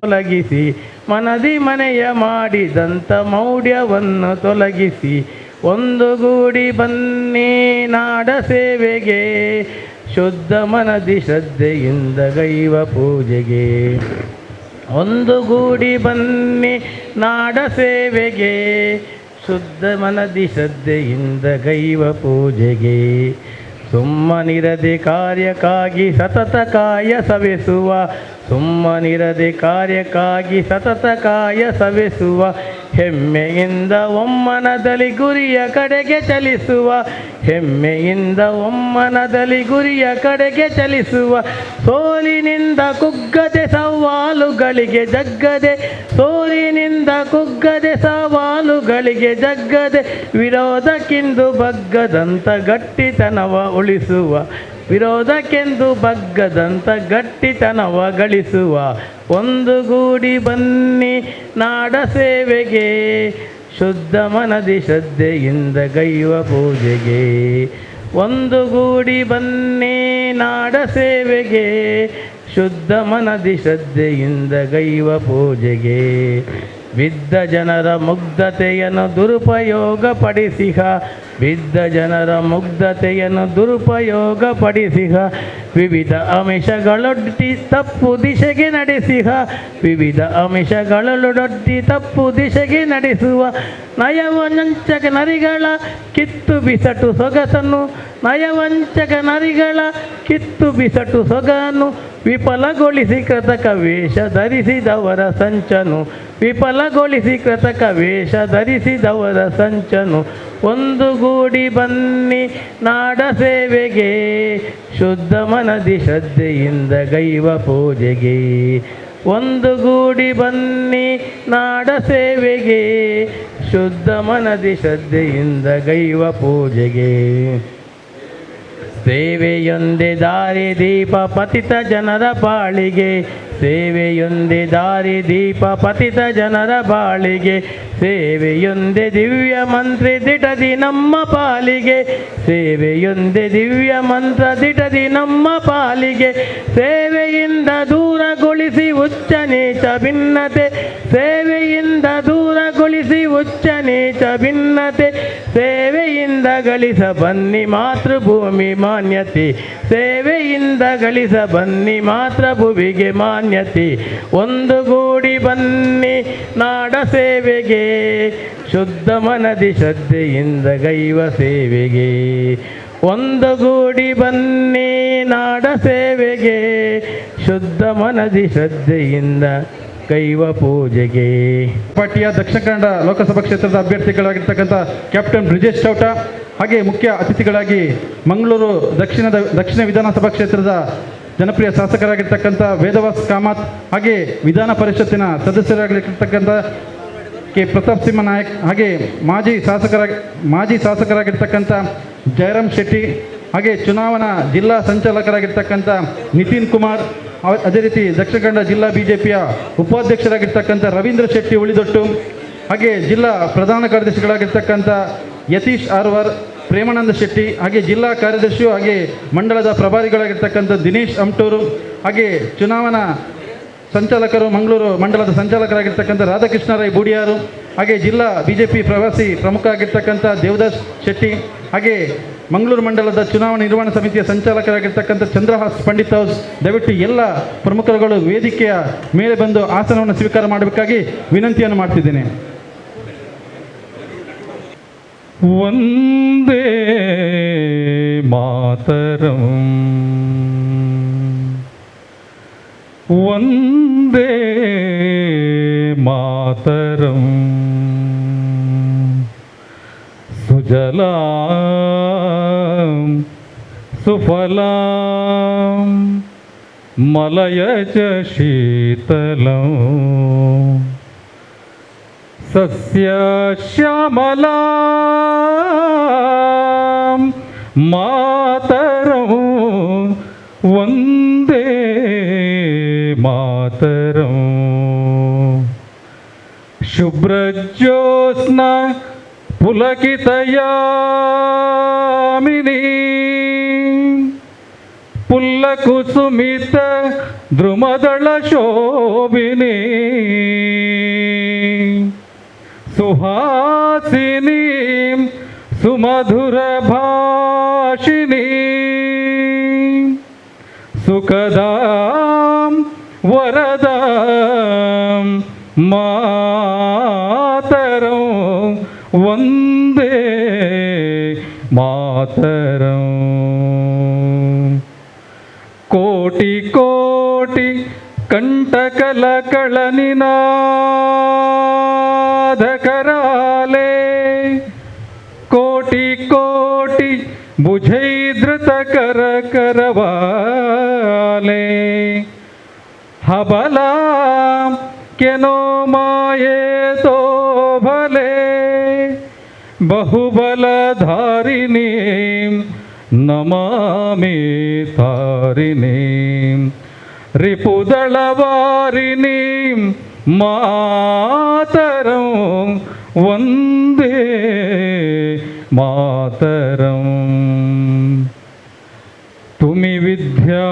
ತೊಲಗಿಸಿ ಮನದಿ ಮನೆಯ ಮಾಡಿದಂಥ ಮೌಢ್ಯವನ್ನು ತೊಲಗಿಸಿ ಒಂದುಗೂಡಿ ಬನ್ನಿ ನಾಡ ಸೇವೆಗೆ ಶುದ್ಧ ಮನದಿ ಶ್ರದ್ಧೆಯಿಂದ ಗೈವ ಪೂಜೆಗೆ. ಒಂದುಗೂಡಿ ಬನ್ನಿ ನಾಡ ಸೇವೆಗೆ ಶುದ್ಧ ಮನದಿ ಶ್ರದ್ಧೆಯಿಂದ ಗೈವ ಪೂಜೆಗೆ. ಸುಮ್ಮನಿರದೆ ಕಾರ್ಯಕ್ಕಾಗಿ ಸತತ ಕಾಯ ಸವೆಸುವ ಸುಮ್ಮನಿರದೆ ಕಾರ್ಯಕ್ಕಾಗಿ ಸತತ ಕಾಯ ಸವೆಸುವ ಹೆಮ್ಮೆಯಿಂದ ಒಮ್ಮನದಲ್ಲಿ ಗುರಿಯ ಕಡೆಗೆ ಚಲಿಸುವ ಹೆಮ್ಮೆಯಿಂದ ಒಮ್ಮನದಲ್ಲಿ ಗುರಿಯ ಕಡೆಗೆ ಚಲಿಸುವ ಸೋಲಿನಿಂದ ಕುಗ್ಗದೆ ಸವಾಲುಗಳಿಗೆ ಜಗ್ಗದೆ ಸೋಲಿನಿಂದ ಕುಗ್ಗದೆ ಸವಾಲುಗಳಿಗೆ ಜಗ್ಗದೆ ವಿರೋಧಕ್ಕೆಂದು ಬಗ್ಗದಂಥ ಗಟ್ಟಿತನವ ಉಳಿಸುವ ವಿರೋಧಕ್ಕೆಂದು ಬಗ್ಗದಂಥ ಗಟ್ಟಿತನವ ಗಳಿಸುವ ಒಂದುಗೂಡಿ ಬನ್ನಿ ನಾಡ ಸೇವೆಗೆ ಶುದ್ಧ ಮನದಿ ಶ್ರದ್ಧೆಯಿಂದ ಗೈವ ಪೂಜೆಗೆ. ಒಂದುಗೂಡಿ ಬನ್ನಿ ನಾಡ ಸೇವೆಗೆ ಶುದ್ಧ ಮನದಿ ಶ್ರದ್ಧೆಯಿಂದ ಗೈವ ಪೂಜೆಗೆ. ಬಿದ್ದ ಜನರ ಮುಗ್ಧತೆಯನ್ನು ದುರುಪಯೋಗ ಪಡಿಸಿಹ ಬಿದ್ದ ಜನರ ಮುಗ್ಧತೆಯನ್ನು ದುರುಪಯೋಗ ಪಡಿಸಿಹ ವಿವಿಧ ಆಮಿಷಗಳೊಡ್ಡಿ ತಪ್ಪು ದಿಶೆಗೆ ನಡೆಸಿಹ ವಿವಿಧ ಆಮಿಷಗಳೊಡ್ಡಿ ತಪ್ಪು ದಿಶೆಗೆ ನಡೆಸುವ ನಯವಂಚಕ ನರಿಗಳ ಕಿತ್ತು ಬಿಸಟು ಸೊಗಸನ್ನು ನಯವಂಚಕ ನರಿಗಳ ಕಿತ್ತು ಬಿಸಟು ಸೊಗನ್ನು ವಿಫಲಗೊಳಿಸಿ ಕೃತಕ ವೇಷ ಧರಿಸಿದವರ ಸಂಚನು ವಿಫಲಗೊಳಿಸಿ ಕೃತಕ ವೇಷ ಧರಿಸಿದವರ ಸಂಚನು ಒಂದುಗೂಡಿ ಬನ್ನಿ ನಾಡ ಸೇವೆಗೆ ಶುದ್ಧ ಮನದಿ ಶ್ರದ್ಧೆಯಿಂದ ಗೈವ ಪೂಜೆಗೆ. ಒಂದುಗೂಡಿ ಬನ್ನಿ ನಾಡ ಸೇವೆಗೆ ಶುದ್ಧ ಮನದಿ ಶ್ರದ್ಧೆಯಿಂದ ಗೈವ ಪೂಜೆಗೆ. ಸೇವೆಯೊಂದೇ ದಾರಿ ದೀಪ ಪತಿತ ಜನರ ಬಾಳಿಗೆ ಸೇವೆಯೊಂದೇ ದಾರಿ ದೀಪ ಪತಿತ ಜನರ ಬಾಳಿಗೆ ಸೇವೆಯೊಂದೇ ದಿವ್ಯ ಮಂತ್ರ ದಿಟದಿ ನಮ್ಮ ಪಾಲಿಗೆ ಸೇವೆಯೊಂದೇ ದಿವ್ಯ ಮಂತ್ರ ದಿಟದಿ ನಮ್ಮ ಪಾಲಿಗೆ. ಸೇವೆಯಿಂದ ದೂರಗೊಳಿಸಿ ಉಚ್ಚ ನೀಚ ಭಿನ್ನತೆ ಸೇವೆಯಿಂದ ದೂರಗೊಳಿಸಿ ಉಚ್ಚ ನೀಚ ಭಿನ್ನತೆ ಸೇವೆಯಿಂದ ಗಳಿಸ ಬನ್ನಿ ಮಾತೃಭೂಮಿ ಮಾನ್ಯತೆ ಸೇವೆಯಿಂದ ಗಳಿಸ ಬನ್ನಿ ಮಾತೃಭೂಮಿಗೆ ಮಾನ್ಯತೆ. ಒಂದುಗೂಡಿ ಬನ್ನಿ ನಾಡ ಸೇವೆಗೆ ಶುದ್ಧ ಮನದಿ ಶ್ರದ್ಧೆಯಿಂದ ಗೈವ ಸೇವೆಗೆ. ಒಂದುಗೂಡಿ ಬನ್ನಿ ನಾಡ ಸೇವೆಗೆ ಶುದ್ಧ ಮನದಿ ಶ್ರದ್ಧೆಯಿಂದ ಗೈವ ಪೂಜೆಗೆ. ಪಾರ್ಟಿಯ ದಕ್ಷಿಣ ಕನ್ನಡ ಲೋಕಸಭಾ ಕ್ಷೇತ್ರದ ಅಭ್ಯರ್ಥಿಗಳಾಗಿರ್ತಕ್ಕಂಥ ಕ್ಯಾಪ್ಟನ್ ಬ್ರಿಜೇಶ್ ಚೌಟ ಹಾಗೆ ಮುಖ್ಯ ಅತಿಥಿಗಳಾಗಿ ಮಂಗಳೂರು ದಕ್ಷಿಣ ವಿಧಾನಸಭಾ ಕ್ಷೇತ್ರದ ಜನಪ್ರಿಯ ಶಾಸಕರಾಗಿರ್ತಕ್ಕಂಥ ವೇದವಾಸ್ ಕಾಮತ್ ಹಾಗೆ ವಿಧಾನ ಪರಿಷತ್ತಿನ ಸದಸ್ಯರಾಗಿರ್ತಕ್ಕಂಥ ಕೆ ಪ್ರತಾಪ್ ಸಿಂಹ ನಾಯಕ್ ಹಾಗೆ ಮಾಜಿ ಶಾಸಕರಾಗಿರ್ತಕ್ಕಂಥ ಜಯರಾಮ್ ಶೆಟ್ಟಿ ಹಾಗೆ ಚುನಾವಣಾ ಜಿಲ್ಲಾ ಸಂಚಾಲಕರಾಗಿರ್ತಕ್ಕಂಥ ನಿತಿನ್ ಕುಮಾರ್ ಅದೇ ರೀತಿ ದಕ್ಷಿಣ ಕನ್ನಡ ಜಿಲ್ಲಾ ಬಿಜೆಪಿಯ ಉಪಾಧ್ಯಕ್ಷರಾಗಿರ್ತಕ್ಕಂಥ ರವೀಂದ್ರ ಶೆಟ್ಟಿ ಉಳಿದೊಟ್ಟು ಹಾಗೆ ಜಿಲ್ಲಾ ಪ್ರಧಾನ ಕಾರ್ಯದರ್ಶಿಗಳಾಗಿರ್ತಕ್ಕಂಥ ಯತೀಶ್ ಆರ್ವರ್ ಪ್ರೇಮಾನಂದ ಶೆಟ್ಟಿ ಹಾಗೆ ಜಿಲ್ಲಾ ಕಾರ್ಯದರ್ಶಿಯು ಹಾಗೆ ಮಂಡಳದ ಪ್ರಭಾರಿಗಳಾಗಿರ್ತಕ್ಕಂಥ ದಿನೇಶ್ ಅಮ್ಟೂರು ಹಾಗೆ ಚುನಾವಣಾ ಸಂಚಾಲಕರು ಮಂಗಳೂರು ಮಂಡಲದ ಸಂಚಾಲಕರಾಗಿರ್ತಕ್ಕಂಥ ರಾಧಾಕೃಷ್ಣ ರೈ ಬೂಡಿಯಾರು ಹಾಗೆ ಜಿಲ್ಲಾ ಬಿಜೆಪಿ ಪ್ರವಾಸಿ ಪ್ರಮುಖ ಆಗಿರ್ತಕ್ಕಂಥ ದೇವದಾಸ್ ಶೆಟ್ಟಿ ಹಾಗೆ ಮಂಗಳೂರು ಮಂಡಲದ ಚುನಾವಣಾ ನಿರ್ವಹಣಾ ಸಮಿತಿಯ ಸಂಚಾಲಕರಾಗಿರ್ತಕ್ಕಂಥ ಚಂದ್ರಹಾಸ್ ಪಂಡಿತ್ ಹೌಸ್ ದಯವಿಟ್ಟು ಎಲ್ಲ ಪ್ರಮುಖರುಗಳು ವೇದಿಕೆಯ ಮೇಲೆ ಬಂದು ಆಸನವನ್ನು ಸ್ವೀಕಾರ ಮಾಡಬೇಕಾಗಿ ವಿನಂತಿಯನ್ನು ಮಾಡ್ತಿದ್ದೇನೆ. ವಂದೇ ಮಾತರಂ ವಂದೇ ಮಾತರಂ ಸುಜಲಾಂ ಸುಫಲಾಂ ಮಲಯಜ ಶೀತಲಂ ಸಸ್ಯಶ್ಯಾಮಲಾಂ ಮಾತರಂ ವಂದೇ ಮಾತರಂ ಶುಭ್ರಜ್ಯೋತ್ಸ್ನಾ ಪುಲಕಿತಯಾಮಿನೀ ಪುಲ್ಲ ಕುಸುಮಿತ ದ್ರುಮದಳ ಶೋಭಿನಿ ಸುಹಾಸಿನಿ ಸುಮಧುರ ಭಾಷಿಣಿ ಸುಖದಾಂ ವರದಾಂ ಮಾತರಂ ವಂದೇ ಮಾತರಂ. ಕೋಟಿ ಕೋಟಿ ಕಂಠಕಲಕಳನಿನಾದ ಕರಾಲೆ ಕೋಟಿ ಕೋಟಿ ಭುಜೈಧೃತ ಕರ ಕರವಾಲೆ ಹಬಲ ಕೆನೋ ಮಾಯೇ ತೋ ಭಲೆ ಬಹುಬಲಧಾರಿಣೀ ನಮಾಮಿ ತಾರಿಣೀ ರಿಪುದಳವಾರಿಣೀ ಮಾತರಂ ವಂದೇ ಮಾತರಂ. ತುಮಿ ವಿದ್ಯಾ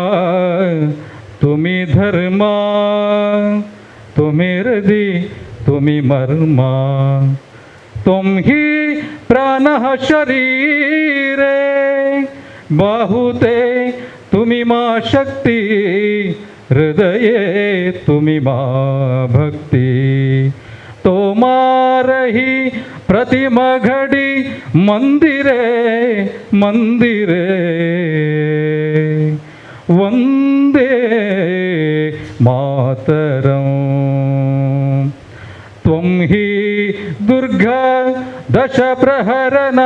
ತುಮಿ ಧರ್ಮ ತುಮಿ ಹೃದಿ ತುಮಿ ಮರ್ಮ ತುಮ್ ಹಿ ಪ್ರಾಣಃ ಶರೀರೆ ಬಾಹುತೆ ತುಮಿ ಮಾ ಶಕ್ತಿ ಹೃದಯೇ ತುಮಿ ಮಾ ಭಕ್ತಿ. ತೋಮಾರಹಿ ಪ್ರತಿಮ ಘಡಿ ಮಂದಿರೆ ಮಂದಿರೆ ವಂದೇ ಮಾತರಂ. ತ್ವಂ ಹಿ ದುರ್ಗಾ ದಶ ಪ್ರಹರಣ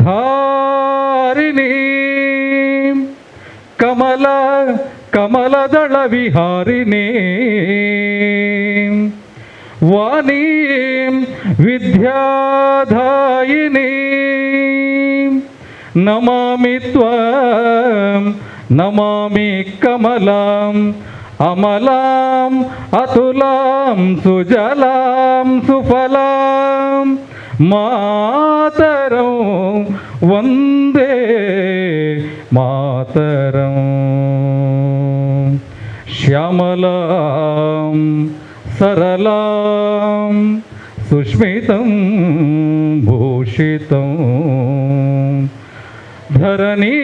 ಧಾರಿಣೀ ಕಮಲ ಕಮಲದಳ ವಿಹಾರಿಣೀ ವಾಣೀ ವಿದ್ಯಾಧಾಯಿನಿ ನಮಾಮಿ ತ್ವಾಂ ನಮಾಮಿ ಕಮಲಾಂ ಅಮಲಾಂ ಅತುಲಾಂ ಸುಜಲಾಂ ಸುಫಲಾಂ ಮಾತರಂ ವಂದೇ ಮಾತರಂ. ಶ್ಯಾಮಲಾಂ ಸರಳಾಂ ಸುಸ್ಮಿತಂ ಭೂಷಿತಂ ಧರಣೀ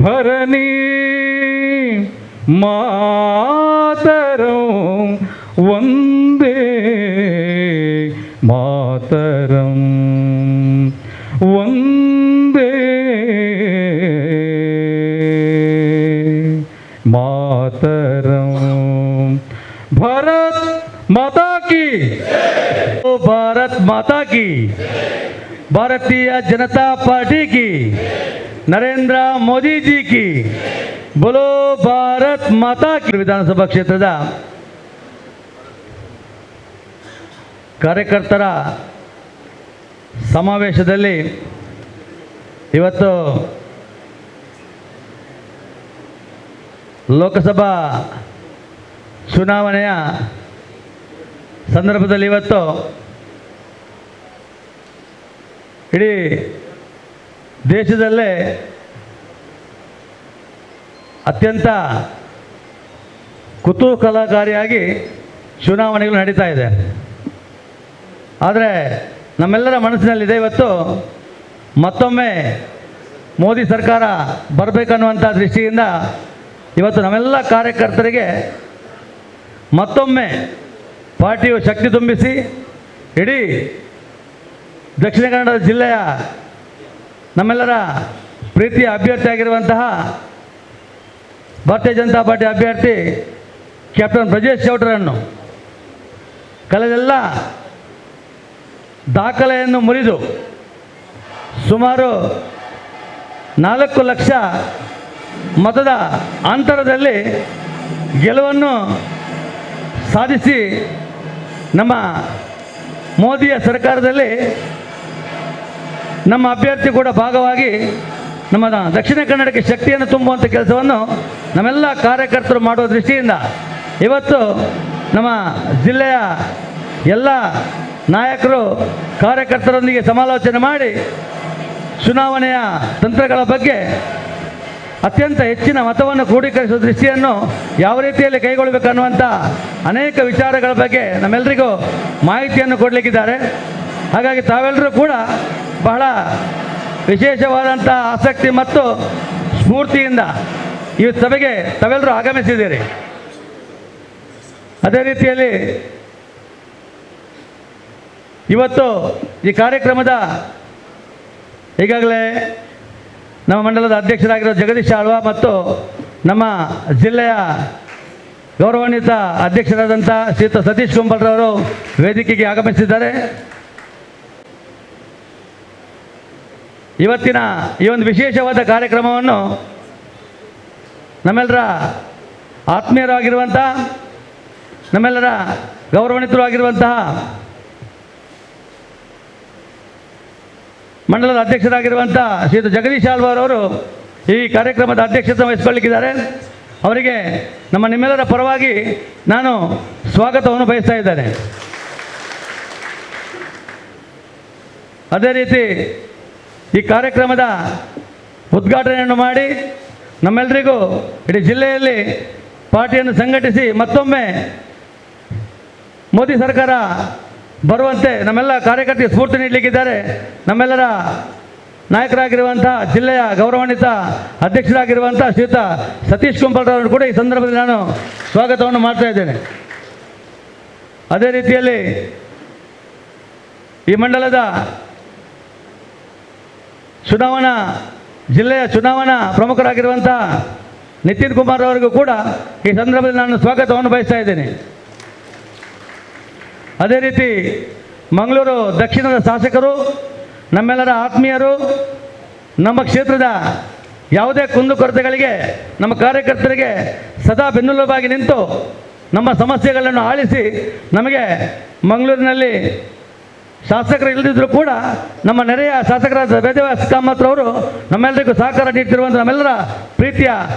ಭರಣಿ ಮಾತರಂ ವಂದೇ ಮಾತರಂ ವಂದೇ ಮಾತರಂ. ಭಾರತ್ ಮಾತಾ ಕಿ ಭಾರತ್ ಮಾತಾ ಕಿ ಭಾರತೀಯ ಜನತಾ ಪಾರ್ಟಿ की ನರೇಂದ್ರ ಮೋದಿ जी की बोलो ಭಾರತ್ ಮಾತಾ की. ವಿಧಾನಸಭಾ ಕ್ಷೇತ್ರದ ಕಾರ್ಯಕರ್ತರ ಸಮಾವೇಶದಲ್ಲಿ ಇವತ್ತು ಲೋಕಸಭಾ ಚುನಾವಣೆಯ ಸಂದರ್ಭದಲ್ಲಿ ಇವತ್ತು ಇಡೀ ದೇಶದಲ್ಲೇ ಅತ್ಯಂತ ಕುತೂಹಲಕಾರಿಯಾಗಿ ಚುನಾವಣೆಗಳು ನಡೀತಾ ಇದೆ. ಆದರೆ ನಮ್ಮೆಲ್ಲರ ಮನಸ್ಸಿನಲ್ಲಿದೆ ಇವತ್ತು ಮತ್ತೊಮ್ಮೆ ಮೋದಿ ಸರ್ಕಾರ ಬರಬೇಕನ್ನುವಂಥ ದೃಷ್ಟಿಯಿಂದ ಇವತ್ತು ನಮ್ಮೆಲ್ಲ ಕಾರ್ಯಕರ್ತರಿಗೆ ಮತ್ತೊಮ್ಮೆ ಪಾರ್ಟಿಯು ಶಕ್ತಿ ತುಂಬಿಸಿ ಇಡೀ ದಕ್ಷಿಣ ಕನ್ನಡ ಜಿಲ್ಲೆಯ ನಮ್ಮೆಲ್ಲರ ಪ್ರೀತಿಯ ಅಭ್ಯರ್ಥಿಯಾಗಿರುವಂತಹ ಭಾರತೀಯ ಜನತಾ ಪಾರ್ಟಿ ಅಭ್ಯರ್ಥಿ ಕ್ಯಾಪ್ಟನ್ ಬ್ರಿಜೇಶ್ ಚೌಟರನ್ನು ಕಳೆದೆಲ್ಲ ದಾಖಲೆಯನ್ನು ಮುರಿದು ಸುಮಾರು 4 ಲಕ್ಷ ಮತದ ಅಂತರದಲ್ಲಿ ಗೆಲುವನ್ನು ಸಾಧಿಸಿ ನಮ್ಮ ಮೋದಿಯ ಸರ್ಕಾರದಲ್ಲಿ ನಮ್ಮ ಅಭ್ಯರ್ಥಿ ಕೂಡ ಭಾಗವಾಗಿ ನಮ್ಮ ದಕ್ಷಿಣ ಕನ್ನಡಕ್ಕೆ ಶಕ್ತಿಯನ್ನು ತುಂಬುವಂಥ ಕೆಲಸವನ್ನು ನಮ್ಮೆಲ್ಲ ಕಾರ್ಯಕರ್ತರು ಮಾಡುವ ದೃಷ್ಟಿಯಿಂದ ಇವತ್ತು ನಮ್ಮ ಜಿಲ್ಲೆಯ ಎಲ್ಲ ನಾಯಕರು ಕಾರ್ಯಕರ್ತರೊಂದಿಗೆ ಸಮಾಲೋಚನೆ ಮಾಡಿ ಚುನಾವಣೆಯ ತಂತ್ರಗಳ ಬಗ್ಗೆ ಅತ್ಯಂತ ಹೆಚ್ಚಿನ ಮತವನ್ನು ಕ್ರೋಢೀಕರಿಸುವ ದೃಷ್ಟಿಯನ್ನು ಯಾವ ರೀತಿಯಲ್ಲಿ ಕೈಗೊಳ್ಳಬೇಕನ್ನುವಂಥ ಅನೇಕ ವಿಚಾರಗಳ ಬಗ್ಗೆ ನಮ್ಮೆಲ್ಲರಿಗೂ ಮಾಹಿತಿಯನ್ನು ಕೊಡಲಿಕ್ಕಿದ್ದಾರೆ. ಹಾಗಾಗಿ ತಾವೆಲ್ಲರೂ ಕೂಡ ಬಹಳ ವಿಶೇಷವಾದಂಥ ಆಸಕ್ತಿ ಮತ್ತು ಸ್ಫೂರ್ತಿಯಿಂದ ಈ ಸಭೆಗೆ ತಾವೆಲ್ಲರೂ ಆಗಮಿಸಿದ್ದೀರಿ. ಅದೇ ರೀತಿಯಲ್ಲಿ ಇವತ್ತು ಈ ಕಾರ್ಯಕ್ರಮದ ಈಗಾಗಲೇ ನಮ್ಮ ಮಂಡಲದ ಅಧ್ಯಕ್ಷರಾಗಿರೋ ಜಗದೀಶ್ ಆಳ್ವ ಮತ್ತು ನಮ್ಮ ಜಿಲ್ಲೆಯ ಗೌರವಾನ್ವಿತ ಅಧ್ಯಕ್ಷರಾದಂಥ ಶ್ರೀಯುತ ಸತೀಶ್ ಕುಂಬಲ್ರವರು ವೇದಿಕೆಗೆ ಆಗಮಿಸಿದ್ದಾರೆ. ಇವತ್ತಿನ ಈ ಒಂದು ವಿಶೇಷವಾದ ಕಾರ್ಯಕ್ರಮವನ್ನು ನಮ್ಮೆಲ್ಲರ ಆತ್ಮೀಯರಾಗಿರುವಂಥ, ನಮ್ಮೆಲ್ಲರ ಗೌರವಾನ್ವಿತರು ಆಗಿರುವಂತಹ ಮಂಡಲದ ಅಧ್ಯಕ್ಷರಾಗಿರುವಂಥ ಶ್ರೀಯುತ ಜಗದೀಶ್ ಆಳ್ವಾರವರು ಈ ಕಾರ್ಯಕ್ರಮದ ಅಧ್ಯಕ್ಷತೆ ವಹಿಸಿಕೊಳ್ಳಿಕ್ಕಿದ್ದಾರೆ. ಅವರಿಗೆ ನಿಮ್ಮೆಲ್ಲರ ಪರವಾಗಿ ನಾನು ಸ್ವಾಗತವನ್ನು ಬಯಸ್ತಾ ಇದ್ದೇನೆ. ಅದೇ ರೀತಿ ಈ ಕಾರ್ಯಕ್ರಮದ ಉದ್ಘಾಟನೆಯನ್ನು ಮಾಡಿ ನಮ್ಮೆಲ್ಲರಿಗೂ ಇಡೀ ಜಿಲ್ಲೆಯಲ್ಲಿ ಪಾರ್ಟಿಯನ್ನು ಸಂಘಟಿಸಿ ಮತ್ತೊಮ್ಮೆ ಮೋದಿ ಸರ್ಕಾರ ಬರುವಂತೆ ನಮ್ಮೆಲ್ಲ ಕಾರ್ಯಕರ್ತರಿಗೆ ಸ್ಫೂರ್ತಿ ನೀಡಲಿಕ್ಕಿದ್ದಾರೆ. ನಮ್ಮೆಲ್ಲರ ನಾಯಕರಾಗಿರುವಂಥ ಜಿಲ್ಲೆಯ ಗೌರವಾನ್ವಿತ ಅಧ್ಯಕ್ಷರಾಗಿರುವಂಥ ಶ್ರೀಯುತ ಸತೀಶ್ ಕುಂಬಲ್ರವರು ಕೂಡ ಈ ಸಂದರ್ಭದಲ್ಲಿ ನಾನು ಸ್ವಾಗತವನ್ನು ಮಾಡ್ತಾ ಇದ್ದೇನೆ. ಅದೇ ರೀತಿಯಲ್ಲಿ ಈ ಮಂಡಲದ ಜಿಲ್ಲೆಯ ಚುನಾವಣಾ ಪ್ರಮುಖರಾಗಿರುವಂಥ ನಿತಿನ್ ಕುಮಾರ್ ಅವರಿಗೂ ಕೂಡ ಈ ಸಂದರ್ಭದಲ್ಲಿ ನಾನು ಸ್ವಾಗತವನ್ನು ಬಯಸ್ತಾ ಇದ್ದೇನೆ. ಅದೇ ರೀತಿ ಮಂಗಳೂರು ದಕ್ಷಿಣದ ಶಾಸಕರು, ನಮ್ಮೆಲ್ಲರ ಆತ್ಮೀಯರು, ನಮ್ಮ ಕ್ಷೇತ್ರದ ಯಾವುದೇ ಕುಂದುಕೊರತೆಗಳಿಗೆ ನಮ್ಮ ಕಾರ್ಯಕರ್ತರಿಗೆ ಸದಾ ಬೆನ್ನೆಲುಬಾಗಿ ನಿಂತು ನಮ್ಮ ಸಮಸ್ಯೆಗಳನ್ನು ಆಲಿಸಿ ನಮಗೆ ಮಂಗಳೂರಿನಲ್ಲಿ ಶಾಸಕರು ಇಲ್ಲದಿದ್ದರೂ ಕೂಡ ನಮ್ಮ ನೆರೆಯ ಶಾಸಕರಾದ ವೇದವ್ಯಾಸ ಕಾಮತ್ರವರು ನಮ್ಮೆಲ್ಲರಿಗೂ ಸಹಕಾರ ನೀಡ್ತಿರುವಂಥ ನಮ್ಮೆಲ್ಲರ ಪ್ರೀತಿಯ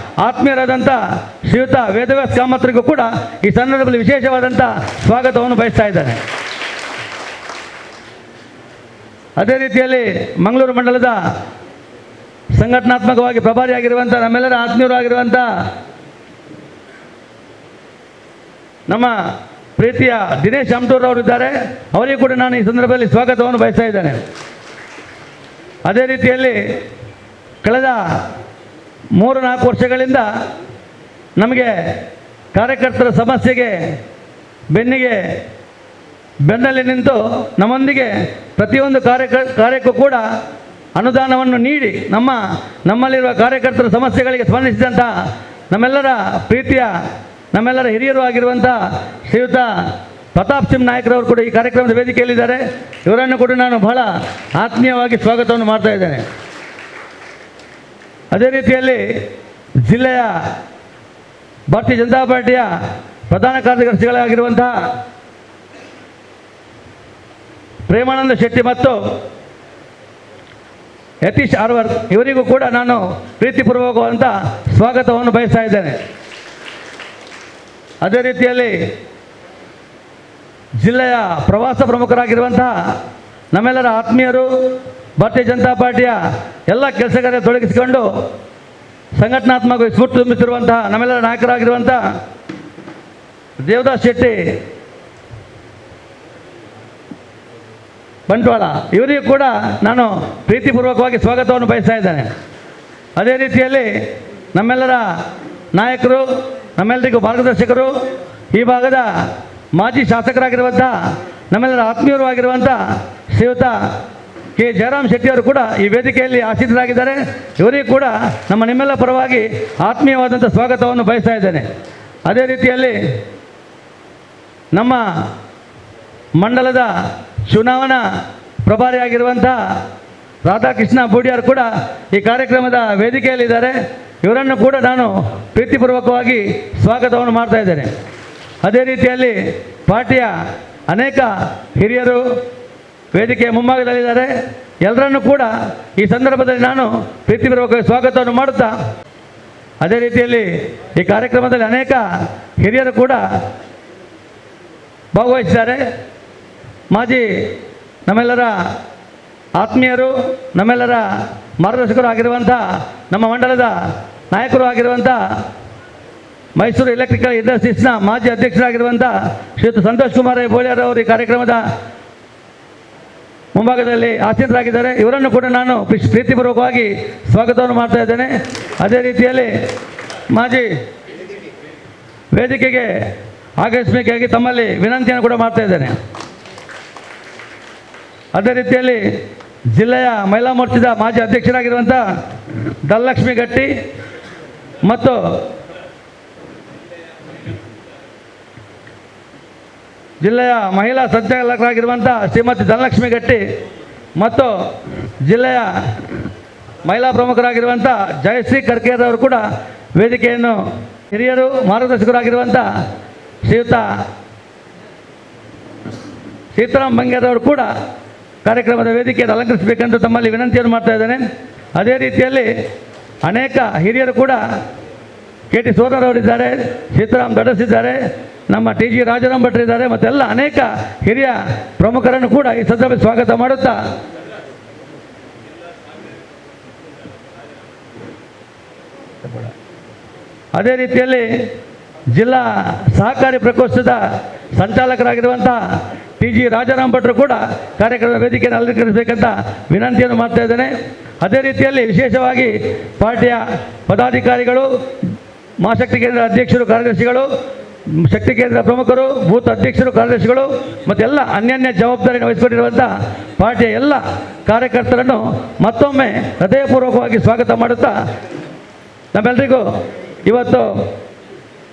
ಆತ್ಮೀಯರಾದಂಥ ಶ್ರೀಯುತ ವೇದವ್ಯಾಸ ಕಾಮತ್ರಿಗೂ ಕೂಡ ಈ ಸಂದರ್ಭದಲ್ಲಿ ವಿಶೇಷವಾದಂಥ ಸ್ವಾಗತವನ್ನು ಬಯಸ್ತಾ ಇದ್ದೇನೆ. ಅದೇ ರೀತಿಯಲ್ಲಿ ಮಂಗಳೂರು ಮಂಡಲದ ಸಂಘಟನಾತ್ಮಕವಾಗಿ ಪ್ರಭಾರಿಯಾಗಿರುವಂಥ ನಮ್ಮೆಲ್ಲರ ಆತ್ಮೀಯರು ಆಗಿರುವಂಥ ನಮ್ಮ ಪ್ರೀತಿಯ ದಿನೇಶ್ ಅಮ್ಟೂರ್ ಇದ್ದಾರೆ. ಅವರಿಗೂ ಕೂಡ ನಾನು ಈ ಸಂದರ್ಭದಲ್ಲಿ ಸ್ವಾಗತವನ್ನು ಬಯಸ್ತಾ ಇದ್ದೇನೆ. ಅದೇ ರೀತಿಯಲ್ಲಿ ಕಳೆದ 3-4 ವರ್ಷಗಳಿಂದ ನಮಗೆ ಕಾರ್ಯಕರ್ತರ ಸಮಸ್ಯೆಗೆ ಬೆನ್ನಲ್ಲಿ ನಿಂತು ನಮ್ಮೊಂದಿಗೆ ಪ್ರತಿಯೊಂದು ಕಾರ್ಯಕ್ಕೂ ಕೂಡ ಅನುದಾನವನ್ನು ನೀಡಿ ನಮ್ಮಲ್ಲಿರುವ ಕಾರ್ಯಕರ್ತರ ಸಮಸ್ಯೆಗಳಿಗೆ ಸ್ಪಂದಿಸಿದಂಥ ನಮ್ಮೆಲ್ಲರ ಪ್ರೀತಿಯ ನಮ್ಮೆಲ್ಲರ ಹಿರಿಯರು ಆಗಿರುವಂಥ ಶ್ರೀಯುತ ಪ್ರತಾಪ್ ಸಿಂಗ್ ನಾಯಕರವರು ಕೂಡ ಈ ಕಾರ್ಯಕ್ರಮದ ವೇದಿಕೆಯಲ್ಲಿದ್ದಾರೆ. ಇವರನ್ನು ಕೂಡ ನಾನು ಬಹಳ ಆತ್ಮೀಯವಾಗಿ ಸ್ವಾಗತವನ್ನು ಮಾಡ್ತಾ ಇದ್ದೇನೆ. ಅದೇ ರೀತಿಯಲ್ಲಿ ಜಿಲ್ಲೆಯ ಭಾರತೀಯ ಜನತಾ ಪಾರ್ಟಿಯ ಪ್ರಧಾನ ಕಾರ್ಯದರ್ಶಿಗಳಾಗಿರುವಂಥ ಪ್ರೇಮಾನಂದ ಶೆಟ್ಟಿ ಮತ್ತು ಯತೀಶ್ ಆರ್ವರ್ ಇವರಿಗೂ ಕೂಡ ನಾನು ಪ್ರೀತಿಪೂರ್ವಕವಾದಂಥ ಸ್ವಾಗತವನ್ನು ಬಯಸ್ತಾ ಇದ್ದೇನೆ. ಅದೇ ರೀತಿಯಲ್ಲಿ ಜಿಲ್ಲೆಯ ಪ್ರವಾಸ ಪ್ರಮುಖರಾಗಿರುವಂತಹ ನಮ್ಮೆಲ್ಲರ ಆತ್ಮೀಯರು, ಭಾರತೀಯ ಜನತಾ ಪಾರ್ಟಿಯ ಎಲ್ಲ ಕೆಲಸಗಾರ ತೊಡಗಿಸಿಕೊಂಡು ಸಂಘಟನಾತ್ಮಕ ಸ್ಫೂರ್ತಿ ತುಂಬಿಸಿರುವಂತಹ ನಮ್ಮೆಲ್ಲರ ನಾಯಕರಾಗಿರುವಂಥ ದೇವದಾಸ್ ಶೆಟ್ಟಿ ಬಂಟ್ವಾಳ ಇವರಿಗೂ ಕೂಡ ನಾನು ಪ್ರೀತಿಪೂರ್ವಕವಾಗಿ ಸ್ವಾಗತವನ್ನು ಬಯಸ್ತಾ ಇದ್ದೇನೆ. ಅದೇ ರೀತಿಯಲ್ಲಿ ನಮ್ಮೆಲ್ಲರ ನಾಯಕರು, ನಮ್ಮೆಲ್ಲರಿಗೂ ಮಾರ್ಗದರ್ಶಕರು, ಈ ಭಾಗದ ಮಾಜಿ ಶಾಸಕರಾಗಿರುವಂಥ ನಮ್ಮೆಲ್ಲರ ಆತ್ಮೀಯರು ಆಗಿರುವಂಥ ಶ್ರೀಯುತ ಕೆ ಜಯರಾಮ್ ಶೆಟ್ಟಿಯವರು ಕೂಡ ಈ ವೇದಿಕೆಯಲ್ಲಿ ಆಸೀನರಾಗಿದ್ದಾರೆ. ಇವರಿಗೂ ಕೂಡ ನಿಮ್ಮೆಲ್ಲ ಪರವಾಗಿ ಆತ್ಮೀಯವಾದಂಥ ಸ್ವಾಗತವನ್ನು ಬಯಸ್ತಾ ಇದ್ದೇನೆ. ಅದೇ ರೀತಿಯಲ್ಲಿ ನಮ್ಮ ಮಂಡಲದ ಚುನಾವಣಾ ಪ್ರಭಾರಿಯಾಗಿರುವಂಥ ರಾಧಾಕೃಷ್ಣ ಬೂಡಿಯಾರ್ ಕೂಡ ಈ ಕಾರ್ಯಕ್ರಮದ ವೇದಿಕೆಯಲ್ಲಿದ್ದಾರೆ. ಇವರನ್ನು ಕೂಡ ನಾನು ಪ್ರೀತಿಪೂರ್ವಕವಾಗಿ ಸ್ವಾಗತವನ್ನು ಮಾಡ್ತಾ ಇದ್ದೇನೆ. ಅದೇ ರೀತಿಯಲ್ಲಿ ಪಾರ್ಟಿಯ ಅನೇಕ ಹಿರಿಯರು ವೇದಿಕೆಯ ಮುಂಭಾಗದಲ್ಲಿದ್ದಾರೆ. ಎಲ್ಲರನ್ನೂ ಕೂಡ ಈ ಸಂದರ್ಭದಲ್ಲಿ ನಾನು ಪ್ರೀತಿಪೂರ್ವಕವಾಗಿ ಸ್ವಾಗತವನ್ನು ಮಾಡುತ್ತಾ, ಅದೇ ರೀತಿಯಲ್ಲಿ ಈ ಕಾರ್ಯಕ್ರಮದಲ್ಲಿ ಅನೇಕ ಹಿರಿಯರು ಕೂಡ ಭಾಗವಹಿಸಿದ್ದಾರೆ. ಮಾಜಿ ನಮ್ಮೆಲ್ಲರ ಆತ್ಮೀಯರು, ನಮ್ಮೆಲ್ಲರ ಮಾರ್ಗದರ್ಶಕರು ಆಗಿರುವಂಥ ನಮ್ಮ ಮಂಡಲದ ನಾಯಕರು ಆಗಿರುವಂಥ ಮೈಸೂರು ಎಲೆಕ್ಟ್ರಿಕಲ್ ಇಂಡಸ್ಟ್ರೀಸ್ನ ಮಾಜಿ ಅಧ್ಯಕ್ಷರಾಗಿರುವಂಥ ಶ್ರೀಯುತ ಸಂತೋಷ್ ಕುಮಾರ್ ಬೋಳಿಯರ್ ಅವರು ಈ ಕಾರ್ಯಕ್ರಮದ ಮುಂಭಾಗದಲ್ಲಿ ಆಸೀನರಾಗಿದ್ದಾರೆ. ಇವರನ್ನು ಕೂಡ ನಾನು ಪ್ರೀತಿಪೂರ್ವಕವಾಗಿ ಸ್ವಾಗತವನ್ನು ಮಾಡ್ತಾ ಇದ್ದೇನೆ. ಅದೇ ರೀತಿಯಲ್ಲಿ ಮಾಜಿ ವೇದಿಕೆಗೆ ಆಗಮಿಸಬೇಕಾಗಿ ತಮ್ಮಲ್ಲಿ ವಿನಂತಿಯನ್ನು ಕೂಡ ಮಾಡ್ತಾ ಇದ್ದೇನೆ. ಅದೇ ರೀತಿಯಲ್ಲಿ ಜಿಲ್ಲೆಯ ಮಹಿಳಾ ಮೋರ್ಚಾದ ಮಾಜಿ ಅಧ್ಯಕ್ಷರಾಗಿರುವಂಥ ಧನಲಕ್ಷ್ಮಿ ಗಟ್ಟಿ ಮತ್ತು ಜಿಲ್ಲೆಯ ಮಹಿಳಾ ಸಂಚಾಲಕರಾಗಿರುವಂಥ ಶ್ರೀಮತಿ ಧನಲಕ್ಷ್ಮಿ ಗಟ್ಟಿ ಮತ್ತು ಜಿಲ್ಲೆಯ ಮಹಿಳಾ ಪ್ರಮುಖರಾಗಿರುವಂಥ ಜಯಶ್ರೀ ಕರ್ಕೇರವರು ಕೂಡ ವೇದಿಕೆಯನ್ನು ಹಿರಿಯರು ಮಾರ್ಗದರ್ಶಕರಾಗಿರುವಂಥ ಶ್ರೀಯುತ ಸೀತಾರಾಮ್ ಬಂಗೇರವರು ಕೂಡ ಕಾರ್ಯಕ್ರಮದ ವೇದಿಕೆಯನ್ನು ಅಲಂಕರಿಸಬೇಕೆಂದು ತಮ್ಮಲ್ಲಿ ವಿನಂತಿಯನ್ನು ಮಾಡ್ತಾ ಇದ್ದೇನೆ. ಅದೇ ರೀತಿಯಲ್ಲಿ ಅನೇಕ ಹಿರಿಯರು ಕೂಡ ಕೆ ಟಿ ಸೋರರವರಿದ್ದಾರೆ, ಸೀತಾರಾಮ್ ದೊಡ್ಡಸಿದ್ದಾರೆ, ನಮ್ಮ ಟಿ ಜಿ ರಾಜಾರಾಮ್ ಭಟ್ರಿದ್ದಾರೆ, ಮತ್ತೆಲ್ಲ ಅನೇಕ ಹಿರಿಯ ಪ್ರಮುಖರನ್ನು ಕೂಡ ಈ ಸಂದರ್ಭದಲ್ಲಿ ಸ್ವಾಗತ ಮಾಡುತ್ತಾ ಅದೇ ರೀತಿಯಲ್ಲಿ ಜಿಲ್ಲಾ ಸಹಕಾರಿ ಪ್ರಕೋಷ್ಠದ ಸಂಚಾಲಕರಾಗಿರುವಂಥ ಟಿ ಜಿ ರಾಜಾರಾಮ್ ಭಟ್ರು ಕೂಡ ಕಾರ್ಯಕ್ರಮದ ವೇದಿಕೆಯನ್ನು ಅಲಂಕರಿಸಬೇಕಂತ ವಿನಂತಿಯನ್ನು ಮಾಡ್ತಾ ಇದ್ದೇನೆ. ಅದೇ ರೀತಿಯಲ್ಲಿ ವಿಶೇಷವಾಗಿ ಪಾರ್ಟಿಯ ಪದಾಧಿಕಾರಿಗಳು, ಮಹಾಶಕ್ತಿ ಕೇಂದ್ರ ಅಧ್ಯಕ್ಷರು, ಕಾರ್ಯದರ್ಶಿಗಳು, ಶಕ್ತಿ ಕೇಂದ್ರ ಪ್ರಮುಖರು, ಬೂತ್ ಅಧ್ಯಕ್ಷರು, ಕಾರ್ಯದರ್ಶಿಗಳು ಮತ್ತೆಲ್ಲ ಅನ್ಯಾನ್ಯ ಜವಾಬ್ದಾರಿಯನ್ನು ವಹಿಸಿಕೊಂಡಿರುವಂಥ ಪಾರ್ಟಿಯ ಎಲ್ಲ ಕಾರ್ಯಕರ್ತರನ್ನು ಮತ್ತೊಮ್ಮೆ ಹೃದಯಪೂರ್ವಕವಾಗಿ ಸ್ವಾಗತ ಮಾಡುತ್ತಾ ನಮ್ಮೆಲ್ಲರಿಗೂ ಇವತ್ತು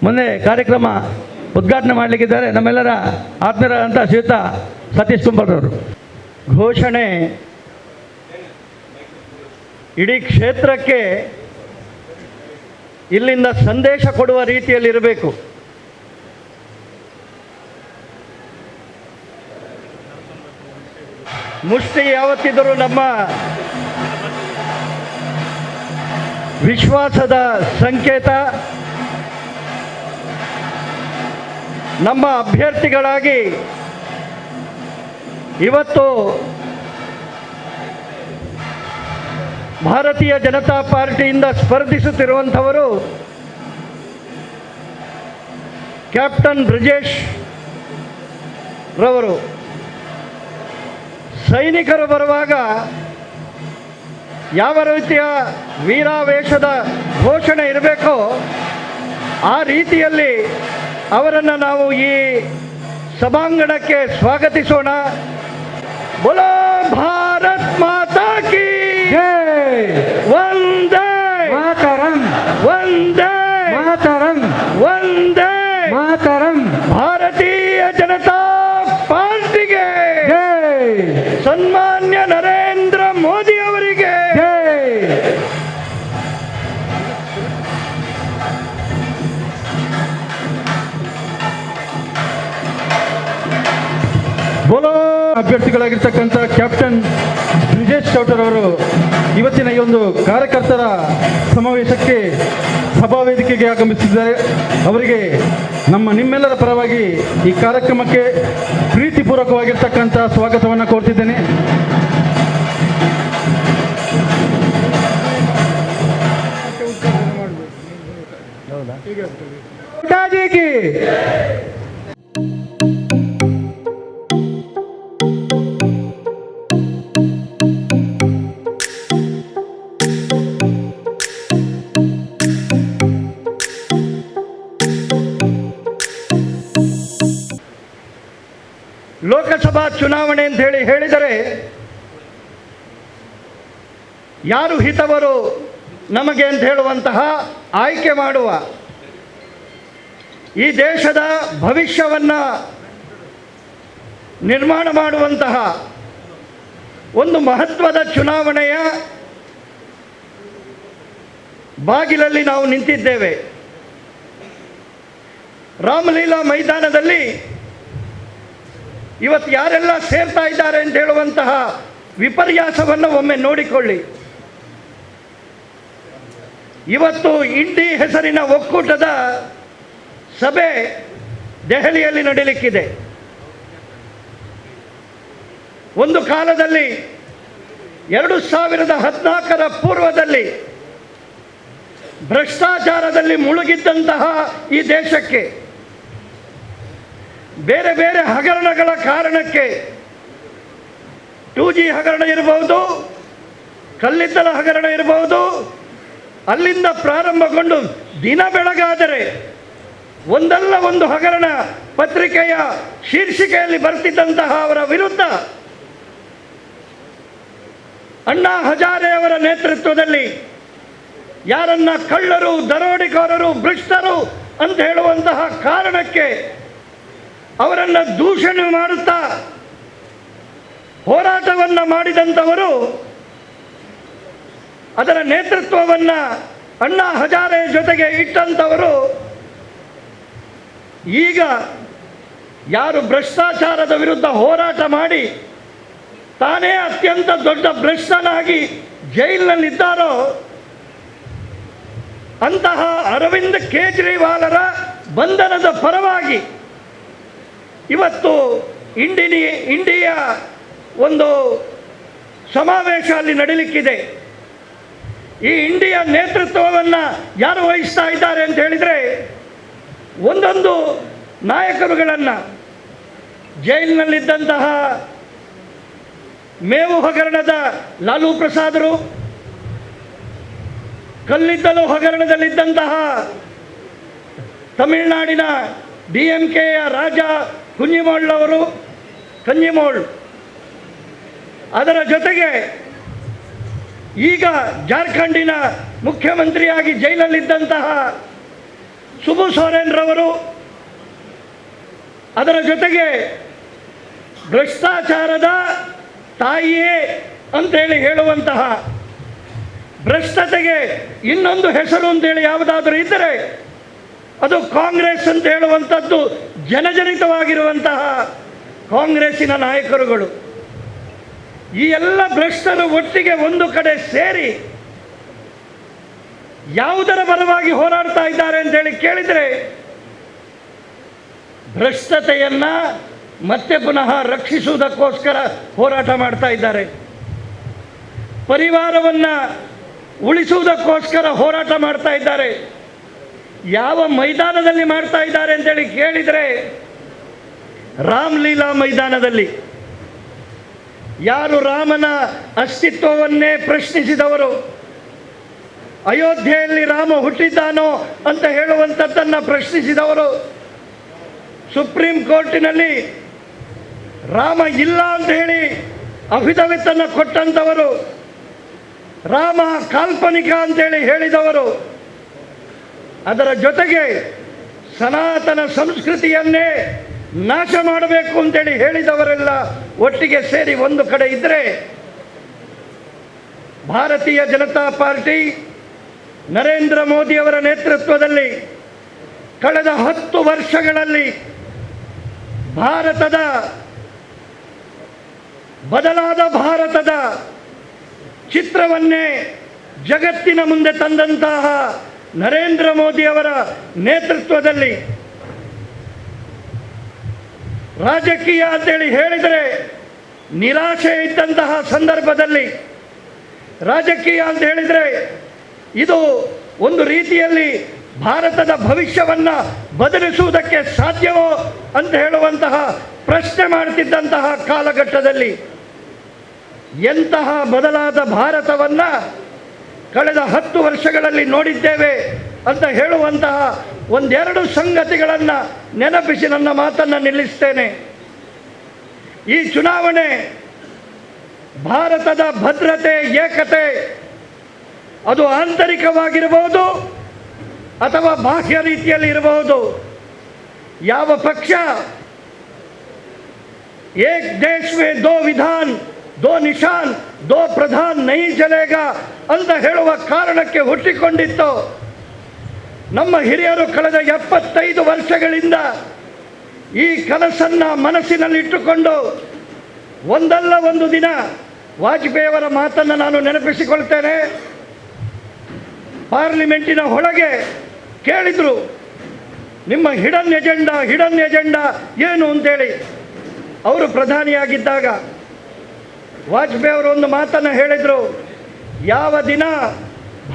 ಮುಂದೆ ಕಾರ್ಯಕ್ರಮ ಉದ್ಘಾಟನೆ ಮಾಡಲಿಕ್ಕಿದ್ದಾರೆ ನಮ್ಮೆಲ್ಲರ ಆತ್ಮೀಯರಾದಂಥ ಶ್ರೀಯುತ ಸತೀಶ್ ಕುಂಬಾರವರು. ಘೋಷಣೆ ಇಡೀ ಕ್ಷೇತ್ರಕ್ಕೆ ಇಲ್ಲಿಂದ ಸಂದೇಶ ಕೊಡುವ ರೀತಿಯಲ್ಲಿರಬೇಕು. ಮುಷ್ಟಿ ಯಾವತ್ತಿದ್ದರೂ ನಮ್ಮ ವಿಶ್ವಾಸದ ಸಂಕೇತ. ನಮ್ಮ ಅಭ್ಯರ್ಥಿಗಳಾಗಿ ಇವತ್ತು ಭಾರತೀಯ ಜನತಾ ಪಾರ್ಟಿಯಿಂದ ಸ್ಪರ್ಧಿಸುತ್ತಿರುವಂಥವರು ಕ್ಯಾಪ್ಟನ್ ಬ್ರಿಜೇಶ್ ರವರು. ಸೈನಿಕರು ಬರುವಾಗ ಯಾವ ರೀತಿಯ ವೀರಾವೇಶದ ಘೋಷಣೆ ಇರಬೇಕೋ ಆ ರೀತಿಯಲ್ಲಿ ಅವರನ್ನು ನಾವು ಈ ಸಭಾಂಗಣಕ್ಕೆ ಸ್ವಾಗತಿಸೋಣ. ಬೋಲೋ ಭಾರತ್ ಮಾತಾ ಕಿ ಜೈ. ವಂದೇ ಮಾತರಂ. ವಂದೇ ಮಾತರಂ. ವಂದೇ ಮಾತರಂ. ಭಾರತೀಯ ಜನತಾ ಪಾರ್ಟಿಗೆ ಜೈ. ಸನ್ಮಾನ್ಯ ನರೇಂದ್ರ ಮೋದಿ ಅವರಿಗೆ ಜೈ. ಬೋಲೋ ಅಭ್ಯರ್ಥಿಗಳಾಗಿರ್ತಕ್ಕಂಥ ಕ್ಯಾಪ್ಟನ್ ಬ್ರಿಜೇಶ್ ಚೌಟರ್ ಅವರು ಇವತ್ತಿನ ಈ ಒಂದು ಕಾರ್ಯಕರ್ತರ ಸಮಾವೇಶಕ್ಕೆ ಸಭಾ ವೇದಿಕೆಗೆ ಆಗಮಿಸಿದ್ದಾರೆ. ಅವರಿಗೆ ನಿಮ್ಮೆಲ್ಲರ ಪರವಾಗಿ ಈ ಕಾರ್ಯಕ್ರಮಕ್ಕೆ ಪ್ರೀತಿಪೂರ್ವಕವಾಗಿರ್ತಕ್ಕಂಥ ಸ್ವಾಗತವನ್ನು ಕೋರ್ತಿದ್ದೇನೆ. ಮಾತಾಜಿಗೆ ಲೋಕಸಭಾ ಚುನಾವಣೆ ಅಂತ ಹೇಳಿದರೆ ಯಾರು ಹಿತವರು ನಮಗೆ ಅಂತ ಹೇಳುವಂತಹ ಆಯ್ಕೆ ಮಾಡುವ, ಈ ದೇಶದ ಭವಿಷ್ಯವನ್ನು ನಿರ್ಮಾಣ ಮಾಡುವಂತಹ ಒಂದು ಮಹತ್ವದ ಚುನಾವಣೆಯ ಬಾಗಿಲಲ್ಲಿ ನಾವು ನಿಂತಿದ್ದೇವೆ. ರಾಮಲೀಲಾ ಮೈದಾನದಲ್ಲಿ ಇವತ್ತು ಯಾರೆಲ್ಲ ಸೇರ್ತಾ ಇದ್ದಾರೆ ಅಂತ ಹೇಳುವಂತಹ ವಿಪರ್ಯಾಸವನ್ನು ಒಮ್ಮೆ ನೋಡಿಕೊಳ್ಳಿ. ಇವತ್ತು ಇಂಡಿ ಹೆಸರಿನ ಒಕ್ಕೂಟದ ಸಭೆ ದೆಹಲಿಯಲ್ಲಿ ನಡೆಯಲಿಕ್ಕಿದೆ. ಒಂದು ಕಾಲದಲ್ಲಿ 2014ರ ಪೂರ್ವದಲ್ಲಿ ಭ್ರಷ್ಟಾಚಾರದಲ್ಲಿ ಮುಳುಗಿದ್ದಂತಹ ಈ ದೇಶಕ್ಕೆ ಬೇರೆ ಬೇರೆ ಹಗರಣಗಳ ಕಾರಣಕ್ಕೆ 2G ಹಗರಣ ಇರಬಹುದು, ಕಲ್ಲಿದ್ದಲ ಹಗರಣ ಇರಬಹುದು, ಅಲ್ಲಿಂದ ಪ್ರಾರಂಭಗೊಂಡು ದಿನ ಬೆಳಗಾದರೆ ಒಂದಲ್ಲ ಒಂದು ಹಗರಣ ಪತ್ರಿಕೆಯ ಶೀರ್ಷಿಕೆಯಲ್ಲಿ ಬರ್ತಿದ್ದಂತಹ ಅವರ ವಿರುದ್ಧ ಅಣ್ಣಾ ಹಜಾರೆ ಅವರ ನೇತೃತ್ವದಲ್ಲಿ ಯಾರನ್ನ ಕಳ್ಳರು, ದರೋಡೆಕೋರರು, ಭ್ರಷ್ಟರು ಅಂತ ಹೇಳುವಂತಹ ಕಾರಣಕ್ಕೆ ಅವರನ್ನು ದೂಷಣೆ ಮಾಡುತ್ತಾ ಹೋರಾಟವನ್ನು ಮಾಡಿದಂಥವರು, ಅದರ ನೇತೃತ್ವವನ್ನು ಅಣ್ಣಾ ಹಜಾರೆ ಜೊತೆಗೆ ಇಟ್ಟಂಥವರು ಈಗ ಯಾರು ಭ್ರಷ್ಟಾಚಾರದ ವಿರುದ್ಧ ಹೋರಾಟ ಮಾಡಿ ತಾನೇ ಅತ್ಯಂತ ದೊಡ್ಡ ಭ್ರಷ್ಟನಾಗಿ ಜೈಲಿನಲ್ಲಿದ್ದಾರೋ ಅಂತಹ ಅರವಿಂದ್ ಕೇಜ್ರಿವಾಲರ ಬಂಧನದ ಪರವಾಗಿ ಇವತ್ತು ಇಂಡಿಯಾ ಒಂದು ಸಮಾವೇಶ ಅಲ್ಲಿ ನಡೀಲಿಕ್ಕಿದೆ. ಈ ಇಂಡಿಯಾ ನೇತೃತ್ವವನ್ನು ಯಾರು ವಹಿಸ್ತಾ ಇದ್ದಾರೆ ಅಂತ ಹೇಳಿದರೆ, ಒಂದೊಂದು ನಾಯಕರುಗಳನ್ನು ಜೈಲಿನಲ್ಲಿದ್ದಂತಹ ಮೇವು ಹಗರಣದ ಲಾಲೂ ಪ್ರಸಾದರು, ಕಲ್ಲಿದ್ದಲು ಹಗರಣದಲ್ಲಿದ್ದಂತಹ ತಮಿಳುನಾಡಿನ DMKಯ ರಾಜ ಕಂಜಿಮೋಳ್, ಅದರ ಜೊತೆಗೆ ಈಗ ಜಾರ್ಖಂಡಿನ ಮುಖ್ಯಮಂತ್ರಿಯಾಗಿ ಜೈಲಲ್ಲಿದ್ದಂತಹ ಸುಬು ಸೋರೆನ್ ರವರು, ಅದರ ಜೊತೆಗೆ ಭ್ರಷ್ಟಾಚಾರದ ತಾಯಿಯೇ ಅಂತೇಳಿ ಹೇಳುವಂತಹ, ಭ್ರಷ್ಟತೆಗೆ ಇನ್ನೊಂದು ಹೆಸರು ಅಂತೇಳಿ ಯಾವುದಾದ್ರೂ ಇದ್ದರೆ ಅದು ಕಾಂಗ್ರೆಸ್ ಅಂತ ಹೇಳುವಂಥದ್ದು ಜನಜನಿತವಾಗಿರುವಂತಹ ಕಾಂಗ್ರೆಸ್ಸಿನ ನಾಯಕರುಗಳು. ಈ ಎಲ್ಲ ಭ್ರಷ್ಟರು ಒಟ್ಟಿಗೆ ಒಂದು ಕಡೆ ಸೇರಿ ಯಾವುದರ ಪರವಾಗಿ ಹೋರಾಡ್ತಾ ಇದ್ದಾರೆ ಅಂತೇಳಿ ಕೇಳಿದರೆ, ಭ್ರಷ್ಟತೆಯನ್ನು ಮತ್ತೆ ಪುನಃ ರಕ್ಷಿಸುವುದಕ್ಕೋಸ್ಕರ ಹೋರಾಟ ಮಾಡ್ತಾ ಇದ್ದಾರೆ. ಪರಿವಾರವನ್ನು ಉಳಿಸುವುದಕ್ಕೋಸ್ಕರ ಹೋರಾಟ ಮಾಡ್ತಾ ಇದ್ದಾರೆ. ಯಾವ ಮೈದಾನದಲ್ಲಿ ಮಾಡ್ತಾ ಇದ್ದಾರೆ ಅಂತೇಳಿ ಕೇಳಿದರೆ, ರಾಮಲೀಲಾ ಮೈದಾನದಲ್ಲಿ. ಯಾರು ರಾಮನ ಅಸ್ತಿತ್ವವನ್ನೇ ಪ್ರಶ್ನಿಸಿದವರು, ಅಯೋಧ್ಯೆಯಲ್ಲಿ ರಾಮ ಹುಟ್ಟಿದ್ದಾನೋ ಅಂತ ಹೇಳುವಂಥದ್ದನ್ನು ಪ್ರಶ್ನಿಸಿದವರು, ಸುಪ್ರೀಂ ಕೋರ್ಟಿನಲ್ಲಿ ರಾಮ ಇಲ್ಲ ಅಂತ ಹೇಳಿ ಅಫಿಡವಿಟನ್ನು ಕೊಟ್ಟಂಥವರು, ರಾಮ ಕಾಲ್ಪನಿಕ ಅಂತೇಳಿ ಹೇಳಿದವರು, ಅದರ ಜೊತೆಗೆ ಸನಾತನ ಸಂಸ್ಕೃತಿಯನ್ನೇ ನಾಶ ಮಾಡಬೇಕು ಅಂತೇಳಿ ಹೇಳಿದವರೆಲ್ಲ ಒಟ್ಟಿಗೆ ಸೇರಿ ಒಂದು ಕಡೆ ಇದ್ದರೆ, ಭಾರತೀಯ ಜನತಾ ಪಾರ್ಟಿ ನರೇಂದ್ರ ಮೋದಿಯವರ ನೇತೃತ್ವದಲ್ಲಿ ಕಳೆದ 10 ವರ್ಷಗಳಲ್ಲಿ ಬದಲಾದ ಭಾರತದ ಚಿತ್ರವನ್ನೇ ಜಗತ್ತಿನ ಮುಂದೆ ತಂದಂತಹ ನರೇಂದ್ರ ಮೋದಿಯವರ ನೇತೃತ್ವದಲ್ಲಿ ರಾಜಕೀಯ ಅಂತೇಳಿ ಹೇಳಿದರೆ ನಿರಾಶೆ ಇದ್ದಂತಹ ಸಂದರ್ಭದಲ್ಲಿ, ರಾಜಕೀಯ ಅಂತ ಹೇಳಿದರೆ ಇದು ಒಂದು ರೀತಿಯಲ್ಲಿ ಭಾರತದ ಭವಿಷ್ಯವನ್ನು ಬದಲಿಸುವುದಕ್ಕೆ ಸಾಧ್ಯವೋ ಅಂತ ಹೇಳುವಂತಹ ಪ್ರಶ್ನೆ ಮಾಡ್ತಿದ್ದಂತಹ ಕಾಲಘಟ್ಟದಲ್ಲಿ ಎಂತಹ ಬದಲಾದ ಭಾರತವನ್ನು ಕಳೆದ 10 ವರ್ಷಗಳಲ್ಲಿ ನೋಡಿದ್ದೇವೆ ಅಂತ ಹೇಳುವಂತಹ ಒಂದೆರಡು ಸಂಗತಿಗಳನ್ನು ನೆನಪಿಸಿ ನನ್ನ ಮಾತನ್ನು ನಿಲ್ಲಿಸ್ತೇನೆ. ಈ ಚುನಾವಣೆ ಭಾರತದ ಭದ್ರತೆ, ಏಕತೆ, ಅದು ಆಂತರಿಕವಾಗಿರಬಹುದು ಅಥವಾ ಬಾಹ್ಯ ರೀತಿಯಲ್ಲಿ ಇರಬಹುದು. ಯಾವ ಪಕ್ಷ ಏಕ್ ದೇಶ್ ಮೇ ದೋ ವಿಧಾನ್ ದೋ ನಿಶಾನ್ ದೋ ಪ್ರಧಾನ್ ನೈ ಚಲೇಗಾ ಅಂತ ಹೇಳುವ ಕಾರಣಕ್ಕೆ ಹುಟ್ಟಿಕೊಂಡಿತ್ತು. ನಮ್ಮ ಹಿರಿಯರು ಕಳೆದ 75 ವರ್ಷಗಳಿಂದ ಈ ಕನಸನ್ನು ಮನಸ್ಸಿನಲ್ಲಿಟ್ಟುಕೊಂಡು ಒಂದಲ್ಲ ಒಂದು ದಿನ ವಾಜಪೇಯಿಯವರ ಮಾತನ್ನು ನಾನು ನೆನಪಿಸಿಕೊಳ್ತೇನೆ. ಪಾರ್ಲಿಮೆಂಟಿನ ಒಳಗೆ ಕೇಳಿದರು, ನಿಮ್ಮ ಹಿಡನ್ ಎಜೆಂಡಾ ಏನು ಅಂತೇಳಿ. ಅವರು ಪ್ರಧಾನಿಯಾಗಿದ್ದಾಗ ವಾಜಪೇಯಿ ಅವರು ಒಂದು ಮಾತನ್ನು ಹೇಳಿದರು, ಯಾವ ದಿನ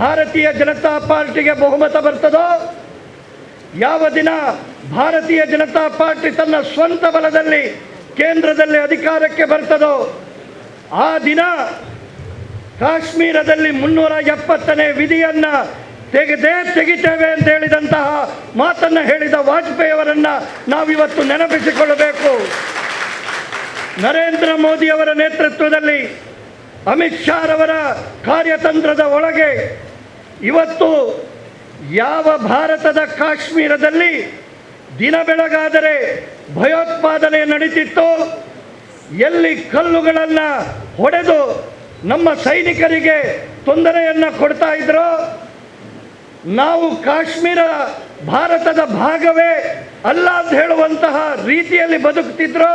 ಭಾರತೀಯ ಜನತಾ ಪಾರ್ಟಿಗೆ ಬಹುಮತ ಬರ್ತದೋ, ಯಾವ ದಿನ ಭಾರತೀಯ ಜನತಾ ಪಾರ್ಟಿ ತನ್ನ ಸ್ವಂತ ಬಲದಲ್ಲಿ ಕೇಂದ್ರದಲ್ಲಿ ಅಧಿಕಾರಕ್ಕೆ ಬರ್ತದೋ ಆ ದಿನ ಕಾಶ್ಮೀರದಲ್ಲಿ 370ನೇ ವಿಧಿಯನ್ನು ತೆಗಿತೇವೆ ಅಂತ ಹೇಳಿದಂತಹ ಮಾತನ್ನು ಹೇಳಿದ ವಾಜಪೇಯಿ ಅವರನ್ನು ನಾವಿವತ್ತು ನೆನಪಿಸಿಕೊಳ್ಳಬೇಕು. ನರೇಂದ್ರ ಮೋದಿ ಅವರ ನೇತೃತ್ವದಲ್ಲಿ ಅಮಿತ್ ಶಾ ರವರ ಕಾರ್ಯತಂತ್ರದ ಒಳಗೆ ಇವತ್ತು ಯಾವ ಭಾರತದ ಕಾಶ್ಮೀರದಲ್ಲಿ ದಿನ ಬೆಳಗಾದರೆ ಭಯೋತ್ಪಾದನೆ ನಡೀತಿತ್ತು, ಎಲ್ಲಿ ಕಲ್ಲುಗಳನ್ನು ಹೊಡೆದು ನಮ್ಮ ಸೈನಿಕರಿಗೆ ತೊಂದರೆಯನ್ನು ಕೊಡ್ತಾ ಇದ್ರು, ನಾವು ಕಾಶ್ಮೀರ ಭಾರತದ ಭಾಗವೇ ಅಲ್ಲ ಅಂತ ಹೇಳುವಂತಹ ರೀತಿಯಲ್ಲಿ ಬದುಕ್ತಿದ್ರು,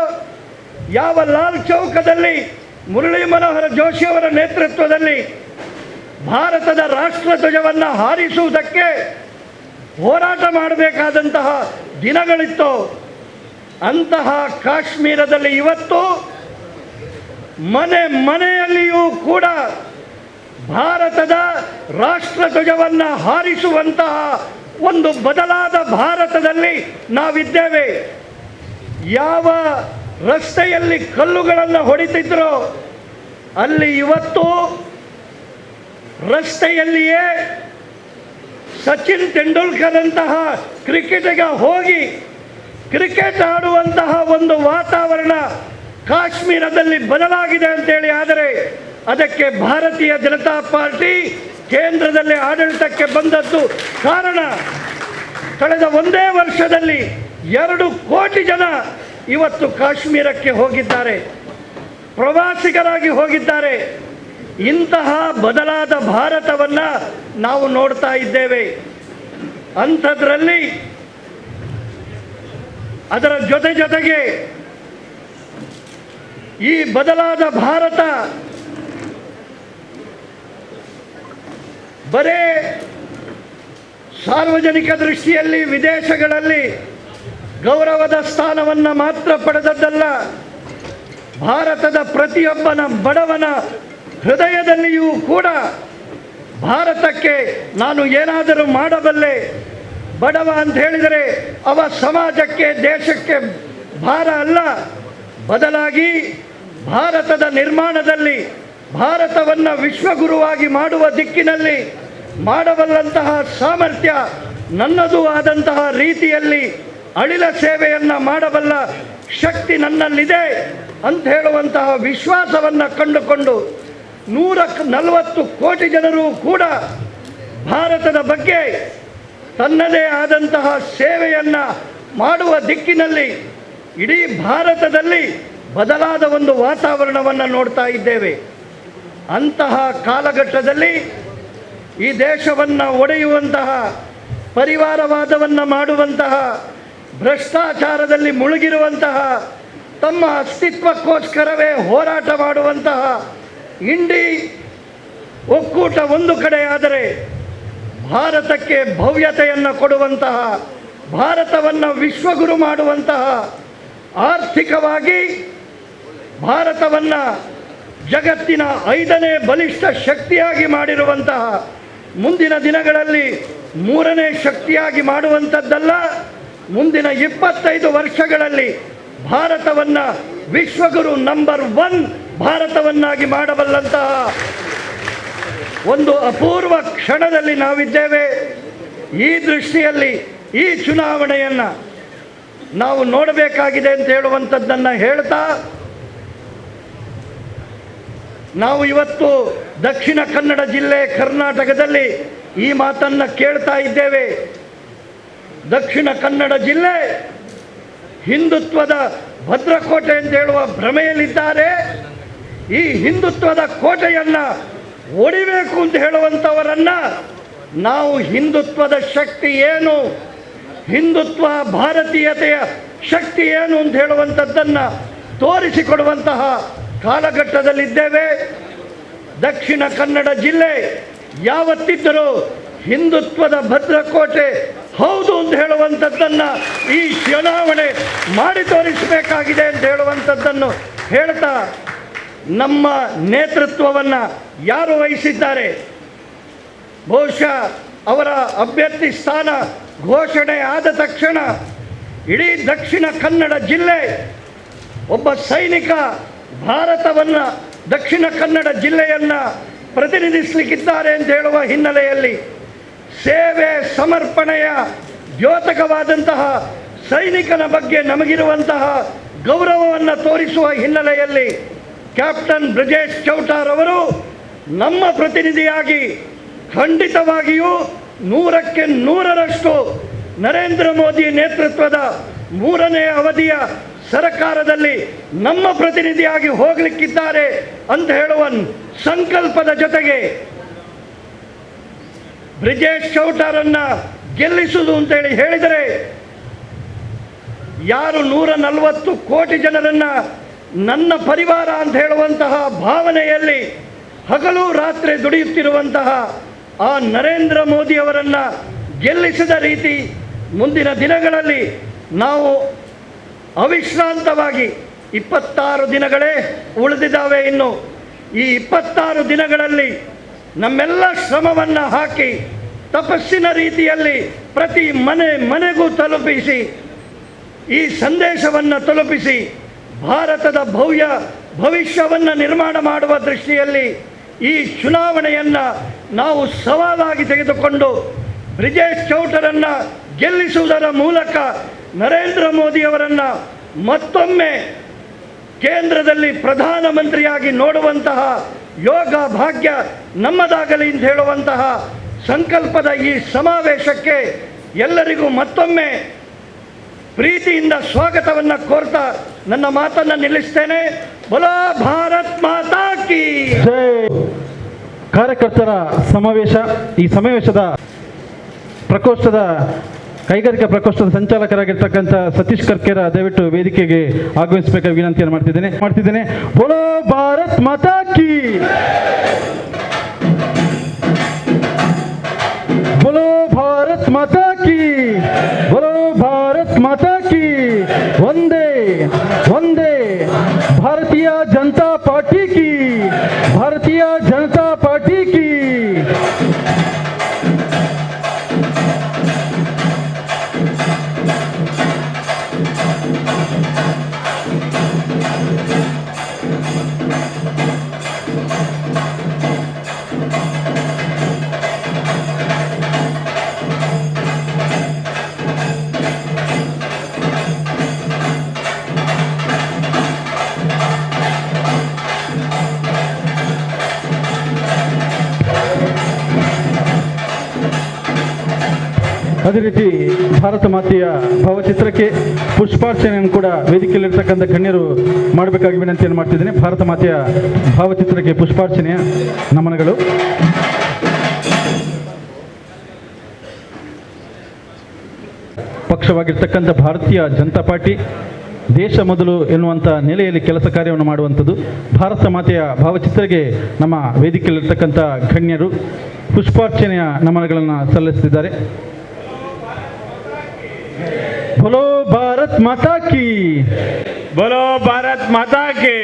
ಯಾವ ಲಾಲ್ ಚೌಕದಲ್ಲಿ ಮುರಳಿ ಮನೋಹರ ಜೋಶಿ ಅವರ ನೇತೃತ್ವದಲ್ಲಿ ಭಾರತದ ರಾಷ್ಟ್ರಧ್ವಜವನ್ನು ಹಾರಿಸುವುದಕ್ಕೆ ಹೋರಾಟ ಮಾಡಬೇಕಾದಂತಹ ದಿನಗಳಿತ್ತು, ಅಂತಹ ಕಾಶ್ಮೀರದಲ್ಲಿ ಇವತ್ತು ಮನೆ ಮನೆಯಲ್ಲಿಯೂ ಕೂಡ ಭಾರತದ ರಾಷ್ಟ್ರಧ್ವಜವನ್ನು ಹಾರಿಸುವಂತಹ ಒಂದು ಬದಲಾದ ಭಾರತದಲ್ಲಿ ನಾವಿದ್ದೇವೆ. ಯಾವ ರಸ್ತೆಯಲ್ಲಿ ಕಲ್ಲುಗಳನ್ನು ಹೊಡಿತಿದ್ರೋ ಅಲ್ಲಿ ಇವತ್ತು ರಸ್ತೆಯಲ್ಲಿಯೇ ಸಚಿನ್ ತೆಂಡೂಲ್ಕರ್ ಅಂತಹ ಕ್ರಿಕೆಟಿಗ ಹೋಗಿ ಕ್ರಿಕೆಟ್ ಆಡುವಂತಹ ಒಂದು ವಾತಾವರಣ ಕಾಶ್ಮೀರದಲ್ಲಿ ಬದಲಾಗಿದೆ ಅಂತೇಳಿ. ಆದರೆ ಅದಕ್ಕೆ ಭಾರತೀಯ ಜನತಾ ಪಾರ್ಟಿ ಕೇಂದ್ರದಲ್ಲಿ ಆಡಳಿತಕ್ಕೆ ಬಂದದ್ದು ಕಾರಣ. ಕಳೆದ ಒಂದೇ ವರ್ಷದಲ್ಲಿ 2 ಕೋಟಿ ಜನ ಇವತ್ತು ಕಾಶ್ಮೀರಕ್ಕೆ ಹೋಗಿದ್ದಾರೆ, ಪ್ರವಾಸಿಗರಾಗಿ ಹೋಗಿದ್ದಾರೆ. ಇಂತಹ ಬದಲಾದ ಭಾರತವನ್ನು ನಾವು ನೋಡ್ತಾ ಇದ್ದೇವೆ. ಅಂಥದ್ರಲ್ಲಿ ಅದರ ಜೊತೆಗೆ ಈ ಬದಲಾದ ಭಾರತ ಬರೇ ಸಾರ್ವಜನಿಕ ದೃಷ್ಟಿಯಲ್ಲಿ ವಿದೇಶಗಳಲ್ಲಿ ಗೌರವದ ಸ್ಥಾನವನ್ನು ಮಾತ್ರ ಪಡೆದದ್ದಲ್ಲ, ಭಾರತದ ಪ್ರತಿಯೊಬ್ಬನ ಬಡವನ ಹೃದಯದಲ್ಲಿಯೂ ಕೂಡ ಭಾರತಕ್ಕೆ ನಾನು ಏನಾದರೂ ಮಾಡಬಲ್ಲೆ, ಬಡವ ಅಂತ ಹೇಳಿದರೆ ಅವ ಸಮಾಜಕ್ಕೆ ದೇಶಕ್ಕೆ ಭಾರ ಅಲ್ಲ, ಬದಲಾಗಿ ಭಾರತದ ನಿರ್ಮಾಣದಲ್ಲಿ ಭಾರತವನ್ನು ವಿಶ್ವಗುರುವಾಗಿ ಮಾಡುವ ದಿಕ್ಕಿನಲ್ಲಿ ಮಾಡಬಲ್ಲಂತಹ ಸಾಮರ್ಥ್ಯ ನನ್ನದು ಆದಂತಹ ರೀತಿಯಲ್ಲಿ ಅಳಿಲ ಸೇವೆಯನ್ನು ಮಾಡಬಲ್ಲ ಶಕ್ತಿ ನನ್ನಲ್ಲಿದೆ ಅಂತ ಹೇಳುವಂತಹ ವಿಶ್ವಾಸವನ್ನು ಕಂಡುಕೊಂಡು 140 ಕೋಟಿ ಜನರು ಕೂಡ ಭಾರತದ ಬಗ್ಗೆ ತನ್ನದೇ ಆದಂತಹ ಸೇವೆಯನ್ನು ಮಾಡುವ ದಿಕ್ಕಿನಲ್ಲಿ ಇಡೀ ಭಾರತದಲ್ಲಿ ಬದಲಾದ ಒಂದು ವಾತಾವರಣವನ್ನು ನೋಡ್ತಾ ಇದ್ದೇವೆ. ಅಂತಹ ಕಾಲಘಟ್ಟದಲ್ಲಿ ಈ ದೇಶವನ್ನು ಒಡೆಯುವಂತಹ, ಪರಿವಾರವಾದವನ್ನು ಮಾಡುವಂತಹ, ಭ್ರಷ್ಟಾಚಾರದಲ್ಲಿ ಮುಳುಗಿರುವಂತಹ, ತಮ್ಮ ಅಸ್ತಿತ್ವಕ್ಕೋಸ್ಕರವೇ ಹೋರಾಟ ಮಾಡುವಂತಹ ಇಂಡಿ ಒಕ್ಕೂಟ ಒಂದು ಕಡೆಯಾದರೆ, ಭಾರತಕ್ಕೆ ಭವ್ಯತೆಯನ್ನು ಕೊಡುವಂತಹ, ಭಾರತವನ್ನು ವಿಶ್ವಗುರು ಮಾಡುವಂತಹ, ಆರ್ಥಿಕವಾಗಿ ಭಾರತವನ್ನು ಜಗತ್ತಿನ 5ನೇ ಬಲಿಷ್ಠ ಶಕ್ತಿಯಾಗಿ ಮಾಡಿರುವಂತಹ, ಮುಂದಿನ ದಿನಗಳಲ್ಲಿ 3ನೇ ಶಕ್ತಿಯಾಗಿ ಮಾಡುವಂಥದ್ದಲ್ಲ, ಮುಂದಿನ 25 ವರ್ಷಗಳಲ್ಲಿ ಭಾರತವನ್ನು ವಿಶ್ವಗುರು ನಂಬರ್ 1 ಭಾರತವನ್ನಾಗಿ ಮಾಡಬಲ್ಲಂತಹ ಒಂದು ಅಪೂರ್ವ ಕ್ಷಣದಲ್ಲಿ ನಾವಿದ್ದೇವೆ. ಈ ದೃಷ್ಟಿಯಲ್ಲಿ ಈ ಚುನಾವಣೆಯನ್ನು ನಾವು ನೋಡಬೇಕಾಗಿದೆ ಅಂತ ಹೇಳುವಂಥದ್ದನ್ನು ಹೇಳ್ತಾ, ನಾವು ಇವತ್ತು ದಕ್ಷಿಣ ಕನ್ನಡ ಜಿಲ್ಲೆ ಕರ್ನಾಟಕದಲ್ಲಿ ಈ ಮಾತನ್ನು ಕೇಳ್ತಾ ಇದ್ದೇವೆ. ದಕ್ಷಿಣ ಕನ್ನಡ ಜಿಲ್ಲೆ ಹಿಂದುತ್ವದ ಭದ್ರಕೋಟೆ ಅಂತ ಹೇಳುವ ಭ್ರಮೆಯಲ್ಲಿದ್ದಾರೆ. ಈ ಹಿಂದುತ್ವದ ಕೋಟೆಯನ್ನು ಒಡಿಬೇಕು ಅಂತ ಹೇಳುವಂಥವರನ್ನು ನಾವು ಹಿಂದುತ್ವದ ಶಕ್ತಿ ಏನು, ಹಿಂದುತ್ವ ಭಾರತೀಯತೆಯ ಶಕ್ತಿ ಏನು ಅಂತ ಹೇಳುವಂಥದ್ದನ್ನು ತೋರಿಸಿಕೊಡುವಂತಹ ಕಾಲಘಟ್ಟದಲ್ಲಿದ್ದೇವೆ. ದಕ್ಷಿಣ ಕನ್ನಡ ಜಿಲ್ಲೆ ಯಾವತ್ತಿದ್ದರೂ ಹಿಂದುತ್ವದ ಭದ್ರಕೋಟೆ ಹೌದು ಅಂತ ಹೇಳುವಂಥದ್ದನ್ನು ಈ ಚುನಾವಣೆ ಮಾಡಿ ತೋರಿಸಬೇಕಾಗಿದೆ ಅಂತ ಹೇಳುವಂಥದ್ದನ್ನು ಹೇಳ್ತಾ, ನಮ್ಮ ನೇತೃತ್ವವನ್ನು ಯಾರು ವಹಿಸಿದ್ದಾರೆ, ಬಹುಶಃ ಅವರ ಅಭ್ಯರ್ಥಿ ಸ್ಥಾನ ಘೋಷಣೆ ಆದ ತಕ್ಷಣ ಇಡೀ ದಕ್ಷಿಣ ಕನ್ನಡ ಜಿಲ್ಲೆ ಒಬ್ಬ ಸೈನಿಕ ಭಾರತವನ್ನು, ದಕ್ಷಿಣ ಕನ್ನಡ ಜಿಲ್ಲೆಯನ್ನು ಪ್ರತಿನಿಧಿಸಲಿಕ್ಕಿದ್ದಾರೆ ಅಂತ ಹೇಳುವ ಹಿನ್ನೆಲೆಯಲ್ಲಿ ಸೇವೆ ಸಮರ್ಪಣೆಯ ದ್ಯೋತಕವಾದಂತಹ ಸೈನಿಕನ ಬಗ್ಗೆ ನಮಗಿರುವಂತಹ ಗೌರವವನ್ನು ತೋರಿಸುವ ಹಿನ್ನೆಲೆಯಲ್ಲಿ ಕ್ಯಾಪ್ಟನ್ ಬ್ರಿಜೇಶ್ ಚೌಟಾರ್ ಅವರು ನಮ್ಮ ಪ್ರತಿನಿಧಿಯಾಗಿ ಖಂಡಿತವಾಗಿಯೂ 100ಕ್ಕೆ 100ರಷ್ಟು ನರೇಂದ್ರ ಮೋದಿ ನೇತೃತ್ವದ 3ನೇ ಅವಧಿಯ ಸರ್ಕಾರದಲ್ಲಿ ನಮ್ಮ ಪ್ರತಿನಿಧಿಯಾಗಿ ಹೋಗಲಿಕ್ಕಿದ್ದಾರೆ ಅಂತ ಹೇಳುವ ಸಂಕಲ್ಪದ ಜೊತೆಗೆ ಬ್ರಿಜೇಶ್ ಚೌಟಾರನ್ನು ಗೆಲ್ಲಿಸುವುದು ಅಂತೇಳಿ ಹೇಳಿದರೆ, ಯಾರು 140 ಕೋಟಿ ಜನರನ್ನು ನನ್ನ ಪರಿವಾರ ಅಂತ ಹೇಳುವಂತಹ ಭಾವನೆಯಲ್ಲಿ ಹಗಲು ರಾತ್ರಿ ದುಡಿಯುತ್ತಿರುವಂತಹ ಆ ನರೇಂದ್ರ ಮೋದಿಯವರನ್ನು ಗೆಲ್ಲಿಸಿದ ರೀತಿ ಮುಂದಿನ ದಿನಗಳಲ್ಲಿ ನಾವು ಅವಿಶ್ರಾಂತವಾಗಿ 26 ದಿನಗಳೇ ಉಳಿದಿದ್ದಾವೆ. ಇನ್ನು ಈ 26 ದಿನಗಳಲ್ಲಿ ನಮ್ಮೆಲ್ಲ ಶ್ರಮವನ್ನು ಹಾಕಿ ತಪಸ್ಸಿನ ರೀತಿಯಲ್ಲಿ ಪ್ರತಿ ಮನೆಗೂ ತಲುಪಿಸಿ ಈ ಸಂದೇಶವನ್ನು ತಲುಪಿಸಿ ಭಾರತದ ಭವಿಷ್ಯವನ್ನು ನಿರ್ಮಾಣ ಮಾಡುವ ದೃಷ್ಟಿಯಲ್ಲಿ ಈ ಚುನಾವಣೆಯನ್ನು ನಾವು ಸವಾಲಾಗಿ ತೆಗೆದುಕೊಂಡು ಬ್ರಿಜೇಶ್ ಚೌಟರನ್ನು ಗೆಲ್ಲಿಸುವುದರ ಮೂಲಕ ನರೇಂದ್ರ ಮೋದಿಯವರನ್ನು ಮತ್ತೊಮ್ಮೆ ಕೇಂದ್ರದಲ್ಲಿ ಪ್ರಧಾನಮಂತ್ರಿಯಾಗಿ ನೋಡುವಂತಹ ಯೋಗ ಭಾಗ್ಯ ನಮ್ಮದಾಗಲಿ ಅಂತ ಹೇಳುವಂತಹ ಸಂಕಲ್ಪದ ಈ ಸಮಾವೇಶಕ್ಕೆ ಎಲ್ಲರಿಗೂ ಮತ್ತೊಮ್ಮೆ ಪ್ರೀತಿಯಿಂದ ಸ್ವಾಗತವನ್ನು ಕೋರ್ತಾ ನನ್ನ ಮಾತನ್ನು ನಿಲ್ಲಿಸ್ತೇನೆ. ಬೋಲೋ ಭಾರತ್ ಮಾತಾ ಕಿ ಜೈ. ಕಾರ್ಯಕರ್ತರ ಸಮಾವೇಶ. ಈ ಸಮಾವೇಶದ ಪ್ರಕೋಷ್ಠದ ಕೈಗಾರಿಕಾ ಪ್ರಕೋಷ್ಠದ ಸಂಚಾಲಕರಾಗಿರ್ತಕ್ಕಂಥ ಸತೀಶ್ ಕರ್ಕೇರ ದಯವಿಟ್ಟು ವೇದಿಕೆಗೆ ಆಗಮಿಸಬೇಕಾಗಿ ವಿನಂತಿಯನ್ನು ಮಾಡ್ತಿದ್ದೇನೆ. ಬೋಲೋ ಭಾರತ್ ಮಾತಾ ಕಿ, ಬೋಲೋ ಭಾರತ್ ಮಾತಾ ಕಿ, ಬೋಲೋ ಭಾರತ್ ಮಾತಾ ಕಿ. ವಂದೇ ವಂದೇ ಭಾರತೀಯ ಜನತಾ ಪಾರ್ಟಿ ಕಿ, ಭಾರತೀಯ ಜನತಾ ಪಾರ್ಟಿ ಕಿ. ಅದೇ ರೀತಿ ಭಾರತ ಮಾತೆಯ ಭಾವಚಿತ್ರಕ್ಕೆ ಪುಷ್ಪಾರ್ಚನೆಯನ್ನು ಕೂಡ ವೇದಿಕೆಯಲ್ಲಿರ್ತಕ್ಕಂಥ ಗಣ್ಯರು ಮಾಡಬೇಕಾಗಿ ವಿನಂತಿಯನ್ನು ಮಾಡ್ತಿದ್ದೇನೆ. ಭಾರತ ಮಾತೆಯ ಭಾವಚಿತ್ರಕ್ಕೆ ಪುಷ್ಪಾರ್ಚನೆಯ ನಮನಗಳು. ಪಕ್ಷವಾಗಿರ್ತಕ್ಕಂಥ ಭಾರತೀಯ ಜನತಾ ಪಾರ್ಟಿ ದೇಶ ಮೊದಲು ಎನ್ನುವಂಥ ನೆಲೆಯಲ್ಲಿ ಕೆಲಸ ಕಾರ್ಯವನ್ನು ಮಾಡುವಂಥದ್ದು. ಭಾರತ ಮಾತೆಯ ಭಾವಚಿತ್ರಕ್ಕೆ ನಮ್ಮ ವೇದಿಕೆಯಲ್ಲಿರ್ತಕ್ಕಂಥ ಗಣ್ಯರು ಪುಷ್ಪಾರ್ಚನೆಯ ನಮನಗಳನ್ನು ಸಲ್ಲಿಸುತ್ತಿದ್ದಾರೆ. बोलो भारत माता की, बोलो भारत माता की.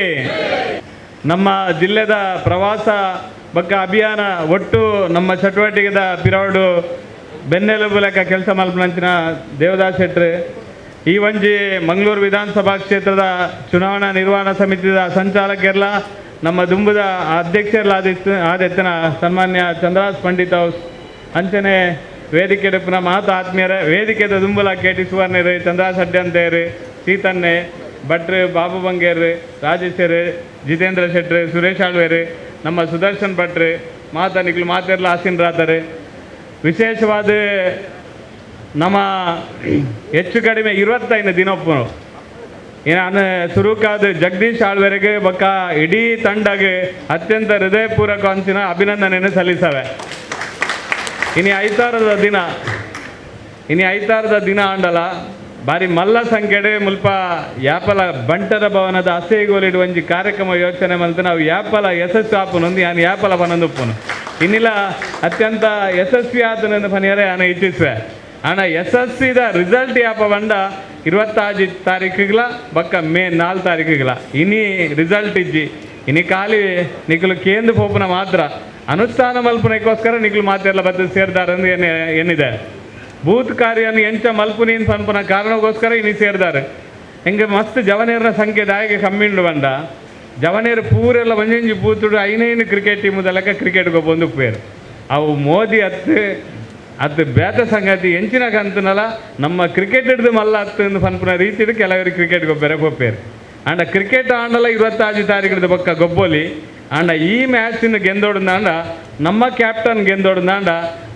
ನಮ್ಮ ಜಿಲ್ಲೆದ ಪ್ರವಾಸ ಬಗ್ಗೆ ಅಭಿಯಾನ ಒಟ್ಟು ನಮ್ಮ ಚಟುವಟಿಕೆದ ಪಿರವಡು ಬೆನ್ನೆಲುಬು ಲೆಕ್ಕ ಕೆಲಸ ಮಲ್ಪನಂಚಿನ ದೇವದಾಸ್ ಶೆಟ್ರು ಈ ಒಂಜಿ ಮಂಗಳೂರು ವಿಧಾನಸಭಾ ಕ್ಷೇತ್ರದ ಚುನಾವಣಾ ನಿರ್ವಹಣಾ ಸಮಿತಿದ ಸಂಚಾಲಕರೆಲ್ಲ ನಮ್ಮ ದುಂಬುದ ಅಧ್ಯಕ್ಷರೆಲ್ಲ ಆದೆತ್ತಿನ ಸನ್ಮಾನ್ಯ ಚಂದ್ರಾಸ್ ಪಂಡಿತ್ ಹೌಸ್ ಅಂಚನೆ ವೇದಿಕೆ ಪುನಃ ಮಹತ್ ಆತ್ಮೀಯರ ವೇದಿಕೆದ ದುಂಬುಲ KT ಸುವರ್ಣರು, ಚಂದ್ರಾಸ್ ಅಡ್ಡಂತೇರು, ಸೀತನ್ನೆ ಭಟ್ರು, ಬಾಬು ಬಂಗೇರು, ರಾಜೇಶರು, ಜಿತೇಂದ್ರ ಶೆಟ್ರು, ಸುರೇಶ್ ಆಳ್ವೇರು, ನಮ್ಮ ಸುದರ್ಶನ್ ಭಟ್ರು ಮಾತನಿಗಳು ಮಾತೆಲ್ಲ ಆಸೀನರಾದರೆ. ವಿಶೇಷವಾದ ನಮ್ಮ ಹೆಚ್ಚು ಕಡಿಮೆ 25 ದಿನೊಪ್ಪು ನಾನು ಸುರುಕಾದ ಜಗದೀಶ್ ಆಳ್ವರೆಗೆ ಬಕ್ಕ ಇಡೀ ತಂಡಗೆ ಅತ್ಯಂತ ಹೃದಯಪೂರ್ವಕ ಅಂಚಿನ ಅಭಿನಂದನೆಯನ್ನು ಸಲ್ಲಿಸವೆ. ಇನಿ ಐತಾರದ ದಿನ ಆಂಡಲ ಬಾರಿ ಮಲ್ಲ ಸಂಖ್ಯೆಡೆ ಮುಲ್ಪ ಯಾಪಲ ಬಂಟರ ಭವನದ ಹಸೆಗೋಲಿಡು ಒಂಜಿ ಕಾರ್ಯಕ್ರಮ ಯೋಚನೆ ಮಲ್ತು ನಾವು ಯಾಪಲ ಯಶಸ್ವಿ ಆಪುನೊಂದು ನಾನು ಯಾಪಲ ಬನೊಂದುಪ್ಪುನು ಇನ್ನಿಲ್ಲ ಅತ್ಯಂತ ಯಶಸ್ವಿ ಆತನೆಂದು ಪನಿಯರೆ ನಾನು ಇಚ್ಛಿಸುವೆ. ಆನ ಯಶಸ್ವಿದ ರಿಸಲ್ಟ್ ಯಾಪ ಬಂಡ 25 ತಾರೀಕಿಗ್ಲ ಬಕ್ಕ ಮೇ 4 ತಾರೀಕಿಗ್ಲ ಇನ್ನಿ ರಿಸಲ್ಟ್ ಇಜ್ಜಿ ಇನಿ ಖಾಲಿ ನಿಖಲು ಕೇಂದ್ರ ಪೋಪುನ ಮಾತ್ರ ಅನುಷ್ಠಾನ ಮಲ್ಪನಕ್ಕೋಸ್ಕರ ನಿಖಲು ಮಾತೆಲ್ಲ ಬದ್ದು ಸೇರ್ದಾರೆ ಅಂದ್ರೆ ಏನಿದೆ ಬೂತ್ ಕಾರ್ಯವನ್ನು ಎಂಚ ಮಲ್ಪುನಿ ಪನ್ಪುನ ಕಾರಣಕ್ಕೋಸ್ಕರ ಇನಿ ಸೇರ್ದಾರೆ ಹೆಂಗೆ ಮಸ್ತ್ ಜವನೇರನ ಸಂಖ್ಯೆ ದಾಯಿಗೆ ಕಮ್ಮಿಂಡು ಬಂದ ಜವನೇರು ಪೂರೆಲ್ಲ ಒಂಜೊಂಜಿ ಬೂತುಡು ಐನೈನು ಕ್ರಿಕೆಟ್ ಟೀಮುದ ಲೆಕ್ಕ ಕ್ರಿಕೆಟ್ಗೆ ಬಂದು ಪೇರು ಅವು ಮೋದಿ ಅದು ಬೇತ ಸಂಗತಿ ಎಂಚಿನ ಕಂತನಲ್ಲ ನಮ್ಮ ಕ್ರಿಕೆಟ್ ಹಿಡಿದು ಮಲ್ಲ ಹತ್ತು ಪನ್ಪುನ ರೀತಿಡು ಕೆಲವರು ಕ್ರಿಕೆಟ್ಗೆ ಬೇರೆ ಗೊಪ್ಪೇರು ಅಂಡ ಕ್ರಿಕೆಟ್ ಆಂಡಲ 26 ತಾರೀಕಿದ ಪಕ್ಕ ಗೊಬ್ಬೋಲಿ ಅಂಡ ಈ ಮ್ಯಾಚಿನ ಗೆಂದೋಡ್ದಾಂಡ ನಮ್ಮ ಕ್ಯಾಪ್ಟನ್ ಗೆಂದೋಡ್ದಾಂಡ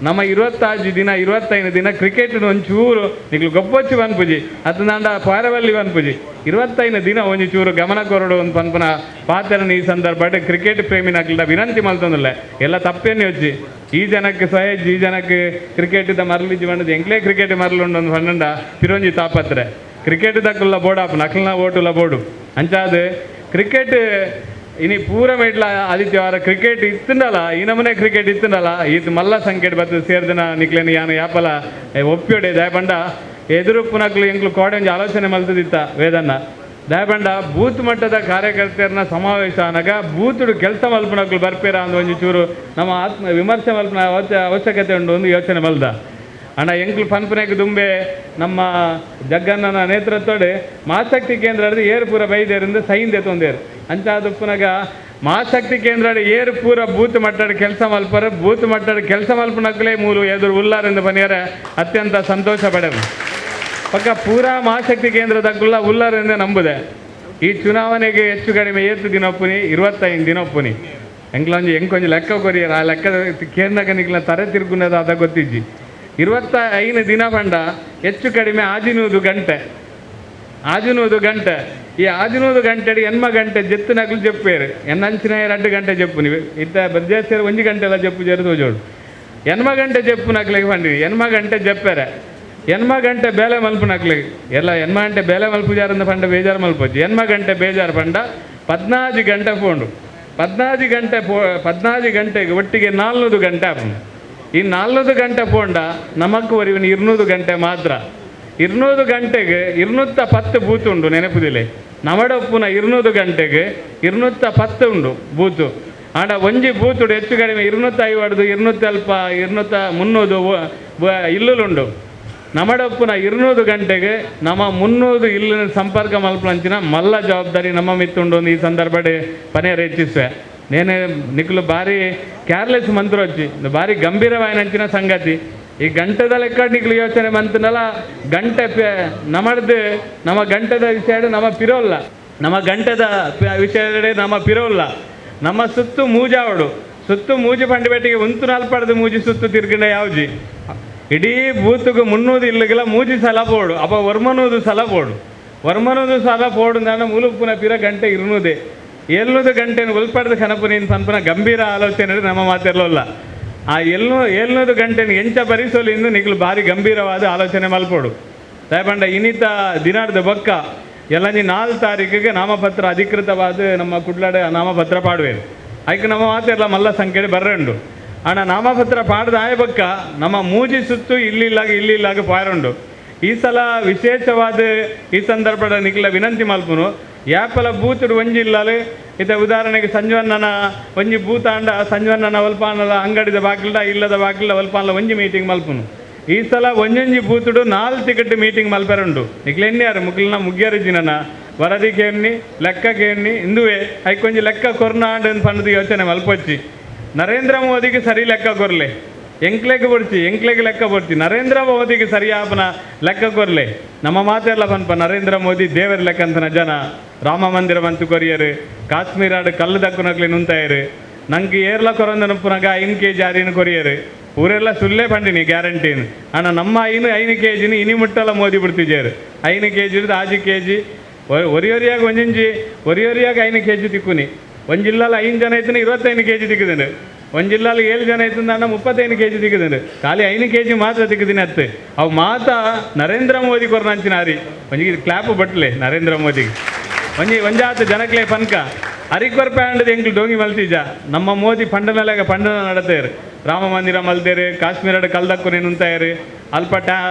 ನಮ್ಮ 25 ದಿನ ಕ್ರಿಕೆಟ್ ಒಂಚೂರು ನಿಗ್ಲು ಗೊಬ್ಬೊಚ್ಚಿ ಬನ್ಪುಜಿ ಅದು ನಾಂಡ ಪಾರವಲ್ಲಿ ಬನ್ಪುಜಿ 25 ದಿನ ಒಂಜಿ ಚೂರು ಗಮನ ಕೊರಡು ಒಂದು ಪನ್ಪನ ಪಾತ್ರನ ಈ ಸಂದರ್ಭ ಕ್ರಿಕೆಟ್ ಪ್ರೇಮಿನಾಗ್ಲಿಲ್ಲ ವಿನಂತಿ ಮಲ್ತಂದಿಲ್ಲ ಎಲ್ಲ ತಪ್ಪೇನೆ వచ్చి ಈ ಜನಕ್ಕೆ ಸಹಜ್ ಈ ಜನಕ್ಕೆ ಕ್ರಿಕೆಟ್ ಮರಲಿಜ್ಜಿ ಬಂಡದು ಎಂಕ್ಲೇ ಕ್ರಿಕೆಟ್ ಮರಲುಂಡು ಒಂದು ಪನ್ನಂಡ ಪಿರೊಂಜಿ ತಾಪತ್ರೆ ಕ್ರಿಕೆಟ್ ದಕ್ಕುಲ್ಲ ಬೋಡಾಪ್ ನಕಲ್ನ ಓಟುಲ್ಲ ಬೋಡು ಅಂಚಾದ ಕ್ರಿಕೆಟ್ ಇನಿ ಪೂರ ಮೇಟ್ಲ ಆದಿತ್ಯವಾರ ಕ್ರಿಕೆಟ್ ಇತ್ತಂಡಲ್ಲ ಈ ನಮನೆ ಕ್ರಿಕೆಟ್ ಇತ್ತಂಡಲ್ಲ ಇದು ಮಲ್ಲ ಸಂಖ್ಯೆ ಬತ್ತು ಸೇರ್ದಿನ ನಿಕ್ಲೇನು ಯಾನು ಯಾಪಲ ಒಪ್ಪಿಯೋಡೆ ದಯಪಂಡ ಎದುರು ಪುನಕ್ಲು ಎಂಕ್ಲು ಕೋಡೆಂಜಿ ಆಲೋಚನೆ ಮಲ್ತದಿತ್ತ ವೇದನ್ನ ದಯಪಂಡ ಬೂತ್ ಮಟ್ಟದ ಕಾರ್ಯಕರ್ತರ ಸಮಾವೇಶ ಅನಾಗ ಬೂತುಡು ಕೆಲಸ ಮಲ್ಪನಕ್ಲು ಬರ್ಪೇರ ಅಂದ ಒಂಜಿ ಚೂರು ನಮ್ಮ ಆತ್ಮ ವಿಮರ್ಶೆ ಮಲ್ಪನ ಅವಶ್ಯಕತೆ ಉಂಟು ಒಂದು ಯೋಚನೆ ಮಲ್ದ ಅಣ್ಣ ಎಂಕ್ಲು ಪನ್ಪುನೆಗೆ ದುಂಬೆ ನಮ್ಮ ಜಗ್ಗಣ್ಣನ ನೇತೃತ್ವಡೆ ಮಹಾಶಕ್ತಿ ಕೇಂದ್ರ ಏರು ಪೂರ ಬೈದೇರಿಂದ ಸೈನ್ ತೊಂದೇರು ಅಂಚಾದ ಪುನಗ ಮಹಾಶಕ್ತಿ ಕೇಂದ್ರ ಏರು ಪೂರ ಬೂತ್ ಮಟ್ಟದ ಕೆಲಸ ಮಲ್ಪರ ಬೂತ್ ಮಟ್ಟದ ಕೆಲಸ ಮಲ್ಪನಕ್ಲೇ ಮೂಲು ಎದುರು ಉಲ್ಲಾರಿಂದ ಬನಿಯರ ಅತ್ಯಂತ ಸಂತೋಷ ಪಡೆದು ಪಕ್ಕ ಪೂರಾ ಮಹಾಶಕ್ತಿ ಕೇಂದ್ರದಕ್ಕುಲ್ಲ ಉಲ್ಲಾರಿಂದ ನಂಬುದೆ ಈ ಚುನಾವಣೆಗೆ ಹೆಚ್ಚು ಕಡಿಮೆ ಏತು ದಿನೊಪ್ಪುನಿ 25 ದಿನೊಪ್ಪುನಿ ಎಂಕೊಂಜಿ ಲೆಕ್ಕ ಕೊರಿಯರ ಆ ಲೆಕ್ಕದ ಕೇಂದ್ರಕ್ಕೆ ನಿಕ್ಲ ತರೆ ತಿರುಗುನದ ಅದ ಗೊತ್ತಿಜ್ಜಿ 25 ದಿನ ಬಂಡ ಹೆಚ್ಚು ಕಡಿಮೆ ಆಜಿನೂದು ಗಂಟೆ ಈ ಆಜಿನೂದು ಗಂಟೆ ಎನ್ಮ ಗಂಟೆ ಜೆತ್ತು ನಗಲು ಜಪ್ಪೇರು ಎನ್ನಂಚಿನ 2 ಗಂಟೆ ಜಪ್ಪು ನೀವು ಇತ್ತ ಬರ್ಜೇಸೇರು 1 ಗಂಟೆ ಎಲ್ಲ ಜಪ್ಪು ಜೇರು ತೋಜೋಡು ಎನ್ಮ ಗಂಟೆ ಜಪ್ಪು ನಕ್ಲಿಗೆ ಬಂದಿವಿ ಎನ್ಮ ಗಂಟೆ ಜಪ್ಪೇರೆ ಎನ್ಮ ಗಂಟೆ ಬೇಲೆ ಮಲ್ಪು ನಕ್ಲಿಗೆ ಎಲ್ಲ ಎನ್ಮ ಗಂಟೆ ಬೇಲೆ ಮಲ್ಪು ಜಾರಿಂದ ಪಂಡ ಬೇಜಾರು ಮಲ್ಪೋಜಿ ಎನ್ಮ ಗಂಟೆ ಬೇಜಾರು ಪಂಡ 14 ಗಂಟೆ ಪೋಂಡು 14 ಗಂಟೆಗೆ ಒಟ್ಟಿಗೆ 400 ಗಂಟೆ ಆಪುಂಡು ಈ 400 ಗಂಟೆ ಪೋಂಡ ನಮಕ್ ಒರಿವಿನ 200 ಗಂಟೆ ಮಾತ್ರ 200 ಗಂಟೆಗೆ 210 ಬೂತ್ ಉಂಡು ನೆನಪುದಿಲ್ಲ ನಮಡೊಪ್ಪುನ 200 ಗಂಟೆಗೆ 210 ಉಂಡು ಬೂತು ಆಂಡ ಒಂಜಿ ಬೂತುಡು ಹೆಚ್ಚು ಕಡಿಮೆ 250 300 ಇಲ್ಲುಂಡು ನಮಡೊಪ್ಪುನ 200 ಗಂಟೆಗೆ ನಮ್ಮ 300 ಇಲ್ಲಿನ ಸಂಪರ್ಕ ಮಲ್ಪಂಚಿನ ಮಲ್ಲ ಜವಾಬ್ದಾರಿ ನಮ್ಮ ಮಿತ್ತುಂಡು ಈ ಸಂದರ್ಭಡೆ ಪನೆಯರು ಹೆಚ್ಚಿಸುವೆ ನೇನೆ ನಿಕ್ಲು ಭಾರಿ ಕೇರ್ಲೆಸ್ ಮಂತ್ರ వచ్చి ಭಾರಿ ಗಂಭೀರವಾಯಿನಂಚಿನ ಸಂಗತಿ ಈ ಗಂಟೆದ ಲೆಕ್ಕ ನಿಕ್ಲು ಯೋಚನೆ ಮಂತನಲ್ಲ ಗಂಟೆ ನಮಡ್ದು ನಮ್ಮ ಗಂಟೆದ ವಿಷಯ ನಮ್ಮ ಪಿರೋಲ್ಲ ನಮ್ಮ ಗಂಟೆದ ವಿಷಯ ನಮ್ಮ ಪಿರೋಲ್ಲ ನಮ್ಮ ಸುತ್ತು ಮೂಜಾವಡು ಸುತ್ತು ಮೂಜಿ ಪಂಡಿಬೆಟ್ಟಿಗೆ ಉಂತು ನಾಲ್ಪಡ್ದು ಮೂಜಿ ಸುತ್ತು ತಿರ್ಗಿಂಡ ಯಾವ್ಜಿ ಇಡೀ ಬೂತುಗು 300 ಇಲ್ಲಿಗೆಲ್ಲ ಮೂಜಿ ಸಲ ಪೋಡು ಅಪ್ಪ ವರ್ಮನೂದು ಸಲ ಪೋಡು ನಾನು ಮೂಲುಪ್ಪುನ ಪಿರ ಗಂಟೆ 200 ಗಂಟೆಯನ್ನು ಒಲ್ಪಡ್ದು ಕನಪುನಿನ ಪನ್ಪುನ ಗಂಭೀರ ಆಲೋಚನೆ ನಮ್ಮ ಮಾತಿರಲಿಲ್ಲ ಆ 700 ಗಂಟೆನ ಎಂಚ ಭರಿಸೋಲಿ ಇಂದು ನಿಗ್ಲು ಭಾರಿ ಗಂಭೀರವಾದ ಆಲೋಚನೆ ಮಲ್ಪೋಡು ದಯಪಂಡ ಇನ್ನಿತ ದಿನಾರ್ದ ಬೊಕ್ಕ ಎಲ್ಲಂಜಿ 4 ತಾರೀಕಿಗೆ ನಾಮಪತ್ರ ಅಧಿಕೃತವಾದ ನಮ್ಮ ಕುಡ್ಲಾಡ ನಾಮಪತ್ರ ಪಾಡುವೇರು ಅದಕ್ಕೆ ನಮ್ಮ ಮಾತೆಲ್ಲ ಮಲ್ಲ ಸಂಖ್ಯೆ ಬರ್ರೆಂಡು ಅಣ್ಣ ನಾಮಪತ್ರ ಪಾಡ್ದ ಆಯ ಬೊಕ್ಕ ನಮ್ಮ ಮೂಜಿ ಸುತ್ತು ಇಲ್ಲಿಲ್ಲಾಗ ಪಾರುಂಡು ಈ ಸಲ ವಿಶೇಷವಾದ ಈ ಸಂದರ್ಭದ ನಿಕ್ಲ ವಿನಂತಿ ಮಲ್ಪುನು ಯಾಪಲ ಬೂತುಡು ಒಂಜಿಲ್ಲಲು ಇತ ಉದಾಹರಣೆಗೆ ಸಂಜವಣ್ಣನ ಒಂಜಿ ಬೂತ ಅಂಡ ಸಂಜವಣ್ಣನ ಒಲ್ಪಾನಲ ಅಂಗಡಿದ ಬಾಗಿಲ್ಡ ಇಲ್ಲದ ಬಾಗಿಲ್ಡ ಒಲ್ಪಾನಲ ಒಂಜಿ ಮೀಟಿಂಗ್ ಮಲ್ಪುನು ಈ ಸಲ ಒಂಜೊಂಜಿ ಬೂತುಡು 4 ಟಿಕೆಟ್ ಮೀಟಿಂಗ್ ಮಲ್ಪೆರುಂಡು ನಿಕ್ಲ ಎನ್ನಿಯಾರು ಮುಕ್ಲಿನ ಮುಗ್ಯರಿಜಿನ ವರದಿ ಕೇಣ್ಣಿ ಲೆಕ್ಕ ಕೇಣ್ಣಿ ಇಂದುವೆ ಐಕೊಂಜಿ ಲೆಕ್ಕ ಕೊರ್ನಾಂಡ್ ಪಂಡದು ಯೋಚನೆ ಮಲ್ಪೊಚ್ಚಿ ನರೇಂದ್ರ ಮೋದಿಗೆ ಸರಿ ಲೆಕ್ಕ ಕೊರ್ಲೆ ಎಂಕ್ಲೆಗೆ ಲೆಕ್ಕ ಬರ್ತಿ ನರೇಂದ್ರ ಮೋದಿಗೆ ಸರಿಯಾಪನ ಲೆಕ್ಕ ಕೊರ್ಲೆ ನಮ್ಮ ಮಾತೆಲ್ಲ ಪನ್ಪ ನರೇಂದ್ರ ಮೋದಿ ದೇವರ ಲೆಕ್ಕಂತನ ಜನ ರಾಮ ಮಂದಿರ ಬಂತು ಕೊರಿಯರು ಕಾಶ್ಮೀರಾಡು ಕಲ್ಲು ದಕ್ಕುನಕ್ಲಿ ನುಂತಾಯರು ನಂಗೆ ಏರ್ಲ ಕೊರಂದ ನಪ್ಪುನಾಗ 5 kg ಅರಿನ ಕೊರಿಯರು ಊರೆಲ್ಲ ಸುಳ್ಳೇ ಪಂಡಿನಿ ಗ್ಯಾರಂಟೀನು ಅಣ್ಣ ನಮ್ಮ 5 kg ಇನಿ ಮುಟ್ಟಲ್ಲ ಮೋದಿ ಬಿಡ್ತಿದ್ದೇರು 5 kg ಹಿಡಿದು 6 kg ಒರಿಯೊರಿಯಾಗಿ ಒರಿಯೊರಿಯಾಗಿ 5 kg ತಿಕ್ಕುನಿ ಒಂದು ಜಿಲ್ಲಾಲ 5 ಜನ ಐತನ 25 kg ತಿಕ್ಕಿದ್ದೇನೆ ಒಂದು ಜಿಲ್ಲಾಲ 7 ಜನ ಐತಂದ ನಾನು 35 kg ತಿಕ್ಕಿದ್ದೇನೆ ಖಾಲಿ 5 kg ಮಾತ್ರ ತಿಕ್ಕಿದ್ದೀನಿ ಅತ್ತೆ ಅವು ಮಾತ ನರೇಂದ್ರ ಮೋದಿ ಕೊರ್ನಂಚಿನ ಅರಿ ಒಂಜಿಗೆ ಕ್ಲಾಪ್ ಬಟ್ಲೆ ನರೇಂದ್ರ ಮೋದಿಗೆ ಒಂಜಾತ ಜನಕ್ಲೆ ಪನ್ಕ ಅರಿಕೊರ್ಪ್ಯಾಂಡದ ಎಂಕ್ಲು ಡೋಂಗಿ ಮಲ್ತಿಜ ನಮ್ಮ ಮೋದಿ ಪಂಡನಲಾಗ ಪಂಡನ ನಡತೇರು ರಾಮ ಮಂದಿರ ಮಲ್ತೇರು ಕಾಶ್ಮೀರಡ್ ಕಲ್ದಕ್ಕುನೆ ನುಂತಾಯರು ಅಲ್ಪ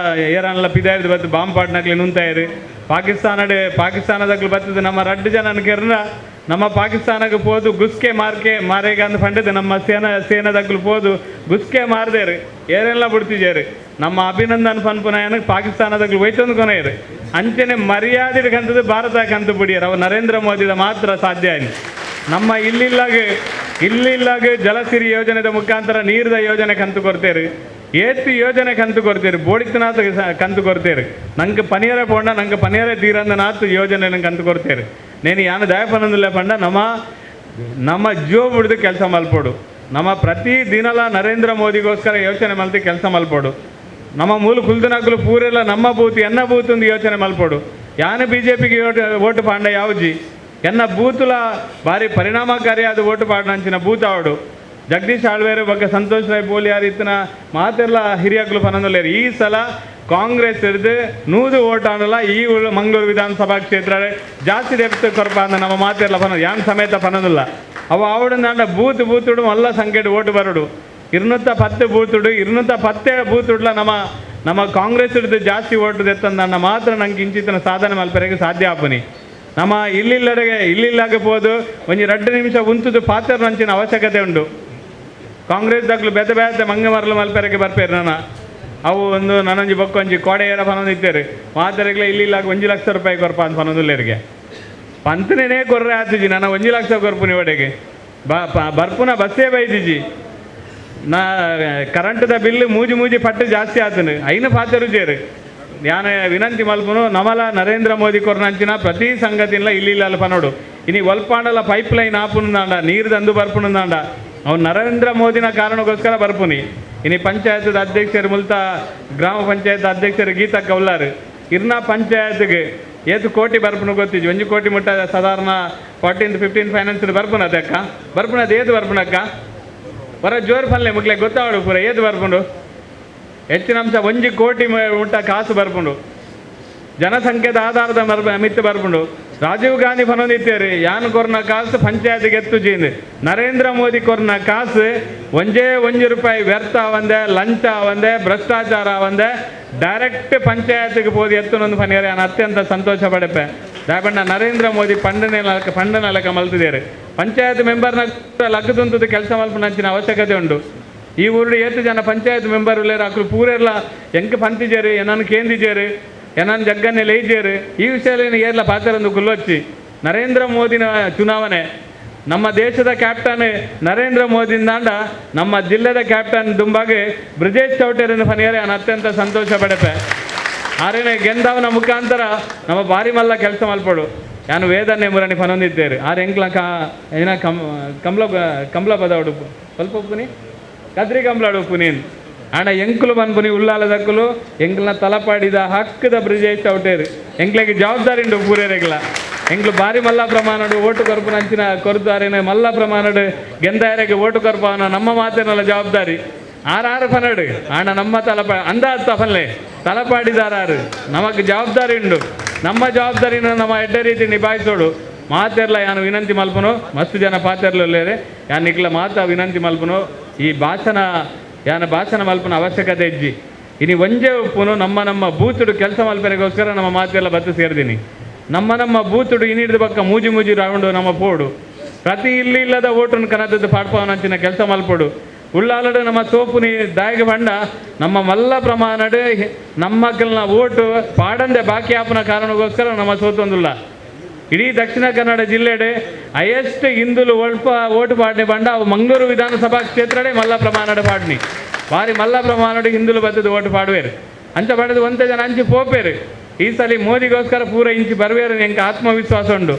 ಏರನ್ಲ ಪಿದಾಯದ ಬತ್ತು ಬಾಂಬ್ ಪಾಟ್ನಕ್ಲೆ ನುಂತಾಯರು ಪಾಕಿಸ್ತಾನದಾಗ್ಲು ಬರ್ತದೆ ನಮ್ಮ 2 ಜನ ಕೆರ್ನ ನಮ್ಮ ಪಾಕಿಸ್ತಾನಕ್ಕೆ ಹೋದು ಗುಸ್ಕೆ ಮಾರೇಗ ಅಂತ ಪಂಡಿತ ನಮ್ಮ ಸೇನದಕ್ಕಲು ಹೋದು ಗುಸ್ಕೆ ಮಾರ್ದೇರು ಏರೆಲ್ಲ ಬಿಡ್ತಿದ್ದೇರು ನಮ್ಮ ಅಭಿನಂದನ್ ಪನ್ಪುನಾಯನಕ್ಕೆ ಪಾಕಿಸ್ತಾನದಕ್ಕಲು ಹೋಯ್ತಂದು ಕೊನೆಯರು ಅಂಚನೆ ಮರ್ಯಾದೆ ಕಂತದ್ದು ಭಾರತ ಕಂತು ಬಿಡಿಯರು ಅವು ನರೇಂದ್ರ ಮೋದಿದ ಮಾತ್ರ ಸಾಧ್ಯ ಆಯ್ತು ನಮ್ಮ ಇಲ್ಲಿಲ್ಲಾಗ ಜಲಸಿರಿ ಯೋಜನೆದ ಮುಖಾಂತರ ನೀರದ ಯೋಜನೆ ಕಂತು ಕೊಡ್ತೇರು ಏತು ಯೋಜನೆ ಕಂತು ಕೊಡ್ತೀರಿ ಬೋಡಿತನಾಥ ಕಂತು ಕೊಡ್ತೀರಿ ನಂಗೆ ಪನಿಯರ ಪೋಂಡ ನಂಗೆ ಪನಿಯರ ತೀರಂದನಾಥ ಯೋಜನೆ ನಂಗೆ ಕಂತು ಕೊಡ್ತೀರಿ నేను ಯಾನು ದಯಪನಂದಿಲ್ಲ ಪಂಡ ನಮ್ಮ ಜೀವ ಬಿಡ್ದು ಕೆಲಸ ಮಲ್ಪೋಡು ನಮ್ಮ ಪ್ರತಿ ದಿನಲ ನರೇಂದ್ರ ಮೋದಿಗೋಸ್ಕರ ಯೋಚನೆ ಮಲ್ತಿ ಕೆಲಸ ಮಲ್ಪೋಡು ನಮ್ಮ ಮೂಲ ಕುಲ್ದನಾಗ್ಲು ಪೂರೆಲ್ಲ ನಮ್ಮ ಬೂತ್ ಎನ್ನ ಬೂತ್ ಒಂದು ಯೋಚನೆ ಮಲ್ಪೋಡು ಯಾನು BJPಗೆ ಓಟು ಪಾಂಡ ಯಾವ್ಜಿ ಎನ್ನ ಬೂತುಲ ಭಾರಿ ಪರಿಣಾಮಕಾರಿಯಾದ ಓಟು ಪಾಂಡ ಅಂಚಿನ ಬೂತ್ ಆವಡು ಜಗದೀಶ್ ಆಳ್ವೇರು ಬಗ್ಗೆ ಸಂತೋಷ್ ರಾಯ್ ಬೋಲಿಯಾರ್ ಇತ್ತಿನ ಮಾತೆಲ್ಲ ಹಿರಿಯಗ್ಲು ಪನಂದಲೇರು ಈ ಸಲ ಕಾಂಗ್ರೆಸ್ ಹಿಡಿದು 100 ಓಟ್ ಅನ್ನಲ್ಲ ಈ ಮಂಗಳೂರು ವಿಧಾನಸಭಾ ಕ್ಷೇತ್ರ ಜಾಸ್ತಿ ಡೆಪ್ತ್ ಕೊರಪ ಅಂದ ನಮ್ಮ ಮಾತೆಲ್ಲ ಪನ ಯಾನ್ ಸಮೇತ ಪನದಿಲ್ಲ ಅವು ಅವಡಂದ ಬೂತ್ ಮಲ್ಲ ಸಂಖ್ಯೆ ಓಟು ಬರೋಡು 210 ಬೂತುಡು 210 ಬೂತುಡ್ಲ ನಮ್ಮ ಕಾಂಗ್ರೆಸ್ ಹಿಡಿದು ಜಾಸ್ತಿ ಓಟು ತೆತ್ತಂದ ಮಾತ್ರ ನಂಗೆ ಇಂಚಿತ್ತಿನ ಸಾಧನೆ ಮಲ್ಪರೆಗೆ ಸಾಧ್ಯ ಆಪನಿ ನಮ್ಮ ಇಲ್ಲಿಲ್ಲಾಗ ಹೋದು ಒಂದು 2 ನಿಮಿಷ ಉಂತುದು ಪಾತ್ರ ನಂಚಿನ ಅವಶ್ಯಕತೆ ಉಂಟು ಕಾಂಗ್ರೆಸ್ ದಾಗ್ಲು ಬೆದ ಮಂಗ ಮರಲು ಮಲ್ಪೆರಗೆ ಬರ್ಪೇರು ನಾನು ಅವು ಒಂದು ನನಂಜಿ ಬೊಕ್ಕೊಂಜಿ ಕೋಡೆಯರ ಪನೊಂದಿತ್ತೇರು ಮಾತರೆಗ್ಲ ಇಲ್ಲಿಲ್ಲಾಗ 1 ಲಕ್ಷ ರೂಪಾಯಿ ಕೊರಪ ಅಂತ ಪನೊಂದುಲ್ಲೇರಿಗೆ ಪಂತನೇ ಕೊರ್ರೆ ಆತಿಜಿ ನಾನು 1 ಲಕ್ಷ ಕೊರ್ಪುನಿ ಒಡೆಗೆ ಬರ್ಪುನ ಬಸ್ಸೇ ಬೈದಿಜಿ ನಾ ಕರೆಂಟ್ದ ಬಿಲ್ ಮೂಜಿ ಪಟ್ಟು ಜಾಸ್ತಿ ಆತನು ಐನು ಪಾತೆರು ಜೇರು ಯಾನ ವಿನಂತಿ ಮಲ್ಪನು ನಮಲ ನರೇಂದ್ರ ಮೋದಿ ಕೊರ್ನಂಚಿನ ಪ್ರತಿ ಸಂಗತಿಲ್ಲ ಇಲ್ಲಿಲ್ಲ ಪನೋಡು ಇನಿ ಒಲ್ಪಾಂಡಲ ಪೈಪ್ ಲೈನ್ ಆಪುನುಂದಾಂಡ ನೀರು ತಂದು ಬರ್ಪುನುಂದಾಂಡ ಅವ್ನು ನರೇಂದ್ರ ಮೋದಿನ ಕಾರಣಕ್ಕೋಸ್ಕರ ಬರ್ಪುನಿ ಇನಿ ಪಂಚಾಯತ್ ಅಧ್ಯಕ್ಷರು ಮುಲ್ತಾ ಗ್ರಾಮ ಪಂಚಾಯತ್ ಅಧ್ಯಕ್ಷರು ಗೀತಾ ಕೌಲಾರು ಇರ್ನ ಪಂಚಾಯತ್ಗೆ ಏತು ಕೋಟಿ ಬರ್ಪುನು ಗೊತ್ತಿಜಿ 1 ಕೋಟಿ ಮುಟ್ಟ ಸಾಧಾರಣ 14-15 ಫೈನಾನ್ಸ್ ಬರ್ಪುನದ ಅಕ್ಕ ಬರ್ಪುನದ ಏದು ಬರ್ಪುನಕ್ಕ ಬರ ಜೋರು ಫಲ್ಲೆ ಮುಗ್ಲೆ ಗೊತ್ತಾವಡು ಪೂರ ಏದು ಬರ್ಪುಂಡು ಹೆಚ್ಚಿನ ಅಂಶ 1 ಕೋಟಿ ಮುಟ್ಟ ಕಾಸು ಬರ್ಪುಂಡು ಜನಸಂಖ್ಯೆದ ಆಧಾರದ ಮಿತ್ತು ಬರ್ಪುಂಡು ರಾಜೀವ್ ಗಾಂಧಿ ಪನೊಂದಿತ್ತೇರಿ ಯಾನು ಕೊರ್ನ ಕಾಸು ಪಂಚಾಯತ್ಗೆ ಎತ್ತುಜಿಂದು ನರೇಂದ್ರ ಮೋದಿ ಕೊರ್ನ ಕಾಸು 1 ರೂಪಾಯಿ ವ್ಯರ್ಥ ಅವಂದೆ ಲಂಚ ಅವಂದೆ ಭ್ರಷ್ಟಾಚಾರ ಅವಂದೆ ಡೈರೆಕ್ಟ್ ಪಂಚಾಯತ್ಗೆ ಹೋಗಿ ಎತ್ತುನೊಂದು ಪನಿಯರೆ ನಾನು ಅತ್ಯಂತ ಸಂತೋಷ ಪಡೆಪೆ ದಯಪಂಡ ನರೇಂದ್ರ ಮೋದಿ ಪಂಡನ ಲೆಕ್ಕ ಮಲ್ತಿದ್ದೇರು ಪಂಚಾಯತ್ ಮೆಂಬರ್ನ ಲಗ್ಗದುಂತದ್ದು ಕೆಲಸ ಮಲ್ಪನಂಚಿನ ಅವಶ್ಯಕತೆ ಉಂಟು ಈ ಊರು ಏತು ಜನ ಪಂಚಾಯತ್ ಮೆಂಬರ್ ಉಳ್ಳೇರು ಅಕ್ರು ಪೂರೆಲ್ಲ ಎಂಕ ಪಂತಿಜೇರು ಏನನ್ನು ಕೇಂದಿಜೇರು ಏನನ್ನು ಜಗ್ಗನ್ನೇ ಲೈಜೇರು ಈ ವಿಷಯದಲ್ಲಿ ಏರ್ಲ ಪಾತ್ರರೊಂದು ಗುಲ್ಲೊಚ್ಚಿ ನರೇಂದ್ರ ಮೋದಿನ ಚುನಾವಣೆ ನಮ್ಮ ದೇಶದ ಕ್ಯಾಪ್ಟನ್ ನರೇಂದ್ರ ಮೋದಿಯಿಂದಾಂಡ ನಮ್ಮ ಜಿಲ್ಲೆದ ಕ್ಯಾಪ್ಟನ್ ದುಂಬಾಗೆ ಬ್ರಿಜೇಶ್ ಚೌಟೇರನ್ನು ಪನಿಯರೆ ನಾನು ಅತ್ಯಂತ ಸಂತೋಷ ಪಡೆಪೆ ಆರೇನೆ ಗೆಂದಾವನ ಮುಖಾಂತರ ನಮ್ಮ ಬಾರಿ ಮಲ್ಲ ಕೆಲಸ ಮಲ್ಪಡು ಯಾನು ವೇದನ್ನೇ ಮುರಣಿ ಪನೊಂದಿದ್ದೇರು ಆರು ಎಂಕ್ಲ ಏನ ಕಂಬ್ಲ ಪದ ಉಡುಪು ಸ್ವಲ್ಪ ಉಪ್ಪುನಿ ಕದ್ರಿ ಕಂಬ್ಲಾಡು ಉಪ್ಪು ನೀನು ಆಣ ಎಂಕ್ಲು ಬನ್ಪುನಿ ಉಳ್ಳಾಲದಕ್ಕಲು ಎಂಕ್ಲನ ತಲಪಾಡಿದ ಹಕ್ಕದ ಬ್ರಿಜೇಶ್ ಚೌಟೇರು ಎಂಕ್ಲಿಗೆ ಜವಾಬ್ದಾರಿ ಉಂಟು ಪೂರೇರೆಗ್ಲ ಎಂಕ್ಲು ಬಾರಿ ಮಲ್ಲ ಪ್ರಮಾಣಡು ಓಟು ಕೊರ್ಪು ನಂಚಿನ ಕೊರ್ದಾರೇನೆ ಮಲ್ಲ ಪ್ರಮಾಣಡು ಗೆಂದಾಯರಿಗೆ ಓಟು ಕೊರ್ಪವನ ನಮ್ಮ ಮಾತಿನಲ್ಲ ಜವಾಬ್ದಾರಿ ಆರು ಪನಡು ಆಣ ನಮ್ಮ ತಫಲ್ಲೆ ತಲಪಾಡಿದಾರು ನಮಗೆ ಜವಾಬ್ದಾರಿ ಉಂಡು ನಮ್ಮ ಜವಾಬ್ದಾರಿನ ನಮ್ಮ ಎಡ್ಡೆ ರೀತಿ ನಿಭಾಯಿಸೋಡು ಮಾತೆರ್ಲ ಯಾನು ವಿನಂತಿ ಮಲ್ಪನು ಮಸ್ತ್ ಜನ ಪಾತೆರ್ಲೇರೆ ಯಾನು ಇಕ್ಲ ಮಾತ ವಿನಂತಿ ಮಲ್ಪನು ಈ ಭಾಷಣ ಮಲ್ಪನ ಅವಶ್ಯಕತೆ ಇಜ್ಜಿ ಇನಿ ಒಂಜೆ ಉಪ್ಪುನು ನಮ್ಮ ಬೂತುಡು ಕೆಲಸ ಮಲ್ಪನೆಗೋಸ್ಕರ ನಮ್ಮ ಮಾತೆಲ್ಲ ಬತ್ತು ಸೇರ್ದೀನಿ ನಮ್ಮ ಬೂತುಡು ಇನ್ನಿಡ್ದು ಪಕ್ಕ ಮೂಜಿ ರೌಂಡು ನಮ್ಮ ಪೋಡು ಪ್ರತಿ ಇಲ್ಲದ ಓಟನ್ನು ಕನದದ್ದು ಪಾಡ್ಪವನಂಚಿನ ಕೆಲಸ ಮಲ್ಪೋಡು ಉಳ್ಳಾಲಡು ನಮ್ಮ ಸೋಪುನಿ ದಾಯಿಗೆ ಬಂಡ ನಮ್ಮ ಮಲ್ಲ ಪ್ರಮಾಣಡು ನಮ್ಮಕ್ಕಲ್ನ ಓಟು ಪಾಡಂದೆ ಬಾಕಿ ಆಪನ ಕಾರಣಕ್ಕೋಸ್ಕರ ನಮ್ಮ ಸೋತೊಂದುಲ್ಲ ಇಡೀ ದಕ್ಷಿಣ ಕನ್ನಡ ಜಿಲ್ಲೆಡೆ ಹೈಯೆಸ್ಟ್ ಹಿಂದುಲು ಒಲ್ಪ ಓಟು ಪಾಡ್ನೆ ಬಂಡ ಅವು ಮಂಗಳೂರು ವಿಧಾನಸಭಾ ಕ್ಷೇತ್ರಡೆ ಮಲ್ಲ ಪ್ರಮಾಣಡು ಪಾಡ್ನಿ ಬಾರಿ ಮಲ್ಲ ಪ್ರಮಾಣಡು ಹಿಂದುಲು ಬತ್ತದ ಓಟು ಪಾಡುವೇರು ಅಂಚ ಪಡೆದು ಒಂದೇ ಜನ ಅಂಚಿ ಪೋಪೇರು ಈ ಸಲ ಮೋದಿಗೋಸ್ಕರ ಪೂರ ಇಂಚಿ ಬರುವೇರು ಎಂಕ ಆತ್ಮವಿಶ್ವಾಸ ಉಂಡು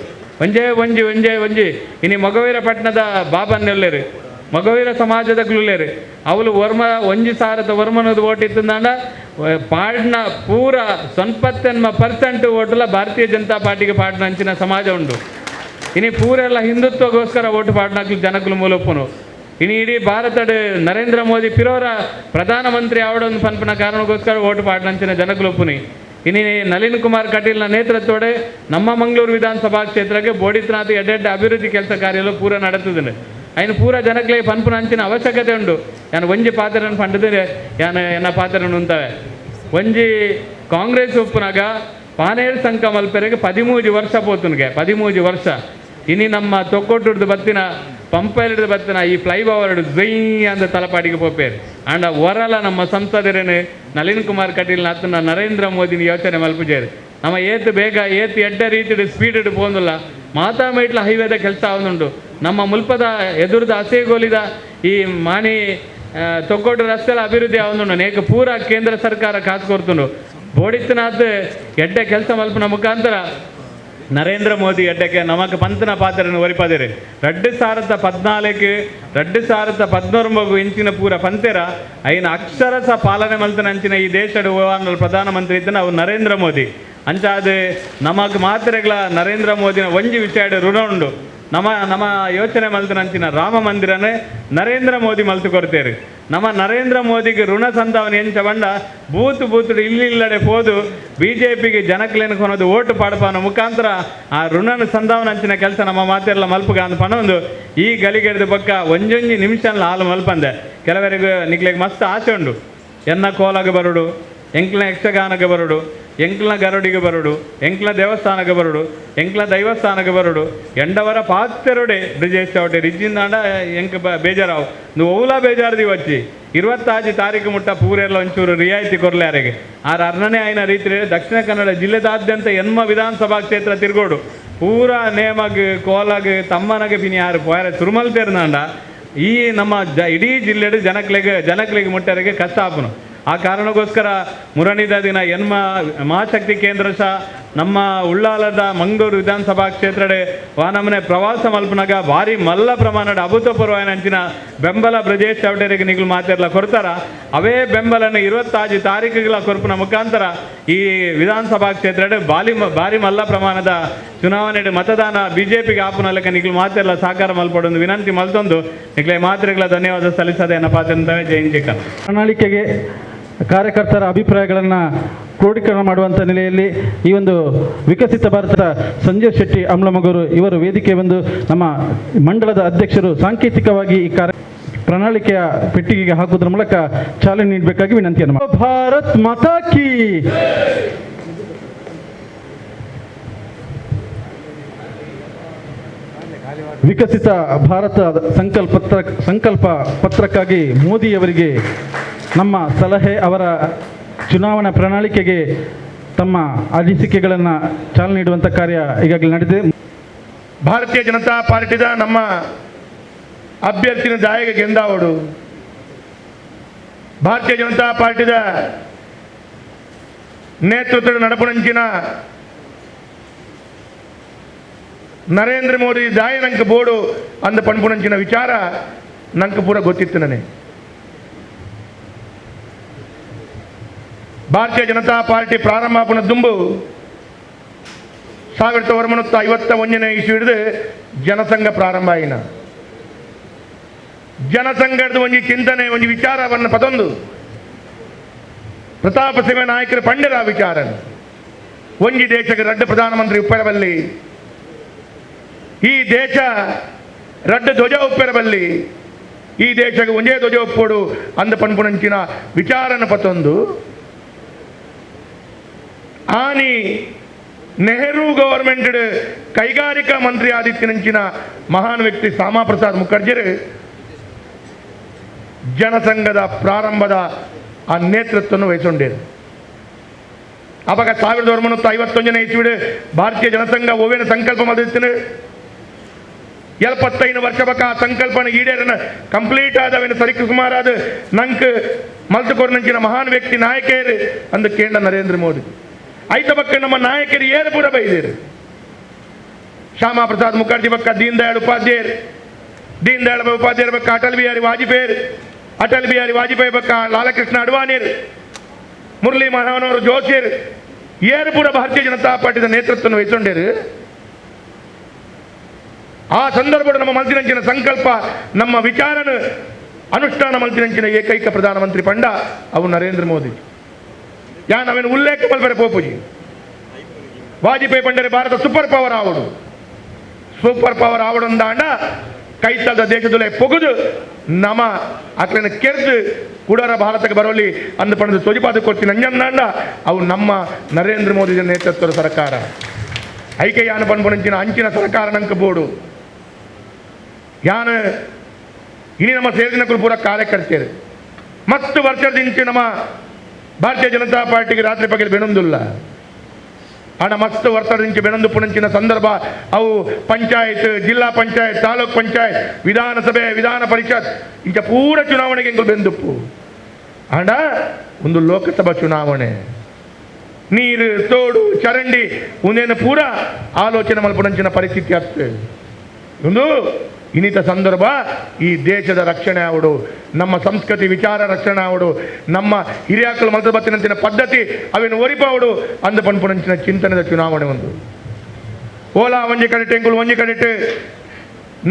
ಒಂಜಿ ಇನಿ ಮೊಗವೀರ ಪಟ್ಟಣದ ಬಾಬನ್ನೆಲ್ಲೇರು ಮೊಗವೀರ ಸಮಾಜದ ಗ್ಲುಲ್ಲೇರು ಅವಳು ಒಂಜಿ ಸಾರದ ವರ್ಮನದ ಓಟಿತ್ತಂದಾಂಡ ಪಾಡ್ನ ಪೂರ 90% ಓಟುಲ ಭಾರತೀಯ ಜನತಾ ಪಾರ್ಟಿಗೆ ಪಾಡ್ನ ಅಂಚಿನ ಸಮಾಜ ಉಂಡು ಇನಿ ಪೂರೆಲ್ಲ ಹಿಂದುತ್ವಗೋಸ್ಕರ ಓಟು ಪಾಡ್ನಕ್ಲು ಜನಕ್ಲು ಮೂಲಪ್ಪನು ಇನಿ ಇಡೀ ಭಾರತದ ನರೇಂದ್ರ ಮೋದಿ ಪಿರೋರ ಪ್ರಧಾನಮಂತ್ರಿ ಆವಡೊಂದು ಪನ್ಪನ ಕಾರಣಕ್ಕೋಸ್ಕರ ಓಟು ಪಾಡ್ನಂಚಿನ ಜನಕ್ಲು ಒಪ್ಪುನಿ ಇನಿ ನಳಿನ್ ಕುಮಾರ್ ಕಟೀಲ್ನ ನೇತೃತ್ವಡೆ ನಮ್ಮ ಮಂಗಳೂರು ವಿಧಾನಸಭಾ ಕ್ಷೇತ್ರಕ್ಕೆ ಬೋಡಿತ್ನಾಥ ಎಡ್ಡೆಡ್ಡೆ ಅಭಿವೃದ್ಧಿ ಕೆಲಸ ಕಾರ್ಯಗಳು ಪೂರ ನಡೆತದೆ ఆయన పూర ಜನಕ್ಲೆ ಪನ್ಪುನಂಚಿನ ಅವಶ್ಯಕತೆ ಉಂಡು ಯಾನು ಒಂಜಿ ಪಾತ್ರನ ಪಂಡದ್ರೆ ಯಾನು ಎನ್ನ ಪಾತ್ರನ ಉಂತವೆ ಒಂಜಿ ಕಾಂಗ್ರೆಸ್ ಒಪ್ಪುನಾಗ ಪಾನೇರು ಸಂಕ ಮಲ್ಪೆರೆಗೆ 13 ವರ್ಷ ಪೋತುನ್ಗೆ 13 ವರ್ಷ ಇನಿ ನಮ್ಮ ತೊಕ್ಕೊಟ್ಟು ಬತ್ತಿನ ಪಂಪೈಲಿಡ್ದು ಬತ್ತಿನ ಈ ಫ್ಲೈಓವರ್ ಜ್ವೈ ಅಂತ ತಲಪಾಡಿಗೆ ಪೋಪೇರು ಅಂಡ ಒರಲ ನಮ್ಮ ಸಂಸದರೇನು ನಳಿನ್ ಕುಮಾರ್ ಕಟೀಲ್ ಅತ್ತನ ನರೇಂದ್ರ ಮೋದಿನ ಯೋಚನೆ ಮಲ್ಪುಜೇರು ನಮ್ಮ ಏತು ಬೇಗ ಏತು ಎಡ್ಡ ರೀತಿಡ್ ಸ್ಪೀಡ್ ಪೋಂದಿಲ್ಲ ಮಾತಾಮೈಟ್ಲ ಹೈವೇದ ಕೆಲಸ ಆವನುಂಡು ನಮ್ಮ ಮುಲ್ಪದ ಎದುರದ ಹಸೆಗೋಲಿದ ಈ ಮಾಣಿ ತೊಕ್ಕೊಟ್ಟು ರಸ್ತೆಲ ಅಭಿವೃದ್ಧಿ ಆವನುಂಡು ನೇಕ ಪೂರ ಕೇಂದ್ರ ಸರ್ಕಾರ ಕಾಸು ಕೊಡ್ತುಂಡು ಬೋಡಿತ್ತನಾದ ಎಡ್ಡೆ ಕೆಲಸ ಮಲ್ಪನ ಮುಖಾಂತರ ನರೇಂದ್ರ ಮೋದಿ ಎಡ್ಡಕ್ಕೆ ನಮಕ್ ಪಂತನ ಪಾತ್ರನ ಒರಿಪದಿರಿ 2014 2019 ಇಂಚಿನ ಪೂರ ಪಂತೆರ ಐನ ಅಕ್ಷರಸ ಪಾಲನೆ ಮಲ್ತನಂಚಿನ ಈ ದೇಶದ ಪ್ರಧಾನಮಂತ್ರಿ ಇದ್ದನ ಅವು ನರೇಂದ್ರ ಮೋದಿ ಅಂಚಾದ ನಮಕ್ ಮಾತ್ರೆಗಳ ನರೇಂದ್ರ ಮೋದಿನ ಒಂಜಿ ವಿಷಯದ ಋಣ ಉಂಡು ನಮ್ಮ ಯೋಚನೆ ಮಲ್ತನಂಚಿನ ರಾಮ ಮಂದಿರನೇ ನರೇಂದ್ರ ಮೋದಿ ಮಲ್ತು ಕೊಡ್ತೇರಿ ನಮ್ಮ ನರೇಂದ್ರ ಮೋದಿಗೆ ಋಣ ಸಂದಾವನೆ ಎಂಚ ಬಂಡ ಬೂತ್ ಇಲ್ಲಿಲ್ಲಡೆ ಹೋದು BJPಗೆ ಜನಕ್ಲೇನು ಕೊನೋದು ಓಟು ಪಾಡಪಾನ ಮುಖಾಂತರ ಆ ಋಣನ ಸಂದಾವನೆ ಅಂಚಿನ ಕೆಲಸ ನಮ್ಮ ಮಾತೆಲ್ಲ ಮಲ್ಪಗ ಅಂತ ಪನೊಂದು ಈ ಗಲಿಗೆಡ್ದ ಪಕ್ಕ ಒಂಜೊಂಜಿ ನಿಮಿಷ ಹಾಲು ಮಲ್ಪಂದೆ ಕೆಲವರಿಗೆ ನಿಕ್ಲಿಗೆ ಮಸ್ತ್ ಆಸೆ ಉಂಡು ಎನ್ನ ಕೋಲಾಗ ಬರುಡು ಎಂಕ್ಲ ಯಕ್ಷಗಾನಕ್ಕೆ ಬರುಡು ಎಂಕ್ಲ ಗರುಡಿಗೆ ಬರುಡು ಎಂಕ್ಲ ದೇವಸ್ಥಾನಕ್ಕೆ ಬರುಡು ಎಂಕ್ಲ ದೈವಸ್ಥಾನಕ್ಕೆ ಬರುಡು ಎಂಡವರ ಪಾತ್ರೆರೊಡೆ ಬ್ರಿಜೇಶ್ ಚೌಟೆ ರಿಜ್ಜಿಂದಾಂಡ ಎಂಕ್ ಬೇಜಾರಾವು ನೀವು ಓಲಾ ಬೇಜಾರದಿ వచ్చి 25 ತಾರೀಕು ಮುಟ್ಟ ಪೂರೆಲ್ಲ ಒಂಚೂರು ರಿಯಾಯಿತಿ ಕೊರ್ಲಾರಿಗೆ ಆರ ಅರ್ಣನೆ ಆಯ್ನ ರೀತಿ ದಕ್ಷಿಣ ಕನ್ನಡ ಜಿಲ್ಲೆದಾದ್ಯಂತ ಎನ್ಮ ವಿಧಾನಸಭಾ ಕ್ಷೇತ್ರ ತಿರ್ಗೋಡು ಪೂರ ನೇಮಗ್ ಕೋಲಾಗ್ ತಮ್ಮನಗೆ ಪಿನಿ ಯಾರು ಪೋಯರೆ ತುರುಮಲ್ತೇರ್ನಾಂಡ ಈ ನಮ್ಮ ಇಡೀ ಜಿಲ್ಲೆಡು ಜನಕ್ಲೆಗೆ ಮುಟ್ಟರಿಗೆ ಕಷ್ಟ ಆಪುನು ಆ ಕಾರಣಕ್ಕೋಸ್ಕರ ಮುರಣಿದ ದಿನ ಎನ್ಮ ಮಹಾಶಕ್ತಿ ಕೇಂದ್ರ ಸಹ ನಮ್ಮ ಉಳ್ಳಾಲದ ಮಂಗಳೂರು ವಿಧಾನಸಭಾ ಕ್ಷೇತ್ರಡೆ ವಾನಮನೆ ಪ್ರವಾಸ ಮಲ್ಪನಾಗ ಭಾರಿ ಮಲ್ಲ ಪ್ರಮಾಣದ ಅಭೂತಪೂರ್ವನ ಅಂಚಿನ ಬೆಂಬಲ ಬ್ರಜೇಶ್ ಚೌಟರಿಗೆ ನಿಗಳು ಮಾತೆಲ್ಲ ಕೊಡ್ತಾರ ಅವೇ ಬೆಂಬಲನ 25 ತಾರೀಕುಗಳ ಕೊರ್ಪನ ಮುಖಾಂತರ ಈ ವಿಧಾನಸಭಾ ಕ್ಷೇತ್ರಡೆ ಭಾರಿ ಮಲ್ಲ ಪ್ರಮಾಣದ ಚುನಾವಣೆ ಮತದಾನ BJPಗೆ ಆಪುನಲ್ಲಕ್ಕೆ ನಿಗಳು ಮಾತೆಲ್ಲ ಸಹಕಾರ ಮಲ್ಪಡೊಂದು ವಿನಂತಿ ಮಲ್ತೊಂದು ನಿಗ್ಲೆ ಮಾತ್ರೆಗಳ ಧನ್ಯವಾದ ಸಲ್ಲಿಸದೆ ಏನಪ್ಪ ಅಂತಂದ್ರೆ ಜೈನ್ ಚಿಕ್ಕ ಪ್ರಣಾಳಿಕೆಗೆ ಕಾರ್ಯಕರ್ತರ ಅಭಿಪ್ರಾಯಗಳನ್ನು ಕ್ರೋಢೀಕರಣ ಮಾಡುವಂಥ ನೆಲೆಯಲ್ಲಿ ಈ ಒಂದು ವಿಕಸಿತ ಭಾರತದ ಸಂಜೀವ್ ಶೆಟ್ಟಿ ಅಮ್ಲಮಗೂರು ಇವರು ವೇದಿಕೆ ಬಂದು ನಮ್ಮ ಮಂಡಳದ ಅಧ್ಯಕ್ಷರು ಸಾಂಕೇತಿಕವಾಗಿ ಈ ಪ್ರಣಾಳಿಕೆಯ ಪೆಟ್ಟಿಗೆಗೆ ಹಾಕುವುದರ ಮೂಲಕ ಚಾಲನೆ ನೀಡಬೇಕಾಗಿ ವಿನಂತಿಯನ್ನು ಭಾರತ್ ಮಾತಾ ಕಿ ವಿಕಸಿತ ಭಾರತ ಸಂಕಲ್ಪ ಪತ್ರಕ್ಕಾಗಿ ಮೋದಿಯವರಿಗೆ ನಮ್ಮ ಸಲಹೆ ಅವರ ಚುನಾವಣಾ ಪ್ರಣಾಳಿಕೆಗೆ ತಮ್ಮ ಅನಿಸಿಕೆಗಳನ್ನು ಚಾಲನೆ ನೀಡುವಂಥ ಕಾರ್ಯ ಈಗಾಗಲೇ ನಡೆದಿದೆ. ಭಾರತೀಯ ಜನತಾ ಪಾರ್ಟಿದ ನಮ್ಮ ಅಭ್ಯರ್ಥಿನ ದಾಯಿಗೆ ಗೆಂದಾವಡು ಭಾರತೀಯ ಜನತಾ ಪಾರ್ಟಿದ ನೇತೃತ್ವದ ನಡಪುಣಂಚಿನ ನರೇಂದ್ರ ಮೋದಿ ದಾಯಿ ನಂಗೆ ಬೋಡು ಅಂದ ಪಣ್ಪುಣಂಚಿನ ವಿಚಾರ ನಂಗೆ ಪೂರ ಗೊತ್ತಿತ್ತು ನನಗೆ. ಭಾರತೀಯ ಜನತಾ ಪಾರ್ಟಿ ಪ್ರಾರಂಭ ಆಪುನ ದುಂಬು 1951 ಇಸ್ವಿ ಜನಸಂಘ ಪ್ರಾರಂಭ ಆಯಿನ ಜನಸಂಘದ ಒಂಜಿ ಚಿಂತನೆ ಒಂಜಿ ವಿಚಾರವನ್ನು ಪದೊಂದು ಪ್ರತಾಪ ಸಿಂಹ ನಾಯಕರು ಪಂಡರ ವಿಚಾರ ಒಂಜಿ ದೇಶಕ್ಕೆ ರಡ್ಡ ಪ್ರಧಾನಮಂತ್ರಿ ಉಪ್ಪೆರಬಲ್ಲಿ ಈ ದೇಶ ರಡ್ಡ ಧ್ವಜ ಉಪ್ಪೆರಬಲ್ಲಿ ಈ ದೇಶಕ್ಕೆ ಒಂದೇ ಧ್ವಜ ಒಪ್ಪೋಡು ಅಂದ ಪಣ್ಪುಣಂಚಿನ ವಿಚಾರನ ಪತೊಂದು ಆನಿ ನೆಹರು ಗವರ್ಮೆಂಟ್ ಕೈಗಾರಿಕಾ ಮಂತ್ರಿ ಆದಿತ್ಯನಂಚಿನ ಮಹಾನ್ ವ್ಯಕ್ತಿ ಶ್ಯಾಮಾ ಪ್ರಸಾದ್ ಮುಖರ್ಜಿ ಜನಸಂಘದ ಪ್ರಾರಂಭದ ಆ ನೇತೃತ್ವವನ್ನು ವಹಿಸಿಕೊಂಡಿರು. ಅವಾಗ 1951 ಇಸ್ವಿ ಭಾರತೀಯ ಜನಸಂಘ ಓವೇನ ಸಂಕಲ್ಪ ಮಾಡಿರ್ತೀನಿ 75 ವರ್ಷ ಬಕ ಆ ಸಂಕಲ್ಪನ ಈಡೇರನ ಕಂಪ್ಲೀಟ್ ಆದವೇನು ಸರಿಕು ಸುಮಾರಾದ ನಂಗೆ ಮಲ್ತುಕೊರ್ನಂಚಿನ ಮಹಾನ್ ವ್ಯಕ್ತಿ ನಾಯಕರು ಅಂದ ಕೇಂದ್ರ ನರೇಂದ್ರ ಮೋದಿ ಐತ ಬಕ್ಕ ನಮ್ಮ ನಾಯಕರು ಏರು ಪೂರ ಬೈದೇರು ಶ್ಯಾಮಾ ಪ್ರಸಾದ್ ಮುಖರ್ಜಿ ಬಕ್ಕ ದೀನ್ ದಯಾಳ್ ಉಪಾಧ್ಯಾಯರ ಬಕ್ಕ ಅಟಲ್ ಬಿಹಾರಿ ವಾಜಪೇಯಿ ಬಕ್ಕ ಲಾಲಕೃಷ್ಣ ಅಡ್ವಾಣಿಯರ್ ಮುರಳಿ ಮನೋಹರ್ ಜೋಶಿಯರ್ ಏರು ಪೂರ ಭಾರತೀಯ ಜನತಾ ಪಾರ್ಟಿಯ ನೇತೃತ್ವವನ್ನು ವಹಿಸಿಕೊಂಡರು. ಆ ಸಂದರ್ಭದ ನಮ್ಮ ಮಲ್ತಿನಂಚಿನ ಸಂಕಲ್ಪ ನಮ್ಮ ವಿಚಾರನ ಅನುಷ್ಠಾನ ಮಲ್ತಿನಂಚಿನ ಏಕೈಕ ಪ್ರಧಾನಮಂತ್ರಿ ಪಂಡ ಅವು ನರೇಂದ್ರ ಮೋದಿ ಯಾನ್ ಅವೇನು ಉಲ್ಲೇಖ ಮಲ್ಪರೆ ಪೋಪುಜಿ ವಾಜಪೇಯಿ ಪಂಡರೆ ಭಾರತ ಸೂಪರ್ ಪವರ್ ಆವಡೊಂದಾಂಡ ಕೈತದ ದೇಶದಲ್ಲೇ ಪೊಗುದು ನಮ ಅಕ್ಲನ ಕೆರ್ದು ಕುಡರ ಭಾರತಕ್ಕೆ ಬರೋಲಿ ಅಂದ ಪಡೆದು ತೊಜಿಪಾದ ಕೊಡ್ತೀನಿ ಅಂಜಂದಾಂಡ ಅವು ನಮ್ಮ ನರೇಂದ್ರ ಮೋದಿ ನೇತೃತ್ವದ ಸರ್ಕಾರ ಐಕೆ ಯಾನ ಪನ್ಪುನಂಚಿನ ಅಂಚಿನ ಸರ್ಕಾರ ನಂಕ ಬೋಡು ಯಾನ ಇನಿ ನಮ್ಮ ಸೇರಿನ ಪೂರ ಕಾರ್ಯಕರ್ತರು ಮತ್ತು ವರ್ಷದಿಂಚೆ ನಮ್ಮ ಭಾರತೀಯ ಜನತಾ ಪಾರ್ಟಿಗೆ ರಾತ್ರಿ ಪಗಲು ಬೆಣೊಂದಿಲ್ಲ ಹಣ ಮಸ್ತ್ ವರ್ಷದಿಂಚೆ ಬೆಣೊಂದು ಪುಣಂಚಿನ ಸಂದರ್ಭ ಅವು ಪಂಚಾಯತ್ ಜಿಲ್ಲಾ ಪಂಚಾಯತ್ ತಾಲೂಕ್ ಪಂಚಾಯತ್ ವಿಧಾನಸಭೆ ವಿಧಾನ ಪರಿಷತ್ ಇಂಚ ಪೂರ ಚುನಾವಣೆಗೆ ಎಂಗಳು ಬೆಂದುಪ್ಪು ಹಣ ಒಂದು ಲೋಕಸಭಾ ಚುನಾವಣೆ ನೀರು ತೋಡು ಚರಂಡಿ ಒಂದೇನು ಪೂರ ಆಲೋಚನೆ ಮಲ್ಪುಣಂಚಿನ ಪರಿಸ್ಥಿತಿ ಆಗ್ತದೆ ಒಂದು ಇನ್ನಿತ ಸಂದರ್ಭ ಈ ದೇಶದ ರಕ್ಷಣೆ ಆವಡು ನಮ್ಮ ಸಂಸ್ಕೃತಿ ವಿಚಾರ ರಕ್ಷಣೆ ಆವಡು ನಮ್ಮ ಹಿರಿಯಾಕಲು ಮಲ್ತ ಬತ್ತಿನಂಚಿನ ಪದ್ಧತಿ ಅವೇನು ಒರಿಪಾವಡು ಅಂದ ಪನ್ಪುಣಂಚಿನ ಚಿಂತನೆದ ಚುನಾವಣೆ ಒಂದು ಓಲಾ ಒಂಜಿ ಕಡೆ ಎಂಗುಳು ಒಂಜಿ ಕಡೆ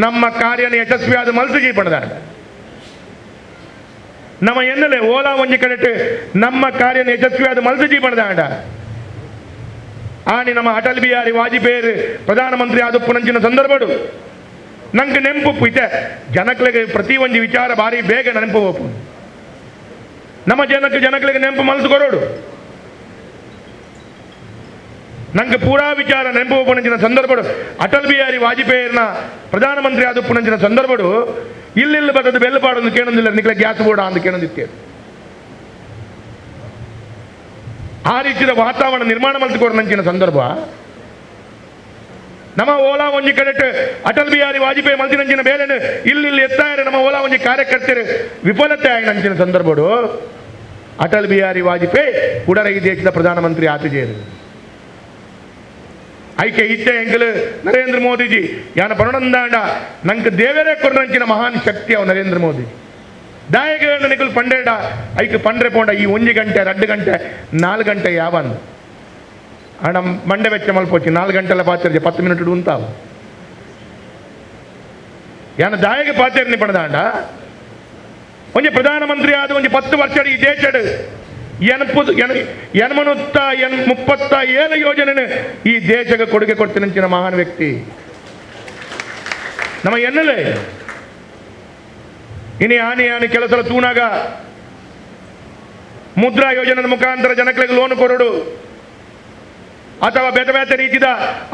ನಮ್ಮ ಕಾರ್ಯನ ಯಶಸ್ವಿಯಾದ ಮಲ್ತಜಿ ಪಡೆದಾಡ ನಮ್ಮ ಎನ್ನಲೆ ಓಲಾ ಒಂಜಿ ಕಡೆ ನಮ್ಮ ಕಾರ್ಯನ ಯಶಸ್ವಿಯಾದ ಮಲ್ತಜಿ ಪಡೆದಾಡ ಆನಿ ನಮ್ಮ ಅಟಲ್ ಬಿಹಾರಿ ವಾಜಪೇಯಿ ಪ್ರಧಾನಮಂತ್ರಿ ಆದ ಪುಣಂಚಿನ ಸಂದರ್ಭಡು ನಂಗೆ ನೆನಪು ಇತ್ತೆ ಜನಗಳಿಗೆ ಪ್ರತಿ ಒಂದು ವಿಚಾರ ಭಾರಿ ಬೇಗ ನೆನಪು ಹೋಪು ನಮ್ಮ ಜನಗಳಿಗೆ ನೆನಪು ಮಲ್ತು ಕೊರೋಡು ನಂಗೆ ಪೂರಾ ವಿಚಾರ ನೆನಪು ಹೋಪುನಂಚಿನ ಸಂದರ್ಭಡು ಅಟಲ್ ಬಿಹಾರಿ ವಾಜಪೇಯಿನ ಪ್ರಧಾನಮಂತ್ರಿ ಆದ ಪುಣಂಚಿನ ಸಂದರ್ಭಡು ಇಲ್ಲಿ ಬರ್ತದೆ ಬೆಲ್ಲಪಾಡೊಂದು ಕೇಳೊಂದಿಲ್ಲ ನಿಕ್ಲೆ ಗ್ಯಾಸ್ ಬೋರ್ಡ ಅಂತ ಕೇಳೊಂದಿತ್ತೆ ಆ ರೀತಿಯ ವಾತಾವರಣ ನಿರ್ಮಾಣ ಮಲ್ತುಕೊಡು ನಂಚಿನ ಸಂದರ್ಭ ನಮ್ಮ ಓಲಾ ಒಂಜಿ ಕಡೆ ಅಟಲ್ ಬಿಹಾರಿ ವಾಜಪೇಯಿ ಮಲ್ತಿನಂಚಿನ ಬೇಲೆನು ಇಲ್ಲಿ ಎತ್ತಾಯರೆ ನಮ್ಮ ಓಲಾ ಒಂಜಿ ಕಾರ್ಯಕರ್ತರು ವಿಫಲತೆ ಆಯ್ನಂಚಿನ ಸಂದರ್ಭಡು ಅಟಲ್ ಬಿಹಾರಿ ವಾಜಪೇಯಿ ಕೂಡರ ಈ ದೇಶದ ಪ್ರಧಾನಮಂತ್ರಿ ಆತಜೇರು ಐಕೆ ಇತ್ತೆ ಎಂಕಲು ನರೇಂದ್ರ ಮೋದಿಜಿ ಯಾನ ಪರಣಂದಾಂಡ ನಂಗೆ ದೇವರೇ ಕೊರ್ನಂಚಿನ ಮಹಾನ್ ಶಕ್ತಿ ಅವು ನರೇಂದ್ರ ಮೋದಿ ದಾಯಗಳು ನಿಕಲು ಪಂಡೇಡ ಐಕೆ ಪಂಡ್ರೆ ಪೋಂಡ ಈ 1 ಗಂಟೆ 2 ಗಂಟೆ 4 ಗಂಟೆ ಯಾವನ್ ಹಣ ಮಂಡೆ ವೆಚ್ಚ ಮಲ್ಪೋಚಿ 4 ಗಂಟೆಲ್ಲ ಪಾತಿರ್ಜೆ 10 ಮಿನಿಟ್ ಉಂತಾವು ಯಾನ ದಾಯಗೆ ಪಾತಿರ್ನಿ ಪಣದಾಂಡ ಒಂಜಿ ಪ್ರಧಾನಮಂತ್ರಿ ಆದ ಒಂಜಿ 10 ವರ್ಷ ಈ ದೇಶಡ್ ಎನ್ಮನುತ್ತ 37 ಯೋಜನೆ ಈ ದೇಶಕ್ಕೆ ಕೊಡುಗೆ ಕೊಡ್ತಿನಂಚಿನ ಮಹಾನ್ ವ್ಯಕ್ತಿ ನಮ್ಮ ಎನ್ನಲೆ ಇನಿ ಆನಿ ಕೆಲಸ ತೂನಾಗ ಮುದ್ರಾ ಯೋಜನೆ ಮುಖಾಂತರ ಜನಗಳಿಗೆ ಲೋನ್ ಕೊರಡು ಅಥವಾ ಬೇತೆ ರೀತಿಯ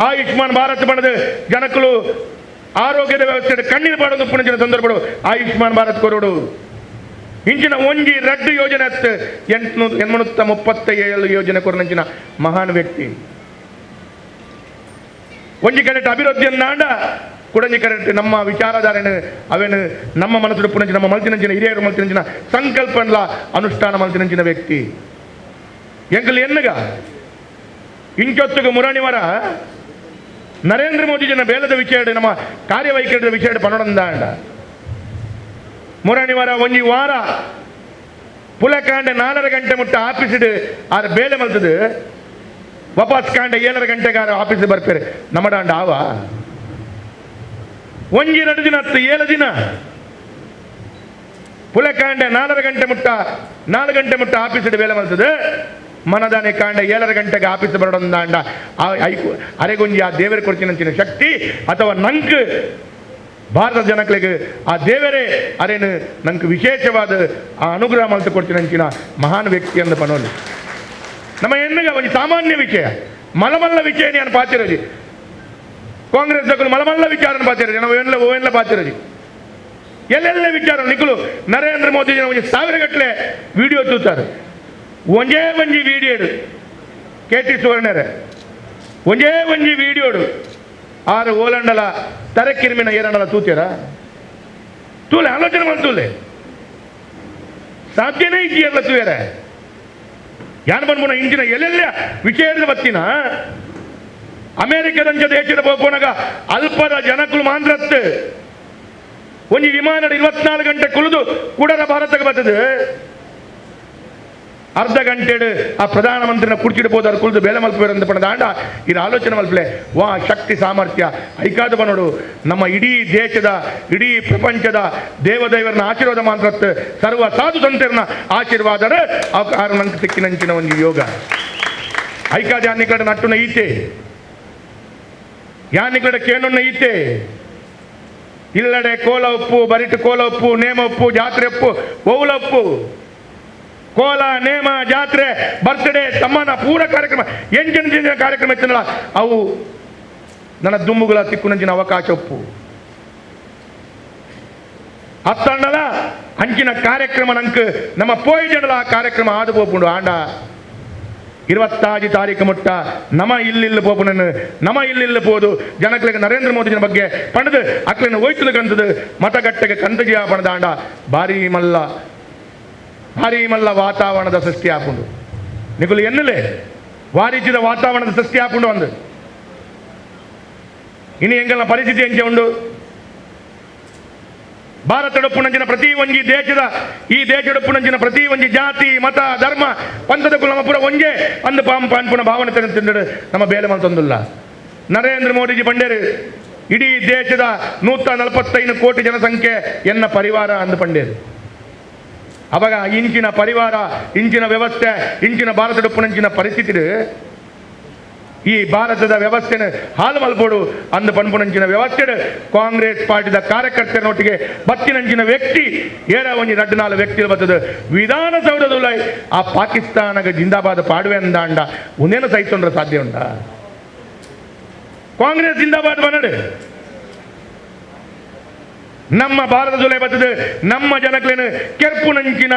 ಆಯುಷ್ಮಾನ್ ಭಾರತ್ ಬಣದ ಜನಕ್ಕಳು ಆರೋಗ್ಯದ ವ್ಯವಸ್ಥೆ ಕಣ್ಣಿನ ಪಾಡೊಂದು ಪುಣಂಚಿನ ಸಂದರ್ಭಗಳು ಆಯುಷ್ಮಾನ್ ಭಾರತ್ ಕೊರೋಡು ಇಂಚಿನ ಒಂಜಿ 2 ಯೋಜನೆ 837 ಯೋಜನೆ ಕೊರನಂಚಿನ ಮಹಾನ್ ವ್ಯಕ್ತಿ ಒಂಜಿ ಕಡೆ ಅಭಿವೃದ್ಧಿಯನ್ನಾಂಡ ಕುಡಂಜಿ ಕಡೆ ನಮ್ಮ ವಿಚಾರಧಾರೆನ ಅವೇನು ನಮ್ಮ ಮನಸ್ಸು ಪುಣಂಚಿನ ನಮ್ಮ ಮಲ್ತಿನಂಚಿನ ಹಿರಿಯರು ಮಲ್ತಿನಂಚಿನ ಸಂಕಲ್ಪನ್ಲ ಅನುಷ್ಠಾನ ಮಲ್ತಿನಂಚಿನ ವ್ಯಕ್ತಿ ಎಂಕಲ್ ಎನ್ನಗ ಇಂಚೊತ್ತಿಗೆ ಮುರಣಿವರ ನರೇಂದ್ರ ಮೋದಿಜಿನ ಬೇಲದ ವಿಷಯ ನಮ್ಮ ಕಾರ್ಯವೈಖರಿಯ ವಿಷಯ ಪನೊಡಂದಾಂಡ ಮುರಣಿವರ ಒಂಜಿ ವಾರ ಪುಲಕಾಂಡೆ 4 ಗಂಟೆ ಮುಟ್ಟ ಆಫೀಸಿಡ್ ಆರು ಬೇಲೆ ಮಲ್ತದು ವಾಪಸ್ ಕಾಂಡೆ 7 ಗಂಟೆಗಾರ ಆಫೀಸ್ ಬರ್ಪೇರೆ ನಮ್ಮಡಾಂಡ ಆವ ಒಂಜಿ 2 ದಿನ 7 ದಿನ ಪುಲಕಾಂಡೆ 4 ಗಂಟೆ ಮುಟ್ಟ ಆಫೀಸಿಡ್ ಬೇಲೆ ಮಲ್ತದು ಮನದಾನೆ ಕಾಂಡ 7 ಗಂಟೆಗೆ ಆಫೀಸ್ ಬರೋದಂದಾಂಡ ಅರೆಗೊಂಜಿ ಆ ದೇವರ ಕೊಡ್ತೀನಂಚಿನ ಶಕ್ತಿ ಅಥವಾ ನಂಗೆ ಭಾರತದ ಜನಗಳಿಗೆ ಆ ದೇವರೇ ಅರೇನು ನಂಗೆ ವಿಶೇಷವಾದ ಆ ಅನುಗ್ರಹ ಮಲ್ತು ಕೊಡ್ತೀನಂಚಿನ ಮಹಾನ್ ವ್ಯಕ್ತಿ ಅಂದ ಪನೋಲಿ ನಮ್ಮ ಹೆಣ್ಣಿಗೆ ಒಂದು ಸಾಮಾನ್ಯ ವಿಷಯ ಮಲಮಲ್ಲ ವಿಷಯ ನಾನು ಪಾತಿರೋಜಿ ಕಾಂಗ್ರೆಸ್ ದಕ್ಕಲು ಮಲಮಲ್ಲ ವಿಚಾರ ಪಾತಿರೋಜಿ ನಾವು ಎಲ್ಲ ಪಾತಿರೋಜಿ ಎಲ್ಲೆಲ್ಲ ವಿಚಾರ ನಿಖಲು ನರೇಂದ್ರ ಮೋದಿ ಒಂದು 1000 ಗಟ್ಟಲೆ ವಿಡಿಯೋ ತೂತಾರೆ ಒಂಜೇ ಒಂಜಿ ವಿಡಿಯೋಡು KT ಸುವರ್ಣರೇ ಒಂಜೇ ಒಂಜಿ ವಿಡಿಯೋಡು 6 ಓಲಂಡಲ ತರಕಿರ್ಮಿನ ಏರಂಡಲ ತೂತ್ಯಾರ ತೂಲೆ ಆಲೋಚನೆ ಮಾಡ್ತೂಲೆ ಸಾಧ್ಯನೇ ಇಜ್ಜಿ ಎಲ್ಲ ತೂಯರ ಯಾರು ಬಂದ್ಬೋಣ ಇಂಚಿನ ಎಲ್ಲೆಲ್ಲ ವಿಷಯದ ಬತ್ತಿನ ಅಮೆರಿಕದಂಚ ದೇಶದ ಪೋನಾಗ ಅಲ್ಪದ ಜನಕ್ಕಳು ಮಾಂದ್ರತ್ತು ಒಂಜಿ ವಿಮಾನದ 24 ಗಂಟೆ ಕುಳಿದು ಕೂಡರ ಭಾರತಕ್ಕೆ ಬರ್ತದೆ ಅರ್ಧ ಗಂಟೆ ಆ ಪ್ರಧಾನಮಂತ್ರಿನ ಕುರ್ಚಿಡ್ಬೋದು ಕುಳಿದು ಬೇಲೆ ಮಲ್ಪೇರು ಅಂತ ಪಣದಾಂಡ ಇದು ಆಲೋಚನೆ ಮಲ್ಪಲೆ ವಾ ಶಕ್ತಿ ಸಾಮರ್ಥ್ಯ ಐಕಾದ ಬನೋಡು ನಮ್ಮ ಇಡೀ ದೇಶದ ಇಡೀ ಪ್ರಪಂಚದ ದೇವದೈವರನ್ನ ಆಶೀರ್ವಾದ ಮಾತ್ರ ಸರ್ವ ಸಾಧು ಸಂತರನ್ನ ಆಶೀರ್ವಾದರ ಆರು ನಂಗೆ ಸಿಕ್ಕಿನಂಚಿನ ಒಂದು ಯೋಗ ಐಕಾದ ಯಾನಿಕಡ ನಟ್ಟುನ ಈತೆ ಯಾನಿಕಡ ಕೇಣುನ್ನ ಈತೆ ಇಲ್ಲಡೆ ಕೋಲ ಉಪ್ಪು ಬರಿಟು ಕೋಲ ಉಪ್ಪು ನೇಮ ಉಪ್ಪು ಜಾತ್ರೆ ಉಪ್ಪು ಓವುಲ ಉಪ್ಪು ಕೋಲ ನೇಮ ಜಾತ್ರೆ ಬರ್ತ್ಡೇ ಸಮ್ಮಾನ ಪೂರ ಕಾರ್ಯಕ್ರಮ ಎಂಚಿನ ಕಾರ್ಯಕ್ರಮ ಇತ್ತನಲ್ಲ ಅವು ನನ್ನ ದುಂಬುಗಳ ತಿಕ್ಕುನಂಚಿನ ಅವಕಾಶ ಒಪ್ಪು ಅತ್ತಂಡಲ ಅಂಚಿನ ಕಾರ್ಯಕ್ರಮ ನಂಗೆ ನಮ್ಮ ಪೋಯ್ಜಡಲ ಕಾರ್ಯಕ್ರಮ ಆದು ಪೋಪುಂಡು ಆಂಡ 25 ತಾರೀಕು ಮುಟ್ಟ ನಮ ಇಲ್ಲಿಲ್ಲ ಪೋಪುನನ್ನು ನಮ ಇಲ್ಲಿಲ್ಲ ಪೋದು ಜನಗಳಿಗೆ ನರೇಂದ್ರ ಮೋದಿನ ಬಗ್ಗೆ ಪಣದು ಅಕ್ಲಿನ ಒಯ್ತಲು ಕಂತದು ಮತಗಟ್ಟೆಗೆ ಕಂತಜಿಯ ಪಣದಾಂಡ ಭಾರಿ ಮಲ್ಲ ವಾತಾವರಣದ ಸೃಷ್ಟಿ ಹಾಕೊಂಡು ನಿಗುಲು ಎನ್ನಲೇ ವಾರಿಚಿದ ವಾತಾವರಣದ ಸೃಷ್ಟಿ ಹಾಕೊಂಡು ಅಂದು ಇನ್ನು ಎಂಗಲ್ನ ಪರಿಸ್ಥಿತಿ ಎಂಚೆ ಉಂಡು ಭಾರತಡಪ್ಪುನಂಚಿನ ಪ್ರತಿ ಒಂಜಿ ದೇಶದ ಈ ದೇಶಡಪ್ಪುನಂಚಿನ ಪ್ರತಿ ಒಂಜಿ ಜಾತಿ ಮತ ಧರ್ಮ ಪಂಥದ ನಮ್ಮ ಪುರ ಒಂಜೆ ಅಂದು ಪಾಂಪುನ ಭಾವನೆ ತಿಂಡು ನಮ್ಮ ಬೇಲೆ ಮಲ್ತೊಂದುಲ್ಲ ನರೇಂದ್ರ ಮೋದಿಜಿ ಪಂಡೇರು ಇಡೀ ದೇಶದ 145 ಕೋಟಿ ಜನಸಂಖ್ಯೆ ಎನ್ನ ಪರಿವಾರ ಅಂದು ಪಂಡೇರು ಅವಾಗ ಇಂಚಿನ ಪರಿವಾರ ಇಂಚಿನ ವ್ಯವಸ್ಥೆ ಇಂಚಿನ ಭಾರತಡಪ್ಪುನಂಚಿನ ಪರಿಸ್ಥಿತಿ ಈ ಭಾರತದ ವ್ಯವಸ್ಥೆನ ಹಾಲು ಮಲ್ಪೋಡು ಅಂದು ಪನ್ಪುನಂಚಿನ ವ್ಯವಸ್ಥೆ ಕಾಂಗ್ರೆಸ್ ಪಾರ್ಟಿದ ಕಾರ್ಯಕರ್ತರನೊಟ್ಟಿಗೆ ಬತ್ತಿನಂಚಿನ ವ್ಯಕ್ತಿ ಏರ ಒಂಜಿ 2-4 ವ್ಯಕ್ತಿ ಬರ್ತದೆ ವಿಧಾನಸೌಧದಲ್ಲಿ ಆ ಪಾಕಿಸ್ತಾನಗ ಜಿಂದಾಬಾದ್ ಪಾಡುವೆ ಅಂದಾಂಡ ಒಂದೇನು ಸಹಿತೊಂಡ್ರೆ ಸಾಧ್ಯ ಉಂಟಾ ಕಾಂಗ್ರೆಸ್ ಜಿಂದಾಬಾದ್ ಬನ್ನಡು ನಮ್ಮ ಭಾರತದೊಲೆ ಬರ್ತದೆ ನಮ್ಮ ಜನಕ್ಲೇನು ಕೆರ್ಪುನಂಚಿನ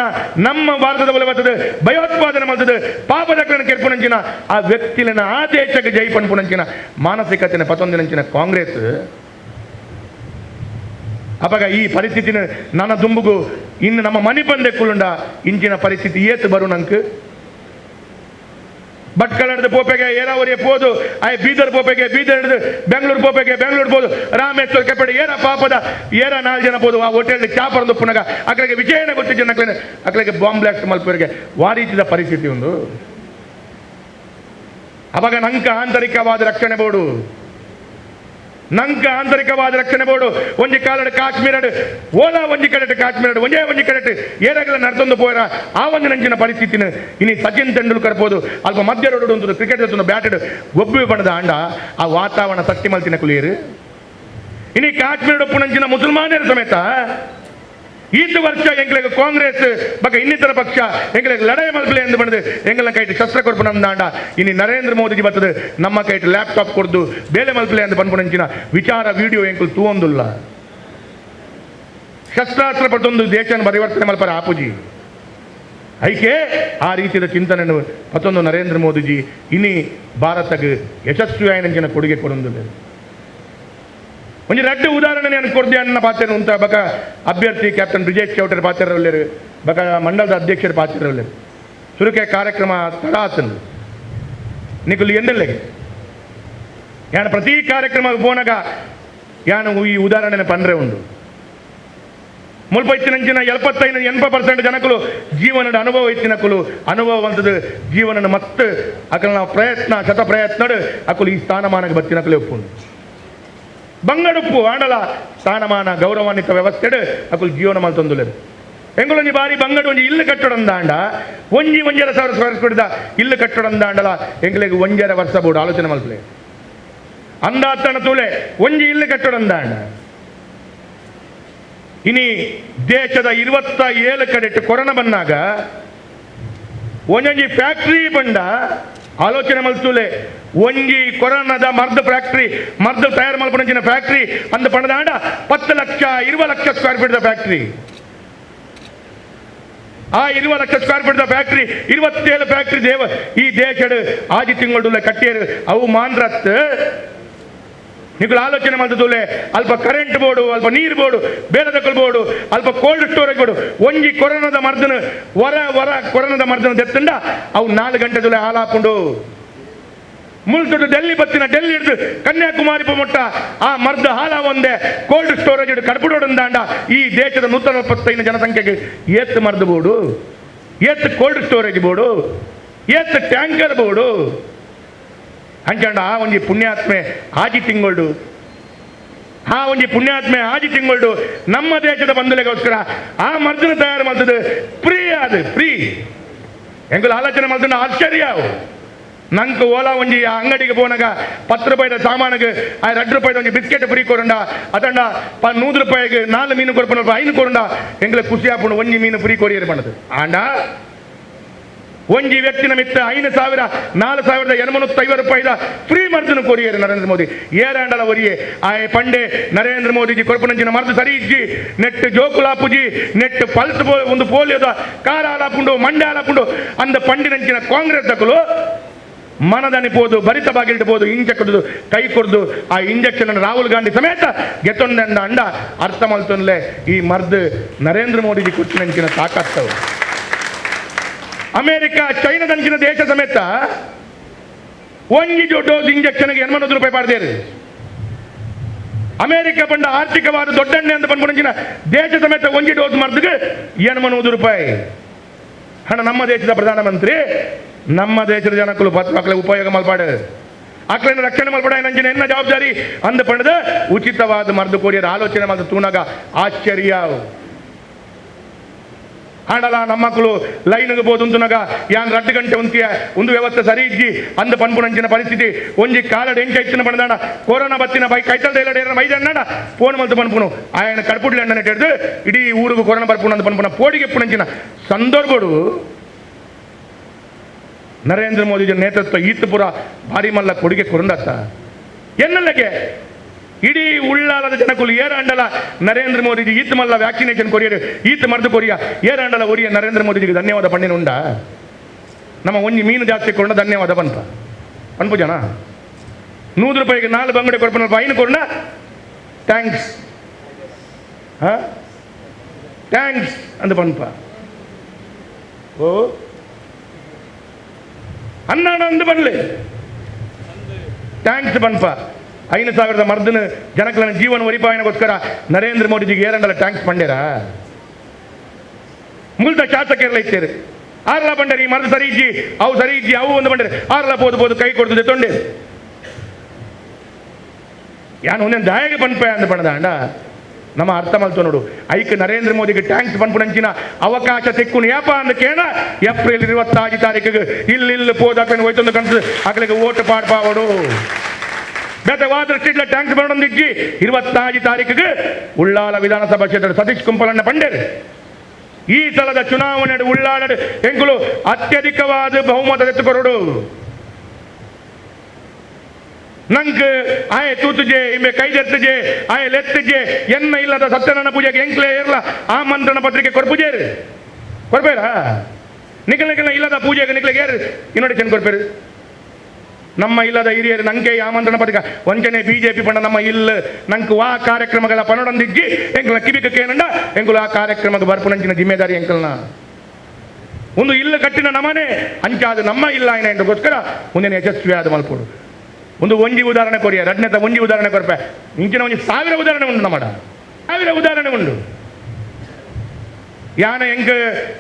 ನಮ್ಮ ಭಾರತದ ಬರ್ತದೆ ಭಯೋತ್ಪಾದನೆ ಮಾಡ್ತದೆ ಪಾಪದಕ್ಲೇನು ಕೆರ್ಪುನಂಚಿನ ಆ ವ್ಯಕ್ತಿಲಿನ ಆ ದೇಶಕ್ಕೆ ಜೈ ಪನ್ಪುನಂಚಿನ ಮಾನಸಿಕತೆನ ಪತೊಂದಿನಂಚಿನ ಕಾಂಗ್ರೆಸ್ ಅವಾಗ ಈ ಪರಿಸ್ಥಿತಿನ ನನ್ನ ದುಂಬುಗು ಇನ್ನು ನಮ್ಮ ಮನೆ ಬಂದೆ ಕುಳ್ಳುಂಡ ಇಂಚಿನ ಪರಿಸ್ಥಿತಿ ಏತು ಬರು ನಂಗೆ ಭಟ್ಕಳ ಪೋಪೆಗೆ ಏರಾವರಿಯ ಪೋದು ಆಯ್ ಬೀದರ್ ಪೋಪೆಗೆ ಬೀದರ್ ಹಿಡಿದು ಬೆಂಗಳೂರು ಪೋಪೆಗೆ ಬೆಂಗಳೂರು ಪೋದು ರಾಮೇಶ್ವರ ಕೆಪಡೆ ಏರ ಪಾಪದ ಏರ 4 ಜನ ಪೋದು ಆ ಹೋಟೆಲ್ ಚಾಪರಂದು ಪುನಗ ಅಕ್ಕಳಿಗೆ ವಿಜಯನ ಗೊತ್ತಿ ಜನಕ್ಲೇನೆ ಅಕ್ಕಳಿಗೆ ಬಾಂಬ್ ಬ್ಲಾಸ್ಟ್ ಮಲ್ಪವರಿಗೆ ವಾರೀತಿದ ಪರಿಸ್ಥಿತಿ ಒಂದು ಅವಾಗ ನಂಕ ಆಂತರಿಕವಾದ ರಕ್ಷಣೆ ಬೋರ್ಡು ಒಂಜಿ ಕಾಲಡ್ ಕಾಶ್ಮೀರ ಓಲಾ ಒಂಜಿ ಕಡೆ ಕಾಶ್ಮೀರ ಒಂಜಿ ಕಡೆ ಏರಾಗಲ ನಡ್ತೊಂದು ಪೋರ ಆ ಒಂದು ನಂಚಿನ ಪರಿಸ್ಥಿತಿನ ಇನಿ ಸಚಿನ್ ತೆಂಡೂಲ್ಕರ್ ಪೋದು ಅಲ್ಪ ಮಧ್ಯ ರೋಡ್ ಒಂದು ಕ್ರಿಕೆಟ್ ಬ್ಯಾಟೆಡ್ ಗೊಬ್ಬಿ ಬಣ್ಣದ ಆಂಡ ಆ ವಾತಾವರಣ ಸಟ್ಟಿ ಮಲ್ತಿನ ಕುಲಿಯರು ಇನಿ ಕಾಶ್ಮೀರ ಪುನಂಚಿನ ಮುಸಲ್ಮಾನರ ಸಮೇತ ಈತ ವರ್ಷ ಎಂಗ್ಲಿಗೆ ಕಾಂಗ್ರೆಸ್ ಬಗ್ಗೆ ಇನ್ನಿತರ ಪಕ್ಷ ಎಂಗ್ಲಿಗೆ ಲಡಾಯಿ ಮಲ್ಪಲೆ ಎಂದು ಬಂದು ಎಂಗಲ ಕೈಟ್ ಶಸ್ತ್ರ ಕೊರ್ಪು ನಮ್ದಾಂಡ ಇನ್ನು ನರೇಂದ್ರ ಮೋದಿಜಿ ಬರ್ತದೆ ನಮ್ಮ ಕೈಟ್ ಲ್ಯಾಪ್ಟಾಪ್ ಕೊಡ್ದು ಬೇಲೆ ಮಲ್ಪಲೆ ಎಂದು ಬಂದ್ಪುನಂಚಿನ ವಿಚಾರ ವಿಡಿಯೋ ಎಂಕುಲು ತೂವೊಂದುಲ್ಲ ಶಸ್ತ್ರಾಸ್ತ್ರ ಪಟ್ಟೊಂದು ದೇಶನ ಪರಿವರ್ತನೆ ಮಲ್ಪರ ಆಪುಜಿ ಐಕೆ ಆ ರೀತಿಯ ಚಿಂತನೆಯನ್ನು ಮತ್ತೊಂದು ನರೇಂದ್ರ ಮೋದಿಜಿ ಇನ್ನಿ ಭಾರತಕ್ಕೆ ಯಶಸ್ವಿಯಾಯನಂಚಿನ ಕೊಡುಗೆ ಕೊಡೊಂದಿಲ್ಲ ಒಂದು 2 ಉದಾಹರಣೆ ನಾನು ಕೊಡ್ದೆ ಅನ್ನ ಪಾತ್ರ ಅಂತ ಬಕ ಅಭ್ಯರ್ಥಿ ಕ್ಯಾಪ್ಟನ್ ಬ್ರಿಜೇಶ್ ಚೌಟರ್ ಪಾತ್ರರವಲ್ಲೇರು ಬಕ ಮಂಡಲದ ಅಧ್ಯಕ್ಷರು ಪಾತ್ರರವಲ್ಲೇರು ಸುರುಕೆ ಕಾರ್ಯಕ್ರಮ ತಡಾತನು ನಿಕುಲು ಎಂದಲ್ಲಿಗೆ ಯಾನು ಪ್ರತಿ ಕಾರ್ಯಕ್ರಮಕ್ಕೆ ಪೋನಾಗ ಯಾನು ಈ ಉದಾಹರಣೆ ಪಂಡ್ರೆ ಉಂಡು ಮುಲ್ಪ ಇತ್ತಿನಂಚಿನ 75-80% ಜನಕ್ಕಲು ಜೀವನದ ಅನುಭವ ಇತ್ತಿನಕ್ಕಲು ಅನುಭವವಂತದ ಜೀವನನ ಮತ್ತೆ ಅಕಲ್ನ ಪ್ರಯತ್ನ ಶತ ಪ್ರಯತ್ನ ಅಕಲು ಈ ಸ್ಥಾನಮಾನಕ್ಕೆ ಬತ್ತಿನಕ್ಕಲೇ ಒಪ್ಪುಂಡು ಬಂಗಡುಪ್ಪು ಆಂಡಲ ಸ್ಥಾನಮಾನ ಗೌರವಾನ್ವಿತ ವ್ಯವಸ್ಥೆ ಅಕುಲ್ ಜೀವನ ಮಲ್ತೊಂದುಲೆ ಎಂಗಳೊಂಜಿ ಬಾರಿ ಬಂಗಡು ಒಂಜಿ ಇಲ್ಲು ಕಟ್ಟಡಂದಾಂಡ ಒಂಜಿ 1,000 ಸ್ಕ್ವೇರ್ ಫೀಟ್ದ ಇಲ್ಲು ಕಟ್ಟಡಂದಾಂಡಲ ಎಂಗಳಿಗೆ 1.5 ವರ್ಷ ಬೋಡು ಆಲೋಚನೆ ಮಲ್ಪಲೆ ಅಂದಾತನ ತೂಲೆ ಒಂಜಿ ಇಲ್ಲು ಕಟ್ಟಡಂದಾಂಡ ಇನಿ ದೇಶದ 27 ಕಡೆ ಕೊರೋನಾ ಬಂದಾಗ ಒಂಜೊಂಜಿ ಫ್ಯಾಕ್ಟ್ರಿ ಬಂಡ ಆಲೋಚನೆ ಮಲ್ತೂಲೆ ಒಂಜಿ ಕೊರೋನಾದ ಮರ್ದ ಫ್ಯಾಕ್ಟ್ರಿ ಮರ್ದ ತಯಾರು ಮಲ್ಪನಂಚಿನ ಫ್ಯಾಕ್ಟ್ರಿ ಅಂದ ಪಣದಾಂಡ 10 lakh 20 lakh square feet factory ಆ 20 lakh square feet factory 27 factory ಈ ದೇಶಡ್ ಆಜಿ ತಿಂಗಳು ಕಟ್ಟಿಯರು ಅವು ಮಾನ್ರತ್ ನಿಗಳು ಆಲೋಚನೆ ಮಾಡ್ತದೂಲೆ ಅಲ್ಪ ಕರೆಂಟ್ ಬೋರ್ಡು ಅಲ್ಪ ನೀರು ಬೋರ್ಡು ಬೇರೆ ಬೋರ್ಡು ಅಲ್ಪ ಕೋಲ್ಡ್ ಸ್ಟೋರೇಜ್ ಬೋರ್ಡು ಒಂಜಿ ಕೊರೋನಾದ ಮರ್ದನ ವರ ಕೊರೋನಾದ ಮರ್ದನ ತೆತ್ತಂಡ ಅವು 4 ಗಂಟೆ ಹಾಲಾಪುಂಡು ಮುಲ್ತುಡು ಡೆಲ್ಲಿ ಬತ್ತಿನ ಡೆಲ್ಲಿ ಹಿಡಿದು ಕನ್ಯಾಕುಮಾರಿ ಮೊಟ್ಟ ಆ ಮರ್ದ ಹಾಲ ಒಂದೇ ಕೋಲ್ಡ್ ಸ್ಟೋರೇಜ್ ಹಿಡಿದು ಕಡ್ಬಿಡೋಡಂದಾಂಡ ಈ ದೇಶದ 145 ಜನಸಂಖ್ಯೆಗೆ ಏತ್ ಮರ್ದ ಬೋರ್ಡು ಏತ್ ಕೋಲ್ಡ್ ಸ್ಟೋರೇಜ್ ಬೋರ್ಡು ಏತ್ ಟ್ಯಾಂಕರ್ ಬೋರ್ಡು ಅಂಚಂಡ ಆ ಒಂಜಿ ಪುಣ್ಯಾತ್ಮೆ ಆಜಿ ತಿಂಗಳು ನಮ್ಮ ದೇಶದ ಬಂಧುಲೆಗೋಸ್ಕರ ಆ ಮರ್ದನ ತಯಾರು ಮಾಡ್ತದೆ ಫ್ರೀ ಎಂಗಳು ಆಲೋಚನೆ ಮಾಡ್ತಾನೆ ಆಶ್ಚರ್ಯ ನಂಗೆ ಓಲಾ ಒಂಜಿ ಅಂಗಡಿಗೆ ಪೋನಾಗ 10 ರೂಪಾಯಿದ ಸಾಮಾನಿಗೆ ಆ 2 ರೂಪಾಯಿದ ಒಂಜಿ ಬಿಸ್ಕೆಟ್ ಫ್ರೀ ಕೊರಂಡ ಅದಂಡ 100 ರೂಪಾಯಿಗೆ 4 ಮೀನು ಕೊಡ್ಪನ 5 ಕೊರಂಡ ಎಂಗ್ಲೆ ಖುಷಿ ಆಪುಂಡು ಒಂಜಿ ಮೀನು ಫ್ರೀ ಕೊರಿಯರ್ ಪಣ್ಣದು ಆಂಡ ಒಂಜಿ ವ್ಯಕ್ತಿನ ಮಿತ್ತ 4,850 ರೂಪಾಯಿದ ಫ್ರೀ ಮರ್ದನ್ನು ಕೊರಿಯರು ನರೇಂದ್ರ ಮೋದಿ ಏರಾಂಡಲ ಒರಿಯೆ ಆಯೆ ಪಂಡೆ ನರೇಂದ್ರ ಮೋದಿಜಿ ಕೊರ್ಪುನಂಚಿನ ಮರ್ದು ಸರಿ ಇಜ್ಜಿ ನೆಟ್ ಜೋಕುಲಾಪುಜಿ ನೆಟ್ ಪಲ್ಸ್ ಒಂದು ಪೋಲಿಯೋದ ಕಾರ ಆಲಾಪುಂಡು ಮಂಡ್ಯ ಆಲಾಪುಂಡು ಅಂದ ಪಂಡಿನಂಚಿನ ಕಾಂಗ್ರೆಸ್ ದಕ್ಕಲು ಮನದನಿಪೋದು ಭರಿತ ಬಾಗಿಲ್ಟಬಹುದು ಇಂಜೆಕ್ದು ಕೈ ಕೊಡ್ದು ಆ ಇಂಜೆಕ್ಷನ್ ಅನ್ನು ರಾಹುಲ್ ಗಾಂಧಿ ಸಮೇತ ಗೆತ್ತೊಂಡ ಅಂಡ ಅರ್ಥ ಮಲ್ತೊನ್ಲೆ ಈ ಮರ್ದು ನರೇಂದ್ರ ಮೋದಿಜಿ ಕೊಟ್ಟಿನಂಚಿನ ತಾಕತ್ತವು ಅಮೆರಿಕ ಚೈನಾದಂಚಿನ ದೇಶ ಸಮೇತ ಒಂಜಿ ಡೋಸ್ ಇಂಜೆಕ್ಷನ್ಗೆ 800 ರೂಪಾಯಿ ಪಡೆದೇರು ಅಮೆರಿಕ ಬಂಡ ಆರ್ಥಿಕವಾದ ದೊಡ್ಡಣ್ಣೆ ಅಂತ ಬಂದ್ಬಿಡಿನ ದೇಶ ಸಮೇತ ಒಂಜಿ ಡೋಸ್ ಮರ್ದಿಗೆ 800 ರೂಪಾಯಿ ಹಣ ನಮ್ಮ ದೇಶದ ಪ್ರಧಾನಮಂತ್ರಿ ನಮ್ಮ ದೇಶದ ಜನಕ್ಕಳು ಮಕ್ಕಳ ಉಪಯೋಗ ಮಲ್ಪಾಡು ಅಕ್ಳನ್ನ ರಕ್ಷಣೆ ಮಲ್ಪಡ ನಂಜಿನ ಎನ್ನ ಜವಾಬ್ದಾರಿ ಅಂದ ಪಂಡದ ಉಚಿತವಾದ ಮರ್ದು ಕೊಡಿಯರ ಆಲೋಚನೆ ಮಾಡಿದ ತೂನಾಗ ಆಶ್ಚರ್ಯ ಆಂಡಲ ನಮ್ಮ ಮಕ್ಕಳು ಲೈನ್ಗೆ ಬೋದುಂತುನಾಗ ಯಾನ್ 2 ಗಂಟೆ ಒಂದು ವ್ಯವಸ್ಥೆ ಸರಿ ಇಜ್ಜಿ ಅಂದ ಪನ್ಪುನಂಚಿನ ಪರಿಸ್ಥಿತಿ ಒಂಜಿ ಕಾಲಡ್ ಎಂಚ ಇಚ್ಚಿನ ಪಂಡದಾಣ ಕೊರೋನಾ ಬತ್ತಿನ ಬೈ ಕೈತಲ್ ದೇಲಡ ಮೈದಣ್ಣ ಫೋನ್ ಮಲ್ತು ಪನ್ಪುನು ಆಯನ ಕಡ್ಪುಡ್ಲಿ ಅಣ್ಣನ ಹಿಡಿದು ಇಡೀ ಊರಿಗೆ ಕೊರೋನಾ ಬರ್ಪುಣ ಅಂತ ಪನ್ಪುನ ಪೋಡಿಗೆ ಪುಣಂಚಿನ ಸಂದರ್ಭಗಳು ನರೇಂದ್ರ ಮೋದಿಜಿ ನೇತೃತ್ವ ಈತ್ ಪುರ ಭಾರಿ ಮಲ್ಲ ಕೊಡುಗೆ ಕೊರಂದತ್ತ ಎನ್ನಲ್ಲಗೆ ಇಡೀ ಉಳ್ಳಾಲದ ಜನಕ್ಕೂ ಏರಾಂಡಲ ನರೇಂದ್ರ ಮೋದಿಜಿ ಈತ್ ಮಲ್ಲ ವ್ಯಾಕ್ಸಿನೇಷನ್ ಕೊರಿಯರು ಈತ್ ಮರ್ದು ಕೊರಿಯ ಏರಾಂಡಲ ಒರಿಯ ನರೇಂದ್ರ ಮೋದಿಜಿಗೆ ಧನ್ಯವಾದ ಪಂಡಿನ ಉಂಡ ನಮ್ಮ ಒಂಜಿ ಮೀನು ಜಾಸ್ತಿ ಕೊಂಡ ಧನ್ಯವಾದ ಪನ್ಪ ಪನ್ಪು ಜನ 100 ರೂಪಾಯಿಗೆ 4 ಬಂಗಡೆ ಕೊಡ್ಪನ ಐನು ಕೊಡ ಥ್ಯಾಂಕ್ಸ್ ಥ್ಯಾಂಕ್ಸ್ ಅಂತ ಪನ್ಪ ಓ ಅನ್ನಾಣ ಅಂದು ಬರಲಿ ಥ್ಯಾಂಕ್ಸ್ ಬನ್ಪ 5,000 ಮರ್ದನ ಜನಕಲ ಜೀವನ ಒರಿಪಾಯನಗೋಸ್ಕರ ನರೇಂದ್ರ ಮೋದಿಜಿಗೆ ಏರಂಡಲ ಥ್ಯಾಂಕ್ಸ್ ಪಂಡ್ಯಾರ ಮುಲ್ತ ಶಾಸಕರೆಲ್ಲ ಇತ್ತೇರು ಆರ್ಲ ಬಂಡರಿ ಈ ಮರ್ದು ಸರಿ ಇಜ್ಜಿ ಅವು ಒಂದು ಬಂಡರೆ ಆರ್ಲ ಬೋದು ಕೈ ಕೊಡ್ತದೆ ತೊಂಡೆ ಯಾನು ಒಂದೇನು ದಾಯಗೆ ಪನ್ಪೆ ಅಂದ ಪಣದ ಅಂಡ ನಮ್ಮ ಅರ್ಥ ಮಲ್ತು ನೋಡು ಐಕ್ ನರೇಂದ್ರ ಮೋದಿಗೆ ಟ್ಯಾಂಕ್ಸ್ ಪನ್ಪುನಂಚಿನ ಅವಕಾಶ ತೆಕ್ಕುನು ಯಾಪ ಅಂದ ಕೇಳ ಏಪ್ರಿಲ್ 26 ತಾರೀಕಿಗೆ ಇಲ್ಲಿ ಪೋದಾಕನ್ನು ಹೋಯ್ತೊಂದು ಕನ್ಸು ಅಕಲಿಗೆ ಓಟ್ ಪಾಡ್ಪಾವಡು ಬೇತವಾದ ಸ್ಟ್ರೀಟ್ಲ ಟ್ಯಾಂಕ್ಸ್ ಬರೋದಿಜ್ಜಿ 26 ತಾರೀಕಿಗೆ ಉಳ್ಳಾಲ ವಿಧಾನಸಭಾ ಕ್ಷೇತ್ರದ ಸತೀಶ್ ಕುಂಪಲಣ್ಣ ಪಂಡೇರು ಈ ಸಲದ ಚುನಾವಣೆ ಉಳ್ಳಾಡ ಎಂಕುಲು ಅತ್ಯಧಿಕವಾದ ಬಹುಮತ ಎತ್ತುಕೊರಡು ನಂಗೆ ಆಯ ತೂತುಜೆ ಇಮ್ಮೆ ಕೈದೆತ್ತಜೆ ಆಯ ಲೆತ್ತಜೆ ಎನ್ನ ಇಲ್ಲದ ಸತ್ಯನಾರಾಯಣ ಪೂಜೆಗೆ ಎಂಕ್ಲೆ ಇರಲ್ಲ ಆಮಂತ್ರಣ ಪತ್ರಿಕೆ ಕೊಡ್ಪುಜೇರು ಕೊಡ್ಬೇರಾ ನಿಖಿಲ ಇಲ್ಲದ ಪೂಜೆಗೆ ನಿಖಿಲಿಗೆ ಇನ್ವಿಟೇಷನ್ ಕೊಡ್ಬೇರು ನಮ್ಮ ಇಲ್ಲದ ಹಿರಿಯರು ನಂಗೆ ಆಮಂತ್ರಣ ಪತ್ರಿಕೆ ವಂಚನೆ ಬಿಜೆಪಿ ಪಂಡ ನಮ್ಮ ಇಲ್ಲ ನಂಗೆ ವಾ ಕಾರ್ಯಕ್ರಮಗಳ ಪನೊಡಂದಿಜ್ಜಿ ಎಂಕಲ್ನ ಕಿವಿಕಕ್ಕೆ ಏನಂಡ ಎಂಕುಲು ಆ ಕಾರ್ಯಕ್ರಮಕ್ಕೆ ಬರ್ಪುನಂಚಿನ ಜಿಮ್ಮೆದಾರಿ ಎಂಕಲ್ನ ಒಂದು ಇಲ್ಲ ಕಟ್ಟಿನ ನಮನೆ ಅಂಚಾದ ನಮ್ಮ ಇಲ್ಲ ಏನ ಎಂದಗೋಸ್ಕರ ಮುಂದಿನ ಯಶಸ್ವಿಯಾದ ಮಲ್ಪೋಡು ಒಂದು ಒಂಜಿ ಉದಾಹರಣೆ ಕೊರಿಯ ರಡ್ನೆತ ಒಂಜಿ ಉದಾಹರಣೆ ಕೊರಪೆ ಇಂಚಿನ ಒಂಜಿ 1000 ಉದಾಹರಣೆ ಉಂಟು ನಮ್ಮಡ 1000 ಉದಾಹರಣೆ ಉಂಟು ಯಾನ ಎಂಕ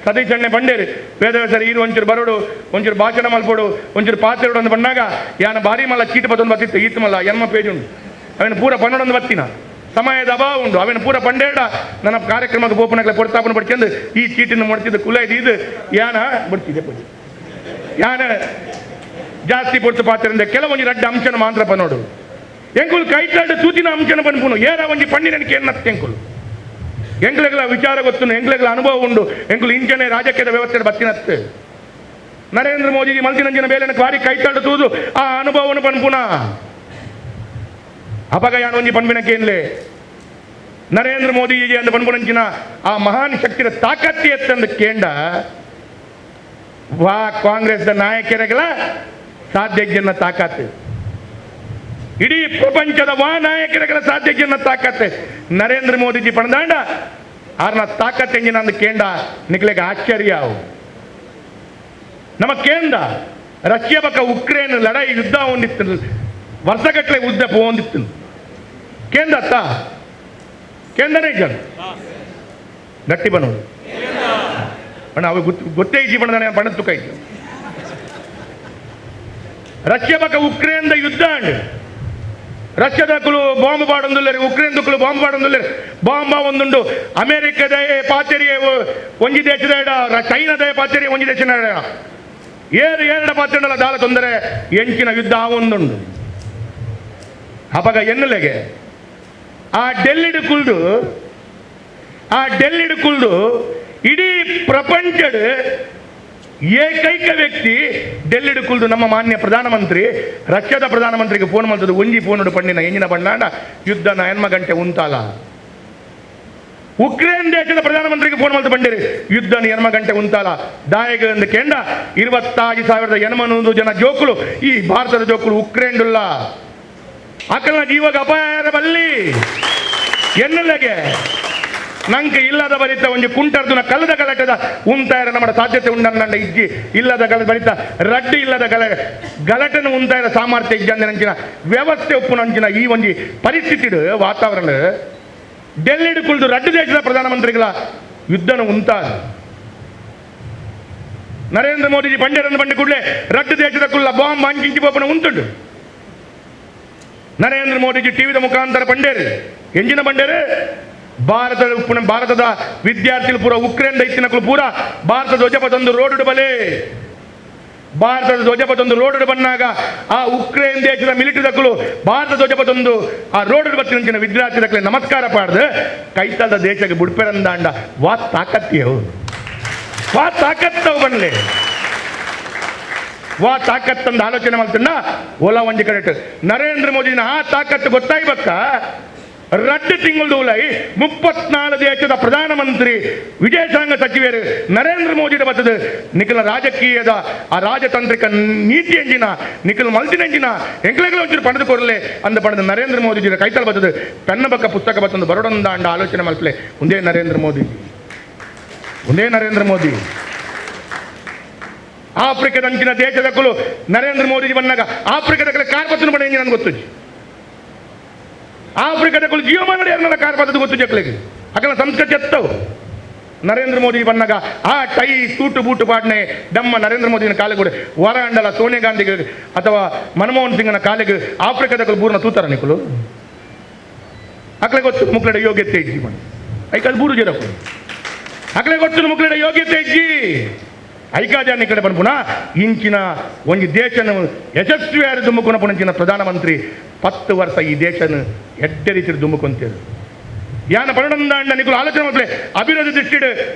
ಸತೀಶಣ್ಣೆ ಬಂಡೇರು ವೇದವ್ಯಾಸರು ಈರು ಒಂಚೂರು ಬರೋಡು ಒಂಚೂರು ಭಾಷಣ ಮಲ್ಪೋಡು ಒಂಚೂರು ಪಾತ್ರೆಡು ಅಂತ ಬಂದಾಗ ಯಾನ ಭಾರಿ ಮಲ್ಲ ಚೀಟ ಬತ್ತೊಂದು ಬತ್ತಿತ್ತು ಈತ್ ಮಲ್ಲ ಎನ್ಮ ಪೇಜ್ ಉಂಟು ಅವನು ಪೂರ ಪನ್ನೊಂದು ಬತ್ತಿನ ಸಮಯದ ಅಭಾವ ಉಂಟು ಅವನು ಪೂರ ಪಂಡೇಡ ನನ್ನ ಕಾರ್ಯಕ್ರಮಕ್ಕೆ ಬೋಪನಕ್ಕೆ ಪೊಡ್ತಾಪನ ಪಡ್ಕೊಂಡು ಈ ಚೀಟಿನ ಮಾಡ್ತಿದ್ದು ಕುಲ ಇದು ಯಾನ ಬಿಡ್ತಿದ್ದೆ ಪೂಜೆ ಯಾನ ಜಾಸ್ತಿ ಪೊಡ್ತು ಪಾತ್ರೆ ಕೆಲವೊಂದು ರಡ್ಡ ಅಂಶನ ಮಾತ್ರ ಪನ್ನೋಡು ಎಂಕುಲು ಕೈತಾಡು ತೂತಿನ ಅಂಶನ ಪನ್ಪುನು ಏರ ಒಂಜಿ ಪಂಡಿನಕ್ಕೆ ಏನತ್ತೆ ಎಂಕುಲು ಎಂಗ್ಲೆಗಳ ವಿಚಾರ ಗೊತ್ತು ಎಂಗ್ಲೆಗಳ ಅನುಭವ ಉಂಡು ಎಂಕುಲು ಇಂಚನೆ ರಾಜಕೀಯದ ವ್ಯವಸ್ಥೆ ಬತ್ತಿನತ್ತೆ ನರೇಂದ್ರ ಮೋದಿಜಿ ಮಲ್ತಿನಂಜಿನ ಬೇಲೆನ ಕ್ವಾರಿ ಕೈತಾಡು ತೂದು ಆ ಅನುಭವವನ್ನು ಪನ್ಪುನ ಅಪಗ ಯಾನ ಒಂಜಿ ಪನ್ಪಿನಕ್ಕೆ ಏನ್ಲೆ ನರೇಂದ್ರ ಮೋದಿಜಿ ಅಂದ ಪನ್ಪುನಂಚಿನ ಆ ಮಹಾನ್ ಶಕ್ತಿಯ ತಾಕತ್ತಿ ಎತ್ತಂದು ಕೇಂಡ ವಾ ಕಾಂಗ್ರೆಸ್ ನಾಯಕರಿಗೆಲ್ಲ ಸಾಧ್ಯಜ್ಜನ ತಾಕತ್ತು ಇಡೀ ಪ್ರಪಂಚದ ವಾ ನಾಯಕರಿಗೆಲ್ಲ ಸಾಧ್ಯಜ್ಜನ ತಾಕತ್ತೆ ನರೇಂದ್ರ ಮೋದಿಜಿ ಪಣದಾಂಡ ಆರ್ನ ತಾಕತ್ ಎಂಜಿನ ಅಂದು ಕೇಂಡ ನಿಕ್ಲೆಗೆ ಆಶ್ಚರ್ಯ ಅವು ನಮ್ಮ ಕೇಂದ್ರ ರಷ್ಯಾ ಪಕ್ಕ ಉಕ್ರೇನ್ ಲಡಾಯಿ ಯುದ್ಧ ಹೊಂದಿತ್ತು ವರ್ಷಗಟ್ಟಲೆ ಯುದ್ಧ ಹೊಂದಿತ್ತು ಕೇಂದ್ರ ಅತ್ತ ಕೇಂದ್ರನೇ ಜನ ಗಟ್ಟಿ ಬನ್ನೋದು ಬಣ್ಣ ಅವು ಗೊತ್ತೇ ಇಜ್ಜಿ ಬಣ್ಣದ ಬಣ್ಣದ ತುಕ ಇತ್ತು ರಷ್ಯಾ ಪಕ್ಕ ಉಕ್ರೇನ್ ಯುದ್ಧ and ರಷ್ಯಾದಕ್ಕಲು bomb ಪಾಡೊಂದುಲ್ಲೇರು Ukraine ದಕ್ಕಲು bomb ಪಾಡೊಂದುಲ್ಲೇರು Bamba ಒಂದುಂಡು ಅಮೆರಿಕದ ಪಾತೆರಿಯ ಒಂಜಿ ದೇಶದ ಚೈನಾದ ಪಾತೆರಿಯ ಒಂಜಿ ದೇಶದ ಏರಡ ಪಾತ್ರೆಲ್ಲ ದಾಳ ತೊಂದರೆ ಎಂಚಿನ ಯುದ್ಧ ಒಂದುಂಡು ಅಪಗ ಎನ್ನಲೆಗೆ ಆ ಡೆಲ್ಲಿಡ್ ಕುಲ್ದು ಇಡೀ ಪ್ರಪಂಚದ ಏಕೈಕ ವ್ಯಕ್ತಿ ಡೆಲ್ಲಿಡು ಕುಲ್ದು ನಮ್ಮ ಮಾನ್ಯ ಪ್ರಧಾನಮಂತ್ರಿ ರಷ್ಯಾದ ಪ್ರಧಾನಮಂತ್ರಿಗೆ ಫೋನ್ ಮಾಡ್ತದ್ದು ಒಂಜಿ ಫೋನ್ ಪಂಡಿನ ಎಂಜಿನ ಬಣ್ಣಾಂಡ ಯುದ್ಧನ ಹೆಣ್ಮ ಗಂಟೆ ಉಂಟಾಲ. ಉಕ್ರೇನ್ ದೇಶದ ಪ್ರಧಾನಮಂತ್ರಿಗೆ ಫೋನ್ ಮಾಡ್ತು ಬಂದಿರಿ ಯುದ್ಧನ ಎನ್ಮ ಗಂಟೆ ಉಂಟಾಲ ದಾಯಗ ಎಂದು ಕೇಂದ್ರ 25,800 ಜನ ಜೋಕುಲು ಈ ಭಾರತದ ಜೋಕುಲು ಉಕ್ರೇನ್ಡುಲ್ಲ ಅಕಲ್ನ ಜೀವಗ ಅಪಾಯ ಬಲ್ಲಿ ಎನ್ನಲೆಗೆ ನಂಗೆ ಇಲ್ಲದ ಬರಿತ ಒಂದು ಕುಂಟರ್ದುನ ಕಲ್ಲದ ಗಲಾಟೆದ ಉಂತಾಯರ ನಮ್ಮ ಸಾಧ್ಯತೆ ಉಂಡನ್ನ ಇಜ್ಜಿ ಇಲ್ಲದ ಗಲ ಬರಿತ ರಡ್ಡಿ ಇಲ್ಲದ ಗಲಾಟೆನ ಉಂತಾಯರ ಸಾಮರ್ಥ್ಯ ಇಜ್ಜಂದ ನಂಚಿನ ವ್ಯವಸ್ಥೆ ಉಪ್ಪು ನಂಚಿನ ಈ ಒಂದು ಪರಿಸ್ಥಿತಿ ವಾತಾವರಣ ಡೆಲ್ಲಿಡು ಕುಳಿದು ರಡ್ಡು ದೇಶದ ಪ್ರಧಾನಮಂತ್ರಿಗಳ ಯುದ್ಧನ ಉಂಟಾದ ನರೇಂದ್ರ ಮೋದಿಜಿ ಬಂಡೇರನ್ನು ಬಂಡಿ ಕೂಡಲೇ ರಡ್ಡು ದೇಶದ ಕುಲ್ಲ ಬಾಂಬ್ ಅಂಚಿಂಚಿ ಪೋಪನ ಉಂಟುಂಡು ನರೇಂದ್ರ ಮೋದಿಜಿ ಟಿವಿದ ಮುಖಾಂತರ ಬಂಡೇರು ಎಂಜಿನ ಬಂಡೇರು ಭಾರತದ ವಿದ್ಯಾರ್ಥಿಗಳು ಪೂರ ಉಕ್ರೇನ್ ದೈತ್ಯನಕ್ಕೂ ಪೂರ ಭಾರತ ಧ್ವಜಪದೊಂದು ರೋಡ್ ಬಲೆ ಭಾರತದ ಧ್ವಜಪದೊಂದು ರೋಡ್ ಬಂದಾಗ ಆ ಉಕ್ರೇನ್ ದೇಶದ ಮಿಲಿಟರಿದಕ್ಕಳು ಭಾರತ ಧ್ವಜಪದೊಂದು ಆ ರೋಡ್ ಬತ್ತಿನ ವಿದ್ಯಾರ್ಥಿದಕ್ಕಲೆ ನಮಸ್ಕಾರ ಪಾಡ್ದು ಕೈತಲ್ದ ದೇಶಕ್ಕೆ ಬುಡ್ಪೆರಂದಾಂಡ ವಾ ತಾಕತ್ತಿಯವು ವಾ ತಾಕತ್ತವು ಬನ್ಲೆ ವಾ ತಾಕತ್ತಂದ ಆಲೋಚನೆ ಮಾಡ್ತಂಡ ಓಲಾ ಒಂಜಿ ಕರೆಕ್ಟ್ ನರೇಂದ್ರ ಮೋದಿನ ಆ ತಾಕತ್ತು ಗೊತ್ತಾಯ್ಬಕ್ಕ ರಡ್ಡು ತಿಂಗಳು ಉಲೈ 34 ದೇಶದ ಪ್ರಧಾನಮಂತ್ರಿ ವಿದೇಶಾಂಗ ಸಚಿವರು ನರೇಂದ್ರ ಮೋದಿ ಬರ್ತದೆ ನಿಖಿಲ ರಾಜಕೀಯದ ಆ ರಾಜತಾಂತ್ರಿಕ ನೀತಿ ಎಂಜಿನ ನಿಖಿಲ್ ಮಲ್ತಿನೆಂಜಿನ ಎಂಕ್ಲೆಗಳು ಒಂಚೂರು ಪಡೆದು ಕೊಡಲೆ ಅಂದ ಪಡೆದು ನರೇಂದ್ರ ಮೋದಿಜಿನ ಕೈತಲ್ ಬರ್ತದೆ ಪೆನ್ನ ಬಕ್ಕ ಪುಸ್ತಕ ಬತ್ತೊಂದು ಬರೋಡೊಂದ ಅಂಡ ಆಲೋಚನೆ ಮಾಡ್ತಲೆ ಒಂದೇ ನರೇಂದ್ರ ಮೋದಿ ಆಫ್ರಿಕಾದ ಅಂಚಿನ ದೇಶದಕ್ಕೂ ನರೇಂದ್ರ ಮೋದಿಜಿ ಬಂದಾಗ ಆಫ್ರಿಕಾದ ಕಾರ್ಪತ್ತನ್ನು ಪಡೆ ನನಗೆ ಗೊತ್ತು ಆಫ್ರಿಕಾದ ಜೀವಮಾನ ಯಾರನ್ನ ಕಾರ್ಪತ್ತದ ಗೊತ್ತು ಜಕ್ಲಿಗೆ ಅಕಲ ಸಂಸ್ಕೃತಿ ಎತ್ತವು ನರೇಂದ್ರ ಮೋದಿ ಬಂದಾಗ ಆ ಟೈ ಸೂಟು ಬೂಟು ಪಾಡ್ನೆ ನಮ್ಮ ನರೇಂದ್ರ ಮೋದಿನ ಕಾಲಿಗೆ ವರ ಅಂಡಲ ಸೋನಿಯಾ ಗಾಂಧಿಗೆ ಅಥವಾ ಮನಮೋಹನ್ ಸಿಂಗ್ನ ಕಾಲಿಗೆ ಆಫ್ರಿಕಾದ ಬೂರ್ನ ತೂತಾರ ನಿಕಲು ಅಕಲೆ ಗೊತ್ತು ಮುಕ್ಳೆಡ ಯೋಗ್ಯತೆ ಇಜ್ಜಿ ಮನೆ ಐಕಾದ ಬೂರು ಜರಕು ಅಕಲೆ ಗೊತ್ತು ಮುಕ್ಳೆಡ ಯೋಗ್ಯತೆ ಇಜ್ಜಿ ಐಕಾಜಾನಿ ಕಡೆ ಬಂದ್ಪುನ ಇಂಚಿನ ಒಂದು ದೇಶನ ಯಶಸ್ವಿಯಾದ ದುಮ್ಮುಕೊನ ಪುಣಂಚಿನ ಪ್ರಧಾನಮಂತ್ರಿ 10 ವರ್ಷ ಈ ದೇಶನ ಎಡ್ಡೆ ರೀತಿಯ ದುಮ್ಮುಕೊಂತೇರು ಯಾನ ಪರಣಂದಾಂಡ ನಿಕಲು ಆಲೋಚನೆ ಮಾಡ್ಲೆ ಅಭಿವೃದ್ಧಿ ದೃಷ್ಟಿಡು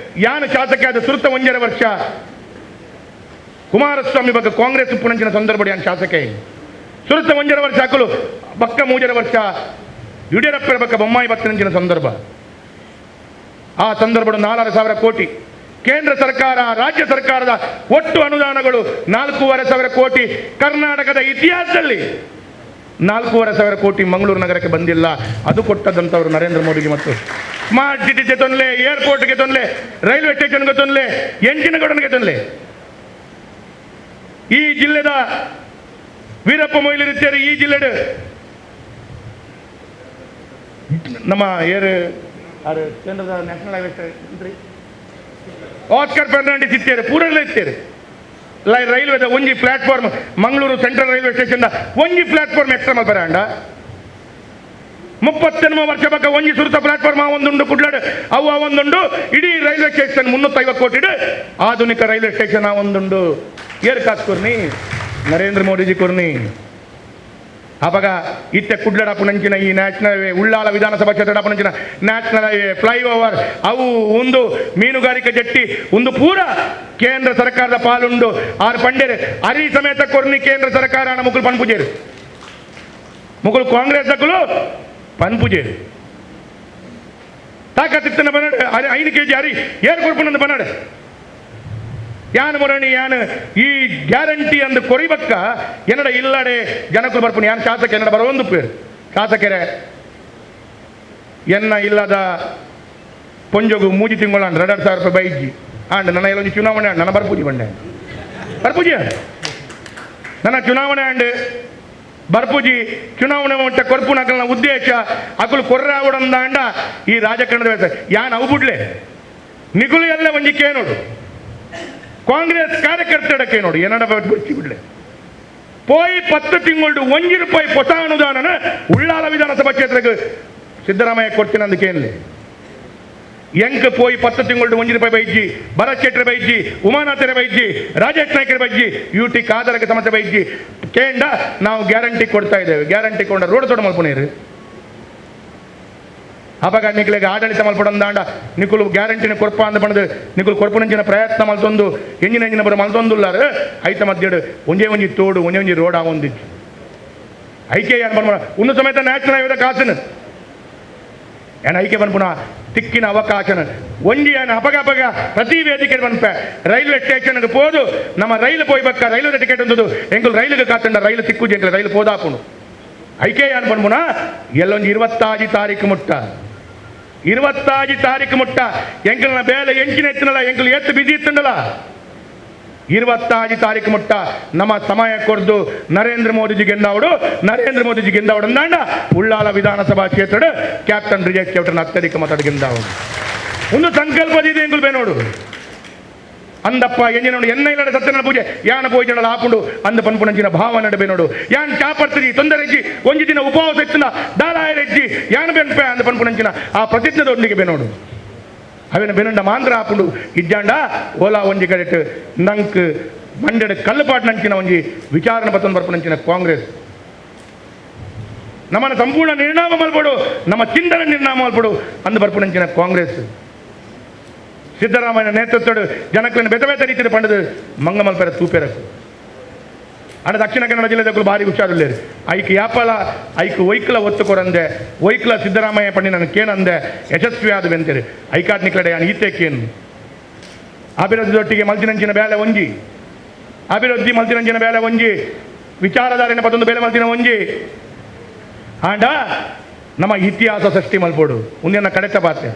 ಯಾನ ಶಾಸಕಿಯಾದ ಸುರುತ 1.5 ವರ್ಷ ಕುಮಾರಸ್ವಾಮಿ ಬಗ್ಗೆ ಕಾಂಗ್ರೆಸ್ ಪುಣಂಚಿನ ಸಂದರ್ಭ ಯಾನ ಶಾಸಕ ಸುರುತ 1.5 ವರ್ಷ ಹಾಕಲು ಬಕ್ಕ 3 ವರ್ಷ ಯಡಿಯೂರಪ್ಪರ ಬಕ್ಕ ಬೊಮ್ಮಾಯಿ ಬತ್ತನಂಚಿನ ಸಂದರ್ಭ ಆ ಸಂದರ್ಭ 4,000 ಕೋಟಿ ಕೇಂದ್ರ ಸರ್ಕಾರ ರಾಜ್ಯ ಸರ್ಕಾರದ ಒಟ್ಟು ಅನುದಾನಗಳು 4,500 ಕೋಟಿ ಕರ್ನಾಟಕದ ಇತಿಹಾಸದಲ್ಲಿ 4,500 ಕೋಟಿ ಮಂಗಳೂರು ನಗರಕ್ಕೆ ಬಂದಿಲ್ಲ ಅದು ಕೊಟ್ಟದಂತವರು ನರೇಂದ್ರ ಮೋದಿಗೆ ಮತ್ತು ಸ್ಮಾರ್ಟ್ ಸಿಟಿಗೆ ತೊಂದಲೆ ಏರ್ಪೋರ್ಟ್ಗೆ ತೊಂದಲೆ ರೈಲ್ವೆ ಸ್ಟೇಷನ್ಗೆ ತೊಂದಲೆ ಎಂಜಿನಗೌಡನಿಗೆ ತೊಂದಲೆ ಈ ಜಿಲ್ಲೆದ ವೀರಪ್ಪ ಮೊಯ್ಲಿರುತ್ತಾರೆ ಈ ಜಿಲ್ಲೆಡು ನಮ್ಮ ಕೇಂದ್ರದ ನ್ಯಾಷನಲ್ ಹೈವೇ ಆಸ್ಕರ್ ಫರ್ನಾಂಡಿಸ್ ಇತ್ತೇರೆ ಪೂರಲ್ಲ ಇತ್ತೇರೆ ರೈಲ್ವೆದ ಒಂಜಿ platform Mangaluru central railway station ಒಂಜಿ ಪ್ಲಾಟ್ಫಾರ್ಮ್ ಎಕ್ಸ್ಟ್ರಾ ಮಲ್ಪರಾಂಡ 38 ವರ್ಷ ಬಗ್ಗೆ ಒಂಜಿ ಸುರುತ ಪ್ಲಾಟ್ಫಾರ್ಮ್ ಒಂದುಂಡು ಕುಡ್ಲಾಡು ಅವು ಒಂದುಂಡು ಇಡೀ ರೈಲ್ವೆ ಸ್ಟೇಷನ್ 350 ಕೋಟಿ ಆಧುನಿಕ ರೈಲ್ವೆ ಸ್ಟೇಷನ್ ಒಂದುಂಡು ಏರ್ ಕಾಸ್ ಕೊರ್ನಿ ನರೇಂದ್ರ ಮೋದಿಜಿ ಕೊರ್ನಿ ಅವಾಗ ಇತ್ತೆ ಕುಡ್ಲಡ ಪುಣಂಚಿನ ಈ ನ್ಯಾಷನಲ್ ಹೈವೇ ಉಳ್ಳಾಲ ವಿಧಾನಸಭಾ ಕ್ಷೇತ್ರ ಪುಣಂಚಿನ ನ್ಯಾಷನಲ್ ಹೈವೇ ಫ್ಲೈಓವರ್ ಅವು ಒಂದು ಮೀನುಗಾರಿಕೆ ಜಟ್ಟಿ ಒಂದು ಪೂರ ಕೇಂದ್ರ ಸರ್ಕಾರದ ಪಾಲುಂಡು ಆರು ಪಂಡೇರು ಅರಿ ಸಮೇತ ಕೊರ್ನಿ ಕೇಂದ್ರ ಸರ್ಕಾರ ಮುಗುಲು ಪನ್ಪುಜೇರು ಮುಗುಲು ಕಾಂಗ್ರೆಸ್ ದಕ್ಕಲು ಪನ್ಪುಜೇರು ತಾಕತ್ತಿತ್ತನ ಬನ್ನಡೆ 5 kg ಅರಿ ಏರ್ ಕೊಡ್ಪುನಂದು ಬನ್ನಡೆ ಯಾನ್ ಮೊರಣಿ ಯಾನ್ ಈ ಗ್ಯಾರಂಟಿ ಅಂದು ಕೊರಿಬಕ್ಕ ಎನ್ನಡ ಇಲ್ಲಡೆ ಜನಕ್ಕೂ ಬರ್ಪುಣಿ ಯಾನ್ ಶಾಸಕ ಎನ್ನಡ ಬರೋ ಒಂದು ಪೇರು ಶಾಸಕರೇ ಎನ್ನ ಇಲ್ಲದ ಪೊಂಜೋಗು 3 ತಿಂಗಳು 2,000 ರೂಪಾಯಿ ಬೈಜಿ ಆಂಡ್ ನನ್ನ ಎಲ್ಲೊಂದು ಚುನಾವಣೆ ನನ್ನ ಬರ್ಪೂಜಿ ಬಂಡೆ ಬರ್ಪೂಜಿ ನನ್ನ ಚುನಾವಣೆ ಆಂಡ್ ಬರ್ಪೂಜಿ ಚುನಾವಣೆ ಮಟ್ಟ ಕೊರ್ಪುನಕಲ್ನ ಉದ್ದೇಶ ಅಕಲು ಕೊರ್ರಾವಡಂದ ಅಂಡ ಈ ರಾಜಕಾರಣದ ಯಾನ್ ಅವು ಬಿಡ್ಲೆ ನಿಗುಲು ಎಲ್ಲ ಒಂಜಿ ಕೇನೋಡು ಕಾಂಗ್ರೆಸ್ ಕಾರ್ಯಕರ್ತಡಕ್ಕೆ ನೋಡಿ ಏನಡ ಬಿಚ್ಚಿ ಬಿಡ್ಲೆ ಪೋಯಿ 10 ತಿಂಗಳು 1 ರೂಪಾಯಿ ಹೊಸ ಅನುದಾನನ ಉಳ್ಳಾಲ ವಿಧಾನಸಭಾ ಕ್ಷೇತ್ರಕ್ಕೆ ಸಿದ್ದರಾಮಯ್ಯ ಕೊಡ್ತೀನಿ ಅಂದಕ್ಕೇನ್ಲಿ ಎಂಕ್ ಪೋಯಿ 10 ತಿಂಗಳು 1 ರೂಪಾಯಿ ಬೈಜಿ ಭರತ್ ಶೆಟ್ಟರ್ ಬೈಜಿ ಉಮಾನಾಥರ ಬೈಜಿ ರಾಜೇಶ್ ನಾಯ್ಕರ ಬೈಜಿ UT ಕಾದರಕ್ಕೆ ಸಮಸ್ಯೆ ಬೈಜಿ ಕೇಂದ್ರ ನಾವು ಗ್ಯಾರಂಟಿ ಕೊಡ್ತಾ ಇದ್ದೇವೆ ಗ್ಯಾರಂಟಿ ಕೊಂಡ ರೋಡ್ ತೊಡ ಮಲ್ಪುನೇರು ಅವಾಗ ನಿಖಿಲಿಗೆ ಆಡಳಿತ ಮಲ್ಪಡಂದಾಂಡ ನಿಖುಲು ಗ್ಯಾರಂಟಿನ ಕೊರ್ಪ ಅಂತ ಬಂದು ನಿಖುಲು ಕೊರ್ಪುನಂಚಿನ ಪ್ರಯತ್ನ ಮಲ್ತೊಂದು ಎಂಜಿನ ಬರೋ ಮಲ್ತೊಂದುಲ್ಲಾರು ಐತ ಮಧ್ಯಡು ಒಂಜಿ ತೋಡು ಒಂಜಿ ರೋಡ್ ಆಗೊಂದಿತ್ತು ಐಕೆ ಏನು ಬಂದ್ಬಿಡ ಒಂದು ಸಮೇತ ನ್ಯಾಷನಲ್ ಹೈವೇದ ಕಾಸನ ಏನು ಐಕೆ ಬಂದ್ಬಿಡ ತಿಕ್ಕಿನ ಅವಕಾಶನ ಒಂಜಿ ಏನು ಅಪಗ ಪ್ರತಿ ವೇದಿಕೆ ಬಂದ್ಪೆ ರೈಲ್ವೆ ಸ್ಟೇಷನ್ಗೆ ಪೋದು ನಮ್ಮ ರೈಲು ಪೋಯ್ಬೇಕ ರೈಲ್ವೆ ಟಿಕೆಟ್ ಒಂದದು ಎಂಕುಲು ರೈಲಿಗೆ ಕಾತಂಡ ರೈಲು ತಿಕ್ಕುಜಿ ಎಂಕಲು ರೈಲು ಪೋದಾಪುನು ಐಕೆ ಏನು ಬಂದ್ಬಿಡ ಎಲ್ಲೊಂದು 26 ತಾರೀಕು ಮುಟ್ಟ 26 ತಾರೀಕು ಮುಟ್ಟ ಎಂಕಲ್ನ ಬೇಲೆ ಎಂಚಿನ ಎತ್ತಿನಲ್ಲ ಎಂಕಲು ಎತ್ತು ಬಿಸಿ ಇತ್ತಂಡಲ್ಲ 26 ತಾರೀಕು ಮುಟ್ಟ ನಮ್ಮ ಸಮಯ ಕೊರ್ದು ನರೇಂದ್ರ ಮೋದಿಜಿ ಗೆಂದಾವಡು ಅಂದಾಂಡ ಉಳ್ಳಾಲ ವಿಧಾನಸಭಾ ಕ್ಷೇತ್ರ ಕ್ಯಾಪ್ಟನ್ ಬ್ರಿಜೇಶ್ ಚೌಟನ ಅತ್ಯಧಿಕ ಮತದ ಗೆಂದಾವಡು ಒಂದು ಸಂಕಲ್ಪದಿದೆ ಎಂಗುಲು ಬೇನೋಡು ಅಂದಪ್ಪ ಎಂಜಿನೋಡು ಎನ್ನ ಇಲ್ಲದ ಸತ್ಯನ ಪೂಜೆ ಯಾನ ಪೂಜೆ ಹಾಕೊಂಡು ಅಂದ ಪನ್ಪುಣಂಚಿನ ಭಾವ ನಡಬೆ ನೋಡು ಯಾನ್ ಚಾಪರ್ತಿರಿ ತೊಂದರೆ ಹೆಜ್ಜಿ ಒಂಜಿ ದಿನ ಉಪವಾಸ ಹೆಚ್ಚಿನ ದಾಲಾಯರ ಹೆಜ್ಜಿ ಯಾನ ಬೆನ್ಪೆ ಅಂದ ಪನ್ಪುಣಂಚಿನ ಆ ಪ್ರತಿಜ್ಞದೊಂದಿಗೆ ಬೇನೋಡು ಅವೇನು ಬೆನುಂಡ ಮಾಂದ್ರ ಹಾಕೊಂಡು ಇಜ್ಜಾಂಡ ಓಲಾ ಒಂಜಿ ಕಡೆಟ್ ನಂಕ್ ಮಂಡ್ಯದ ಕಲ್ಲುಪಾಟ್ ನಂಚಿನ ಒಂಜಿ ವಿಚಾರಣೆ ಬತ್ತೊಂದು ಬರ್ಪನಂಚಿನ ಕಾಂಗ್ರೆಸ್ ನಮ್ಮನ್ನು ಸಂಪೂರ್ಣ ನಿರ್ನಾಮ ಮಲ್ಪಡು ನಮ್ಮ ಚಿಂತನೆ ನಿರ್ನಾಮ ಮಲ್ಪಡು ಅಂದು ಬರ್ಪನಂಚಿನ ಕಾಂಗ್ರೆಸ್ ಸಿದ್ದರಾಮಯ್ಯ ನೇತೃತ್ವಡು ಜನಕ್ಕನ್ನು ಬೆತ ರೀತಿಯ ಪಂಡದು ಮಂಗಮಲ್ಪೆರ ತೂಪೆರಕು ಅಡ ದಕ್ಷಿಣ ಕನ್ನಡ ಜಿಲ್ಲೆದಕ್ಕೂ ಭಾರಿ ಹುಷಾರುಳ್ಳೇರು ಐಕ್ ಯಾಪಲ ಐಕ್ ಒಯ್ಕಲ ಒತ್ತು ಕೊರಂದೆ ಒಯ್ಕಲ ಸಿದ್ದರಾಮಯ್ಯ ಪಂಡಿ ನನಗೆ ಕೇನಂದೆ ಯಶಸ್ವಿ ಆದ ಬೆಂತೇರಿ ಐಕಾಟ್ ನಿಕ್ಲಡೆ ಯಾನು ಈತೆಕ್ಕೇನು ಅಭಿವೃದ್ಧಿಯೊಟ್ಟಿಗೆ ಮಲ್ತಿನಂಚಿನ ಬೇಲೆ ಒಂಜಿ ಅಭಿವೃದ್ಧಿ ಮಲ್ತಿನಂಚಿನ ಬೇಲೆ ಒಂಜಿ ವಿಚಾರಧಾರೆನ ಪತ್ತೊಂದು ಬೇಲೆ ಮಲ್ತಿನ ಒಂಜಿ ಆಂಡ ನಮ್ಮ ಇತಿಹಾಸ ಸೃಷ್ಟಿ ಮಲ್ಪೋಡು ಮುಂದಿನ ಕಡೆತ ಪಾತ್ರೆ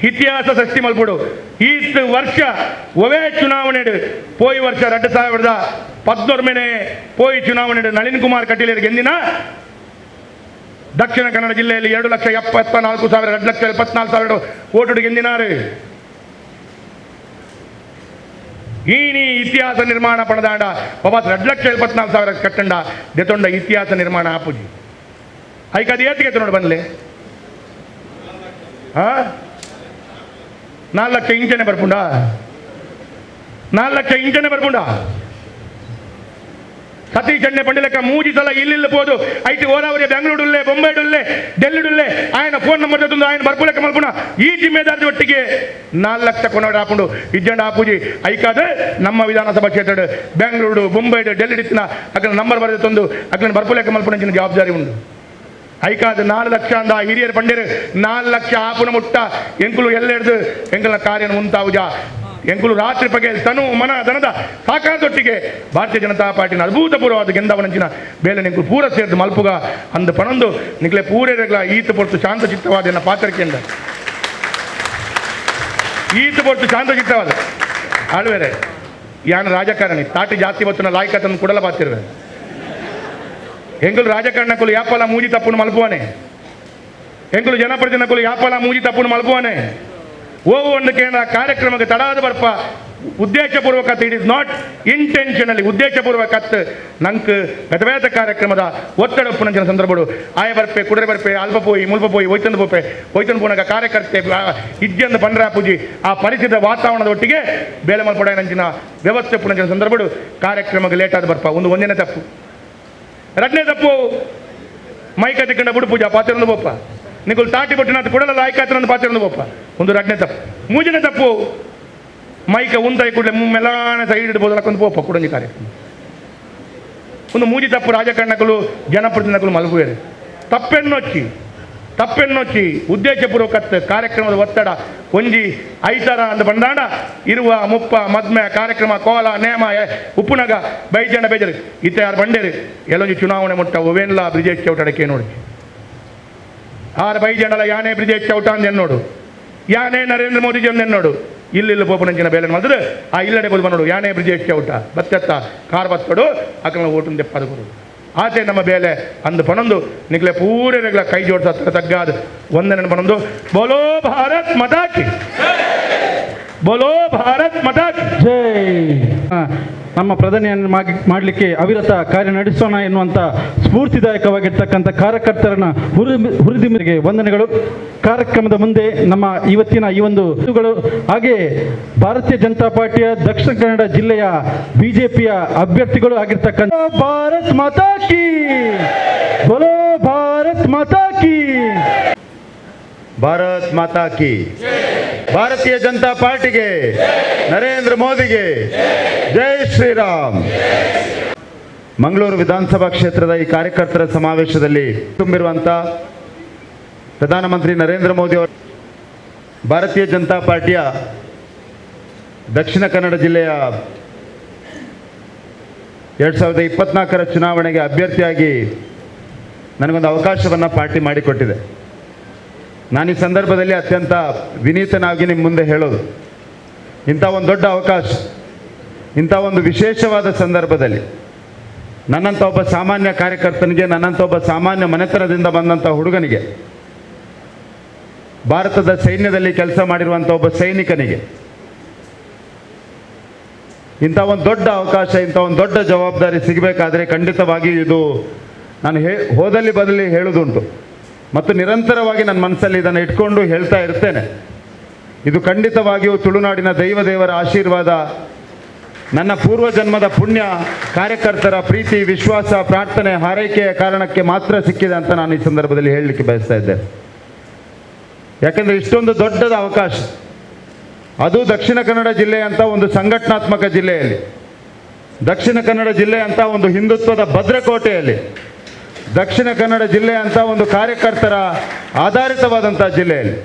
ಇತಿಹಾಸ ಸೃಷ್ಟಿ ಮಲ್ಪಡು ಈತ್ ವರ್ಷ ಒವೇ ಚುನಾವಣೆ ಪೋಯಿ ವರ್ಷ 2014 ಪೋಯಿ ಚುನಾವಣೆ ನಳಿನ್ ಕುಮಾರ್ ಕಟೀಲ್ ಗೆಂದಿನ ದಕ್ಷಿಣ ಕನ್ನಡ ಜಿಲ್ಲೆಯಲ್ಲಿ 2,74,000 2,74,000 ಓಟು ಗೆಂದಿನಾರು ಈನಿ ಇತಿಹಾಸ ನಿರ್ಮಾಣ ಪಣದಾಂಡ ಬಾಬಾ 2,74,000 ಕಟ್ಟಂಡ ದೆತೊಂಡ ಇತಿಹಾಸ ನಿರ್ಮಾಣ ಆಪುಜಿ ಐಕದು ಏತಿಗೆ ನೋಡಿ ಬಂದ್ಲೆ 4 ಲಕ್ಷ ಇಂಚನೆ ಬರ್ಪುಂಡ 4 ಲಕ್ಷ ಇಂಚನೆ ಬರ್ಪುಂಡ ಸತೀಶ್ ಎಣ್ಣೆ ಪಂಡಿಲಕ್ಕ 3 ಸಲ ಇಲ್ಲಿ ಪೋದು ಐಟಿ ಓರಾವರಿ ಬೆಂಗಳೂರುಲ್ಲೇ ಬೊಂಬೈಡುಲ್ಲೇ ಡೆಲ್ಲಿಡುಲ್ಲೇ ఆయన ಫೋನ್ ನಂಬರ್ ಜೊತೆ ఆయన ಬರ್ಪುಲಕ್ಕ ಮಲ್ಪುಣ ಈ ಜಿಮ್ಮೆದಾರಿ ಒಟ್ಟಿಗೆ 4 ಲಕ್ಷ ಕೊನೋಡು ಹಾಕೊಂಡು ಇಜ್ಜಂಡ ಹಾಪುಜಿ ಐಕಾದ ನಮ್ಮ ವಿಧಾನಸಭಾ ಕ್ಷೇತ್ರ ಬೆಂಗಳೂರು ಬೊಂಬೈಡು ಡೆಲ್ಲಿ ಇತ್ತಿನ ಅక్కడ ನಂಬರ್ ಬರೆದು ತಂದು ಅక్కడ ಬರ್ಪುಲಕ್ಕ ಮಲ್ಪುಣ ಜವಾಬ್ದಾರಿ ಉಂಟು ಐಕಾದ 4 ಲಕ್ಷ ಅಂದ ಹಿರಿಯರು ಪಂಡಿರು 4 ಲಕ್ಷ ಆಪುನ ಮುಟ್ಟ ಎಂಕುಲು ಎಲ್ಲೆಡ್ದು ಎಂಕಲ್ನ ಕಾರ್ಯ ಮುಂತಾವುಜ ಎಂಕುಲು ರಾತ್ರಿ ಪಗೆ ತನು ಮನ ದನದ ಸಾಕಾದೊಟ್ಟಿಗೆ ಭಾರತೀಯ ಜನತಾ ಪಾರ್ಟಿನ ಅದ್ಭುತಪೂರ್ವವಾದ ಗೆಂದವನಂಚಿನ ಬೇಲೆ ನಿಂಕು ಪೂರ ಸೇರಿದು ಮಲ್ಪುಗ ಅಂದು ಪಣಂದು ನಿಕ್ಲೆ ಪೂರೆಗಳ ಈತ ಪೊರ್ತು ಶಾಂತ ಚಿತ್ತವಾದ ಎನ್ನ ಪಾತ್ರಕ್ಕೆಂದ ಈತ ಪೊರ್ತು ಶಾಂತ ಚಿತ್ತವಾದ ಆಳ್ವೇರೆ ಯಾನ ರಾಜಕಾರಣಿ ತಾಟಿ ಜಾಸ್ತಿ ಬತ್ತುನ ಲಾಯ್ಕತನ್ನು ಕೊಡಲ ಬಾತಿರುವೆ ಎಂಕುಲು ರಾಜಕಾರಣಕ್ಕೂ ಯಾಪಲ ಮೂಜಿ ತಪ್ಪುನು ಮಲ್ಪುವನೆ ಎಂಕುಲು ಜನಪ್ರತಿನಿಧಿಗಳು ಯಾಪಲ ಮೂಜಿ ತಪ್ಪುನು ಮಲ್ಪುವನೆ ಒಂದು ಕೇಂದ್ರ ಕಾರ್ಯಕ್ರಮಕ್ಕೆ ತಡಾದ ಬರ್ಪ ಉದ್ದೇಶಪೂರ್ವಕ ಇಟ್ ಇಸ್ ನಾಟ್ ಇಂಟೆನ್ಷನಲಿ ಉದ್ದೇಶಪೂರ್ವಕ ನಂಗೆ ಗತವೇದ ಕಾರ್ಯಕ್ರಮದ ಒತ್ತಡ ಪುನಂಚಿನ ಸಂದರ್ಭಗಳು ಆಯ ಬರ್ಪೆ ಕುದುರೆ ಬರ್ಪೆ ಅಲ್ಪ ಪೋಯಿ ಮುಲ್ಪ ಪೋಯಿ ಒಯ್ತಂದು ಪೋಪೆ ಒಯ್ತಂದು ಪೋನಾಗ ಕಾರ್ಯಕರ್ತೆ ಇಜ್ಜಂದು ಬಂಡ್ರ ಪೂಜಿ ಆ ಪರಿಸ್ಥಿತಿಯ ವಾತಾವರಣದ ಒಟ್ಟಿಗೆ ಬೇಲೆ ಮಲ್ಪಡ ನಂಚಿನ ವ್ಯವಸ್ಥೆ ಪುನಂಚಿನ ಸಂದರ್ಭಗಳು ಕಾರ್ಯಕ್ರಮಕ್ಕೆ ಲೇಟ್ ಆದ ಬರ್ಪ ಒಂದನೇ ತಪ್ಪು ಎರಡನೇ ತಪ್ಪು ಮೈಕ ತಿಕ್ಕಂಡ ಬುಡು ಪೂಜಾ ಪಾತ್ರೊಂದು ಬೋಪ ನಿಗುಲು ತಾಟಿ ಬಟ್ಟಿನ ಕೊಡಲ ಆಯ್ಕಾತ್ರ ಪಾತ್ರೊಂದು ಬೋಪ ಒಂದು ಎರಡನೇ ತಪ್ಪು ಮೂಜನೇ ತಪ್ಪು ಮೈಕ ಉಂತಾಯಿ ಕೂಡಲೇ ಮೆಲಾನೆ ಸೈಡ್ ಇಡ್ಬೋದು ಅಕ್ಕೊಂದು ಬೋಪ ಕುಡಂಜಿ ಕಾರ್ಯಕ್ರಮ ಒಂದು ಮೂಜಿ ತಪ್ಪು ರಾಜಕಾರಣಗಳು ಜನಪ್ರತಿನಿಧಿಗಳು ಮಲಗುವೇರು ತಪ್ಪೆನ್ನೊಚ್ಚಿ ಉದ್ದೇಶಪೂರ್ವಕ ಕಾರ್ಯಕ್ರಮದ ಒತ್ತಡ ಒಂಜಿ ಐತರ ಅಂದ ಬಂದಾಂಡ ಇರುವ ಮುಪ್ಪ ಮದ್ಮೆ ಕಾರ್ಯಕ್ರಮ ಕೋಲ ನೇಮ ಉಪ್ಪುನಗ ಬೈಜಂಡ ಬೇಜರು ಇತ್ತ ಯಾರು ಬಂಡೇರು ಎಲ್ಲೊಂಜಿ ಚುನಾವಣೆ ಮುಟ್ಟ ಒವೆನ್ಲ ಬ್ರಿಜೇಶ್ ಚೌಟಡಕ್ಕೆ ನೋಡಿ ಆರು ಬೈಜಂಡಲ ಯಾನೇ ಬ್ರಿಜೇಶ್ ಚೌಟ ಅಂದ ನೋಡು ಯಾನೇ ನರೇಂದ್ರ ಮೋದಿಜಿ ಅಂದ ನೋಡು ಇಲ್ಲಿ ಪೋಪನಂಚಿನ ಬೇಲೆ ಮಾಡಿದ್ರೆ ಆ ಇಲ್ಲಡೆ ಬೋದು ನೋಡು ಯಾನೇ ಬ್ರಿಜೇಶ್ ಚೌಟ ಬತ್ತೆತ್ತ ಕಾರ್ ಬತ್ತಡು ಅಕ್ಕನ ಓಟು ದೆಪ್ಪದ ಕೊಡು ಆಚೆ ನಮ್ಮ ಬೇಲೆ ಅಂದು ಪನೊಂದು ನಿಕ್ಲೆ ಪೂರೆ ರೆಗ್ಲ ಕೈ ಜೋಡಿಸ ತಗ್ಗಾದ ಒಂದನೇ ಪನೊಂದು ಬೋಲೋ ಭಾರತ್ ಮತಾಕಿ ಬೋಲೋ ಭಾರತ್ ಮತಾಕಿ ಜೈ ನಮ್ಮ ಪ್ರಧಾನಿಯನ್ನು ಮಾಡಲಿಕ್ಕೆ ಅವಿರತ ಕಾರ್ಯ ನಡೆಸೋಣ ಎನ್ನುವಂಥ ಸ್ಫೂರ್ತಿದಾಯಕವಾಗಿರ್ತಕ್ಕಂಥ ಕಾರ್ಯಕರ್ತರನ್ನ ಹುರಿದಿಮೆಗೆ ವಂದನೆಗಳು. ಕಾರ್ಯಕ್ರಮದ ಮುಂದೆ ನಮ್ಮ ಇವತ್ತಿನ ಈ ಒಂದು ಹಾಗೆ ಭಾರತೀಯ ಜನತಾ ಪಾರ್ಟಿಯ ದಕ್ಷಿಣ ಕನ್ನಡ ಜಿಲ್ಲೆಯ ಬಿಜೆಪಿಯ ಅಭ್ಯರ್ಥಿಗಳು ಆಗಿರ್ತಕ್ಕಂಥ ಭಾರತ್ ಮಾತಾ ಕಿ ಬೋಲೋ ಭಾರತ್ ಮಾತಾ ಕಿ ಭಾರತ್ ಮಾತಾ ಕಿ ಭಾರತೀಯ ಜನತಾ ಪಾರ್ಟಿಗೆ ನರೇಂದ್ರ ಮೋದಿಗೆ ಜೈ ಶ್ರೀರಾಮ್. ಮಂಗಳೂರು ವಿಧಾನಸಭಾ ಕ್ಷೇತ್ರದ ಈ ಕಾರ್ಯಕರ್ತರ ಸಮಾವೇಶದಲ್ಲಿ ತುಂಬಿರುವಂಥ ಪ್ರಧಾನಮಂತ್ರಿ ನರೇಂದ್ರ ಮೋದಿ ಅವರು ಭಾರತೀಯ ಜನತಾ ಪಾರ್ಟಿಯ ದಕ್ಷಿಣ ಕನ್ನಡ ಜಿಲ್ಲೆಯ 2024ರ ಚುನಾವಣೆಗೆ ಅಭ್ಯರ್ಥಿಯಾಗಿ ನನಗೊಂದು ಅವಕಾಶವನ್ನು ಪಾರ್ಟಿ ಮಾಡಿಕೊಟ್ಟಿದೆ. ನಾನು ಈ ಸಂದರ್ಭದಲ್ಲಿ ಅತ್ಯಂತ ವಿನೀತನಾಗಿ ನಿಮ್ಮ ಮುಂದೆ ಹೇಳೋದು, ಇಂಥ ಒಂದು ದೊಡ್ಡ ಅವಕಾಶ, ಇಂಥ ಒಂದು ವಿಶೇಷವಾದ ಸಂದರ್ಭದಲ್ಲಿ ನನ್ನಂಥ ಒಬ್ಬ ಸಾಮಾನ್ಯ ಕಾರ್ಯಕರ್ತನಿಗೆ, ನನ್ನಂಥ ಒಬ್ಬ ಸಾಮಾನ್ಯ ಮನೆತನದಿಂದ ಬಂದಂಥ ಹುಡುಗನಿಗೆ, ಭಾರತದ ಸೈನ್ಯದಲ್ಲಿ ಕೆಲಸ ಮಾಡಿರುವಂಥ ಒಬ್ಬ ಸೈನಿಕನಿಗೆ ಇಂಥ ಒಂದು ದೊಡ್ಡ ಅವಕಾಶ, ಇಂಥ ಒಂದು ದೊಡ್ಡ ಜವಾಬ್ದಾರಿ ಸಿಗಬೇಕಾದ್ರೆ ಖಂಡಿತವಾಗಿ ಇದು ನಾನು ಹೋದಲ್ಲಿ ಬದಲಿ ಹೇಳೋದುಂಟು ಮತ್ತು ನಿರಂತರವಾಗಿ ನನ್ನ ಮನಸ್ಸಲ್ಲಿ ಇದನ್ನು ಇಟ್ಕೊಂಡು ಹೇಳ್ತಾ ಇರ್ತೇನೆ. ಇದು ಖಂಡಿತವಾಗಿಯೂ ತುಳುನಾಡಿನ ದೈವದೇವರ ಆಶೀರ್ವಾದ, ನನ್ನ ಪೂರ್ವಜನ್ಮದ ಪುಣ್ಯ, ಕಾರ್ಯಕರ್ತರ ಪ್ರೀತಿ, ವಿಶ್ವಾಸ, ಪ್ರಾರ್ಥನೆ, ಹಾರೈಕೆಯ ಕಾರಣಕ್ಕೆ ಮಾತ್ರ ಸಿಕ್ಕಿದೆ ಅಂತ ನಾನು ಈ ಸಂದರ್ಭದಲ್ಲಿ ಹೇಳಲಿಕ್ಕೆ ಬಯಸ್ತಾ ಇದ್ದೇನೆ. ಯಾಕೆಂದರೆ ಇಷ್ಟೊಂದು ದೊಡ್ಡದ ಅವಕಾಶ, ಅದು ದಕ್ಷಿಣ ಕನ್ನಡ ಜಿಲ್ಲೆ ಅಂತ ಒಂದು ಸಂಘಟನಾತ್ಮಕ ಜಿಲ್ಲೆಯಲ್ಲಿ, ದಕ್ಷಿಣ ಕನ್ನಡ ಜಿಲ್ಲೆ ಅಂತ ಒಂದು ಹಿಂದುತ್ವದ ಭದ್ರಕೋಟೆಯಲ್ಲಿ, ದಕ್ಷಿಣ ಕನ್ನಡ ಜಿಲ್ಲೆ ಅಂತ ಒಂದು ಕಾರ್ಯಕರ್ತರ ಆಧಾರಿತವಾದಂಥ ಜಿಲ್ಲೆಯಲ್ಲಿ.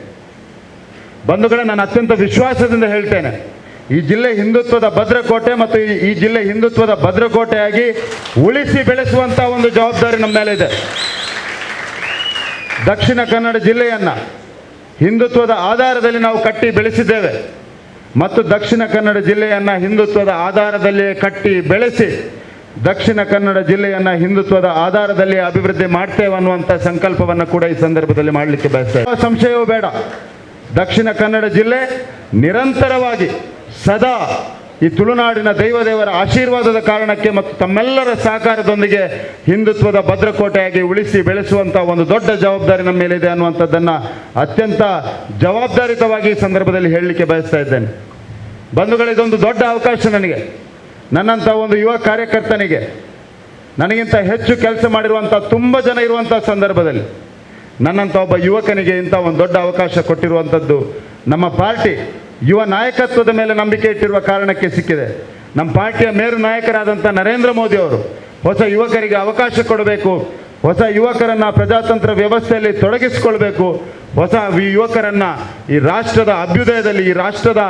ಬಂಧುಗಳೇ, ನಾನು ಅತ್ಯಂತ ವಿಶ್ವಾಸದಿಂದ ಹೇಳ್ತೇನೆ, ಈ ಜಿಲ್ಲೆ ಹಿಂದುತ್ವದ ಭದ್ರಕೋಟೆ ಮತ್ತು ಈ ಜಿಲ್ಲೆ ಹಿಂದುತ್ವದ ಭದ್ರಕೋಟೆಯಾಗಿ ಉಳಿಸಿ ಬೆಳೆಸುವಂಥ ಒಂದು ಜವಾಬ್ದಾರಿ ನಮ್ಮ ಮೇಲೆ ಇದೆ. ದಕ್ಷಿಣ ಕನ್ನಡ ಜಿಲ್ಲೆಯನ್ನು ಹಿಂದುತ್ವದ ಆಧಾರದಲ್ಲಿ ನಾವು ಕಟ್ಟಿ ಬೆಳೆಸಿದ್ದೇವೆ ಮತ್ತು ದಕ್ಷಿಣ ಕನ್ನಡ ಜಿಲ್ಲೆಯನ್ನು ಹಿಂದುತ್ವದ ಆಧಾರದಲ್ಲಿ ಕಟ್ಟಿ ಬೆಳೆಸಿ ದಕ್ಷಿಣ ಕನ್ನಡ ಜಿಲ್ಲೆಯನ್ನು ಹಿಂದುತ್ವದ ಆಧಾರದಲ್ಲಿ ಅಭಿವೃದ್ಧಿ ಮಾಡ್ತೇವೆ ಅನ್ನುವಂಥ ಸಂಕಲ್ಪವನ್ನು ಕೂಡ ಈ ಸಂದರ್ಭದಲ್ಲಿ ಮಾಡಲಿಕ್ಕೆ ಬಯಸ್ತೇವೆ. ಸಂಶಯವೂ ಬೇಡ, ದಕ್ಷಿಣ ಕನ್ನಡ ಜಿಲ್ಲೆ ನಿರಂತರವಾಗಿ ಸದಾ ಈ ತುಳುನಾಡಿನ ದೈವದೇವರ ಆಶೀರ್ವಾದದ ಕಾರಣಕ್ಕೆ ಮತ್ತು ತಮ್ಮೆಲ್ಲರ ಸಹಕಾರದೊಂದಿಗೆ ಹಿಂದುತ್ವದ ಭದ್ರಕೋಟೆಯಾಗಿ ಉಳಿಸಿ ಬೆಳೆಸುವಂಥ ಒಂದು ದೊಡ್ಡ ಜವಾಬ್ದಾರಿ ನಮ್ಮ ಮೇಲಿದೆ ಅನ್ನುವಂಥದ್ದನ್ನು ಅತ್ಯಂತ ಜವಾಬ್ದಾರಿತವಾಗಿ ಈ ಸಂದರ್ಭದಲ್ಲಿ ಹೇಳಲಿಕ್ಕೆ ಬಯಸ್ತಾ ಇದ್ದೇನೆ. ಬಂಧುಗಳೇ, ಇದೊಂದು ದೊಡ್ಡ ಅವಕಾಶ ನನಗೆ, ನನ್ನಂಥ ಒಂದು ಯುವ ಕಾರ್ಯಕರ್ತನಿಗೆ, ನನಗಿಂತ ಹೆಚ್ಚು ಕೆಲಸ ಮಾಡಿರುವಂಥ ತುಂಬ ಜನ ಇರುವಂಥ ಸಂದರ್ಭದಲ್ಲಿ ನನ್ನಂಥ ಒಬ್ಬ ಯುವಕನಿಗೆ ಇಂಥ ಒಂದು ದೊಡ್ಡ ಅವಕಾಶ ಕೊಟ್ಟಿರುವಂಥದ್ದು ನಮ್ಮ ಪಾರ್ಟಿ ಯುವ ನಾಯಕತ್ವದ ಮೇಲೆ ನಂಬಿಕೆ ಇಟ್ಟಿರುವ ಕಾರಣಕ್ಕೆ ಸಿಕ್ಕಿದೆ. ನಮ್ಮ ಪಾರ್ಟಿಯ ಮೇರು ನಾಯಕರಾದಂಥ ನರೇಂದ್ರ ಮೋದಿ ಅವರು ಹೊಸ ಯುವಕರಿಗೆ ಅವಕಾಶ ಕೊಡಬೇಕು, ಹೊಸ ಯುವಕರನ್ನು ಪ್ರಜಾತಂತ್ರ ವ್ಯವಸ್ಥೆಯಲ್ಲಿ ತೊಡಗಿಸಿಕೊಳ್ಬೇಕು, ಹೊಸ ಯುವಕರನ್ನು ಈ ರಾಷ್ಟ್ರದ ಅಭ್ಯುದಯದಲ್ಲಿ, ಈ ರಾಷ್ಟ್ರದ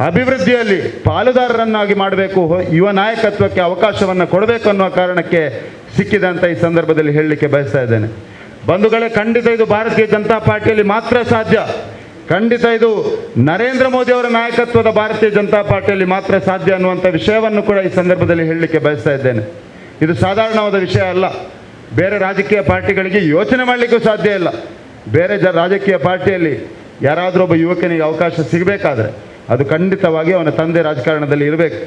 ಅಭಿವೃದ್ಧಿಯಲ್ಲಿ ಪಾಲುದಾರರನ್ನಾಗಿ ಮಾಡಬೇಕು, ಯುವ ನಾಯಕತ್ವಕ್ಕೆ ಅವಕಾಶವನ್ನು ಕೊಡಬೇಕು ಅನ್ನುವ ಕಾರಣಕ್ಕೆ ಸಿಕ್ಕಿದೆ ಅಂತ ಈ ಸಂದರ್ಭದಲ್ಲಿ ಹೇಳಲಿಕ್ಕೆ ಬಯಸ್ತಾ ಇದ್ದೇನೆ. ಬಂಧುಗಳೇ, ಖಂಡಿತ ಇದು ಭಾರತೀಯ ಜನತಾ ಪಾರ್ಟಿಯಲ್ಲಿ ಮಾತ್ರ ಸಾಧ್ಯ, ಖಂಡಿತ ಇದು ನರೇಂದ್ರ ಮೋದಿ ಅವರ ನಾಯಕತ್ವದ ಭಾರತೀಯ ಜನತಾ ಪಾರ್ಟಿಯಲ್ಲಿ ಮಾತ್ರ ಸಾಧ್ಯ ಅನ್ನುವಂಥ ವಿಷಯವನ್ನು ಕೂಡ ಈ ಸಂದರ್ಭದಲ್ಲಿ ಹೇಳಲಿಕ್ಕೆ ಬಯಸ್ತಾ ಇದ್ದೇನೆ. ಇದು ಸಾಧಾರಣವಾದ ವಿಷಯ ಅಲ್ಲ, ಬೇರೆ ರಾಜಕೀಯ ಪಾರ್ಟಿಗಳಿಗೆ ಯೋಚನೆ ಮಾಡಲಿಕ್ಕೂ ಸಾಧ್ಯ ಇಲ್ಲ. ಬೇರೆ ರಾಜಕೀಯ ಪಾರ್ಟಿಯಲ್ಲಿ ಯಾರಾದರೂ ಒಬ್ಬ ಯುವಕನಿಗೆ ಅವಕಾಶ ಸಿಗಬೇಕಾದ್ರೆ ಅದು ಖಂಡಿತವಾಗಿ ಅವನ ತಂದೆ ರಾಜಕಾರಣದಲ್ಲಿ ಇರಬೇಕು,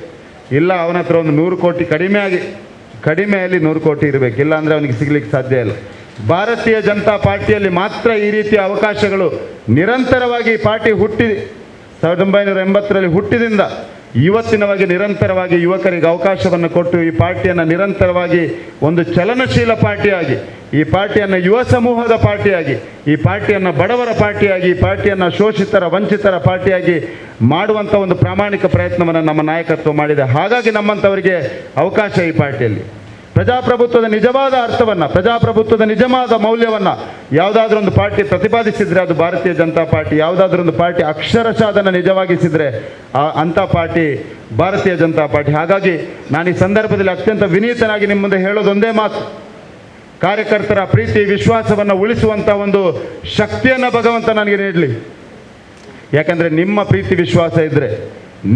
ಇಲ್ಲ ಅವನ ಹತ್ರ ಒಂದು 100 ಕೋಟಿ ಕಡಿಮೆಯಲ್ಲಿ 100 ಕೋಟಿ ಇರಬೇಕು, ಇಲ್ಲ ಅಂದರೆ ಅವನಿಗೆ ಸಿಗಲಿಕ್ಕೆ ಸಾಧ್ಯ ಇಲ್ಲ. ಭಾರತೀಯ ಜನತಾ ಪಾರ್ಟಿಯಲ್ಲಿ ಮಾತ್ರ ಈ ರೀತಿಯ ಅವಕಾಶಗಳು ನಿರಂತರವಾಗಿ ಪಾರ್ಟಿ 1980ರಲ್ಲಿ ಹುಟ್ಟಿದಿಂದ ಇವತ್ತಿನವಾಗಿ ನಿರಂತರವಾಗಿ ಯುವಕರಿಗೆ ಅವಕಾಶವನ್ನು ಕೊಟ್ಟು ಈ ಪಾರ್ಟಿಯನ್ನು ನಿರಂತರವಾಗಿ ಒಂದು ಚಲನಶೀಲ ಪಾರ್ಟಿಯಾಗಿ, ಈ ಪಾರ್ಟಿಯನ್ನು ಯುವ ಸಮೂಹದ ಪಾರ್ಟಿಯಾಗಿ, ಈ ಪಾರ್ಟಿಯನ್ನು ಬಡವರ ಪಾರ್ಟಿಯಾಗಿ, ಈ ಪಾರ್ಟಿಯನ್ನು ಶೋಷಿತರ ವಂಚಿತರ ಪಾರ್ಟಿಯಾಗಿ ಮಾಡುವಂಥ ಒಂದು ಪ್ರಾಮಾಣಿಕ ಪ್ರಯತ್ನವನ್ನು ನಮ್ಮ ನಾಯಕತ್ವ ಮಾಡಿದೆ. ಹಾಗಾಗಿ ನಮ್ಮಂಥವರಿಗೆ ಅವಕಾಶ ಈ ಪಾರ್ಟಿಯಲ್ಲಿ ಪ್ರಜಾಪ್ರಭುತ್ವದ ನಿಜವಾದ ಅರ್ಥವನ್ನು, ಪ್ರಜಾಪ್ರಭುತ್ವದ ನಿಜವಾದ ಮೌಲ್ಯವನ್ನು ಯಾವುದಾದ್ರೂ ಒಂದು ಪಾರ್ಟಿ ಪ್ರತಿಪಾದಿಸಿದರೆ ಅದು ಭಾರತೀಯ ಜನತಾ ಪಾರ್ಟಿ, ಯಾವುದಾದ್ರೂ ಒಂದು ಪಾರ್ಟಿ ಅಕ್ಷರಶಃ ಅದನ್ನು ನಿಜವಾಗಿಸಿದರೆ ಅಂಥ ಪಾರ್ಟಿ ಭಾರತೀಯ ಜನತಾ ಪಾರ್ಟಿ. ಹಾಗಾಗಿ ನಾನು ಈ ಸಂದರ್ಭದಲ್ಲಿ ಅತ್ಯಂತ ವಿನೀತನಾಗಿ ನಿಮ್ಮ ಮುಂದೆ ಹೇಳೋದೊಂದೇ ಮಾತು, ಕಾರ್ಯಕರ್ತರ ಪ್ರೀತಿ ವಿಶ್ವಾಸವನ್ನು ಉಳಿಸುವಂಥ ಒಂದು ಶಕ್ತಿಯನ್ನು ಭಗವಂತ ನನಗೆ ನೀಡಲಿ. ಯಾಕಂದರೆ ನಿಮ್ಮ ಪ್ರೀತಿ ವಿಶ್ವಾಸ ಇದ್ದರೆ,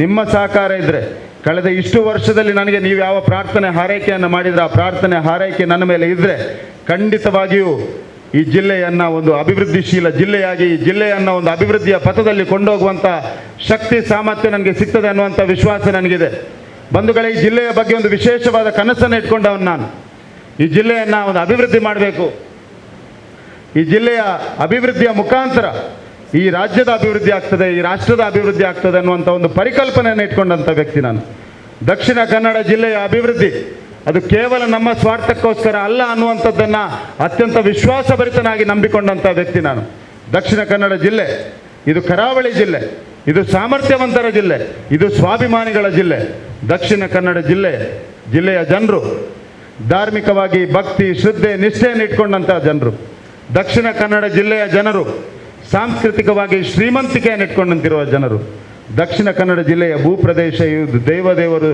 ನಿಮ್ಮ ಸಹಕಾರ ಇದ್ದರೆ, ಕಳೆದ ಇಷ್ಟು ವರ್ಷದಲ್ಲಿ ನನಗೆ ನೀವು ಯಾವ ಪ್ರಾರ್ಥನೆ ಹಾರೈಕೆಯನ್ನು ಮಾಡಿದರೆ ಆ ಪ್ರಾರ್ಥನೆ ಹಾರೈಕೆ ನನ್ನ ಮೇಲೆ ಇದ್ದರೆ ಖಂಡಿತವಾಗಿಯೂ ಈ ಜಿಲ್ಲೆಯನ್ನು ಒಂದು ಅಭಿವೃದ್ಧಿಶೀಲ ಜಿಲ್ಲೆಯಾಗಿ, ಈ ಜಿಲ್ಲೆಯನ್ನು ಒಂದು ಅಭಿವೃದ್ಧಿಯ ಪಥದಲ್ಲಿ ಕೊಂಡೋಗುವಂಥ ಶಕ್ತಿ ಸಾಮರ್ಥ್ಯ ನನಗೆ ಸಿಗ್ತದೆ ಅನ್ನುವಂಥ ವಿಶ್ವಾಸ ನನಗಿದೆ. ಬಂಧುಗಳೇ, ಈ ಜಿಲ್ಲೆಯ ಬಗ್ಗೆ ಒಂದು ವಿಶೇಷವಾದ ಕನಸನ್ನು ಇಟ್ಕೊಂಡವನು ನಾನು. ಈ ಜಿಲ್ಲೆಯನ್ನು ಒಂದು ಅಭಿವೃದ್ಧಿ ಮಾಡಬೇಕು, ಈ ಜಿಲ್ಲೆಯ ಅಭಿವೃದ್ಧಿಯ ಮುಖಾಂತರ ಈ ರಾಜ್ಯದ ಅಭಿವೃದ್ಧಿ ಆಗ್ತದೆ, ಈ ರಾಷ್ಟ್ರದ ಅಭಿವೃದ್ಧಿ ಆಗ್ತದೆ ಅನ್ನುವಂಥ ಒಂದು ಪರಿಕಲ್ಪನೆಯನ್ನು ಇಟ್ಕೊಂಡಂಥ ವ್ಯಕ್ತಿ ನಾನು. ದಕ್ಷಿಣ ಕನ್ನಡ ಜಿಲ್ಲೆಯ ಅಭಿವೃದ್ಧಿ ಅದು ಕೇವಲ ನಮ್ಮ ಸ್ವಾರ್ಥಕ್ಕೋಸ್ಕರ ಅಲ್ಲ ಅನ್ನುವಂಥದ್ದನ್ನು ಅತ್ಯಂತ ವಿಶ್ವಾಸಭರಿತನಾಗಿ ನಂಬಿಕೊಂಡಂಥ ವ್ಯಕ್ತಿ ನಾನು. ದಕ್ಷಿಣ ಕನ್ನಡ ಜಿಲ್ಲೆ ಇದು ಕರಾವಳಿ ಜಿಲ್ಲೆ, ಇದು ಸಾಮರ್ಥ್ಯವಂತರ ಜಿಲ್ಲೆ, ಇದು ಸ್ವಾಭಿಮಾನಿಗಳ ಜಿಲ್ಲೆ. ದಕ್ಷಿಣ ಕನ್ನಡ ಜಿಲ್ಲೆಯ ಜನರು ಧಾರ್ಮಿಕವಾಗಿ ಭಕ್ತಿ ಶ್ರದ್ಧೆ ನಿಷ್ಠೆಯನ್ನು ಇಟ್ಕೊಂಡಂಥ ಜನರು. ದಕ್ಷಿಣ ಕನ್ನಡ ಜಿಲ್ಲೆಯ ಜನರು ಸಾಂಸ್ಕೃತಿಕವಾಗಿ ಶ್ರೀಮಂತಿಕೆಯನ್ನು ಇಟ್ಕೊಂಡಂತಿರುವ ಜನರು. ದಕ್ಷಿಣ ಕನ್ನಡ ಜಿಲ್ಲೆಯ ಭೂಪ್ರದೇಶ ಇದು ದೇವರು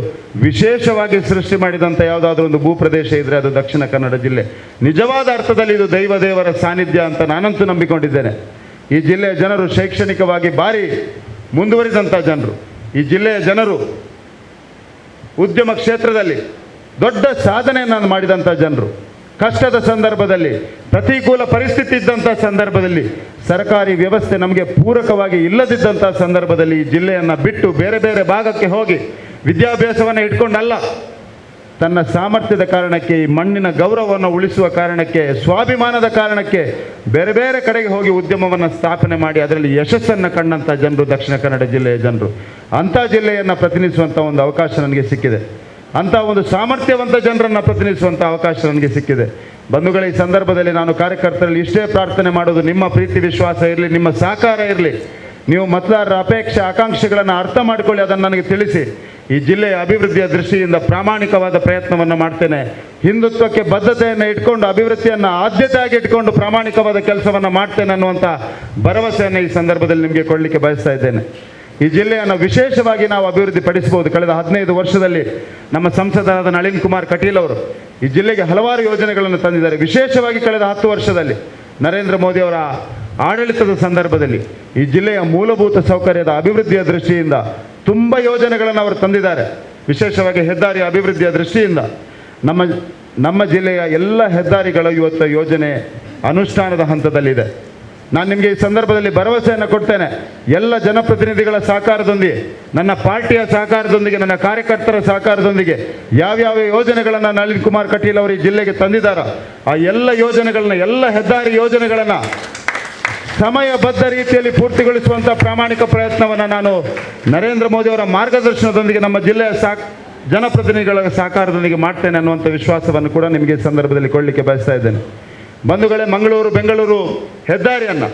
ವಿಶೇಷವಾಗಿ ಸೃಷ್ಟಿ ಮಾಡಿದಂಥ ಯಾವುದಾದ್ರೂ ಒಂದು ಭೂಪ್ರದೇಶ ಇದ್ದರೆ ಅದು ದಕ್ಷಿಣ ಕನ್ನಡ ಜಿಲ್ಲೆ. ನಿಜವಾದ ಅರ್ಥದಲ್ಲಿ ಇದು ದೇವರ ಸಾನ್ನಿಧ್ಯ ಅಂತ ನಾನಂತೂ ನಂಬಿಕೊಂಡಿದ್ದೇನೆ. ಈ ಜಿಲ್ಲೆಯ ಜನರು ಶೈಕ್ಷಣಿಕವಾಗಿ ಭಾರಿ ಮುಂದುವರಿದಂಥ ಜನರು. ಈ ಜಿಲ್ಲೆಯ ಜನರು ಉದ್ಯಮ ಕ್ಷೇತ್ರದಲ್ಲಿ ದೊಡ್ಡ ಸಾಧನೆಯನ್ನು ಮಾಡಿದಂಥ ಜನರು. ಕಷ್ಟದ ಸಂದರ್ಭದಲ್ಲಿ, ಪ್ರತಿಕೂಲ ಪರಿಸ್ಥಿತಿ ಇದ್ದಂಥ ಸಂದರ್ಭದಲ್ಲಿ, ಸರ್ಕಾರಿ ವ್ಯವಸ್ಥೆ ನಮಗೆ ಪೂರಕವಾಗಿ ಇಲ್ಲದಿದ್ದಂಥ ಸಂದರ್ಭದಲ್ಲಿ ಈ ಜಿಲ್ಲೆಯನ್ನು ಬಿಟ್ಟು ಬೇರೆ ಬೇರೆ ಭಾಗಕ್ಕೆ ಹೋಗಿ ವಿದ್ಯಾಭ್ಯಾಸವನ್ನು ಇಟ್ಕೊಂಡಲ್ಲ, ತನ್ನ ಸಾಮರ್ಥ್ಯದ ಕಾರಣಕ್ಕೆ, ಈ ಮಣ್ಣಿನ ಗೌರವವನ್ನು ಉಳಿಸುವ ಕಾರಣಕ್ಕೆ, ಸ್ವಾಭಿಮಾನದ ಕಾರಣಕ್ಕೆ ಬೇರೆ ಬೇರೆ ಕಡೆಗೆ ಹೋಗಿ ಉದ್ಯಮವನ್ನು ಸ್ಥಾಪನೆ ಮಾಡಿ ಅದರಲ್ಲಿ ಯಶಸ್ಸನ್ನು ಕಂಡಂಥ ಜನರು ದಕ್ಷಿಣ ಕನ್ನಡ ಜಿಲ್ಲೆಯ ಜನರು. ಅಂಥ ಜಿಲ್ಲೆಯನ್ನು ಪ್ರತಿನಿಧಿಸುವಂಥ ಒಂದು ಅವಕಾಶ ನನಗೆ ಸಿಕ್ಕಿದೆ. ಅಂಥ ಒಂದು ಸಾಮರ್ಥ್ಯವಂತ ಜನರನ್ನು ಪ್ರತಿನಿಧಿಸುವಂಥ ಅವಕಾಶ ನನಗೆ ಸಿಕ್ಕಿದೆ. ಬಂಧುಗಳೇ, ಈ ಸಂದರ್ಭದಲ್ಲಿ ನಾನು ಕಾರ್ಯಕರ್ತರಲ್ಲಿ ಇಷ್ಟೇ ಪ್ರಾರ್ಥನೆ ಮಾಡೋದು, ನಿಮ್ಮ ಪ್ರೀತಿ ವಿಶ್ವಾಸ ಇರಲಿ, ನಿಮ್ಮ ಸಹಕಾರ ಇರಲಿ. ನೀವು ಮತದಾರರ ಅಪೇಕ್ಷೆ ಆಕಾಂಕ್ಷೆಗಳನ್ನು ಅರ್ಥ ಮಾಡಿಕೊಳ್ಳಿ, ಅದನ್ನು ನನಗೆ ತಿಳಿಸಿ. ಈ ಜಿಲ್ಲೆಯ ಅಭಿವೃದ್ಧಿಯ ದೃಷ್ಟಿಯಿಂದ ಪ್ರಾಮಾಣಿಕವಾದ ಪ್ರಯತ್ನವನ್ನು ಮಾಡ್ತೇನೆ. ಹಿಂದುತ್ವಕ್ಕೆ ಬದ್ಧತೆಯನ್ನು ಇಟ್ಕೊಂಡು, ಅಭಿವೃದ್ಧಿಯನ್ನು ಆದ್ಯತೆಯಾಗಿ ಇಟ್ಕೊಂಡು ಪ್ರಾಮಾಣಿಕವಾದ ಕೆಲಸವನ್ನು ಮಾಡ್ತೇನೆ ಅನ್ನುವಂಥ ಭರವಸೆಯನ್ನು ಈ ಸಂದರ್ಭದಲ್ಲಿ ನಿಮಗೆ ಕೊಡಲಿಕ್ಕೆ ಬಯಸ್ತಾ ಇದ್ದೇನೆ. ಈ ಜಿಲ್ಲೆಯನ್ನು ವಿಶೇಷವಾಗಿ ನಾವು ಅಭಿವೃದ್ಧಿ ಪಡಿಸಬಹುದು. ಕಳೆದ 15 ವರ್ಷದಲ್ಲಿ ನಮ್ಮ ಸಂಸದರಾದ ನಳಿನ್ ಕುಮಾರ್ ಕಟೀಲ್ ಅವರು ಈ ಜಿಲ್ಲೆಗೆ ಹಲವಾರು ಯೋಜನೆಗಳನ್ನು ತಂದಿದ್ದಾರೆ. ವಿಶೇಷವಾಗಿ ಕಳೆದ 10 ವರ್ಷದಲ್ಲಿ ನರೇಂದ್ರ ಮೋದಿ ಅವರ ಆಡಳಿತದ ಸಂದರ್ಭದಲ್ಲಿ ಈ ಜಿಲ್ಲೆಯ ಮೂಲಭೂತ ಸೌಕರ್ಯದ ಅಭಿವೃದ್ಧಿಯ ದೃಷ್ಟಿಯಿಂದ ತುಂಬ ಯೋಜನೆಗಳನ್ನು ಅವರು ತಂದಿದ್ದಾರೆ. ವಿಶೇಷವಾಗಿ ಹೆದ್ದಾರಿಯ ಅಭಿವೃದ್ಧಿಯ ದೃಷ್ಟಿಯಿಂದ ನಮ್ಮ ಜಿಲ್ಲೆಯ ಎಲ್ಲ ಹೆದ್ದಾರಿಗಳ ಇವತ್ತು ಯೋಜನೆ ಅನುಷ್ಠಾನದ ಹಂತದಲ್ಲಿದೆ. ನಾನು ನಿಮಗೆ ಈ ಸಂದರ್ಭದಲ್ಲಿ ಭರವಸೆಯನ್ನು ಕೊಡ್ತೇನೆ, ಎಲ್ಲ ಜನಪ್ರತಿನಿಧಿಗಳ ಸಹಕಾರದೊಂದಿಗೆ, ನನ್ನ ಪಾರ್ಟಿಯ ಸಹಕಾರದೊಂದಿಗೆ, ನನ್ನ ಕಾರ್ಯಕರ್ತರ ಸಹಕಾರದೊಂದಿಗೆ ಯಾವ್ಯಾವ ಯೋಜನೆಗಳನ್ನು ನಳಿನ್ ಕುಮಾರ್ ಕಟೀಲ್ ಅವರು ಈ ಜಿಲ್ಲೆಗೆ ತಂದಿದ್ದಾರೋ ಆ ಎಲ್ಲ ಯೋಜನೆಗಳನ್ನ, ಎಲ್ಲ ಹೆದ್ದಾರಿ ಯೋಜನೆಗಳನ್ನು ಸಮಯಬದ್ಧ ರೀತಿಯಲ್ಲಿ ಪೂರ್ತಿಗೊಳಿಸುವಂಥ ಪ್ರಾಮಾಣಿಕ ಪ್ರಯತ್ನವನ್ನು ನಾನು ನರೇಂದ್ರ ಮೋದಿ ಅವರ ಮಾರ್ಗದರ್ಶನದೊಂದಿಗೆ ನಮ್ಮ ಜಿಲ್ಲೆಯ ಜನಪ್ರತಿನಿಧಿಗಳ ಸಹಕಾರದೊಂದಿಗೆ ಮಾಡ್ತೇನೆ ಅನ್ನುವಂಥ ವಿಶ್ವಾಸವನ್ನು ಕೂಡ ನಿಮಗೆ ಈ ಸಂದರ್ಭದಲ್ಲಿ ಕೊಡಲಿಕ್ಕೆ ಬಯಸ್ತಾ ಇದ್ದೇನೆ. ಬಂಧುಗಳೇ, ಮಂಗಳೂರು ಬೆಂಗಳೂರು ಹೆದ್ದಾರಿಯನ್ನು,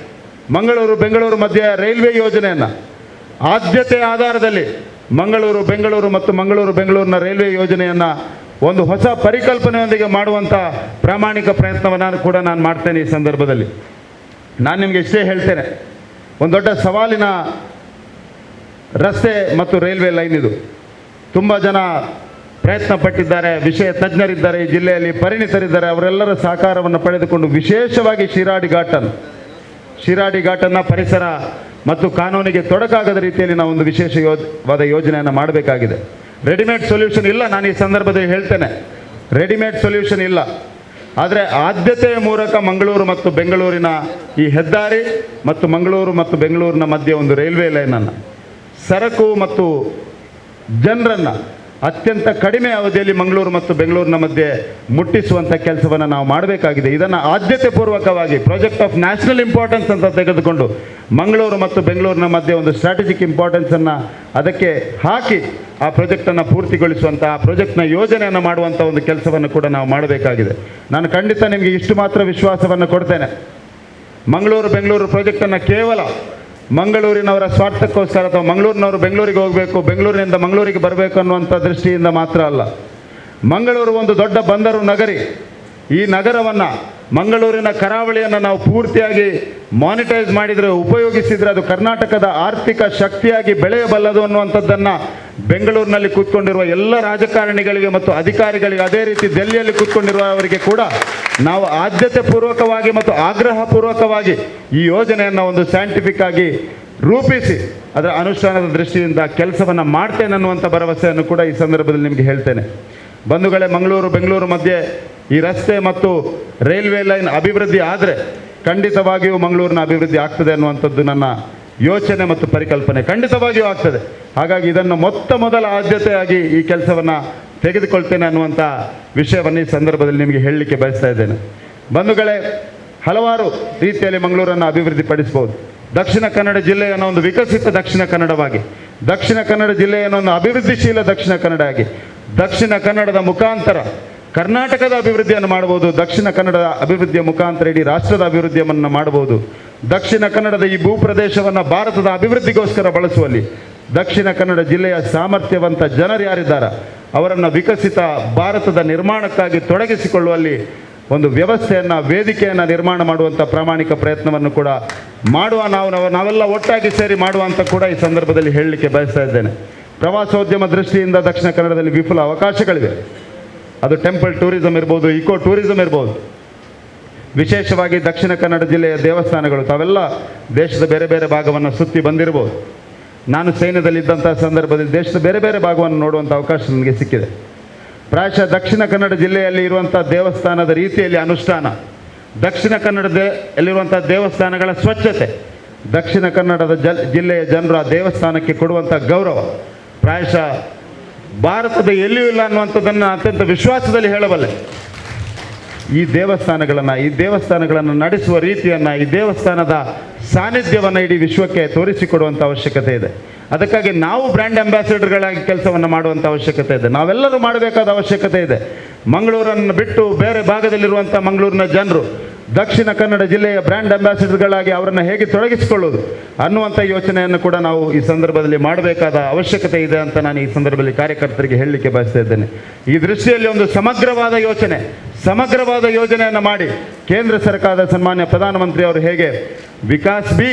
ಮಂಗಳೂರು ಬೆಂಗಳೂರು ಮಧ್ಯೆ ರೈಲ್ವೆ ಯೋಜನೆಯನ್ನು ಆದ್ಯತೆಯ ಆಧಾರದಲ್ಲಿ ಮಂಗಳೂರು ಮತ್ತು ಮಂಗಳೂರು ಬೆಂಗಳೂರಿನ ರೈಲ್ವೆ ಯೋಜನೆಯನ್ನು ಒಂದು ಹೊಸ ಪರಿಕಲ್ಪನೆಯೊಂದಿಗೆ ಮಾಡುವಂಥ ಪ್ರಾಮಾಣಿಕ ಪ್ರಯತ್ನವನ್ನು ಕೂಡ ನಾನು ಮಾಡ್ತೇನೆ. ಈ ಸಂದರ್ಭದಲ್ಲಿ ನಾನು ನಿಮಗೆ ಇಷ್ಟೇ ಹೇಳ್ತೇನೆ, ಒಂದು ದೊಡ್ಡ ಸವಾಲಿನ ರಸ್ತೆ ಮತ್ತು ರೈಲ್ವೆ ಲೈನ್ ಇದು. ತುಂಬ ಜನ ಪ್ರಯತ್ನ ಪಟ್ಟಿದ್ದಾರೆ, ವಿಷಯ ತಜ್ಞರಿದ್ದಾರೆ, ಈ ಜಿಲ್ಲೆಯಲ್ಲಿ ಪರಿಣಿತರಿದ್ದಾರೆ. ಅವರೆಲ್ಲರ ಸಹಕಾರವನ್ನು ಪಡೆದುಕೊಂಡು ವಿಶೇಷವಾಗಿ ಶಿರಾಡಿ ಘಾಟನ್ನು ಪರಿಸರ ಮತ್ತು ಕಾನೂನಿಗೆ ತೊಡಕಾಗದ ರೀತಿಯಲ್ಲಿ ನಾವು ಒಂದು ವಿಶೇಷವಾದ ಯೋಜನೆಯನ್ನು ಮಾಡಬೇಕಾಗಿದೆ. ರೆಡಿಮೇಡ್ ಸೊಲ್ಯೂಷನ್ ಇಲ್ಲ, ನಾನು ಈ ಸಂದರ್ಭದಲ್ಲಿ ಹೇಳ್ತೇನೆ, ರೆಡಿಮೇಡ್ ಸೊಲ್ಯೂಷನ್ ಇಲ್ಲ. ಆದರೆ ಆದ್ಯತೆಯ ಮೂಲಕ ಮಂಗಳೂರು ಮತ್ತು ಬೆಂಗಳೂರಿನ ಈ ಹೆದ್ದಾರಿ ಮತ್ತು ಮಂಗಳೂರು ಮತ್ತು ಬೆಂಗಳೂರಿನ ಮಧ್ಯೆ ಒಂದು ರೈಲ್ವೆ ಲೈನನ್ನು, ಸರಕು ಮತ್ತು ಜನರನ್ನು ಅತ್ಯಂತ ಕಡಿಮೆ ಅವಧಿಯಲ್ಲಿ ಮಂಗಳೂರು ಮತ್ತು ಬೆಂಗಳೂರಿನ ಮಧ್ಯೆ ಮುಟ್ಟಿಸುವಂಥ ಕೆಲಸವನ್ನು ನಾವು ಮಾಡಬೇಕಾಗಿದೆ. ಇದನ್ನು ಆದ್ಯತೆ ಪೂರ್ವಕವಾಗಿ ಪ್ರಾಜೆಕ್ಟ್ ಆಫ್ ನ್ಯಾಷನಲ್ ಇಂಪಾರ್ಟೆನ್ಸ್ ಅಂತ ತೆಗೆದುಕೊಂಡು ಮಂಗಳೂರು ಮತ್ತು ಬೆಂಗಳೂರಿನ ಮಧ್ಯೆ ಒಂದು ಸ್ಟ್ರಾಟಜಿಕ್ ಇಂಪಾರ್ಟೆನ್ಸನ್ನು ಅದಕ್ಕೆ ಹಾಕಿ ಆ ಪ್ರಾಜೆಕ್ಟನ್ನು ಪೂರ್ತಿಗೊಳಿಸುವಂಥ, ಆ ಪ್ರಾಜೆಕ್ಟ್ನ ಯೋಜನೆಯನ್ನು ಮಾಡುವಂಥ ಒಂದು ಕೆಲಸವನ್ನು ಕೂಡ ನಾವು ಮಾಡಬೇಕಾಗಿದೆ. ನಾನು ಖಂಡಿತ ನಿಮಗೆ ಇಷ್ಟು ಮಾತ್ರ ವಿಶ್ವಾಸವನ್ನು ಕೊಡ್ತೇನೆ, ಮಂಗಳೂರು ಬೆಂಗಳೂರು ಪ್ರಾಜೆಕ್ಟನ್ನು ಕೇವಲ ಮಂಗಳೂರಿನವರ ಸ್ವಾರ್ಥಕ್ಕೋಸ್ಕರ ಅಥವಾ ಮಂಗಳೂರಿನವರು ಬೆಂಗಳೂರಿಗೆ ಹೋಗಬೇಕು, ಬೆಂಗಳೂರಿನಿಂದ ಮಂಗಳೂರಿಗೆ ಬರಬೇಕು ಅನ್ನುವಂಥ ದೃಷ್ಟಿಯಿಂದ ಮಾತ್ರ ಅಲ್ಲ. ಮಂಗಳೂರು ಒಂದು ದೊಡ್ಡ ಬಂದರು ನಗರಿ. ಈ ನಗರವನ್ನು, ಮಂಗಳೂರಿನ ಕರಾವಳಿಯನ್ನು ನಾವು ಪೂರ್ತಿಯಾಗಿ ಮಾನಿಟೈಸ್ ಮಾಡಿದರೆ, ಉಪಯೋಗಿಸಿದರೆ ಅದು ಕರ್ನಾಟಕದ ಆರ್ಥಿಕ ಶಕ್ತಿಯಾಗಿ ಬೆಳೆಯಬಲ್ಲದು ಅನ್ನುವಂಥದ್ದನ್ನು ಬೆಂಗಳೂರಿನಲ್ಲಿ ಕೂತ್ಕೊಂಡಿರುವ ಎಲ್ಲ ರಾಜಕಾರಣಿಗಳಿಗೆ ಮತ್ತು ಅಧಿಕಾರಿಗಳಿಗೆ, ಅದೇ ರೀತಿ ದೆಹಲಿಯಲ್ಲಿ ಕೂತ್ಕೊಂಡಿರುವವರಿಗೆ ಕೂಡ ನಾವು ಆದ್ಯತೆ ಪೂರ್ವಕವಾಗಿ ಮತ್ತು ಆಗ್ರಹಪೂರ್ವಕವಾಗಿ ಈ ಯೋಜನೆಯನ್ನು ಒಂದು ಸೈಂಟಿಫಿಕ್ ಆಗಿ ರೂಪಿಸಿ ಅದರ ಅನುಷ್ಠಾನದ ದೃಷ್ಟಿಯಿಂದ ಕೆಲಸವನ್ನು ಮಾಡ್ತೇನೆ ಅನ್ನುವಂಥ ಭರವಸೆಯನ್ನು ಕೂಡ ಈ ಸಂದರ್ಭದಲ್ಲಿ ನಿಮಗೆ ಹೇಳ್ತೇನೆ. ಬಂಧುಗಳೇ, ಮಂಗಳೂರು ಬೆಂಗಳೂರು ಮಧ್ಯೆ ಈ ರಸ್ತೆ ಮತ್ತು ರೈಲ್ವೆ ಲೈನ್ ಅಭಿವೃದ್ಧಿ ಆದರೆ ಖಂಡಿತವಾಗಿಯೂ ಮಂಗಳೂರಿನ ಅಭಿವೃದ್ಧಿ ಆಗ್ತದೆ ಅನ್ನುವಂಥದ್ದು ನನ್ನ ಯೋಚನೆ ಮತ್ತು ಪರಿಕಲ್ಪನೆ ಖಂಡಿತವಾಗಿಯೂ ಆಗ್ತದೆ. ಹಾಗಾಗಿ ಇದನ್ನು ಮೊದಲ ಆದ್ಯತೆಯಾಗಿ ಈ ಕೆಲಸವನ್ನು ತೆಗೆದುಕೊಳ್ತೇನೆ ಅನ್ನುವಂಥ ವಿಷಯವನ್ನು ಈ ಸಂದರ್ಭದಲ್ಲಿ ನಿಮಗೆ ಹೇಳಲಿಕ್ಕೆ ಬಯಸ್ತಾ ಇದ್ದೇನೆ. ಬಂಧುಗಳೇ, ಹಲವಾರು ರೀತಿಯಲ್ಲಿ ಮಂಗಳೂರನ್ನು ಅಭಿವೃದ್ಧಿಪಡಿಸ್ಬೋದು. ದಕ್ಷಿಣ ಕನ್ನಡ ಜಿಲ್ಲೆಯನ್ನು ಒಂದು ವಿಕಸಿತ ದಕ್ಷಿಣ ಕನ್ನಡವಾಗಿ, ದಕ್ಷಿಣ ಕನ್ನಡ ಜಿಲ್ಲೆಯನ್ನು ಒಂದು ಅಭಿವೃದ್ಧಿಶೀಲ ದಕ್ಷಿಣ ಕನ್ನಡ ಆಗಿ, ದಕ್ಷಿಣ ಕನ್ನಡದ ಮುಖಾಂತರ ಕರ್ನಾಟಕದ ಅಭಿವೃದ್ಧಿಯನ್ನು ಮಾಡಬಹುದು. ದಕ್ಷಿಣ ಕನ್ನಡದ ಅಭಿವೃದ್ಧಿಯ ಮುಖಾಂತರ ಇಡೀ ರಾಷ್ಟ್ರದ ಅಭಿವೃದ್ಧಿಯನ್ನು ಮಾಡಬಹುದು. ದಕ್ಷಿಣ ಕನ್ನಡದ ಈ ಭೂಪ್ರದೇಶವನ್ನು ಭಾರತದ ಅಭಿವೃದ್ಧಿಗೋಸ್ಕರ ಬಳಸುವಲ್ಲಿ ದಕ್ಷಿಣ ಕನ್ನಡ ಜಿಲ್ಲೆಯ ಸಾಮರ್ಥ್ಯವಂತ ಜನರು ಯಾರಿದ್ದಾರೆ ಅವರನ್ನು ವಿಕಸಿತ ಭಾರತದ ನಿರ್ಮಾಣಕ್ಕಾಗಿ ತೊಡಗಿಸಿಕೊಳ್ಳುವಲ್ಲಿ ಒಂದು ವ್ಯವಸ್ಥೆಯನ್ನು, ವೇದಿಕೆಯನ್ನು ನಿರ್ಮಾಣ ಮಾಡುವಂಥ ಪ್ರಾಮಾಣಿಕ ಪ್ರಯತ್ನವನ್ನು ಕೂಡ ಮಾಡುವ ನಾವೆಲ್ಲ ಒಟ್ಟಾಗಿ ಸೇರಿ ಮಾಡುವಂಥ ಕೂಡ ಈ ಸಂದರ್ಭದಲ್ಲಿ ಹೇಳಲಿಕ್ಕೆ ಬಯಸ್ತಾ ಇದ್ದೇನೆ. ಪ್ರವಾಸೋದ್ಯಮ ದೃಷ್ಟಿಯಿಂದ ದಕ್ಷಿಣ ಕನ್ನಡದಲ್ಲಿ ವಿಪುಲ ಅವಕಾಶಗಳಿವೆ. ಅದು ಟೆಂಪಲ್ ಟೂರಿಸಂ ಇರ್ಬೋದು, ಇಕೋ ಟೂರಿಸಂ ಇರ್ಬೋದು. ವಿಶೇಷವಾಗಿ ದಕ್ಷಿಣ ಕನ್ನಡ ಜಿಲ್ಲೆಯ ದೇವಸ್ಥಾನಗಳು ತಾವೆಲ್ಲ ದೇಶದ ಬೇರೆ ಬೇರೆ ಭಾಗವನ್ನು ಸುತ್ತಿ ಬಂದಿರ್ಬೋದು. ನಾನು ಸೈನ್ಯದಲ್ಲಿದ್ದಂಥ ಸಂದರ್ಭದಲ್ಲಿ ದೇಶದ ಬೇರೆ ಬೇರೆ ಭಾಗವನ್ನು ನೋಡುವಂಥ ಅವಕಾಶ ನನಗೆ ಸಿಕ್ಕಿದೆ. ಪ್ರಾಯಶಃ ದಕ್ಷಿಣ ಕನ್ನಡ ಜಿಲ್ಲೆಯಲ್ಲಿ ಇರುವಂಥ ದೇವಸ್ಥಾನದ ರೀತಿಯಲ್ಲಿ ಅನುಷ್ಠಾನ, ದಕ್ಷಿಣ ಕನ್ನಡದಲ್ಲಿರುವಂಥ ದೇವಸ್ಥಾನಗಳ ಸ್ವಚ್ಛತೆ, ದಕ್ಷಿಣ ಕನ್ನಡದ ಜಿಲ್ಲೆಯ ಜನರು ಆ ದೇವಸ್ಥಾನಕ್ಕೆ ಕೊಡುವಂಥ ಗೌರವ ಪ್ರಾಯಶಃ ಭಾರತದ ಎಲ್ಲಿಯೂ ಇಲ್ಲ ಅನ್ನುವಂಥದ್ದನ್ನು ಅತ್ಯಂತ ವಿಶ್ವಾಸದಲ್ಲಿ ಹೇಳಬಲ್ಲೆ. ಈ ದೇವಸ್ಥಾನಗಳನ್ನು ನಡೆಸುವ ರೀತಿಯನ್ನು, ಈ ದೇವಸ್ಥಾನದ ಸಾನ್ನಿಧ್ಯವನ್ನು ಇಡೀ ವಿಶ್ವಕ್ಕೆ ತೋರಿಸಿಕೊಡುವಂಥ ಅವಶ್ಯಕತೆ ಇದೆ. ಅದಕ್ಕಾಗಿ ನಾವು ಬ್ರ್ಯಾಂಡ್ ಅಂಬಾಸಿಡರ್ಗಳಾಗಿ ಕೆಲಸವನ್ನು ಮಾಡುವಂಥ ಅವಶ್ಯಕತೆ ಇದೆ. ನಾವೆಲ್ಲರೂ ಮಾಡಬೇಕಾದ ಅವಶ್ಯಕತೆ ಇದೆ. ಮಂಗಳೂರನ್ನು ಬಿಟ್ಟು ಬೇರೆ ಭಾಗದಲ್ಲಿರುವಂಥ ಮಂಗಳೂರಿನ ಜನರು ದಕ್ಷಿಣ ಕನ್ನಡ ಜಿಲ್ಲೆಯ ಬ್ರ್ಯಾಂಡ್ ಅಂಬಾಸಿಡರ್ಗಳಾಗಿ ಅವರನ್ನು ಹೇಗೆ ತೊಡಗಿಸಿಕೊಳ್ಳೋದು ಅನ್ನುವಂಥ ಯೋಚನೆಯನ್ನು ಕೂಡ ನಾವು ಈ ಸಂದರ್ಭದಲ್ಲಿ ಮಾಡಬೇಕಾದ ಅವಶ್ಯಕತೆ ಇದೆ ಅಂತ ನಾನು ಈ ಸಂದರ್ಭದಲ್ಲಿ ಕಾರ್ಯಕರ್ತರಿಗೆ ಹೇಳಲಿಕ್ಕೆ ಬಯಸ್ತಾ ಇದ್ದೇನೆ. ಈ ದೃಷ್ಟಿಯಲ್ಲಿ ಒಂದು ಸಮಗ್ರವಾದ ಯೋಜನೆಯನ್ನು ಮಾಡಿ ಕೇಂದ್ರ ಸರ್ಕಾರದ ಸನ್ಮಾನ್ಯ ಪ್ರಧಾನಮಂತ್ರಿ ಅವರು ಹೇಗೆ ವಿಕಾಸ್ ಬಿ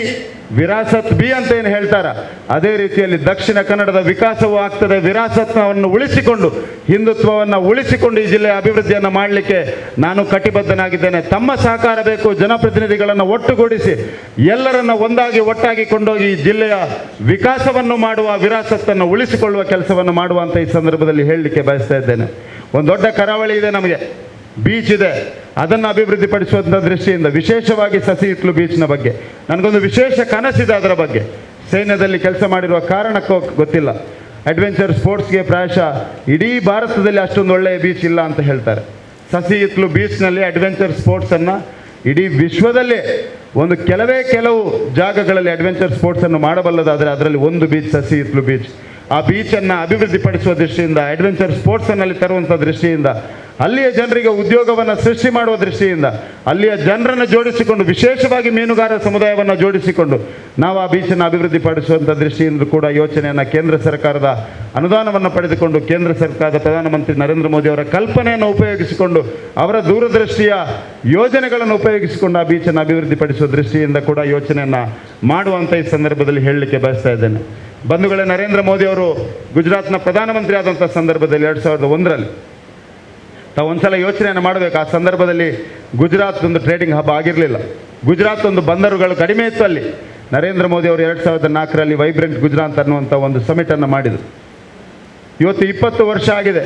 ವಿರಾಸತ್ ಬಿ ಅಂತ ಏನು ಹೇಳ್ತಾರ, ಅದೇ ರೀತಿಯಲ್ಲಿ ದಕ್ಷಿಣ ಕನ್ನಡದ ವಿಕಾಸವೂ ಆಗ್ತದೆ, ವಿರಾಸತ್ವವನ್ನು ಉಳಿಸಿಕೊಂಡು, ಹಿಂದುತ್ವವನ್ನು ಉಳಿಸಿಕೊಂಡು ಈ ಜಿಲ್ಲೆಯ ಅಭಿವೃದ್ಧಿಯನ್ನು ಮಾಡಲಿಕ್ಕೆ ನಾನು ಕಟಿಬದ್ಧನಾಗಿದ್ದೇನೆ. ತಮ್ಮ ಸಹಕಾರ ಬೇಕು. ಜನಪ್ರತಿನಿಧಿಗಳನ್ನು ಒಟ್ಟುಗೂಡಿಸಿ ಎಲ್ಲರನ್ನ ಒಟ್ಟಾಗಿ ಕೊಂಡೋಗಿ ಈ ಜಿಲ್ಲೆಯ ವಿಕಾಸವನ್ನು ಮಾಡುವ, ವಿರಾಸತ್ತನ್ನು ಉಳಿಸಿಕೊಳ್ಳುವ ಕೆಲಸವನ್ನು ಮಾಡುವಂಥ ಈ ಸಂದರ್ಭದಲ್ಲಿ ಹೇಳಲಿಕ್ಕೆ ಬಯಸ್ತಾ ಇದ್ದೇನೆ. ಒಂದು ದೊಡ್ಡ ಕರಾವಳಿ ಇದೆ, ನಮಗೆ ಬೀಚ್ ಇದೆ, ಅದನ್ನು ಅಭಿವೃದ್ಧಿಪಡಿಸುವಂಥ ದೃಷ್ಟಿಯಿಂದ ವಿಶೇಷವಾಗಿ ಸಸಿ ಹಿತ್ಲು ಬೀಚ್ನ ಬಗ್ಗೆ ನನಗೊಂದು ವಿಶೇಷ ಕನಸಿದೆ. ಅದರ ಬಗ್ಗೆ ಸೈನ್ಯದಲ್ಲಿ ಕೆಲಸ ಮಾಡಿರುವ ಕಾರಣಕ್ಕೂ ಗೊತ್ತಿಲ್ಲ, ಅಡ್ವೆಂಚರ್ ಸ್ಪೋರ್ಟ್ಸ್ಗೆ ಪ್ರಾಯಶಃ ಇಡೀ ಭಾರತದಲ್ಲಿ ಅಷ್ಟೊಂದು ಒಳ್ಳೆಯ ಬೀಚ್ ಇಲ್ಲ ಅಂತ ಹೇಳ್ತಾರೆ. ಸಸಿ ಹಿತ್ಲು ಬೀಚ್ನಲ್ಲಿ ಅಡ್ವೆಂಚರ್ ಸ್ಪೋರ್ಟ್ಸನ್ನು ಇಡೀ ವಿಶ್ವದಲ್ಲೇ ಒಂದು ಕೆಲವು ಜಾಗಗಳಲ್ಲಿ ಅಡ್ವೆಂಚರ್ ಸ್ಪೋರ್ಟ್ಸನ್ನು ಮಾಡಬಲ್ಲದಾದರೆ ಅದರಲ್ಲಿ ಒಂದು ಬೀಚ್ ಸಸಿ ಹಿತ್ಲು ಬೀಚ್. ಆ ಬೀಚನ್ನು ಅಭಿವೃದ್ಧಿಪಡಿಸುವ ದೃಷ್ಟಿಯಿಂದ, ಅಡ್ವೆಂಚರ್ ಸ್ಪೋರ್ಟ್ಸನ್ನಲ್ಲಿ ತರುವಂಥ ದೃಷ್ಟಿಯಿಂದ, ಅಲ್ಲಿಯ ಜನರಿಗೆ ಉದ್ಯೋಗವನ್ನು ಸೃಷ್ಟಿ ಮಾಡುವ ದೃಷ್ಟಿಯಿಂದ, ಅಲ್ಲಿಯ ಜನರನ್ನು ಜೋಡಿಸಿಕೊಂಡು, ವಿಶೇಷವಾಗಿ ಮೀನುಗಾರ ಸಮುದಾಯವನ್ನು ಜೋಡಿಸಿಕೊಂಡು ನಾವು ಆ ಬೀಚನ್ನು ಅಭಿವೃದ್ಧಿಪಡಿಸುವಂಥ ದೃಷ್ಟಿಯಿಂದ ಕೂಡ ಯೋಚನೆಯನ್ನು ಕೇಂದ್ರ ಸರ್ಕಾರದ ಅನುದಾನವನ್ನು ಪಡೆದುಕೊಂಡು, ಕೇಂದ್ರ ಸರ್ಕಾರದ ಪ್ರಧಾನಮಂತ್ರಿ ನರೇಂದ್ರ ಮೋದಿ ಅವರ ಕಲ್ಪನೆಯನ್ನು ಉಪಯೋಗಿಸಿಕೊಂಡು, ಅವರ ದೂರದೃಷ್ಟಿಯ ಯೋಜನೆಗಳನ್ನು ಉಪಯೋಗಿಸಿಕೊಂಡು ಆ ಬೀಚನ್ನು ಅಭಿವೃದ್ಧಿಪಡಿಸುವ ದೃಷ್ಟಿಯಿಂದ ಕೂಡ ಯೋಚನೆಯನ್ನು ಮಾಡುವಂಥ ಈ ಸಂದರ್ಭದಲ್ಲಿ ಹೇಳಲಿಕ್ಕೆ ಬಯಸ್ತಾ ಇದ್ದೇನೆ. ಬಂಧುಗಳೇ, ನರೇಂದ್ರ ಮೋದಿ ಅವರು ಗುಜರಾತ್ನ ಪ್ರಧಾನಮಂತ್ರಿ ಆದಂಥ ಸಂದರ್ಭದಲ್ಲಿ 2001ರಲ್ಲಿ ತಾವು ಒಂದ್ಸಲ ಯೋಚನೆಯನ್ನು ಮಾಡಬೇಕು. ಆ ಸಂದರ್ಭದಲ್ಲಿ ಗುಜರಾತ್ ಒಂದು ಟ್ರೇಡಿಂಗ್ ಹಬ್ ಆಗಿರಲಿಲ್ಲ, ಗುಜರಾತ್ ಒಂದು ಬಂದರುಗಳು ಕಡಿಮೆ ಇತ್ತು. ಅಲ್ಲಿ ನರೇಂದ್ರ ಮೋದಿ ಅವರು 2004ರಲ್ಲಿ ವೈಬ್ರೆಂಟ್ ಗುಜರಾತ್ ಅನ್ನುವಂಥ ಒಂದು ಸಮಿಟನ್ನು ಮಾಡಿದರು. ಇವತ್ತು 20 ವರ್ಷ ಆಗಿದೆ.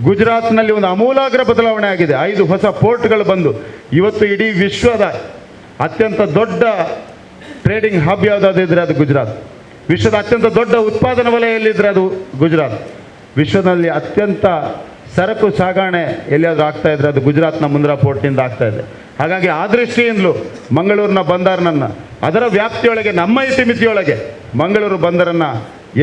ಗುಜರಾತ್ನಲ್ಲಿ ಒಂದು ಅಮೂಲಾಗ್ರ ಬದಲಾವಣೆ ಆಗಿದೆ. 5 ಹೊಸ ಪೋರ್ಟ್ಗಳು ಬಂದು ಇವತ್ತು ಇಡೀ ವಿಶ್ವದ ಅತ್ಯಂತ ದೊಡ್ಡ ಟ್ರೇಡಿಂಗ್ ಹಬ್ ಯಾವುದಾದಿದ್ರೆ ಅದು ಗುಜರಾತ್. ವಿಶ್ವದ ಅತ್ಯಂತ ದೊಡ್ಡ ಉತ್ಪಾದನಾ ವಲಯದಲ್ಲಿದ್ದರೆ ಅದು ಗುಜರಾತ್. ವಿಶ್ವದಲ್ಲಿ ಅತ್ಯಂತ ಸರಕು ಸಾಗಣೆ ಎಲ್ಲಿಯಾದರೂ ಆಗ್ತಾ ಇದ್ರೆ ಅದು ಗುಜರಾತ್ನ ಮುಂದ್ರಾ ಪೋರ್ಟ್ನಿಂದ ಆಗ್ತಾ ಇದೆ. ಹಾಗಾಗಿ ಆ ದೃಷ್ಟಿಯಿಂದಲೂ ಮಂಗಳೂರಿನ ಬಂದರನ್ನು ಅದರ ವ್ಯಾಪ್ತಿಯೊಳಗೆ, ನಮ್ಮ ಇತಿಮಿತಿಯೊಳಗೆ ಮಂಗಳೂರು ಬಂದರನ್ನು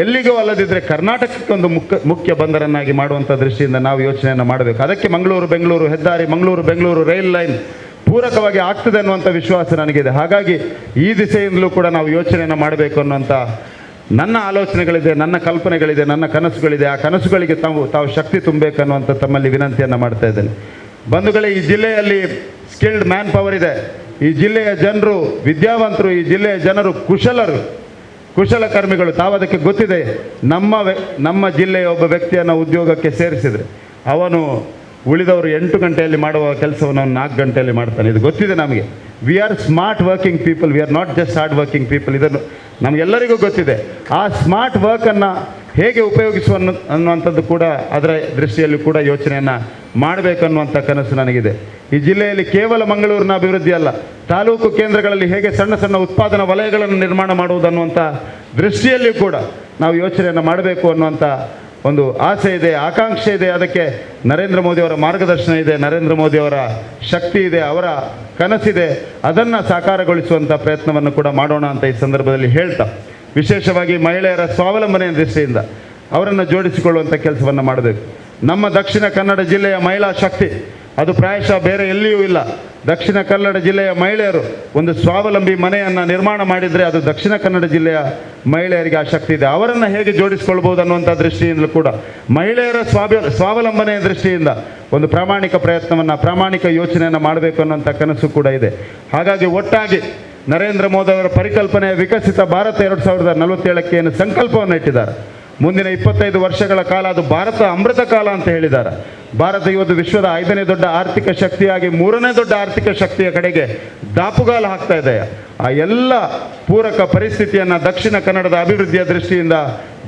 ಎಲ್ಲಿಗೂ ಅಲ್ಲದಿದ್ದರೆ ಕರ್ನಾಟಕಕ್ಕೆ ಒಂದು ಮುಖ್ಯ ಬಂದರನ್ನಾಗಿ ಮಾಡುವಂಥ ದೃಷ್ಟಿಯಿಂದ ನಾವು ಯೋಚನೆಯನ್ನು ಮಾಡಬೇಕು. ಅದಕ್ಕೆ ಮಂಗಳೂರು ಬೆಂಗಳೂರು ಹೆದ್ದಾರಿ, ಮಂಗಳೂರು ಬೆಂಗಳೂರು ರೈಲ್ ಲೈನ್ ಪೂರಕವಾಗಿ ಆಗ್ತದೆ ಅನ್ನುವಂಥ ವಿಶ್ವಾಸ ನನಗಿದೆ. ಹಾಗಾಗಿ ಈ ದಿಸೆಯಿಂದಲೂ ಕೂಡ ನಾವು ಯೋಚನೆಯನ್ನು ಮಾಡಬೇಕು ಅನ್ನುವಂಥ ನನ್ನ ಆಲೋಚನೆಗಳಿದೆ, ನನ್ನ ಕಲ್ಪನೆಗಳಿದೆ, ನನ್ನ ಕನಸುಗಳಿದೆ. ಆ ಕನಸುಗಳಿಗೆ ತಾವು ಶಕ್ತಿ ತುಂಬಬೇಕನ್ನುವಂಥ ತಮ್ಮಲ್ಲಿ ವಿನಂತಿಯನ್ನು ಮಾಡ್ತಾ ಇದ್ದೇನೆ. ಬಂಧುಗಳೇ, ಈ ಜಿಲ್ಲೆಯಲ್ಲಿ ಸ್ಕಿಲ್ಡ್ ಮ್ಯಾನ್ ಪವರ್ ಇದೆ. ಈ ಜಿಲ್ಲೆಯ ಜನರು ವಿದ್ಯಾವಂತರು, ಈ ಜಿಲ್ಲೆಯ ಜನರು ಕುಶಲಕರ್ಮಿಗಳು. ತಾವು ಅದಕ್ಕೆ ಗೊತ್ತಿದೆ. ನಮ್ಮ ಜಿಲ್ಲೆಯ ಒಬ್ಬ ವ್ಯಕ್ತಿಯನ್ನು ಉದ್ಯೋಗಕ್ಕೆ ಸೇರಿಸಿದರೆ ಅವನು ಉಳಿದವರು 8 ಗಂಟೆಯಲ್ಲಿ ಮಾಡುವ ಕೆಲಸವನ್ನು ಅವನು 4 ಗಂಟೆಯಲ್ಲಿ ಮಾಡ್ತಾನೆ. ಇದು ಗೊತ್ತಿದೆ ನಮಗೆ. We are smart working people, we are not just hard working people. ಇದನ್ನು ನಮಗೆಲ್ಲರಿಗೂ ಗೊತ್ತಿದೆ. ಆ ಸ್ಮಾರ್ಟ್ ವರ್ಕನ್ನು ಹೇಗೆ ಉಪಯೋಗಿಸುವ ಅನ್ನುವಂಥದ್ದು ಕೂಡ ಅದರ ದೃಷ್ಟಿಯಲ್ಲಿ ಕೂಡ ಯೋಚನೆಯನ್ನು ಮಾಡಬೇಕನ್ನುವಂಥ ಕನಸು ನನಗಿದೆ. ಈ ಜಿಲ್ಲೆಯಲ್ಲಿ ಕೇವಲ ಮಂಗಳೂರಿನ ಅಭಿವೃದ್ಧಿ ಅಲ್ಲ, ತಾಲೂಕು ಕೇಂದ್ರಗಳಲ್ಲಿ ಹೇಗೆ ಸಣ್ಣ ಸಣ್ಣ ಉತ್ಪಾದನಾ ವಲಯಗಳನ್ನು ನಿರ್ಮಾಣ ಮಾಡುವುದನ್ನುವಂಥ ದೃಷ್ಟಿಯಲ್ಲಿಯೂ ಕೂಡ ನಾವು ಯೋಚನೆಯನ್ನು ಮಾಡಬೇಕು ಅನ್ನುವಂಥ ಒಂದು ಆಸೆ ಇದೆ, ಆಕಾಂಕ್ಷೆ ಇದೆ. ಅದಕ್ಕೆ ನರೇಂದ್ರ ಮೋದಿಯವರ ಮಾರ್ಗದರ್ಶನ ಇದೆ, ನರೇಂದ್ರ ಮೋದಿಯವರ ಶಕ್ತಿ ಇದೆ, ಅವರ ಕನಸಿದೆ. ಅದನ್ನು ಸಾಕಾರಗೊಳಿಸುವಂಥ ಪ್ರಯತ್ನವನ್ನು ಕೂಡ ಮಾಡೋಣ ಅಂತ ಈ ಸಂದರ್ಭದಲ್ಲಿ ಹೇಳ್ತಾ, ವಿಶೇಷವಾಗಿ ಮಹಿಳೆಯರ ಸ್ವಾವಲಂಬನೆಯ ದೃಷ್ಟಿಯಿಂದ ಅವರನ್ನು ಜೋಡಿಸಿಕೊಳ್ಳುವಂಥ ಕೆಲಸವನ್ನು ಮಾಡಬೇಕು. ನಮ್ಮ ದಕ್ಷಿಣ ಕನ್ನಡ ಜಿಲ್ಲೆಯ ಮಹಿಳಾ ಶಕ್ತಿ ಅದು ಪ್ರಾಯಶಃ ಬೇರೆ ಎಲ್ಲಿಯೂ ಇಲ್ಲ. ದಕ್ಷಿಣ ಕನ್ನಡ ಜಿಲ್ಲೆಯ ಮಹಿಳೆಯರು ಒಂದು ಸ್ವಾವಲಂಬಿ ಮನೆಯನ್ನು ನಿರ್ಮಾಣ ಮಾಡಿದರೆ ಅದು ದಕ್ಷಿಣ ಕನ್ನಡ ಜಿಲ್ಲೆಯ ಮಹಿಳೆಯರಿಗೆ ಆ ಶಕ್ತಿ ಇದೆ. ಅವರನ್ನು ಹೇಗೆ ಜೋಡಿಸಿಕೊಳ್ಬೋದು ಅನ್ನುವಂಥ ದೃಷ್ಟಿಯಿಂದಲೂ ಕೂಡ ಮಹಿಳೆಯರ ಸ್ವಾವಲಂಬನೆಯ ದೃಷ್ಟಿಯಿಂದ ಒಂದು ಪ್ರಾಮಾಣಿಕ ಪ್ರಯತ್ನವನ್ನು, ಪ್ರಾಮಾಣಿಕ ಯೋಚನೆಯನ್ನು ಮಾಡಬೇಕು ಅನ್ನುವಂಥ ಕನಸು ಕೂಡ ಇದೆ. ಹಾಗಾಗಿ ಒಟ್ಟಾಗಿ ನರೇಂದ್ರ ಮೋದಿ ಅವರ ಪರಿಕಲ್ಪನೆಯ ವಿಕಸಿತ ಭಾರತ 2047ಕ್ಕೆ ಏನು ಸಂಕಲ್ಪವನ್ನು ಇಟ್ಟಿದ್ದಾರೆ, ಮುಂದಿನ 25 ವರ್ಷಗಳ ಕಾಲ ಅದು ಭಾರತ ಅಮೃತ ಕಾಲ ಅಂತ ಹೇಳಿದ್ದಾರೆ. ಭಾರತ ಇವತ್ತು ವಿಶ್ವದ 5ನೇ ದೊಡ್ಡ ಆರ್ಥಿಕ ಶಕ್ತಿಯಾಗಿ 3ನೇ ದೊಡ್ಡ ಆರ್ಥಿಕ ಶಕ್ತಿಯ ಕಡೆಗೆ ದಾಪುಗಾಲು ಹಾಕ್ತಾ ಇದೆ. ಆ ಎಲ್ಲ ಪೂರಕ ಪರಿಸ್ಥಿತಿಯನ್ನು ದಕ್ಷಿಣ ಕನ್ನಡದ ಅಭಿವೃದ್ಧಿಯ ದೃಷ್ಟಿಯಿಂದ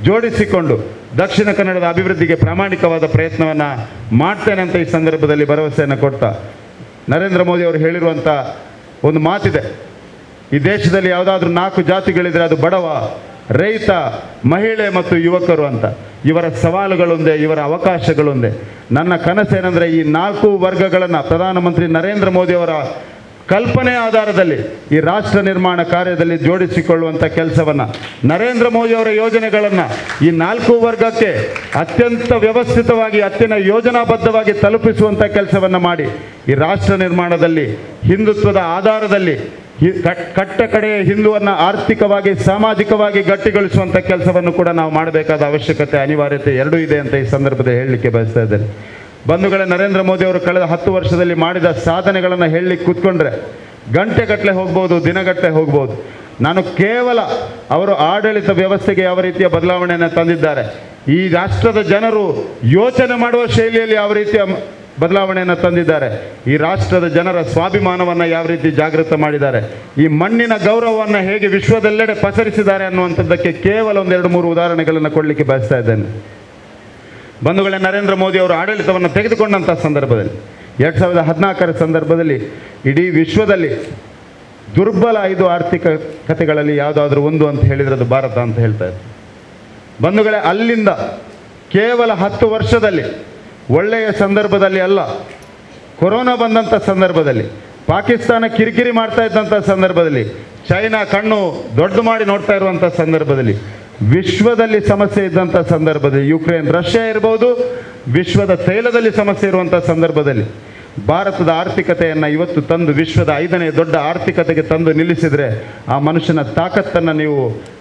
ಜೋಡಿಸಿಕೊಂಡು ದಕ್ಷಿಣ ಕನ್ನಡದ ಅಭಿವೃದ್ಧಿಗೆ ಪ್ರಾಮಾಣಿಕವಾದ ಪ್ರಯತ್ನವನ್ನು ಮಾಡ್ತೇನೆ ಅಂತ ಈ ಸಂದರ್ಭದಲ್ಲಿ ಭರವಸೆಯನ್ನು ಕೊಡ್ತಾ, ನರೇಂದ್ರ ಮೋದಿ ಅವರು ಹೇಳಿರುವಂಥ ಒಂದು ಮಾತಿದೆ, ಈ ದೇಶದಲ್ಲಿ ಯಾವುದಾದ್ರೂ 4 ಜಾತಿಗಳಿದ್ರೆ ಅದು ಬಡವ, ರೈತ, ಮಹಿಳೆ ಮತ್ತು ಯುವಕರು ಅಂತ. ಇವರ ಸವಾಲುಗಳೊಂದೇ, ಇವರ ಅವಕಾಶಗಳೊಂದೇ. ನನ್ನ ಕನಸೇನೆಂದರೆ ಈ 4 ವರ್ಗಗಳನ್ನು ಪ್ರಧಾನಮಂತ್ರಿ ನರೇಂದ್ರ ಮೋದಿಯವರ ಕಲ್ಪನೆ ಆಧಾರದಲ್ಲಿ ಈ ರಾಷ್ಟ್ರ ನಿರ್ಮಾಣ ಕಾರ್ಯದಲ್ಲಿ ಜೋಡಿಸಿಕೊಳ್ಳುವಂಥ ಕೆಲಸವನ್ನು, ನರೇಂದ್ರ ಮೋದಿಯವರ ಯೋಜನೆಗಳನ್ನು ಈ 4 ವರ್ಗಕ್ಕೆ ಅತ್ಯಂತ ವ್ಯವಸ್ಥಿತವಾಗಿ, ಅತ್ಯಂತ ಯೋಜನಾಬದ್ಧವಾಗಿ ತಲುಪಿಸುವಂಥ ಕೆಲಸವನ್ನು ಮಾಡಿ ಈ ರಾಷ್ಟ್ರ ನಿರ್ಮಾಣದಲ್ಲಿ ಹಿಂದುತ್ವದ ಆಧಾರದಲ್ಲಿ ಕಟ್ಟ ಕಡೆಯ ಹಿಂದುವನ್ನು ಆರ್ಥಿಕವಾಗಿ, ಸಾಮಾಜಿಕವಾಗಿ ಗಟ್ಟಿಗೊಳಿಸುವಂಥ ಕೆಲಸವನ್ನು ಕೂಡ ನಾವು ಮಾಡಬೇಕಾದ ಅವಶ್ಯಕತೆ, ಅನಿವಾರ್ಯತೆ ಎರಡೂ ಇದೆ ಅಂತ ಈ ಸಂದರ್ಭದಲ್ಲಿ ಹೇಳಲಿಕ್ಕೆ ಬಯಸ್ತಾ ಇದ್ದೇನೆ. ಬಂಧುಗಳೇ, ನರೇಂದ್ರ ಮೋದಿ ಅವರು ಕಳೆದ 10 ವರ್ಷದಲ್ಲಿ ಮಾಡಿದ ಸಾಧನೆಗಳನ್ನು ಹೇಳಲಿಕ್ಕೆ ಕೂತ್ಕೊಂಡ್ರೆ ಗಂಟೆಗಟ್ಟಲೆ ಹೋಗ್ಬೋದು, ದಿನಗಟ್ಟಲೆ ಹೋಗ್ಬೋದು. ನಾನು ಕೇವಲ ಅವರು ಆಡಳಿತ ವ್ಯವಸ್ಥೆಗೆ ಯಾವ ರೀತಿಯ ಬದಲಾವಣೆಯನ್ನು ತಂದಿದ್ದಾರೆ, ಈ ರಾಷ್ಟ್ರದ ಜನರು ಯೋಚನೆ ಮಾಡುವ ಶೈಲಿಯಲ್ಲಿ ಯಾವ ರೀತಿಯ ಬದಲಾವಣೆಯನ್ನು ತಂದಿದ್ದಾರೆ, ಈ ರಾಷ್ಟ್ರದ ಜನರ ಸ್ವಾಭಿಮಾನವನ್ನು ಯಾವ ರೀತಿ ಜಾಗೃತ ಮಾಡಿದ್ದಾರೆ, ಈ ಮಣ್ಣಿನ ಗೌರವವನ್ನು ಹೇಗೆ ವಿಶ್ವದೆಲ್ಲೆಡೆ ಪಸರಿಸಿದ್ದಾರೆ ಅನ್ನುವಂಥದ್ದಕ್ಕೆ ಕೇವಲ 1-2-3 ಉದಾಹರಣೆಗಳನ್ನು ಕೊಡಲಿಕ್ಕೆ ಬಯಸ್ತಾ ಇದ್ದೇನೆ. ಬಂಧುಗಳೇ, ನರೇಂದ್ರ ಮೋದಿ ಅವರು ಆಡಳಿತವನ್ನು ತೆಗೆದುಕೊಂಡಂಥ ಸಂದರ್ಭದಲ್ಲಿ 2014ರ ಸಂದರ್ಭದಲ್ಲಿ ಇಡೀ ವಿಶ್ವದಲ್ಲಿ ದುರ್ಬಲ 5 ಆರ್ಥಿಕತೆಗಳಲ್ಲಿ ಯಾವುದಾದ್ರೂ ಒಂದು ಅಂತ ಹೇಳಿದರೆ ಅದು ಭಾರತ ಅಂತ ಹೇಳ್ತಾ ಇದ್ದಾರೆ. ಬಂಧುಗಳೇ, ಅಲ್ಲಿಂದ ಕೇವಲ 10 ವರ್ಷದಲ್ಲಿ, ಒಳ್ಳೆಯ ಸಂದರ್ಭದಲ್ಲಿ ಅಲ್ಲ, ಕೊರೋನಾ ಬಂದಂಥ ಸಂದರ್ಭದಲ್ಲಿ, ಪಾಕಿಸ್ತಾನ ಕಿರಿಕಿರಿ ಮಾಡ್ತಾ ಇದ್ದಂಥ ಸಂದರ್ಭದಲ್ಲಿ, ಚೈನಾ ಕಣ್ಣು ದೊಡ್ಡ ಮಾಡಿ ನೋಡ್ತಾ ಇರುವಂಥ ಸಂದರ್ಭದಲ್ಲಿ, ವಿಶ್ವದಲ್ಲಿ ಸಮಸ್ಯೆ ಇದ್ದಂಥ ಸಂದರ್ಭದಲ್ಲಿ, ಯುಕ್ರೇನ್ ರಷ್ಯಾ ಇರ್ಬೋದು, ವಿಶ್ವದ ತೈಲದಲ್ಲಿ ಸಮಸ್ಯೆ ಇರುವಂಥ ಸಂದರ್ಭದಲ್ಲಿ ಭಾರತದ ಆರ್ಥಿಕತೆಯನ್ನು ಇವತ್ತು ತಂದು ವಿಶ್ವದ 5ನೇ ದೊಡ್ಡ ಆರ್ಥಿಕತೆಗೆ ತಂದು ನಿಲ್ಲಿಸಿದರೆ ಆ ಮನುಷ್ಯನ ತಾಕತ್ತನ್ನು ನೀವು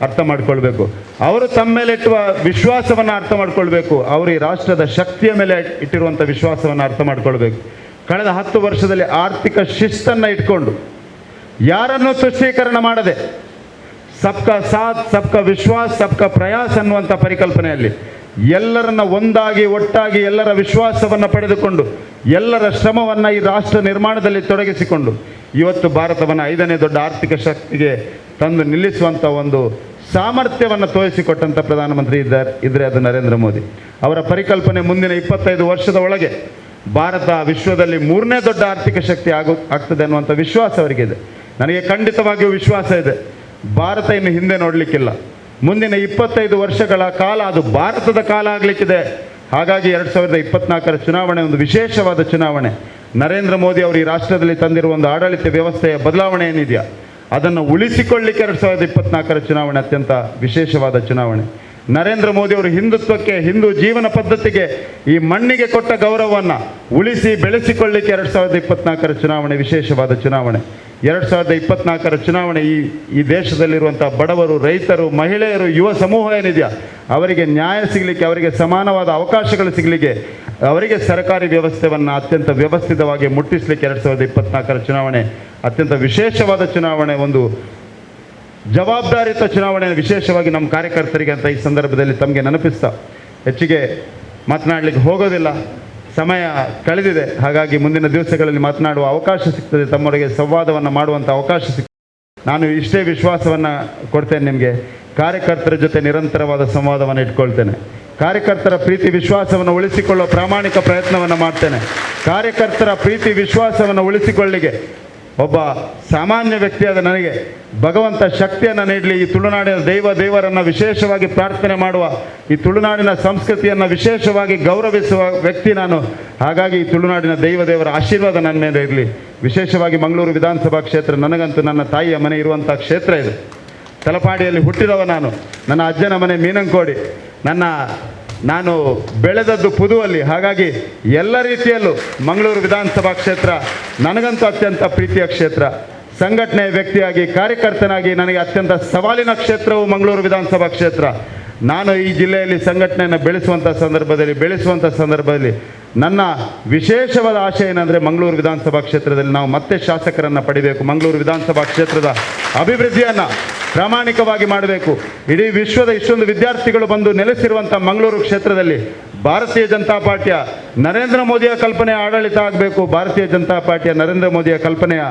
ಅರ್ಥ ಮಾಡಿಕೊಳ್ಬೇಕು. ಅವರು ತಮ್ಮ ಮೇಲೆ ಇಟ್ಟುವ ವಿಶ್ವಾಸವನ್ನು ಅರ್ಥ ಮಾಡಿಕೊಳ್ಬೇಕು. ಅವರು ಈ ರಾಷ್ಟ್ರದ ಶಕ್ತಿಯ ಮೇಲೆ ಇಟ್ಟಿರುವಂಥ ವಿಶ್ವಾಸವನ್ನು ಅರ್ಥ ಮಾಡಿಕೊಳ್ಬೇಕು. ಕಳೆದ 10 ವರ್ಷದಲ್ಲಿ ಆರ್ಥಿಕ ಶಿಸ್ತನ್ನು ಇಟ್ಕೊಂಡು ಯಾರನ್ನೂ ತುಷ್ಟೀಕರಣ ಮಾಡದೆ ಸಬ್ಕಾ ಸಾಥ್, ಸಬ್ಕಾ ವಿಶ್ವಾಸ್, ಸಬ್ಕಾ ಪ್ರಯಾಸ್ ಅನ್ನುವಂಥ ಪರಿಕಲ್ಪನೆಯಲ್ಲಿ ಎಲ್ಲರನ್ನ ಒಂದಾಗಿ, ಒಟ್ಟಾಗಿ, ಎಲ್ಲರ ವಿಶ್ವಾಸವನ್ನು ಪಡೆದುಕೊಂಡು ಎಲ್ಲರ ಶ್ರಮವನ್ನು ಈ ರಾಷ್ಟ್ರ ನಿರ್ಮಾಣದಲ್ಲಿ ತೊಡಗಿಸಿಕೊಂಡು ಇವತ್ತು ಭಾರತವನ್ನು 5ನೇ ದೊಡ್ಡ ಆರ್ಥಿಕ ಶಕ್ತಿಗೆ ತಂದು ನಿಲ್ಲಿಸುವಂಥ ಒಂದು ಸಾಮರ್ಥ್ಯವನ್ನು ತೋರಿಸಿಕೊಟ್ಟಂಥ ಪ್ರಧಾನಮಂತ್ರಿ ಇದ್ದರೆ ಅದು ನರೇಂದ್ರ ಮೋದಿ ಅವರ ಪರಿಕಲ್ಪನೆ. ಮುಂದಿನ 25 ವರ್ಷದ ಒಳಗೆ ಭಾರತ ವಿಶ್ವದಲ್ಲಿ 3ನೇ ದೊಡ್ಡ ಆರ್ಥಿಕ ಶಕ್ತಿ ಆಗ್ತದೆ ಅನ್ನುವಂಥ ವಿಶ್ವಾಸ ಅವರಿಗಿದೆ. ನನಗೆ ಖಂಡಿತವಾಗಿಯೂ ವಿಶ್ವಾಸ ಇದೆ, ಭಾರತ ಇನ್ನು ಹಿಂದೆ ನೋಡಲಿಕ್ಕಿಲ್ಲ. ಮುಂದಿನ 25 ವರ್ಷಗಳ ಕಾಲ ಅದು ಭಾರತದ ಕಾಲ ಆಗಲಿಕ್ಕಿದೆ. ಹಾಗಾಗಿ 2024ರ ಚುನಾವಣೆ ಒಂದು ವಿಶೇಷವಾದ ಚುನಾವಣೆ. ನರೇಂದ್ರ ಮೋದಿ ಅವರು ಈ ರಾಷ್ಟ್ರದಲ್ಲಿ ತಂದಿರುವ ಒಂದು ಆಡಳಿತ ವ್ಯವಸ್ಥೆಯ ಬದಲಾವಣೆ ಏನಿದೆಯಾ ಅದನ್ನು ಉಳಿಸಿಕೊಳ್ಳಲಿಕ್ಕೆ 2024ರ ಚುನಾವಣೆ ಅತ್ಯಂತ ವಿಶೇಷವಾದ ಚುನಾವಣೆ. ನರೇಂದ್ರ ಮೋದಿ ಅವರು ಹಿಂದುತ್ವಕ್ಕೆ, ಹಿಂದೂ ಜೀವನ ಪದ್ಧತಿಗೆ, ಈ ಮಣ್ಣಿಗೆ ಕೊಟ್ಟ ಗೌರವವನ್ನು ಉಳಿಸಿ ಬೆಳೆಸಿಕೊಳ್ಳಲಿಕ್ಕೆ 2024ರ ಚುನಾವಣೆ ವಿಶೇಷವಾದ ಚುನಾವಣೆ. 2024ರ ಚುನಾವಣೆ ಈ ದೇಶದಲ್ಲಿರುವಂಥ ಬಡವರು, ರೈತರು, ಮಹಿಳೆಯರು, ಯುವ ಸಮೂಹ ಏನಿದೆಯಾ ಅವರಿಗೆ ನ್ಯಾಯ ಸಿಗಲಿಕ್ಕೆ, ಅವರಿಗೆ ಸಮಾನವಾದ ಅವಕಾಶಗಳು ಸಿಗಲಿಕ್ಕೆ, ಅವರಿಗೆ ಸರ್ಕಾರಿ ವ್ಯವಸ್ಥೆಯನ್ನು ಅತ್ಯಂತ ವ್ಯವಸ್ಥಿತವಾಗಿ ಮುಟ್ಟಿಸಲಿಕ್ಕೆ 2024ರ ಚುನಾವಣೆ ಅತ್ಯಂತ ವಿಶೇಷವಾದ ಚುನಾವಣೆ, ಒಂದು ಜವಾಬ್ದಾರಿಯುತ ಚುನಾವಣೆ. ವಿಶೇಷವಾಗಿ ನಮ್ಮ ಕಾರ್ಯಕರ್ತರಿಗೆ ಅಂತ ಈ ಸಂದರ್ಭದಲ್ಲಿ ತಮಗೆ ನೆನಪಿಸ್ತಾ ಹೆಚ್ಚಿಗೆ ಮಾತನಾಡಲಿಕ್ಕೆ ಹೋಗೋದಿಲ್ಲ, ಸಮಯ ಕಳೆದಿದೆ. ಹಾಗಾಗಿ ಮುಂದಿನ ದಿವಸಗಳಲ್ಲಿ ಮಾತನಾಡುವ ಅವಕಾಶ ಸಿಗ್ತದೆ, ತಮ್ಮೊಳಗೆ ಸಂವಾದವನ್ನು ಮಾಡುವಂಥ ಅವಕಾಶ ಸಿಗ್ತದೆ. ನಾನು ಇಷ್ಟೇ ವಿಶ್ವಾಸವನ್ನು ಕೊಡ್ತೇನೆ ನಿಮಗೆ. ಕಾರ್ಯಕರ್ತರ ಜೊತೆ ನಿರಂತರವಾದ ಸಂವಾದವನ್ನು ಇಟ್ಕೊಳ್ತೇನೆ. ಕಾರ್ಯಕರ್ತರ ಪ್ರೀತಿ ವಿಶ್ವಾಸವನ್ನು ಉಳಿಸಿಕೊಳ್ಳುವ ಪ್ರಾಮಾಣಿಕ ಪ್ರಯತ್ನವನ್ನು ಮಾಡ್ತೇನೆ. ಕಾರ್ಯಕರ್ತರ ಪ್ರೀತಿ ವಿಶ್ವಾಸವನ್ನು ಉಳಿಸಿಕೊಳ್ಳಿಗೆ ಒಬ್ಬ ಸಾಮಾನ್ಯ ವ್ಯಕ್ತಿಯಾದ ನನಗೆ ಭಗವಂತ ಶಕ್ತಿಯನ್ನು ನೀಡಲಿ. ಈ ತುಳುನಾಡಿನ ದೇವರನ್ನು ವಿಶೇಷವಾಗಿ ಪ್ರಾರ್ಥನೆ ಮಾಡುವ, ಈ ತುಳುನಾಡಿನ ಸಂಸ್ಕೃತಿಯನ್ನು ವಿಶೇಷವಾಗಿ ಗೌರವಿಸುವ ವ್ಯಕ್ತಿ ನಾನು. ಹಾಗಾಗಿ ಈ ತುಳುನಾಡಿನ ದೇವರ ಆಶೀರ್ವಾದ ನನ್ನ ಮೇಲೆ ಇರಲಿ. ವಿಶೇಷವಾಗಿ ಮಂಗಳೂರು ವಿಧಾನಸಭಾ ಕ್ಷೇತ್ರ ನನಗಂತೂ ನನ್ನ ತಾಯಿಯ ಮನೆ ಇರುವಂಥ ಕ್ಷೇತ್ರ ಇದು. ತಲಪಾಡಿಯಲ್ಲಿ ಹುಟ್ಟಿದವ ನಾನು. ನನ್ನ ಅಜ್ಜನ ಮನೆ ಮೀನಂಕೋಡಿ. ನಾನು ಬೆಳೆದದ್ದು ಪುದುವಲ್ಲಿ. ಹಾಗಾಗಿ ಎಲ್ಲ ರೀತಿಯಲ್ಲೂ ಮಂಗಳೂರು ವಿಧಾನಸಭಾ ಕ್ಷೇತ್ರ ನನಗಂತೂ ಅತ್ಯಂತ ಪ್ರೀತಿಯ ಕ್ಷೇತ್ರ. ಸಂಘಟನೆಯ ವ್ಯಕ್ತಿಯಾಗಿ, ಕಾರ್ಯಕರ್ತನಾಗಿ ನನಗೆ ಅತ್ಯಂತ ಸವಾಲಿನ ಕ್ಷೇತ್ರವು ಮಂಗಳೂರು ವಿಧಾನಸಭಾ ಕ್ಷೇತ್ರ. ನಾನು ಈ ಜಿಲ್ಲೆಯಲ್ಲಿ ಸಂಘಟನೆಯನ್ನು ಬೆಳೆಸುವಂಥ ಸಂದರ್ಭದಲ್ಲಿ ನನ್ನ ವಿಶೇಷವಾದ ಆಶೆ ಏನಂದರೆ, ಮಂಗಳೂರು ವಿಧಾನಸಭಾ ಕ್ಷೇತ್ರದಲ್ಲಿ ನಾವು ಮತ್ತೆ ಶಾಸಕರನ್ನು ಪಡಿಬೇಕು. ಮಂಗಳೂರು ವಿಧಾನಸಭಾ ಕ್ಷೇತ್ರದ ಅಭಿವೃದ್ಧಿಯನ್ನು ಪ್ರಾಮಾಣಿಕವಾಗಿ ಮಾಡಬೇಕು. ಇಡೀ ವಿಶ್ವದ ಇಷ್ಟೊಂದು ವಿದ್ಯಾರ್ಥಿಗಳು ಬಂದು ನೆಲೆಸಿರುವಂಥ ಮಂಗಳೂರು ಕ್ಷೇತ್ರದಲ್ಲಿ ಭಾರತೀಯ ಜನತಾ ಪಾರ್ಟಿಯ ನರೇಂದ್ರ ಮೋದಿಯ ಕಲ್ಪನೆಯ ಆಡಳಿತ ಆಗಬೇಕು. ಭಾರತೀಯ ಜನತಾ ಪಾರ್ಟಿಯ ನರೇಂದ್ರ ಮೋದಿಯ ಕಲ್ಪನೆಯ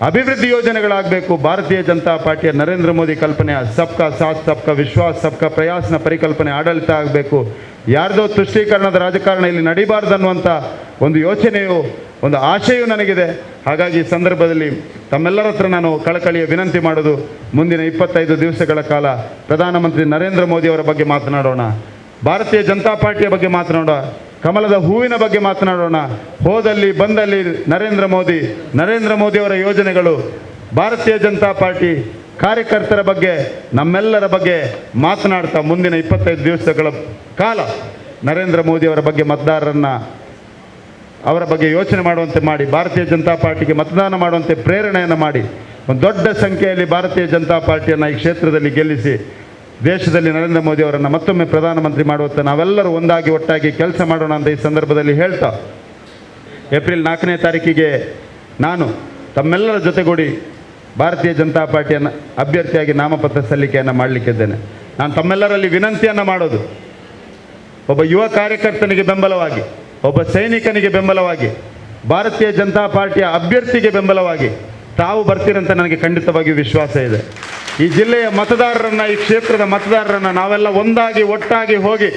ಅಭಿವೃದ್ಧಿ ಯೋಜನೆಗಳಾಗಬೇಕು. ಭಾರತೀಯ ಜನತಾ ಪಾರ್ಟಿಯ ನರೇಂದ್ರ ಮೋದಿ ಕಲ್ಪನೆಯ ಸಬ್ಕಾ ಸಾಥ್ ಸಬ್ಕಾ ವಿಶ್ವಾಸ್ ಸಬ್ಕಾ ಪ್ರಯಾಸ್ನ ಪರಿಕಲ್ಪನೆ ಆಡಳಿತ ಆಗಬೇಕು. ಯಾರ್ದೋ ತುಷ್ಟೀಕರಣದ ರಾಜಕಾರಣ ಇಲ್ಲಿ ನಡೀಬಾರ್ದನ್ನುವಂಥ ಒಂದು ಯೋಚನೆಯು, ಒಂದು ಆಶೆಯೂ ನನಗಿದೆ. ಹಾಗಾಗಿ ಈ ಸಂದರ್ಭದಲ್ಲಿ ತಮ್ಮೆಲ್ಲರ ಹತ್ರ ನಾನು ಕಳಕಳಿಯ ವಿನಂತಿ ಮಾಡೋದು, ಮುಂದಿನ 25 ದಿವಸಗಳ ಕಾಲ ಪ್ರಧಾನಮಂತ್ರಿ ನರೇಂದ್ರ ಮೋದಿಯವರ ಬಗ್ಗೆ ಮಾತನಾಡೋಣ, ಭಾರತೀಯ ಜನತಾ ಪಾರ್ಟಿಯ ಬಗ್ಗೆ ಮಾತನಾಡೋಣ, ಕಮಲದ ಹೂವಿನ ಬಗ್ಗೆ ಮಾತನಾಡೋಣ. ಹೋದಲ್ಲಿ ಬಂದಲ್ಲಿ ನರೇಂದ್ರ ಮೋದಿಯವರ ಯೋಜನೆಗಳು, ಭಾರತೀಯ ಜನತಾ ಪಾರ್ಟಿ ಕಾರ್ಯಕರ್ತರ ಬಗ್ಗೆ, ನಮ್ಮೆಲ್ಲರ ಬಗ್ಗೆ ಮಾತನಾಡ್ತಾ ಮುಂದಿನ 25 ದಿವಸಗಳ ಕಾಲ ನರೇಂದ್ರ ಮೋದಿಯವರ ಬಗ್ಗೆ ಅವರ ಬಗ್ಗೆ ಯೋಚನೆ ಮಾಡುವಂತೆ ಮಾಡಿ, ಭಾರತೀಯ ಜನತಾ ಪಾರ್ಟಿಗೆ ಮತದಾನ ಮಾಡುವಂತೆ ಪ್ರೇರಣೆಯನ್ನು ಮಾಡಿ, ಒಂದು ದೊಡ್ಡ ಸಂಖ್ಯೆಯಲ್ಲಿ ಭಾರತೀಯ ಜನತಾ ಪಾರ್ಟಿಯನ್ನು ಈ ಕ್ಷೇತ್ರದಲ್ಲಿ ಗೆಲ್ಲಿಸಿ ದೇಶದಲ್ಲಿ ನರೇಂದ್ರ ಮೋದಿಯವರನ್ನು ಮತ್ತೊಮ್ಮೆ ಪ್ರಧಾನಮಂತ್ರಿ ಮಾಡುವಂತೆ ನಾವೆಲ್ಲರೂ ಒಟ್ಟಾಗಿ ಕೆಲಸ ಮಾಡೋಣ ಅಂತ ಈ ಸಂದರ್ಭದಲ್ಲಿ ಹೇಳ್ತಾ, ಏಪ್ರಿಲ್ 4ನೇ ತಾರೀಕಿಗೆ ನಾನು ತಮ್ಮೆಲ್ಲರ ಜೊತೆಗೂಡಿ ಭಾರತೀಯ ಜನತಾ ಪಾರ್ಟಿಯ ಅಭ್ಯರ್ಥಿಯಾಗಿ ನಾಮಪತ್ರ ಸಲ್ಲಿಕೆಯನ್ನು ಮಾಡಲಿಕ್ಕಿದ್ದೇನೆ. ನಾನು ತಮ್ಮೆಲ್ಲರಲ್ಲಿ ವಿನಂತಿಯನ್ನು ಮಾಡೋದು, ಒಬ್ಬ ಯುವ ಕಾರ್ಯಕರ್ತನಿಗೆ ಬೆಂಬಲವಾಗಿ, ಒಬ್ಬ ಸೈನಿಕನಿಗೆ ಬೆಂಬಲವಾಗಿ, ಭಾರತೀಯ ಜನತಾ ಪಾರ್ಟಿಯ ಅಭ್ಯರ್ಥಿಗೆ ಬೆಂಬಲವಾಗಿ ತಾವು ಬರ್ತೀರಂತ ನನಗೆ ಖಂಡಿತವಾಗಿಯೂ ವಿಶ್ವಾಸ ಇದೆ. ಈ ಜಿಲ್ಲೆಯ ಮತದಾರರನ್ನು, ಈ ಕ್ಷೇತ್ರದ ಮತದಾರರನ್ನು ನಾವೆಲ್ಲ ಒಟ್ಟಾಗಿ ಹೋಗಿ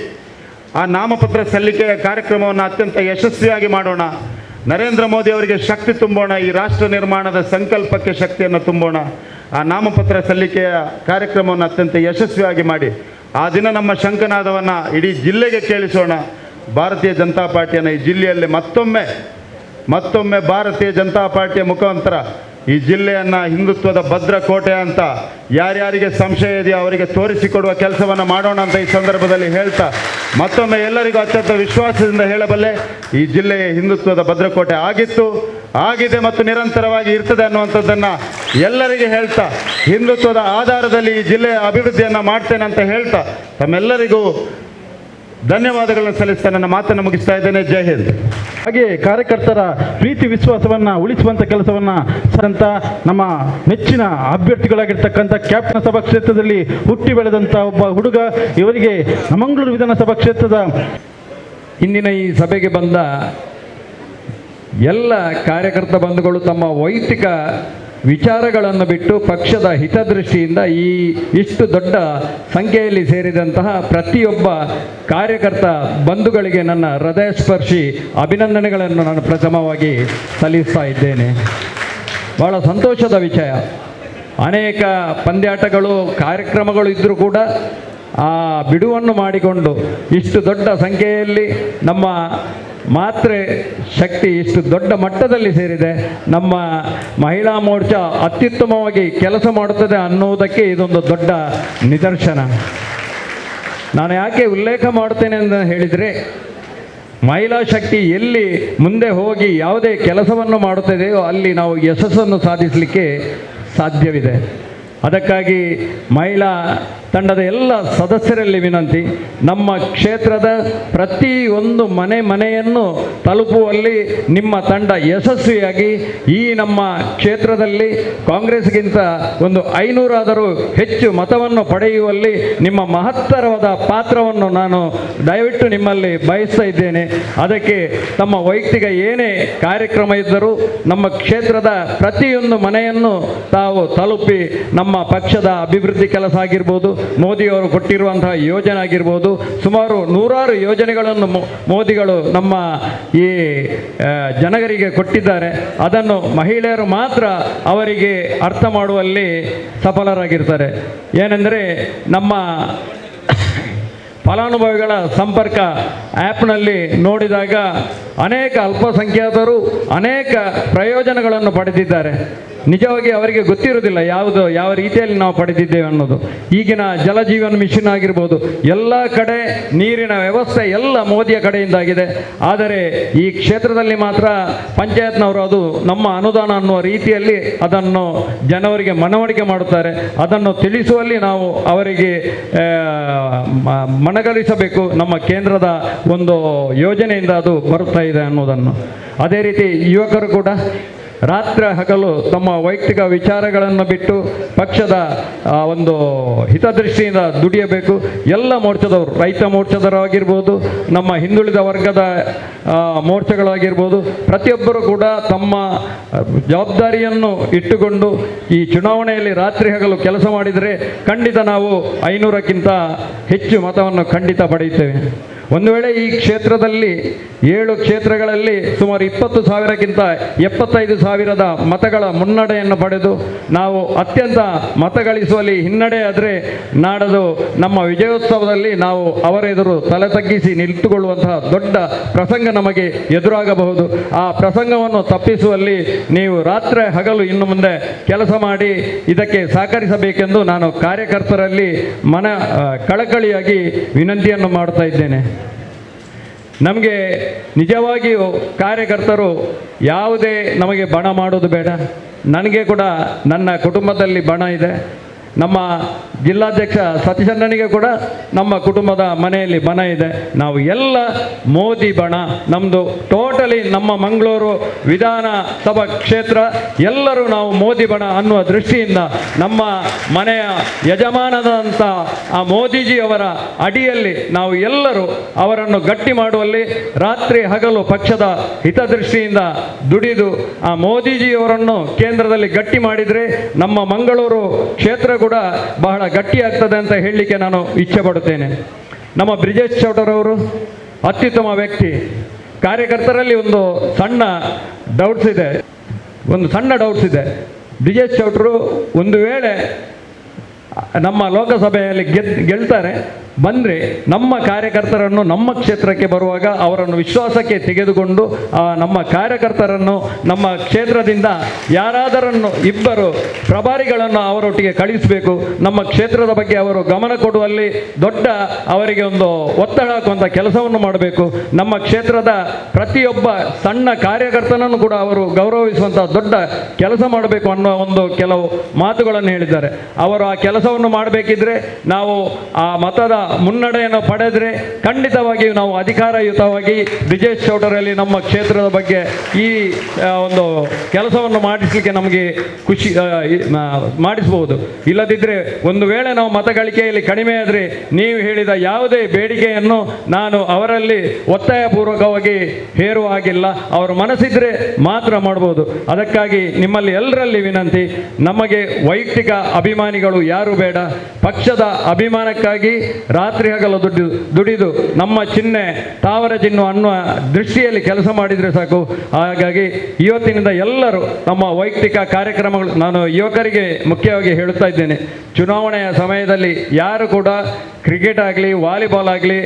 ಆ ನಾಮಪತ್ರ ಸಲ್ಲಿಕೆಯ ಕಾರ್ಯಕ್ರಮವನ್ನು ಅತ್ಯಂತ ಯಶಸ್ವಿಯಾಗಿ ಮಾಡೋಣ. ನರೇಂದ್ರ ಮೋದಿ ಅವರಿಗೆ ಶಕ್ತಿ ತುಂಬೋಣ. ಈ ರಾಷ್ಟ್ರ ನಿರ್ಮಾಣದ ಸಂಕಲ್ಪಕ್ಕೆ ಶಕ್ತಿಯನ್ನು ತುಂಬೋಣ. ಆ ನಾಮಪತ್ರ ಸಲ್ಲಿಕೆಯ ಕಾರ್ಯಕ್ರಮವನ್ನು ಅತ್ಯಂತ ಯಶಸ್ವಿಯಾಗಿ ಮಾಡಿ ಆ ದಿನ ನಮ್ಮ ಶಂಖನಾದವನ್ನು ಇಡೀ ಜಿಲ್ಲೆಗೆ ಕೇಳಿಸೋಣ. ಭಾರತೀಯ ಜನತಾ ಪಾರ್ಟಿಯನ್ನು ಈ ಜಿಲ್ಲೆಯಲ್ಲಿ ಮತ್ತೊಮ್ಮೆ ಭಾರತೀಯ ಜನತಾ ಪಾರ್ಟಿಯ ಮುಖಾಂತರ ಈ ಜಿಲ್ಲೆಯನ್ನು ಹಿಂದುತ್ವದ ಭದ್ರಕೋಟೆ ಅಂತ ಯಾರ್ಯಾರಿಗೆ ಸಂಶಯ ಇದೆಯೋ ಅವರಿಗೆ ತೋರಿಸಿಕೊಡುವ ಕೆಲಸವನ್ನು ಮಾಡೋಣ ಅಂತ ಈ ಸಂದರ್ಭದಲ್ಲಿ ಹೇಳ್ತಾ, ಮತ್ತೊಮ್ಮೆ ಎಲ್ಲರಿಗೂ ಅತ್ಯಂತ ವಿಶ್ವಾಸದಿಂದ ಹೇಳಬಲ್ಲೆ, ಈ ಜಿಲ್ಲೆಯ ಹಿಂದುತ್ವದ ಭದ್ರಕೋಟೆ ಆಗಿದೆ ಮತ್ತು ನಿರಂತರವಾಗಿ ಇರ್ತದೆ ಅನ್ನುವಂಥದ್ದನ್ನು ಎಲ್ಲರಿಗೆ ಹೇಳ್ತಾ, ಹಿಂದುತ್ವದ ಆಧಾರದಲ್ಲಿ ಈ ಜಿಲ್ಲೆಯ ಅಭಿವೃದ್ಧಿಯನ್ನು ಮಾಡ್ತೇನೆ ಅಂತ ಹೇಳ್ತಾ ತಮ್ಮೆಲ್ಲರಿಗೂ ಧನ್ಯವಾದಗಳನ್ನು ಸಲ್ಲಿಸ್ತಾ ನನ್ನ ಮಾತನ್ನು ಮುಗಿಸ್ತಾ ಇದ್ದೇನೆ. ಜೈ ಹಿಂದ್. ಹಾಗೆ ಕಾರ್ಯಕರ್ತರ ಪ್ರೀತಿ ವಿಶ್ವಾಸವನ್ನು ಉಳಿಸುವಂಥ ಕೆಲಸವನ್ನು ಅಂತ ನಮ್ಮ ನೆಚ್ಚಿನ ಅಭ್ಯರ್ಥಿಗಳಾಗಿರ್ತಕ್ಕಂಥ ಕ್ಯಾಪ್ಟನ್ ಸಭಾ ಕ್ಷೇತ್ರದಲ್ಲಿ ಹುಟ್ಟಿ ಬೆಳೆದಂಥ ಒಬ್ಬ ಹುಡುಗ, ಇವರಿಗೆ ಮಂಗಳೂರು ವಿಧಾನಸಭಾ ಕ್ಷೇತ್ರದ ಇಂದಿನ ಈ ಸಭೆಗೆ ಬಂದ ಎಲ್ಲ ಕಾರ್ಯಕರ್ತ ಬಂಧುಗಳು ತಮ್ಮ ವೈಯಕ್ತಿಕ ವಿಚಾರಗಳನ್ನು ಬಿಟ್ಟು ಪಕ್ಷದ ಹಿತದೃಷ್ಟಿಯಿಂದ ಇಷ್ಟು ದೊಡ್ಡ ಸಂಖ್ಯೆಯಲ್ಲಿ ಸೇರಿದಂತಹ ಪ್ರತಿಯೊಬ್ಬ ಕಾರ್ಯಕರ್ತ ಬಂಧುಗಳಿಗೆ ನನ್ನ ಹೃದಯಸ್ಪರ್ಶಿ ಅಭಿನಂದನೆಗಳನ್ನು ನಾನು ಪ್ರಥಮವಾಗಿ ಸಲ್ಲಿಸ್ತಾ ಇದ್ದೇನೆ. ಬಹಳ ಸಂತೋಷದ ವಿಷಯ. ಅನೇಕ ಪಂದ್ಯಾಟಗಳು ಕಾರ್ಯಕ್ರಮಗಳು ಇದ್ದರೂ ಕೂಡ ಆ ಬಿಡುವನ್ನು ಮಾಡಿಕೊಂಡು ಇಷ್ಟು ದೊಡ್ಡ ಸಂಖ್ಯೆಯಲ್ಲಿ ನಮ್ಮ ಮಾತ್ರೆ ಶಕ್ತಿ ಇಷ್ಟು ದೊಡ್ಡ ಮಟ್ಟದಲ್ಲಿ ಸೇರಿದೆ. ನಮ್ಮ ಮಹಿಳಾ ಮೋರ್ಚಾ ಅತ್ಯುತ್ತಮವಾಗಿ ಕೆಲಸ ಮಾಡುತ್ತದೆ ಅನ್ನುವುದಕ್ಕೆ ಇದೊಂದು ದೊಡ್ಡ ನಿದರ್ಶನ. ನಾನು ಯಾಕೆ ಉಲ್ಲೇಖ ಮಾಡ್ತೇನೆ ಅಂತ ಹೇಳಿದರೆ, ಮಹಿಳಾ ಶಕ್ತಿ ಎಲ್ಲಿ ಮುಂದೆ ಹೋಗಿ ಯಾವುದೇ ಕೆಲಸವನ್ನು ಮಾಡುತ್ತದೆಯೋ ಅಲ್ಲಿ ನಾವು ಯಶಸ್ಸನ್ನು ಸಾಧಿಸಲಿಕ್ಕೆ ಸಾಧ್ಯವಿದೆ. ಅದಕ್ಕಾಗಿ ಮಹಿಳಾ ತಂಡದ ಎಲ್ಲ ಸದಸ್ಯರಲ್ಲಿ ವಿನಂತಿ, ನಮ್ಮ ಕ್ಷೇತ್ರದ ಪ್ರತಿಯೊಂದು ಮನೆಯನ್ನು ತಲುಪುವಲ್ಲಿ ನಿಮ್ಮ ತಂಡ ಯಶಸ್ವಿಯಾಗಿ ಈ ನಮ್ಮ ಕ್ಷೇತ್ರದಲ್ಲಿ ಕಾಂಗ್ರೆಸ್ಗಿಂತ ಒಂದು 500 ಹೆಚ್ಚು ಮತವನ್ನು ಪಡೆಯುವಲ್ಲಿ ನಿಮ್ಮ ಮಹತ್ತರವಾದ ಪಾತ್ರವನ್ನು ನಾನು ದಯವಿಟ್ಟು ನಿಮ್ಮಲ್ಲಿ ಬಯಸ್ತಾ ಇದ್ದೇನೆ. ಅದಕ್ಕೆ ತಮ್ಮ ವೈಯಕ್ತಿಕ ಏನೇ ಕಾರ್ಯಕ್ರಮ ಇದ್ದರೂ ನಮ್ಮ ಕ್ಷೇತ್ರದ ಪ್ರತಿಯೊಂದು ಮನೆಯನ್ನು ತಾವು ತಲುಪಿ ನಮ್ಮ ಪಕ್ಷದ ಅಭಿವೃದ್ಧಿ ಕೆಲಸ ಆಗಿರ್ಬೋದು, ಮೋದಿಯವರು ಕೊಟ್ಟಿರುವಂತಹ ಯೋಜನೆ ಆಗಿರ್ಬೋದು, ಸುಮಾರು 100 ಯೋಜನೆಗಳನ್ನು ಮೋದಿಗಳು ನಮ್ಮ ಈ ಜನಗರಿಗೆ ಕೊಟ್ಟಿದ್ದಾರೆ. ಅದನ್ನು ಮಹಿಳೆಯರು ಮಾತ್ರ ಅವರಿಗೆ ಅರ್ಥ ಮಾಡುವಲ್ಲಿ ಸಫಲರಾಗಿರ್ತಾರೆ. ಏನೆಂದರೆ ನಮ್ಮ ಫಲಾನುಭವಿಗಳ ಸಂಪರ್ಕ ಆ್ಯಪ್ನಲ್ಲಿ ನೋಡಿದಾಗ ಅನೇಕ ಅಲ್ಪಸಂಖ್ಯಾತರು ಅನೇಕ ಪ್ರಯೋಜನಗಳನ್ನು ಪಡೆದಿದ್ದಾರೆ. ನಿಜವಾಗಿ ಅವರಿಗೆ ಗೊತ್ತಿರುವುದಿಲ್ಲ ಯಾವ ರೀತಿಯಲ್ಲಿ ನಾವು ಪಡೆದಿದ್ದೇವೆ ಅನ್ನೋದು. ಈಗಿನ ಜಲಜೀವನ್ ಮಿಷನ್ ಆಗಿರ್ಬೋದು, ಎಲ್ಲ ಕಡೆ ನೀರಿನ ವ್ಯವಸ್ಥೆ ಎಲ್ಲ ಮೋದಿಯ ಕಡೆಯಿಂದಾಗಿದೆ. ಆದರೆ ಈ ಕ್ಷೇತ್ರದಲ್ಲಿ ಮಾತ್ರ ಪಂಚಾಯತ್ನವರು ಅದು ನಮ್ಮ ಅನುದಾನ ಅನ್ನುವ ರೀತಿಯಲ್ಲಿ ಅದನ್ನು ಜನವರಿಗೆ ಮನವರಿಕೆ ಮಾಡುತ್ತಾರೆ. ಅದನ್ನು ತಿಳಿಸುವಲ್ಲಿ ನಾವು ಅವರಿಗೆ ಮನಗಲಿಸಬೇಕು. ನಮ್ಮ ಕೇಂದ್ರದ ಒಂದು ಯೋಜನೆಯಿಂದ ಅದು ಬರುತ್ತಾ ಇದೆ ಅನ್ನೋದನ್ನು. ಅದೇ ರೀತಿ ಯುವಕರು ಕೂಡ ರಾತ್ರಿ ಹಗಲು ತಮ್ಮ ವೈಯಕ್ತಿಕ ವಿಚಾರಗಳನ್ನು ಬಿಟ್ಟು ಪಕ್ಷದ ಒಂದು ಹಿತದೃಷ್ಟಿಯಿಂದ ದುಡಿಯಬೇಕು. ಎಲ್ಲ ಮೋರ್ಚಾದವರು, ರೈತ ಮೋರ್ಚಾದವರಾಗಿರ್ಬೋದು, ನಮ್ಮ ಹಿಂದುಳಿದ ವರ್ಗದ ಮೋರ್ಚಾಗಳಾಗಿರ್ಬೋದು, ಪ್ರತಿಯೊಬ್ಬರು ಕೂಡ ತಮ್ಮ ಜವಾಬ್ದಾರಿಯನ್ನು ಇಟ್ಟುಕೊಂಡು ಈ ಚುನಾವಣೆಯಲ್ಲಿ ರಾತ್ರಿ ಹಗಲು ಕೆಲಸ ಮಾಡಿದರೆ ಖಂಡಿತ ನಾವು 500ಕ್ಕಿಂತ ಹೆಚ್ಚು ಮತವನ್ನು ಖಂಡಿತ ಪಡೆಯುತ್ತೇವೆ. ಒಂದು ವೇಳೆ ಈ ಕ್ಷೇತ್ರದಲ್ಲಿ 7 ಕ್ಷೇತ್ರಗಳಲ್ಲಿ ಸುಮಾರು 20,000ಕ್ಕಿಂತ 75,000 ಮತಗಳ ಮುನ್ನಡೆಯನ್ನು ಪಡೆದು ನಾವು ಅತ್ಯಂತ ಮತ ಗಳಿಸುವಲ್ಲಿ ಹಿನ್ನಡೆ ಆದರೆ ನಾಡದು ನಮ್ಮ ವಿಜಯೋತ್ಸವದಲ್ಲಿ ನಾವು ಅವರ ಎದುರು ತಲೆ ತಗ್ಗಿಸಿ ನಿಂತುಕೊಳ್ಳುವಂತಹ ದೊಡ್ಡ ಪ್ರಸಂಗ ನಮಗೆ ಎದುರಾಗಬಹುದು. ಆ ಪ್ರಸಂಗವನ್ನು ತಪ್ಪಿಸುವಲ್ಲಿ ನೀವು ರಾತ್ರಿ ಹಗಲು ಇನ್ನು ಮುಂದೆ ಕೆಲಸ ಮಾಡಿ ಇದಕ್ಕೆ ಸಹಕರಿಸಬೇಕೆಂದು ನಾನು ಕಾರ್ಯಕರ್ತರಲ್ಲಿ ಕಳಕಳಿಯಾಗಿ ವಿನಂತಿಯನ್ನು ಮಾಡ್ತಾ ಇದ್ದೇನೆ. ನಮಗೆ ನಿಜವಾಗಿಯೂ ಕಾರ್ಯಕರ್ತರು ಯಾವುದೇ ನಮಗೆ ಬಣ ಮಾಡೋದು ಬೇಡ. ನನಗೆ ಕೂಡ ನನ್ನ ಕುಟುಂಬದಲ್ಲಿ ಬಣ ಇದೆ. ನಮ್ಮ ಜಿಲ್ಲಾಧ್ಯಕ್ಷ ಸತೀಶಣ್ಣನಿಗೆ ಕೂಡ ನಮ್ಮ ಕುಟುಂಬದ ಮನೆಯಲ್ಲಿ ಬಣ ಇದೆ. ನಾವು ಎಲ್ಲ ಮೋದಿ ಬಣ. ನಮ್ಮದು ಟೋಟಲಿ ನಮ್ಮ ಮಂಗಳೂರು ವಿಧಾನಸಭಾ ಕ್ಷೇತ್ರ ಎಲ್ಲರೂ ನಾವು ಮೋದಿ ಬಣ ಅನ್ನುವ ದೃಷ್ಟಿಯಿಂದ ನಮ್ಮ ಮನೆಯ ಯಜಮಾನದಂಥ ಆ ಮೋದಿಜಿಯವರ ಅಡಿಯಲ್ಲಿ ನಾವು ಎಲ್ಲರೂ ಅವರನ್ನು ಗಟ್ಟಿ ಮಾಡುವಲ್ಲಿ ರಾತ್ರಿ ಹಗಲು ಪಕ್ಷದ ಹಿತದೃಷ್ಟಿಯಿಂದ ದುಡಿದು ಆ ಮೋದಿಜಿಯವರನ್ನು ಕೇಂದ್ರದಲ್ಲಿ ಗಟ್ಟಿ ಮಾಡಿದರೆ ನಮ್ಮ ಮಂಗಳೂರು ಕ್ಷೇತ್ರ ಕೂಡ ಬಹಳ ಗಟ್ಟಿಯಾಗ್ತದೆ ಅಂತ ಹೇಳಲಿಕ್ಕೆ ನಾನು ಇಚ್ಛೆ ಪಡುತ್ತೇನೆ. ನಮ್ಮ ಬ್ರಿಜೇಶ್ ಚೌಟರವರು ಅತ್ಯುತ್ತಮ ವ್ಯಕ್ತಿ. ಕಾರ್ಯಕರ್ತರಲ್ಲಿ ಒಂದು ಸಣ್ಣ ಡೌಟ್ಸ್ ಇದೆ. ಬ್ರಿಜೇಶ್ ಚೌಟರು ಒಂದು ವೇಳೆ ನಮ್ಮ ಲೋಕಸಭೆಯಲ್ಲಿ ಗೆಲ್ತಾರೆ ಬಂದರೆ ನಮ್ಮ ಕಾರ್ಯಕರ್ತರನ್ನು ನಮ್ಮ ಕ್ಷೇತ್ರಕ್ಕೆ ಬರುವಾಗ ಅವರನ್ನು ವಿಶ್ವಾಸಕ್ಕೆ ತೆಗೆದುಕೊಂಡು ನಮ್ಮ ಕಾರ್ಯಕರ್ತರನ್ನು ನಮ್ಮ ಕ್ಷೇತ್ರದಿಂದ ಯಾರಾದರನ್ನು 2 ಪ್ರಭಾರಿಗಳನ್ನು ಅವರೊಟ್ಟಿಗೆ ಕಳಿಸಬೇಕು. ನಮ್ಮ ಕ್ಷೇತ್ರದ ಬಗ್ಗೆ ಅವರು ಗಮನ ಕೊಡುವಲ್ಲಿ ದೊಡ್ಡ ಅವರಿಗೆ ಒಂದು ಒತ್ತಡ ಹಾಕುವಂಥ ಕೆಲಸವನ್ನು ಮಾಡಬೇಕು. ನಮ್ಮ ಕ್ಷೇತ್ರದ ಪ್ರತಿಯೊಬ್ಬ ಸಣ್ಣ ಕಾರ್ಯಕರ್ತನನ್ನು ಕೂಡ ಅವರು ಗೌರವಿಸುವಂಥ ದೊಡ್ಡ ಕೆಲಸ ಮಾಡಬೇಕು ಅನ್ನೋ ಒಂದು ಕೆಲವು ಮಾತುಗಳನ್ನು ಹೇಳಿದ್ದಾರೆ. ಅವರು ಆ ಕೆಲಸವನ್ನು ಮಾಡಬೇಕಿದ್ರೆ ನಾವು ಆ ಮತದ ಮುನ್ನಡೆಯನ್ನು ಪಡೆದರೆ ಖಂಡಿತವಾಗಿಯೂ ನಾವು ಅಧಿಕಾರಯುತವಾಗಿ ಬ್ರಿಜೇಶ್ ಚೌಟರಲ್ಲಿ ನಮ್ಮ ಕ್ಷೇತ್ರದ ಬಗ್ಗೆ ಈ ಒಂದು ಕೆಲಸವನ್ನು ಮಾಡಿಸಲಿಕ್ಕೆ ನಮಗೆ ಮಾಡಿಸಬಹುದು. ಇಲ್ಲದಿದ್ದರೆ ಒಂದು ವೇಳೆ ನಾವು ಮತಗಳಿಕೆಯಲ್ಲಿ ಕಡಿಮೆ ಆದರೆ ನೀವು ಹೇಳಿದ ಯಾವುದೇ ಬೇಡಿಕೆಯನ್ನು ನಾನು ಅವರಲ್ಲಿ ಒತ್ತಾಯಪೂರ್ವಕವಾಗಿ ಹೇರುವ ಹಾಗಿಲ್ಲ. ಅವರು ಮನಸ್ಸಿದ್ರೆ ಮಾತ್ರ ಮಾಡ್ಬೋದು. ಅದಕ್ಕಾಗಿ ನಿಮ್ಮಲ್ಲಿ ಎಲ್ಲರಲ್ಲಿ ವಿನಂತಿ, ನಮಗೆ ವೈಯಕ್ತಿಕ ಅಭಿಮಾನಿಗಳು ಯಾರು ಬೇಡ. ಪಕ್ಷದ ಅಭಿಮಾನಕ್ಕಾಗಿ ರಾತ್ರಿ ಹಗಲು ದುಡಿದು ನಮ್ಮ ಚಿಹ್ನೆ ತಾವರ ಚಿಹ್ನೆ ಅನ್ನುವ ದೃಷ್ಟಿಯಲ್ಲಿ ಕೆಲಸ ಮಾಡಿದರೆ ಸಾಕು. ಹಾಗಾಗಿ ಇವತ್ತಿನಿಂದ ಎಲ್ಲರೂ ನಮ್ಮ ವೈಯಕ್ತಿಕ ಕಾರ್ಯಕ್ರಮಗಳು, ನಾನು ಯುವಕರಿಗೆ ಮುಖ್ಯವಾಗಿ ಹೇಳುತ್ತಾ ಇದ್ದೇನೆ, ಚುನಾವಣೆಯ ಸಮಯದಲ್ಲಿ ಯಾರು ಕೂಡ ಕ್ರಿಕೆಟ್ ಆಗಲಿ ವಾಲಿಬಾಲ್ ಆಗಲಿ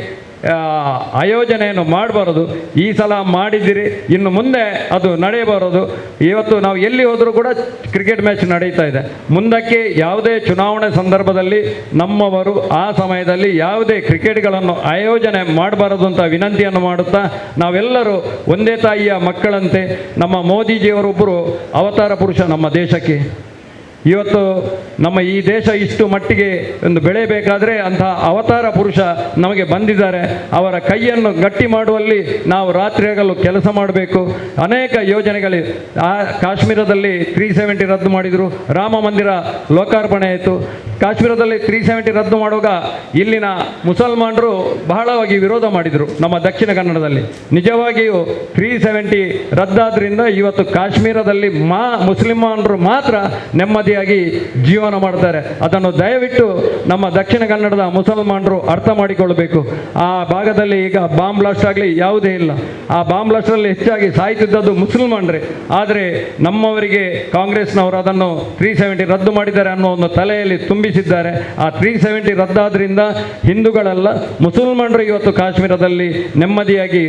ಆಯೋಜನೆಯನ್ನು ಮಾಡಬಾರದು. ಈ ಸಲ ಮಾಡಿದ್ದೀರಿ, ಇನ್ನು ಮುಂದೆ ಅದು ನಡೆಯಬಾರದು. ಇವತ್ತು ನಾವು ಎಲ್ಲಿ ಹೋದರೂ ಕೂಡ ಕ್ರಿಕೆಟ್ ಮ್ಯಾಚ್ ನಡೀತಾ ಇದೆ. ಮುಂದಕ್ಕೆ ಯಾವುದೇ ಚುನಾವಣೆ ಸಂದರ್ಭದಲ್ಲಿ ನಮ್ಮವರು ಆ ಸಮಯದಲ್ಲಿ ಯಾವುದೇ ಕ್ರಿಕೆಟ್ಗಳನ್ನು ಆಯೋಜನೆ ಮಾಡಬಾರದು ಅಂತ ವಿನಂತಿಯನ್ನು ಮಾಡುತ್ತಾ, ನಾವೆಲ್ಲರೂ ಒಂದೇ ತಾಯಿಯ ಮಕ್ಕಳಂತೆ. ನಮ್ಮ ಮೋದಿಜಿಯವರೊಬ್ಬರು ಅವತಾರ ಪುರುಷ ನಮ್ಮ ದೇಶಕ್ಕೆ. ಇವತ್ತು ನಮ್ಮ ಈ ದೇಶ ಇಷ್ಟು ಮಟ್ಟಿಗೆ ಒಂದು ಬೆಳೆಯಬೇಕಾದ್ರೆ ಅಂತಹ ಅವತಾರ ಪುರುಷ ನಮಗೆ ಬಂದಿದ್ದಾರೆ. ಅವರ ಕೈಯನ್ನು ಗಟ್ಟಿ ಮಾಡುವಲ್ಲಿ ನಾವು ರಾತ್ರಿ ಹಗಲು ಕೆಲಸ ಮಾಡಬೇಕು. ಅನೇಕ ಯೋಜನೆಗಳು ಕಾಶ್ಮೀರದಲ್ಲಿ 370 ರದ್ದು ಮಾಡಿದರು, ರಾಮ ಮಂದಿರ ಲೋಕಾರ್ಪಣೆ ಆಯಿತು. ಕಾಶ್ಮೀರದಲ್ಲಿ 370 ರದ್ದು ಮಾಡುವಾಗ ಇಲ್ಲಿನ ಮುಸಲ್ಮಾನರು ಬಹಳವಾಗಿ ವಿರೋಧ ಮಾಡಿದರು. ನಮ್ಮ ದಕ್ಷಿಣ ಕನ್ನಡದಲ್ಲಿ ನಿಜವಾಗಿಯೂ 370 ರದ್ದಾದ್ರಿಂದ ಇವತ್ತು ಕಾಶ್ಮೀರದಲ್ಲಿ ಮುಸಲ್ಮಾನರು ಮಾತ್ರ ನೆಮ್ಮದಿಯಾಗಿ ಜೀವನ ಮಾಡ್ತಾರೆ. ಅದನ್ನು ದಯವಿಟ್ಟು ನಮ್ಮ ದಕ್ಷಿಣ ಕನ್ನಡದ ಮುಸಲ್ಮಾನರು ಅರ್ಥ ಮಾಡಿಕೊಳ್ಳಬೇಕು. ಆ ಭಾಗದಲ್ಲಿ ಈಗ ಬಾಂಬ್ ಬ್ಲಾಸ್ಟ್ ಆಗಲಿ ಯಾವುದೇ ಇಲ್ಲ. ಆ ಬಾಂಬ್ ಬ್ಲಾಸ್ಟಲ್ಲಿ ಹೆಚ್ಚಾಗಿ ಸಾಯ್ತಿದ್ದದ್ದು ಮುಸಲ್ಮಾನರೇ. ಆದರೆ ನಮ್ಮವರಿಗೆ ಕಾಂಗ್ರೆಸ್ನವರು ಅದನ್ನು 370 ರದ್ದು ಮಾಡಿದ್ದಾರೆ ಅನ್ನೋ ಒಂದು ತಲೆಯಲ್ಲಿ ತುಂಬಿಸಿದ್ದಾರೆ. ಆ 370 ರದ್ದಾದ್ರಿಂದ ಹಿಂದೂಗಳೆಲ್ಲ ಮುಸಲ್ಮಾನರು ಇವತ್ತು ಕಾಶ್ಮೀರದಲ್ಲಿ ನೆಮ್ಮದಿಯಾಗಿ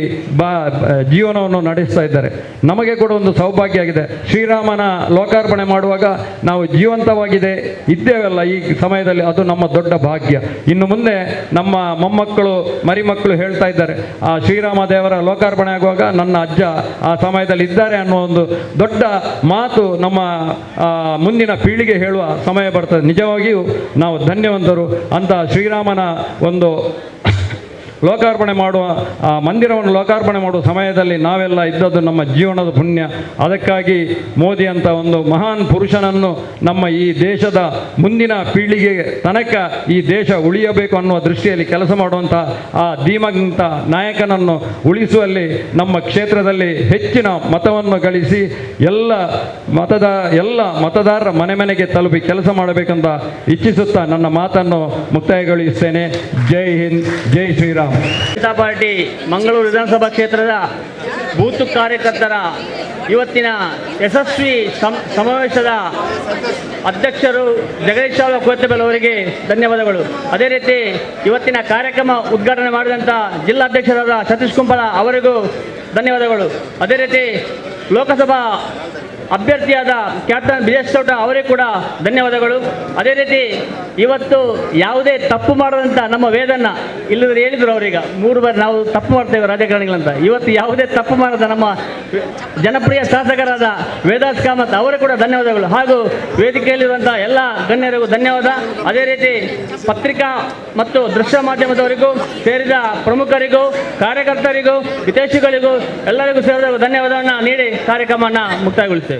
ಜೀವನವನ್ನು ನಡೆಸ್ತಾ ಇದ್ದಾರೆ. ನಮಗೆ ಕೂಡ ಒಂದು ಸೌಭಾಗ್ಯ ಆಗಿದೆ. ಶ್ರೀರಾಮನ ಲೋಕಾರ್ಪಣೆ ಮಾಡುವಾಗ ನಾವು ಜೀವಂತವಾಗಿದೆ ಇದ್ದೇವಲ್ಲ ಈ ಸಮಯದಲ್ಲಿ, ಅದು ನಮ್ಮ ದೊಡ್ಡ ಭಾಗ್ಯ. ಇನ್ನು ಮುಂದೆ ನಮ್ಮ ಮೊಮ್ಮಕ್ಕಳು ಮರಿಮಕ್ಕಳು ಹೇಳ್ತಾ ಇದ್ದಾರೆ, ಆ ಶ್ರೀರಾಮ ದೇವರ ಲೋಕಾರ್ಪಣೆ ಆಗುವಾಗ ನನ್ನ ಅಜ್ಜ ಆ ಸಮಯದಲ್ಲಿ ಇದ್ದಾರೆ ಅನ್ನೋ ಒಂದು ದೊಡ್ಡ ಮಾತು ನಮ್ಮ ಮುಂದಿನ ಪೀಳಿಗೆ ಹೇಳುವ ಸಮಯ ಬರ್ತದೆ. ನಿಜವಾಗಿಯೂ ನಾವು ಧನ್ಯವಂತರು. ಅಂತ ಶ್ರೀರಾಮನ ಒಂದು ಲೋಕಾರ್ಪಣೆ ಮಾಡುವ ಮಂದಿರವನ್ನು ಲೋಕಾರ್ಪಣೆ ಮಾಡುವ ಸಮಯದಲ್ಲಿ ನಾವೆಲ್ಲ ಇದ್ದದ್ದು ನಮ್ಮ ಜೀವನದ ಪುಣ್ಯ. ಅದಕ್ಕಾಗಿ ಮೋದಿ ಅಂತ ಒಂದು ಮಹಾನ್ ಪುರುಷನನ್ನು ನಮ್ಮ ಈ ದೇಶದ ಮುಂದಿನ ಪೀಳಿಗೆಗೆ ತನಕ ಈ ದೇಶ ಉಳಿಯಬೇಕು ಅನ್ನುವ ದೃಷ್ಟಿಯಲ್ಲಿ ಕೆಲಸ ಮಾಡುವಂಥ ಆ ಧೀಮಂತ ನಾಯಕನನ್ನು ಉಳಿಸುವಲ್ಲಿ ನಮ್ಮ ಕ್ಷೇತ್ರದಲ್ಲಿ ಹೆಚ್ಚಿನ ಮತವನ್ನು ಗಳಿಸಿ ಎಲ್ಲ ಮತದಾರರ ಮನೆಗೆ ತಲುಪಿ ಕೆಲಸ ಮಾಡಬೇಕಂತ ಇಚ್ಛಿಸುತ್ತಾ ನನ್ನ ಮಾತನ್ನು ಮುಕ್ತಾಯಗೊಳಿಸುತ್ತೇನೆ. ಜೈ ಹಿಂದ್, ಜೈ ಶ್ರೀರಾಮ್. ಜನತಾ ಪಾರ್ಟಿ ಮಂಗಳೂರು ವಿಧಾನಸಭಾ ಕ್ಷೇತ್ರದ ಬೂತ್ ಕಾರ್ಯಕರ್ತರ ಇವತ್ತಿನ ಯಶಸ್ವಿ ಸಮಾವೇಶದ ಅಧ್ಯಕ್ಷರು ಜಗದೀಶ್ ಕೋತೆಬೆಲ್ ಅವರಿಗೆ ಧನ್ಯವಾದಗಳು. ಅದೇ ರೀತಿ ಇವತ್ತಿನ ಕಾರ್ಯಕ್ರಮ ಉದ್ಘಾಟನೆ ಮಾಡಿದಂಥ ಜಿಲ್ಲಾಧ್ಯಕ್ಷರಾದ ಸತೀಶ್ ಕುಂಬಳ ಅವರಿಗೂ ಧನ್ಯವಾದಗಳು. ಅದೇ ರೀತಿ ಲೋಕಸಭಾ ಅಭ್ಯರ್ಥಿಯಾದ ಕ್ಯಾಪ್ಟನ್ ಬ್ರಿಜೇಶ್ ಚೌಟ ಅವರಿಗೆ ಕೂಡ ಧನ್ಯವಾದಗಳು. ಅದೇ ರೀತಿ ಇವತ್ತು ಯಾವುದೇ ತಪ್ಪು ಮಾಡದಂಥ ನಮ್ಮ ವೇದನ್ನ ಇಲ್ಲದ್ರೆ ಹೇಳಿದರು ಅವರೀಗ 3 ಬಾರಿ ನಾವು ತಪ್ಪು ಮಾಡ್ತೇವೆ ರಾಜಕಾರಣಿಗಳಂತ. ಇವತ್ತು ಯಾವುದೇ ತಪ್ಪು ಮಾಡದ ನಮ್ಮ ಜನಪ್ರಿಯ ಶಾಸಕರಾದ ವೇದಾಸ್ ಕಾಮತ್ ಅವರಿಗೆ ಕೂಡ ಧನ್ಯವಾದಗಳು. ಹಾಗೂ ವೇದಿಕೆಯಲ್ಲಿರುವಂಥ ಎಲ್ಲ ಗಣ್ಯರಿಗೂ ಧನ್ಯವಾದ. ಅದೇ ರೀತಿ ಪತ್ರಿಕಾ ಮತ್ತು ದೃಶ್ಯ ಮಾಧ್ಯಮದವರಿಗೂ ಸೇರಿದ ಪ್ರಮುಖರಿಗೂ ಕಾರ್ಯಕರ್ತರಿಗೂ ವಿದೇಶಿಗಳಿಗೂ ಎಲ್ಲರಿಗೂ ಸೇರಿದ ಧನ್ಯವಾದವನ್ನು ನೀಡಿ ಕಾರ್ಯಕ್ರಮವನ್ನು ಮುಕ್ತಾಯಗೊಳಿಸ್ತೇವೆ.